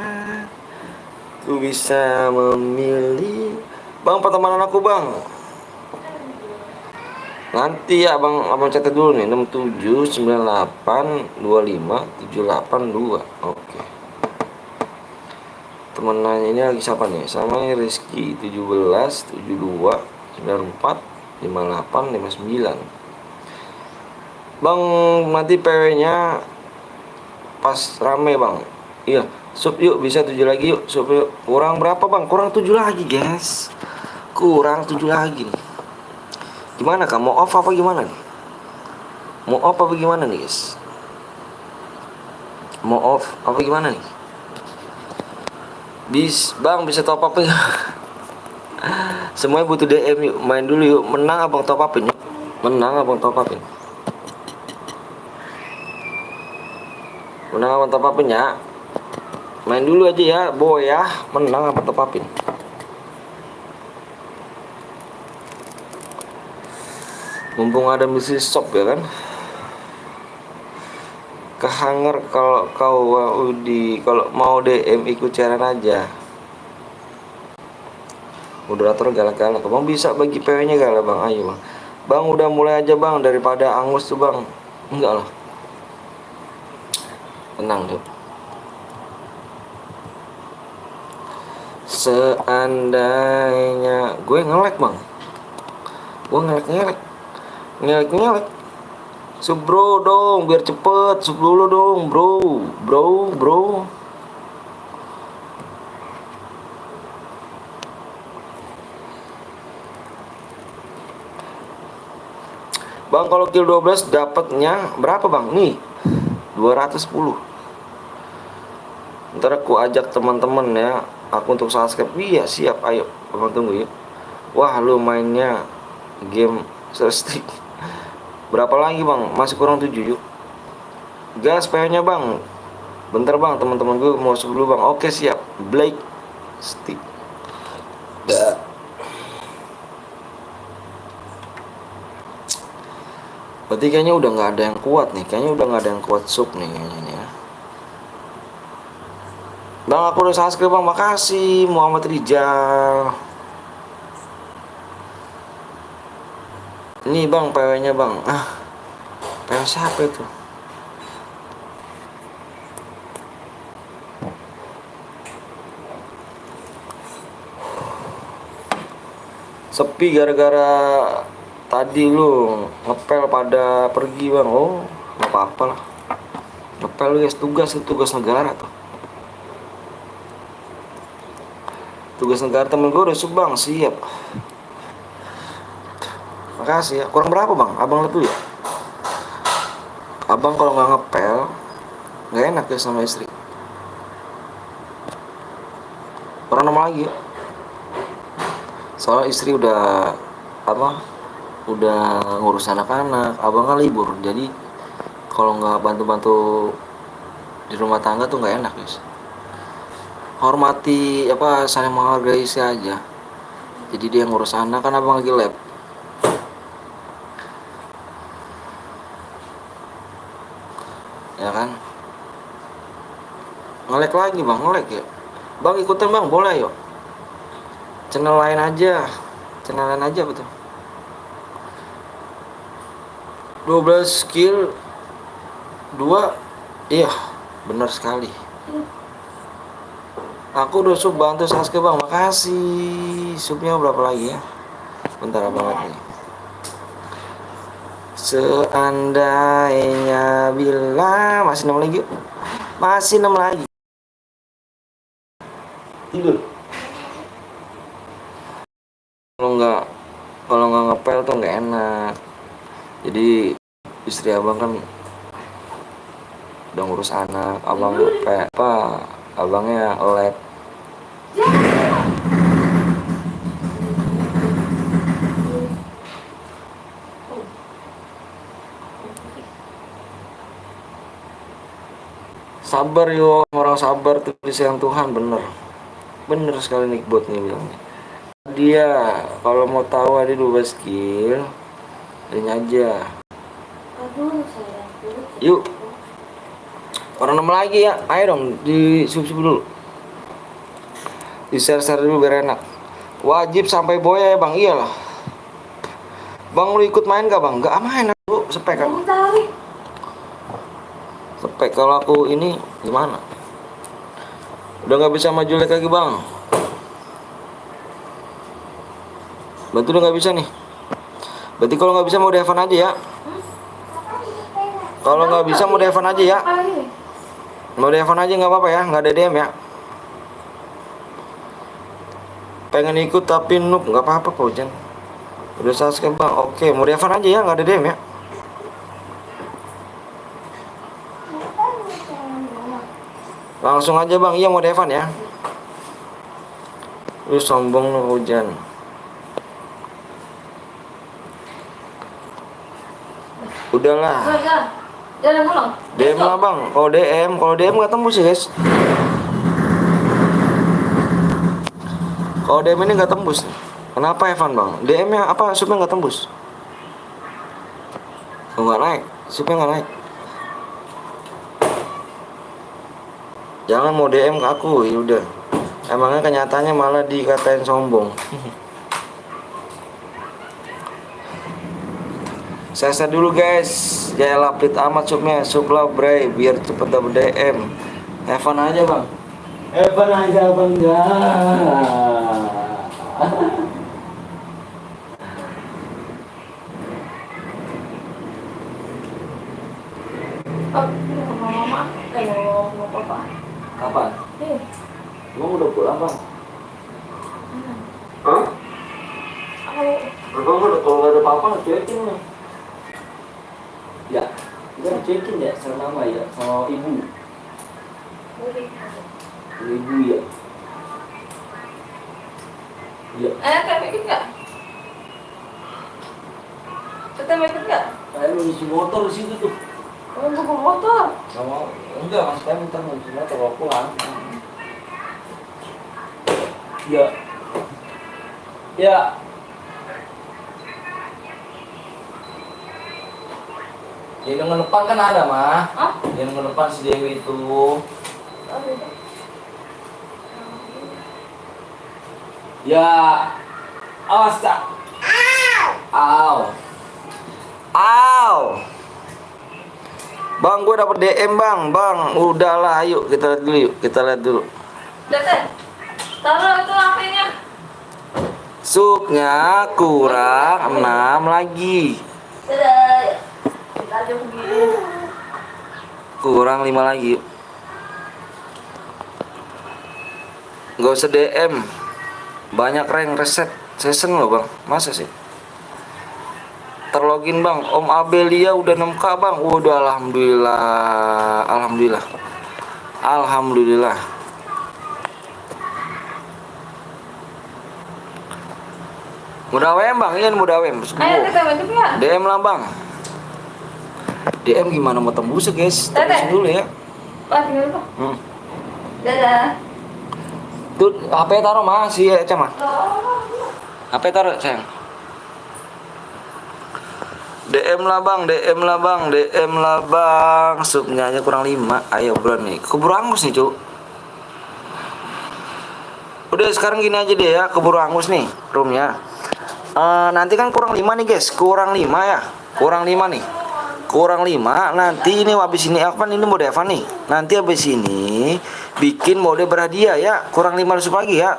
ku bisa memilih. Bang pertemanan aku bang. Nanti ya abang catat dulu nih. 67982578 Oke. Temenannya ini lagi siapa nih? Sama Rizky 1772945859. Bang nanti PW nya pas rame bang. Iya sup yuk, bisa 7 lagi yuk. Sup yuk. Kurang berapa bang? Kurang 7 lagi guys. Kurang 7 lagi nih. Gimana kak? Mau off apa gimana nih? Mau off apa gimana nih guys? Mau off apa gimana nih? Bang bisa top up ya. Semuanya butuh DM yuk. Main dulu yuk. Menang abang top upin yuk. Menang abang top upin. Menang abang top upin ya. Main dulu aja ya boy ya. Menang abang top upin. Mumpung ada misi shop ya kan. kehanger kalau kau Udi, kalau mau DM ikut cairan aja. Moderator galak-galak. Bang bisa bagi PW-nya galak bang. Ayo bang. Bang udah mulai aja bang, daripada angus tuh bang. Enggak lah. Tenang tuh. Seandainya gue nge-lag bang. Gue ngelek. Sub bro dong, biar cepet. Sub dulu dong, bro. Bang, kalau kill 12 dapatnya berapa bang? Nih, 210. Ntar aku ajak teman-teman ya, aku untuk subscribe. Iya siap, ayo abang tunggu yuk. Wah lu mainnya game stick. Berapa lagi bang? Masih kurang 7 yuk. Gas PO-nya bang. Bentar bang, teman-teman gue mau masuk dulu bang. Oke siap. Blake stick. Dah. Berarti kayaknya udah nggak ada yang kuat nih. Kayaknya udah nggak ada yang kuat sub nih kayaknya nih ya. Bang aku udah subscribe bang. Makasih Muhammad Rijal. Ini bang PW-nya bang. PW siapa itu? Sepi gara-gara tadi lu ngepel pada pergi bang. Oh nggak apa-apa lah. Ngepel lu guys, tugas negara tuh. Tugas negara temen gue udah sub bang. Siap. Makasih ya. Kurang berapa bang? Abang lihat dulu ya. Abang kalau nggak ngepel nggak enak ya sama istri. Orang nama lagi ya. Soalnya istri udah udah ngurus anak-anak, abang kan libur, jadi kalau nggak bantu-bantu di rumah tangga tuh nggak enak guys. Hormati saling menghargai istri aja. Jadi dia ngurus anak, kan abang lagi lab. Ya kan, ngelek lagi bang, ngelek ya bang. Ikutan bang, boleh yuk. Channel lain aja betul. 12 skill 2. Iya benar sekali. Aku udah sub, bantu subscribe bang. Makasih. Subnya berapa lagi ya? Bentar banget nih. Seandainya bila masih 6 lagi yuk. Masih 6 lagi. Tidur. Kalau nggak ngepel tuh nggak enak. Jadi istri abang kan udah ngurus anak, abang abangnya lab. Sabar yo, orang sabar tuh disayang Tuhan. Bener sekali nih bot nih bilangnya. Dia kalau mau tahu ada 12 skill ini aja. Yuk orang 6 lagi ya. Ayo dong di sub dulu, di share dulu biar enak. Wajib sampai boya ya bang. Iyalah bang, lu ikut main gak bang? Gak main aku spek kan. Spek kalau aku ini gimana? Udah nggak bisa maju lagi bang. Bantu udah nggak bisa nih. Berarti kalau nggak bisa mau Devan aja ya. Kalau nggak bisa mau Devan aja ya. Mau Devan aja nggak apa-apa ya, nggak ada DM ya. Pengen ikut tapi noob nggak apa-apa Pak Ujan. Udah subscribe bang. Oke mau Devan aja ya, nggak ada DM ya. Langsung aja bang. Iya mau Devan ya. Lu sombong lu Hujan. Udahlah. Jalan pulang. DM lah bang. Kalau DM nggak tembus ya guys. Kalau DM ini nggak tembus. Kenapa Evan bang? DM-nya subnya nggak tembus? Nggak naik. Subnya nggak naik. Jangan mau DM ke aku, ya udah. Emangnya kenyataannya malah dikatain sombong. Saya dulu guys, jangan lapit amat supnya, sup lah bre, biar cepet dapet DM. Evan aja bang. Evan aja bang ya. Oh, sama mama. Mau papa. Kapan? Eh, Emang udah pulang bang? Hah? aku Abang udah kalau nggak ada apa-apa cuekin nih. Ya, kita cuekin ya sama mama ya, sama ibu. boleh. Ibu ya. Iya. Kamu ikut nggak? Kita mau ikut nggak? Saya mau isi motor di situ tuh. Mau bawa motor. Nggak mau. Enggak, mas saya minta mau isi motor kalau pulang. Ya. Ya. Di lengan depan kan ada mah. Hah? Di lengan depan si Dewi itu. Oh, gitu. Ya. Awas tak. Aw. Aw. Bang, gue dapet DM bang. Bang, udahlah, ayo kita lihat dulu yuk. Kita lihat dulu. Datang. Taruh itu HP-nya. Supnya kurang 6 lagi. Dadah. Kita aja begini. Kurang 5 lagi. Gak usah DM. Banyak rank reset season loh bang. Masa sih? Terlogin bang. Om Abelia udah 6K bang. Udah alhamdulillah. Alhamdulillah. Alhamdulillah. Mudah WM bang. Iya mudah WM. Ayo kita masuk ya. DM lah bang. DM gimana mau tembus ya guys? Tembusin dulu ya. Wah, tinggal lupa. Dadah. Tuh HP taruh mah si Eca mah. Oh. HP taruh sayang. DM lah bang, DM lah bang, DM lah bang. Supnya aja kurang 5. Ayo bro nih. Keburu angus nih cuk. Udah sekarang gini aja deh ya. Keburu angus nih roomnya. Nanti kan kurang 5 nih guys. Kurang 5 ya. Kurang 5 nih. Kurang 5. Nanti ini habis ini apa ini mode Evan nih. Nanti habis ini bikin mode berhadiah ya. Kurang 5 sup lagi ya.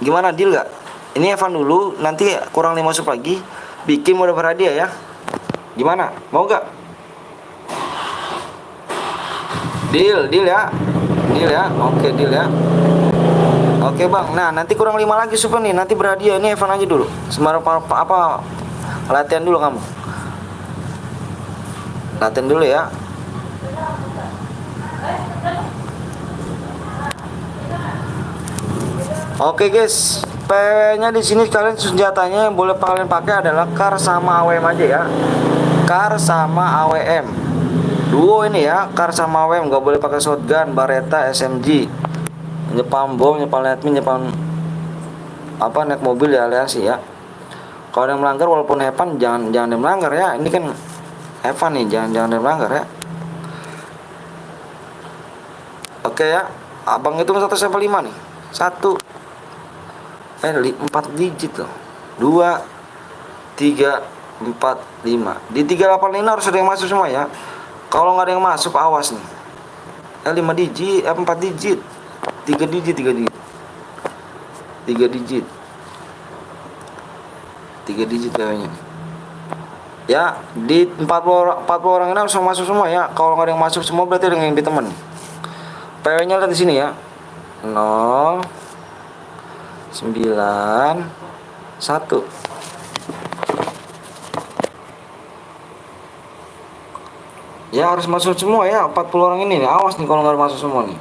Gimana deal gak? Ini Evan dulu. Nanti kurang 5 sup lagi. Bikin mode berhadiah ya. Gimana? Mau gak? Deal ya. Deal ya. Oke, deal ya. Oke bang. Nah nanti kurang 5 lagi supnya nih. Nanti berhadiah. Ini Evan aja dulu. Sembarang apa latihan dulu kamu. Latihan dulu ya. Oke guys, PW-nya di sini kalian senjatanya yang boleh kalian pakai adalah KAR sama AWM aja ya. KAR sama AWM. Duo ini ya, KAR sama AWM, nggak boleh pakai shotgun, Baretta, SMG. Nyepam bom, nyepam admin, nyepam apa naik mobil ya aliansi ya. Kalau yang melanggar walaupun Evan jangan dia melanggar ya. Ini kan Evan nih, jangan dia melanggar ya. Oke ya, abang hitung 1 sampai 5 nih. 1 4 digit loh. 2 3 4 5. Di 385 harus ada yang masuk semua ya. Kalau nggak ada yang masuk awas nih. 5 digit, 4 digit. 3 digit, 3 digit. 3 digit. 3 digit kayaknya. Ya, di 40 orang ini harus masuk semua ya. Kalau nggak ada yang masuk semua berarti ada yang di teman. PW-nya lihat di sini ya. 0 9 1. Ya harus masuk semua ya 40 orang ini nih. Awas nih kalau nggak masuk semua nih.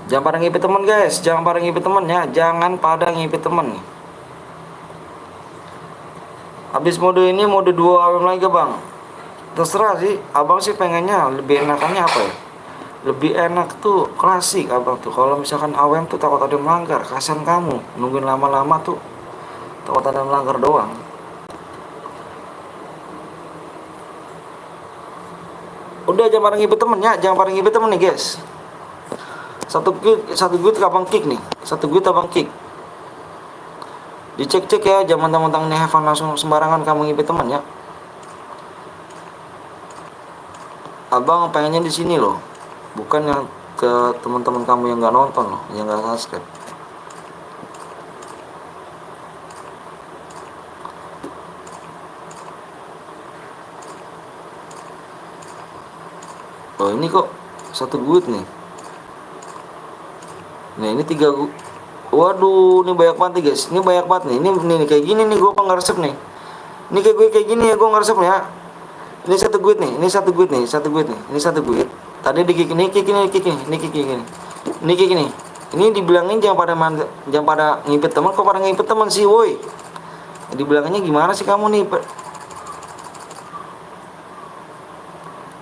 Jangan pada ngipit teman guys. Jangan pada ngipit teman ya. Jangan pada ngipit teman nih. Habis mode ini mode 2 AWM lagi bang. Terserah sih. Abang sih pengennya lebih enakannya apa ya? Lebih enak tuh klasik abang tuh. Kalau misalkan AWM tuh takut ada yang melanggar. Kasian kamu nungguin lama-lama tuh. Takut ada yang melanggar doang. Udah jangan pada ngibet temen ya, jangan pada ngibet temen nih guys. Satu guit abang kick nih, satu guit abang kick. Dicek-cek ya, jangan mentang-mentang nih Evan langsung sembarangan kamu ngibet temen ya. Abang pengennya di sini loh, bukan yang ke teman-teman kamu yang nggak nonton loh, yang nggak subscribe. Oh ini kok satu guit nih. Nah ini tiga guit. Waduh, ini banyak banget nih guys. Ini banyak banget nih. Ini kayak gini nih gue ngeresep nih. Ini kayak gue kayak gini ya gue ngeresep ya. Ini satu guit nih. Ini satu guit nih. Satu guit nih. Ini satu guit. Tadi di kick ini, kick ini, kick ini, ini kick ini. Ini kick ini. Ini dibilangin jangan pada ngipet teman, kok pada ngipet teman sih, woi. Dibilanginnya gimana sih kamu nih?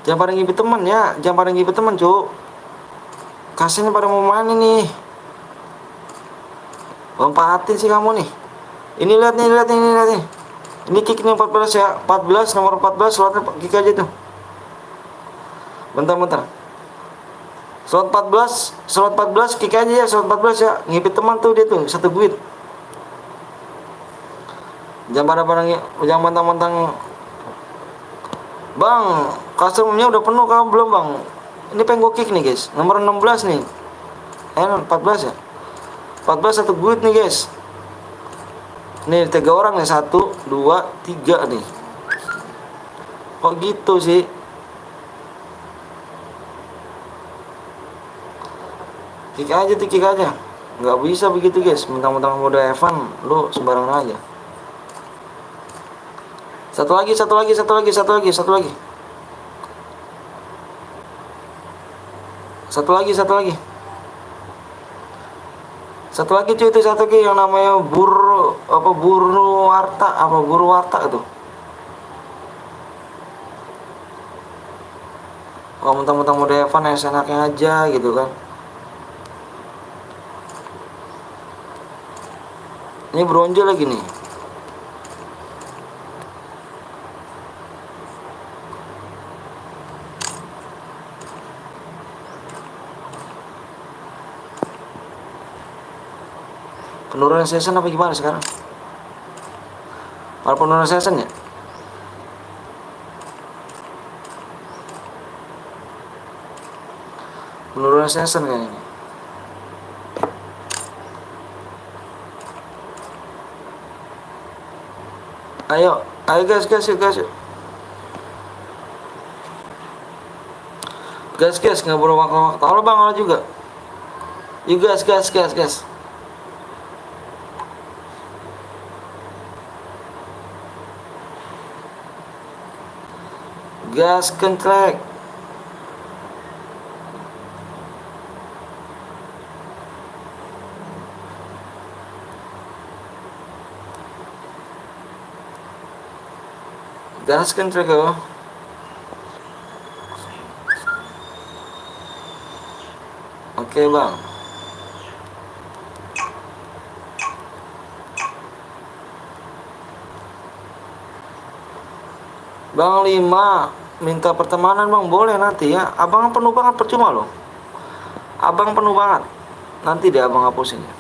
Jangan pada ngibet teman ya, jangan pada ngibet teman, cuk. Kasiannya pada mau main ini. Lompatin sih kamu nih. Ini lihat nih, lihat nih, lihat nih. Ini kick nih 14 ya, 14 nomor 14 slotnya kick aja tuh. Bentar. Slot 14 kick aja ya, slot 14 ya. Ngibet teman tuh dia tuh, satu guit. Jangan mentang-mentang Bang, customnya udah penuh kamu belum bang? Ini pengen gue kick nih guys, nomor 16 nih. 14 ya, 14 satu guit nih guys. Nih 3 orang nih, 1, 2, 3 nih. Kok gitu sih? Kick aja tuh, kick aja. Nggak bisa begitu guys, mentang-mentang udah Evan, lu sembarangan aja. Satu lagi. Satu lagi cuy, itu satu lagi yang namanya buru warta itu. Kalau mentang-mentang udah Evan ya enaknya aja gitu kan. Ini bronze lagi nih. Penurunan season apa gimana sekarang? Para penurunan season ya? Penurunan season kayaknya. Ayo guys, yuk. Guys, nggak perlu waktu. Halo bang, halo juga. Yuk guys. Gas kentrek. Gas kentrek oh. Oke bang. Bang 5 minta pertemanan bang, boleh nanti ya. Abang penuh banget percuma loh. Abang penuh banget. Nanti deh abang hapusin ya.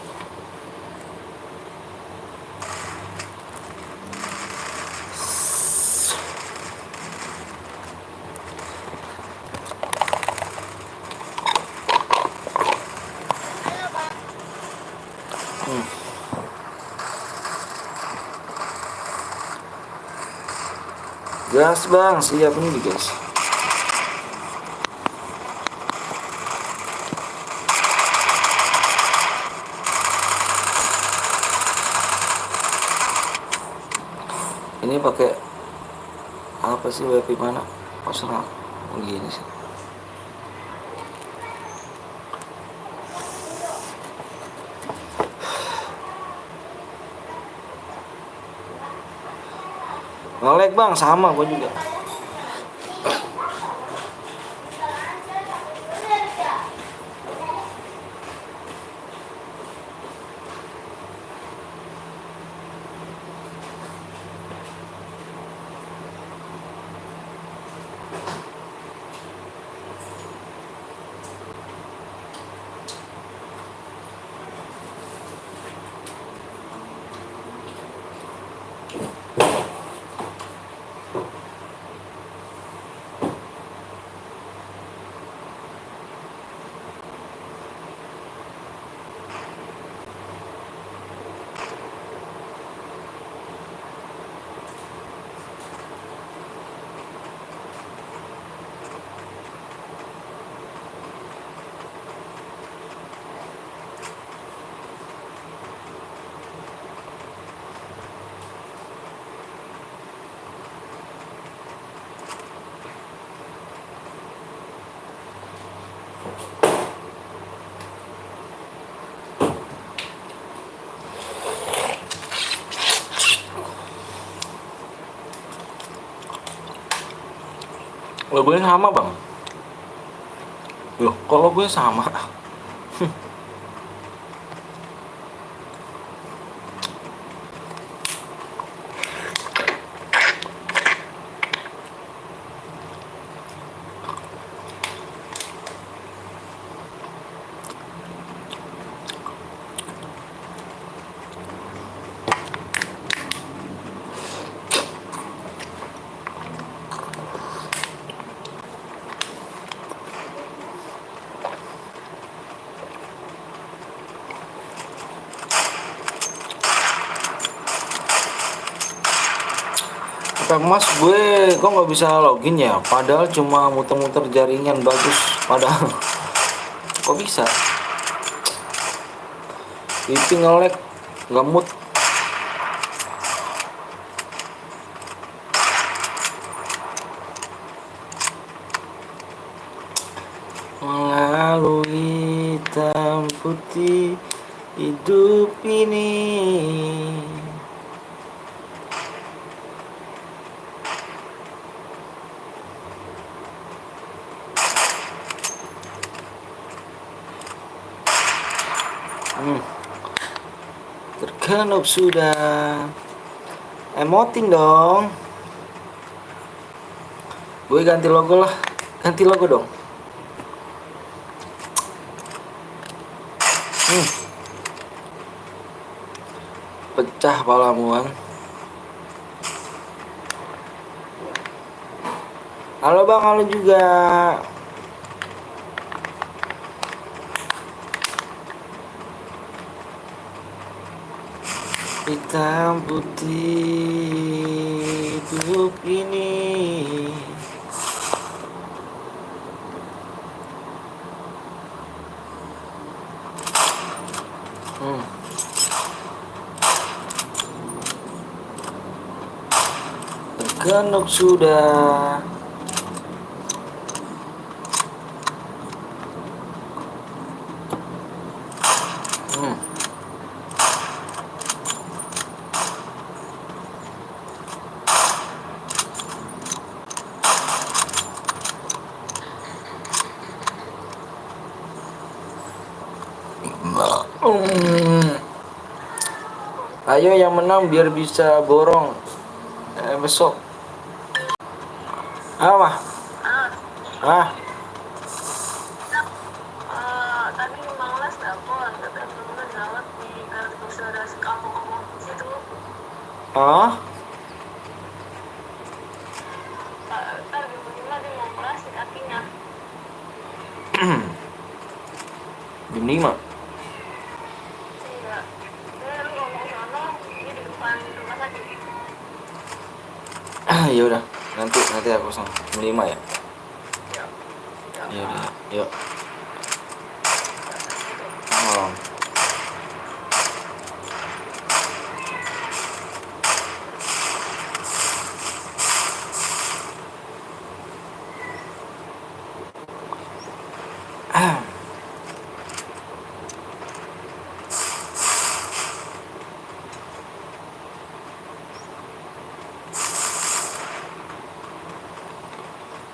Gas bang, siap nih guys. Ini pakai apa sih, WP mana? Pasrah begini sih. Nge-lag bang, sama gue juga. Logonya sama bang. Loh, kok logonya sama? Kata Mas, gue kok nggak bisa login ya? Padahal cuma muter-muter jaringan bagus. Padahal kok bisa? Wifi nge-lag, nggak mood. Melalui hitam putih hidup ini. Terkenup sudah. Emoting dong. Gue ganti logo lah. Ganti logo dong. Pecah palamu kan. Halo bang, halo juga. Hitam putih hidup ini. Tergenuk sudah. Ayo yang menang biar bisa borong besok. Apa? Tadi Mang Las telepon, katanya temen gawat di kartu suara sekampung situ. Ntar di rumah dia mau ngelasin kakinya. Jam 5. Iya. Lu ngomong sono, dia di depan rumah sakit. Ya udah, nanti aku sang jam 5 ya. Iya udah, yuk. Oh.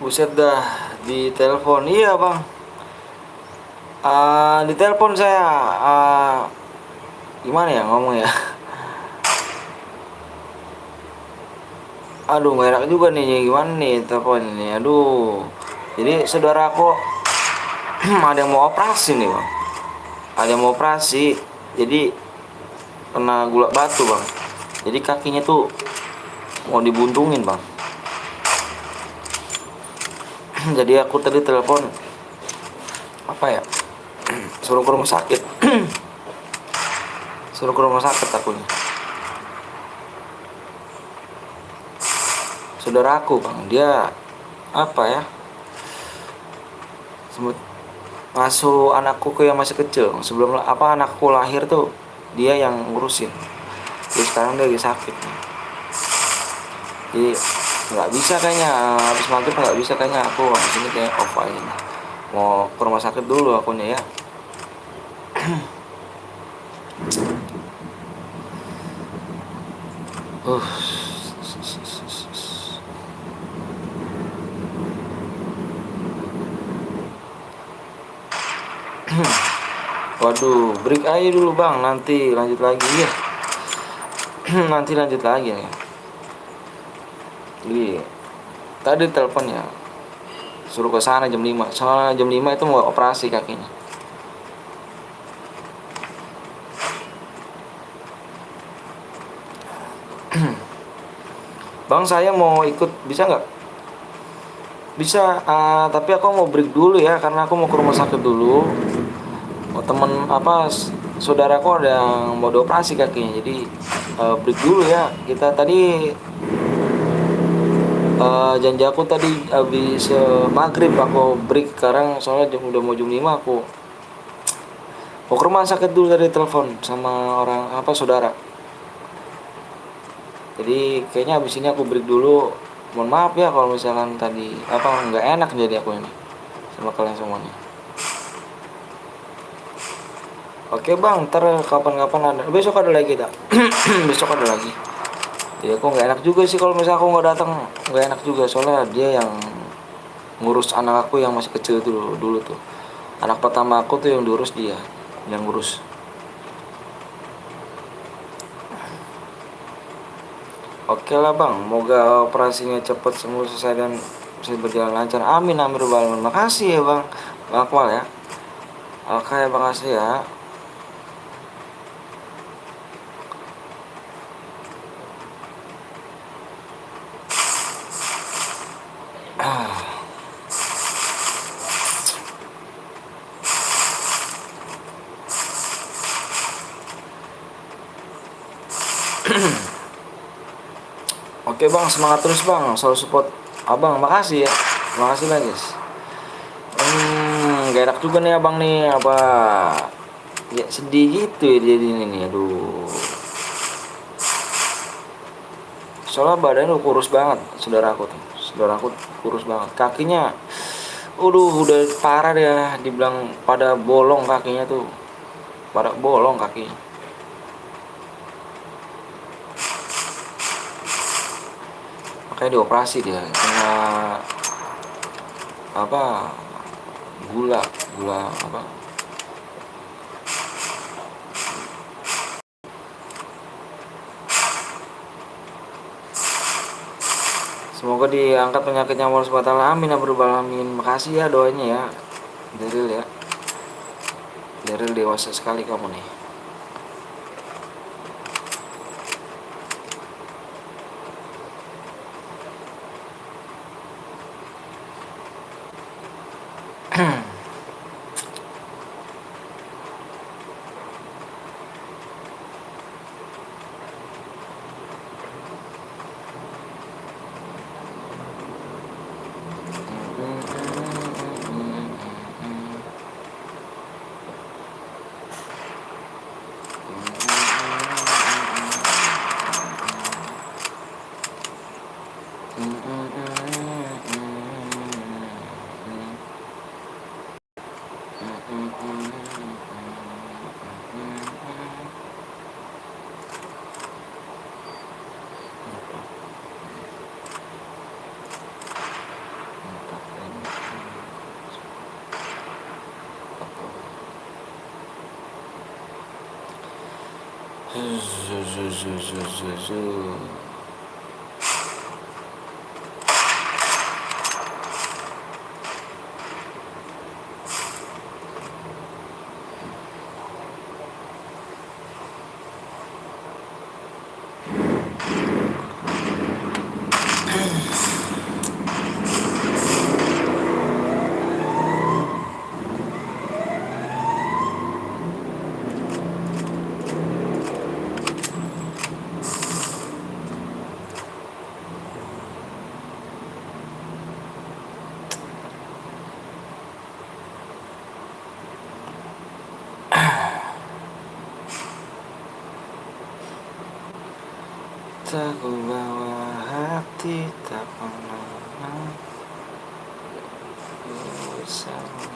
Buset dah, di telepon. Iya bang, di telepon saya. Gimana ya ngomong ya? Aduh, merah juga nih. Gimana nih telepon ini? Aduh. Jadi saudaraku ada yang mau operasi nih bang. Ada yang mau operasi. Jadi kena gula batu bang. Jadi kakinya tuh mau dibuntungin bang. Jadi aku tadi telepon apa ya, suruh ke rumah sakit. Suruh ke rumah sakit akunya. Saudaraku bang, dia apa ya, semut ngasuh anakku ke yang masih kecil. Sebelum apa anakku lahir tuh dia yang ngurusin. Jadi sekarang dia lagi sakit. Jadi nggak bisa kayaknya, habis maghrib nggak bisa kayaknya, aku habis ini kayak off aja nih. Mau ke rumah sakit dulu akunya ya. uh Waduh, break aja dulu bang, nanti lanjut lagi ya. Nanti lanjut lagi nih. Jadi tadi telepon ya, suruh ke sana jam 5. Soalnya jam 5 itu mau operasi kakinya. Bang, saya mau ikut, bisa nggak? Bisa, tapi aku mau break dulu ya, karena aku mau ke rumah sakit dulu. Oh, temen apa saudaraku ada yang mau dioperasi kakinya, jadi break dulu ya. Kita tadi janji aku tadi habis maghrib aku break, sekarang soalnya udah mau jam 5, aku mau ke rumah sakit dulu, dari telepon sama orang apa saudara. Jadi kayaknya habis ini aku break dulu. Mohon maaf ya kalau misalkan tadi apa nggak enak jadi aku ini sama kalian semuanya. Oke bang, ntar kapan-kapan ada, besok ada lagi tak? Besok ada lagi. Ya aku nggak enak juga sih kalau misalnya aku nggak datang, nggak enak juga, soalnya dia yang ngurus anak aku yang masih kecil dulu tuh. Anak pertama aku tuh yang diurus, dia yang ngurus. Oke lah bang, moga operasinya cepat sembuh, selesai dan bisa berjalan lancar. Amin amin robbal alamin. Makasih ya bang Akmal ya. Oke, makasih ya. Oke bang, semangat terus bang, selalu support abang, makasih ya, makasih lah guys. Gak enak juga nih abang nih, apa ya, sedih gitu ya jadi ini nih, aduh. Soalnya badannya kurus banget, saudaraku kurus banget, kakinya, udah parah deh, dibilang pada bolong kakinya tuh, pada bolong kakinya. Makanya dioperasi dia kena apa, gula apa, semoga diangkat penyakitnya Allah Subhanahu wa taala, amin ya rabbal alamin. Makasih ya doanya ya Daryl ya, Daryl dewasa sekali kamu nih. Tak ku bawa hati tak pernah bersama.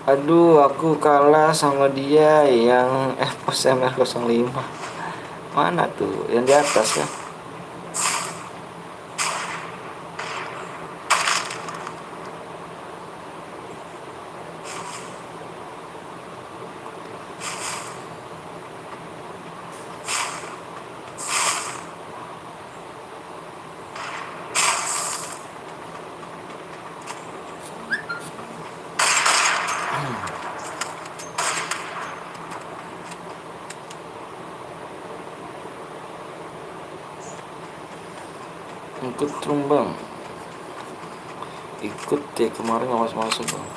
Aduh, aku kalah sama dia yang EVOS MR05. Mana tuh? Yang di atas ya? Ikut terumbang. Ikut deh, kemarin awas masuk bang.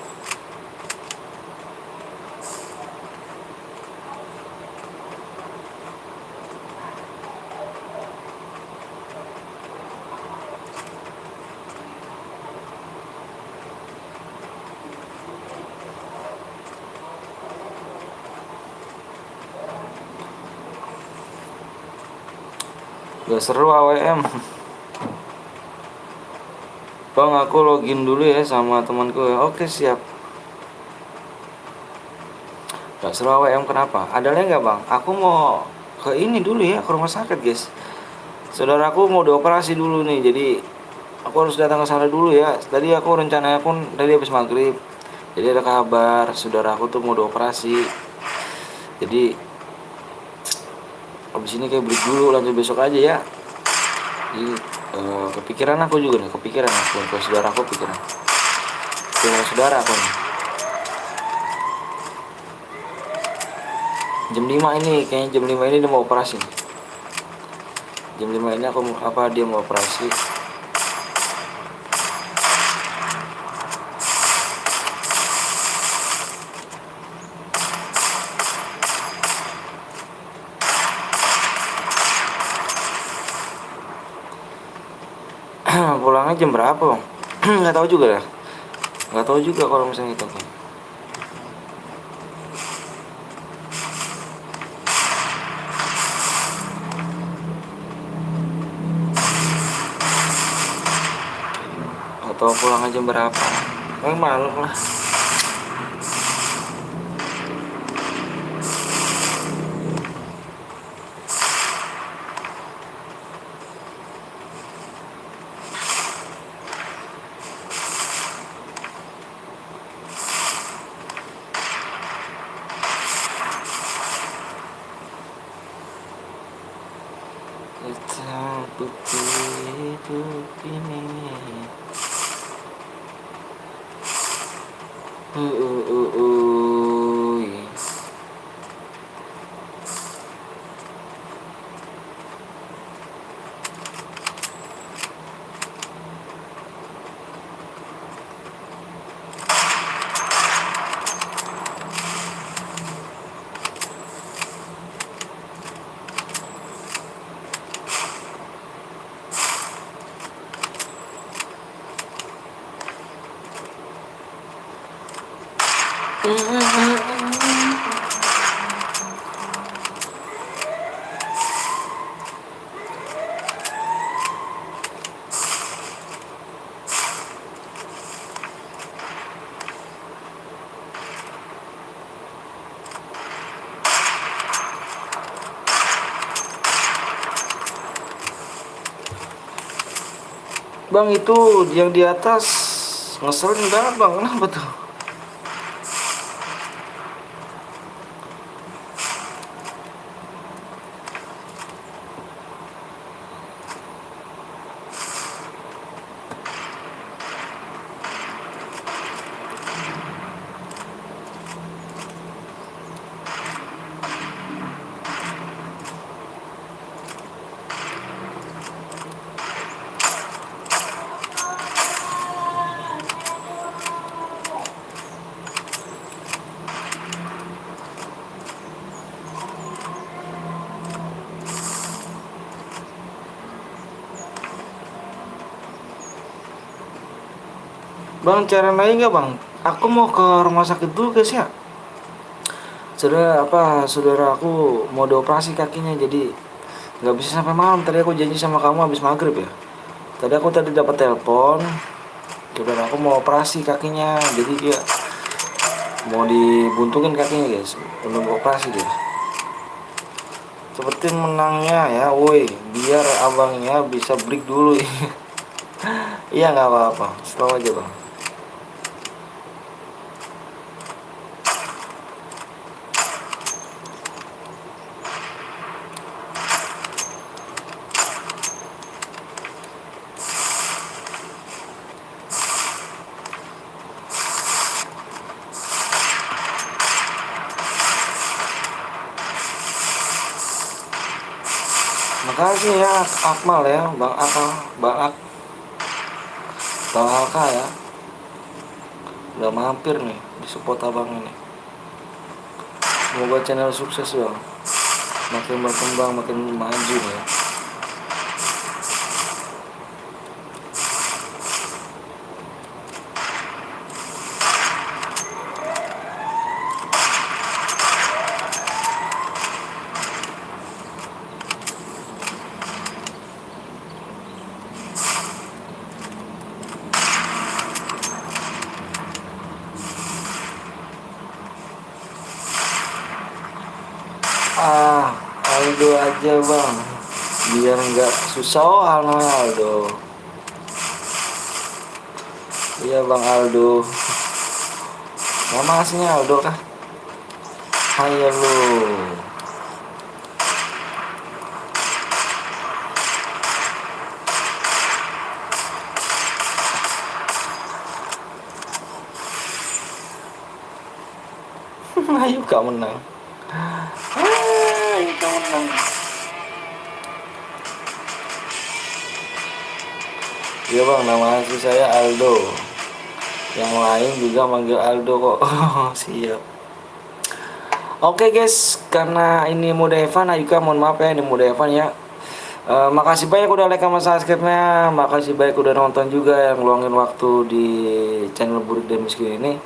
Gak seru AWM. Bang, aku login dulu ya sama temanku ya. Oke, siap. Gak seru AWM kenapa? Ada lagi nggak bang? Aku mau ke ini dulu ya, ke rumah sakit guys. Saudaraku mau dioperasi dulu nih, jadi aku harus datang ke sana dulu ya. Tadi aku rencananya pun tadi habis maghrib. Jadi ada kabar saudaraku tuh mau dioperasi. Jadi habis ini kayak break dulu, lanjut besok aja ya. Jadi kepikiran aku juga nih, kepikiran aku ke saudara aku, pikiran ke saudara aku nih. Jam 5 ini, kayaknya jam 5 ini dia mau operasi. Jam 5 ini aku dia mau operasi. Pulangnya jam berapa bang? Nggak tahu juga ya. Nggak tahu juga kalau misalnya itu. Atau pulang jam berapa? Malam lah. Hitam putih hidup ini. Bang, itu yang di atas ngeselin banget bang, kenapa tuh? Bang, cara lain nggak bang? Aku mau ke rumah sakit dulu guys ya. Saudara aku mau dioperasi kakinya, jadi nggak bisa sampai malam. Tadi aku janji sama kamu habis maghrib ya. Tadi dapat telepon, saudara aku mau operasi kakinya, jadi dia mau dibuntungin kakinya guys, belum operasi dia. Cepetin menangnya ya, woi, biar abangnya bisa break dulu. Iya nggak apa-apa, slow aja bang. Makasih ya Akmal ya, Bang Akmal, Bang Alka ya, udah mampir nih di support abang ini. Semoga channel sukses bang, makin berkembang, makin maju ya. Aldo aja bang, biar nggak susah Aldo. Iya bang Aldo, nama aslinya Aldo kah? Hai lu. Ayo kak menang. Ayo kak menang. Iya bang, nama asli saya Aldo. Yang lain juga manggil Aldo kok. Siap. Oke guys, karena ini mode Evan, Ayuka mohon maaf ya, ini mode Evan ya. Makasih banyak udah like sama subscribe-nya. Makasih banyak udah nonton juga, yang luangin waktu di channel Burik dan Miskin ini.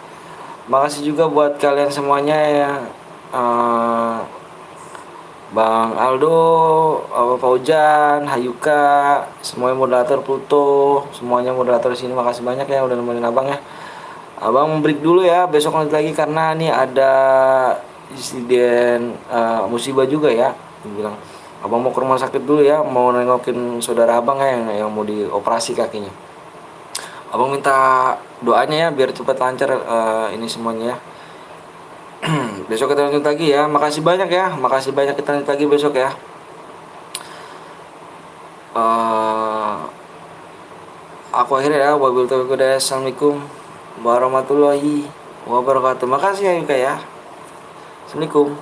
Makasih juga buat kalian semuanya ya. Bang Aldo, Faujan, Hayuka, semuanya moderator Pluto, semuanya moderator sini, makasih banyak ya udah nemenin abang ya. Abang break dulu ya, besok lanjut lagi karena ini ada insiden musibah juga ya. Dia bilang, abang mau ke rumah sakit dulu ya, mau nengokin saudara abang ya yang mau dioperasi kakinya. Abang minta doanya ya biar cepat lancar ini semuanya ya. Besok kita lanjut lagi ya. Makasih banyak ya. Makasih banyak, kita lanjut lagi besok ya. Aku akhirnya ya. Wabillahi taufiq wal hidayah. Assalamualaikum warahmatullahi wabarakatuh. Makasih ya Yuka ya. Assalamualaikum.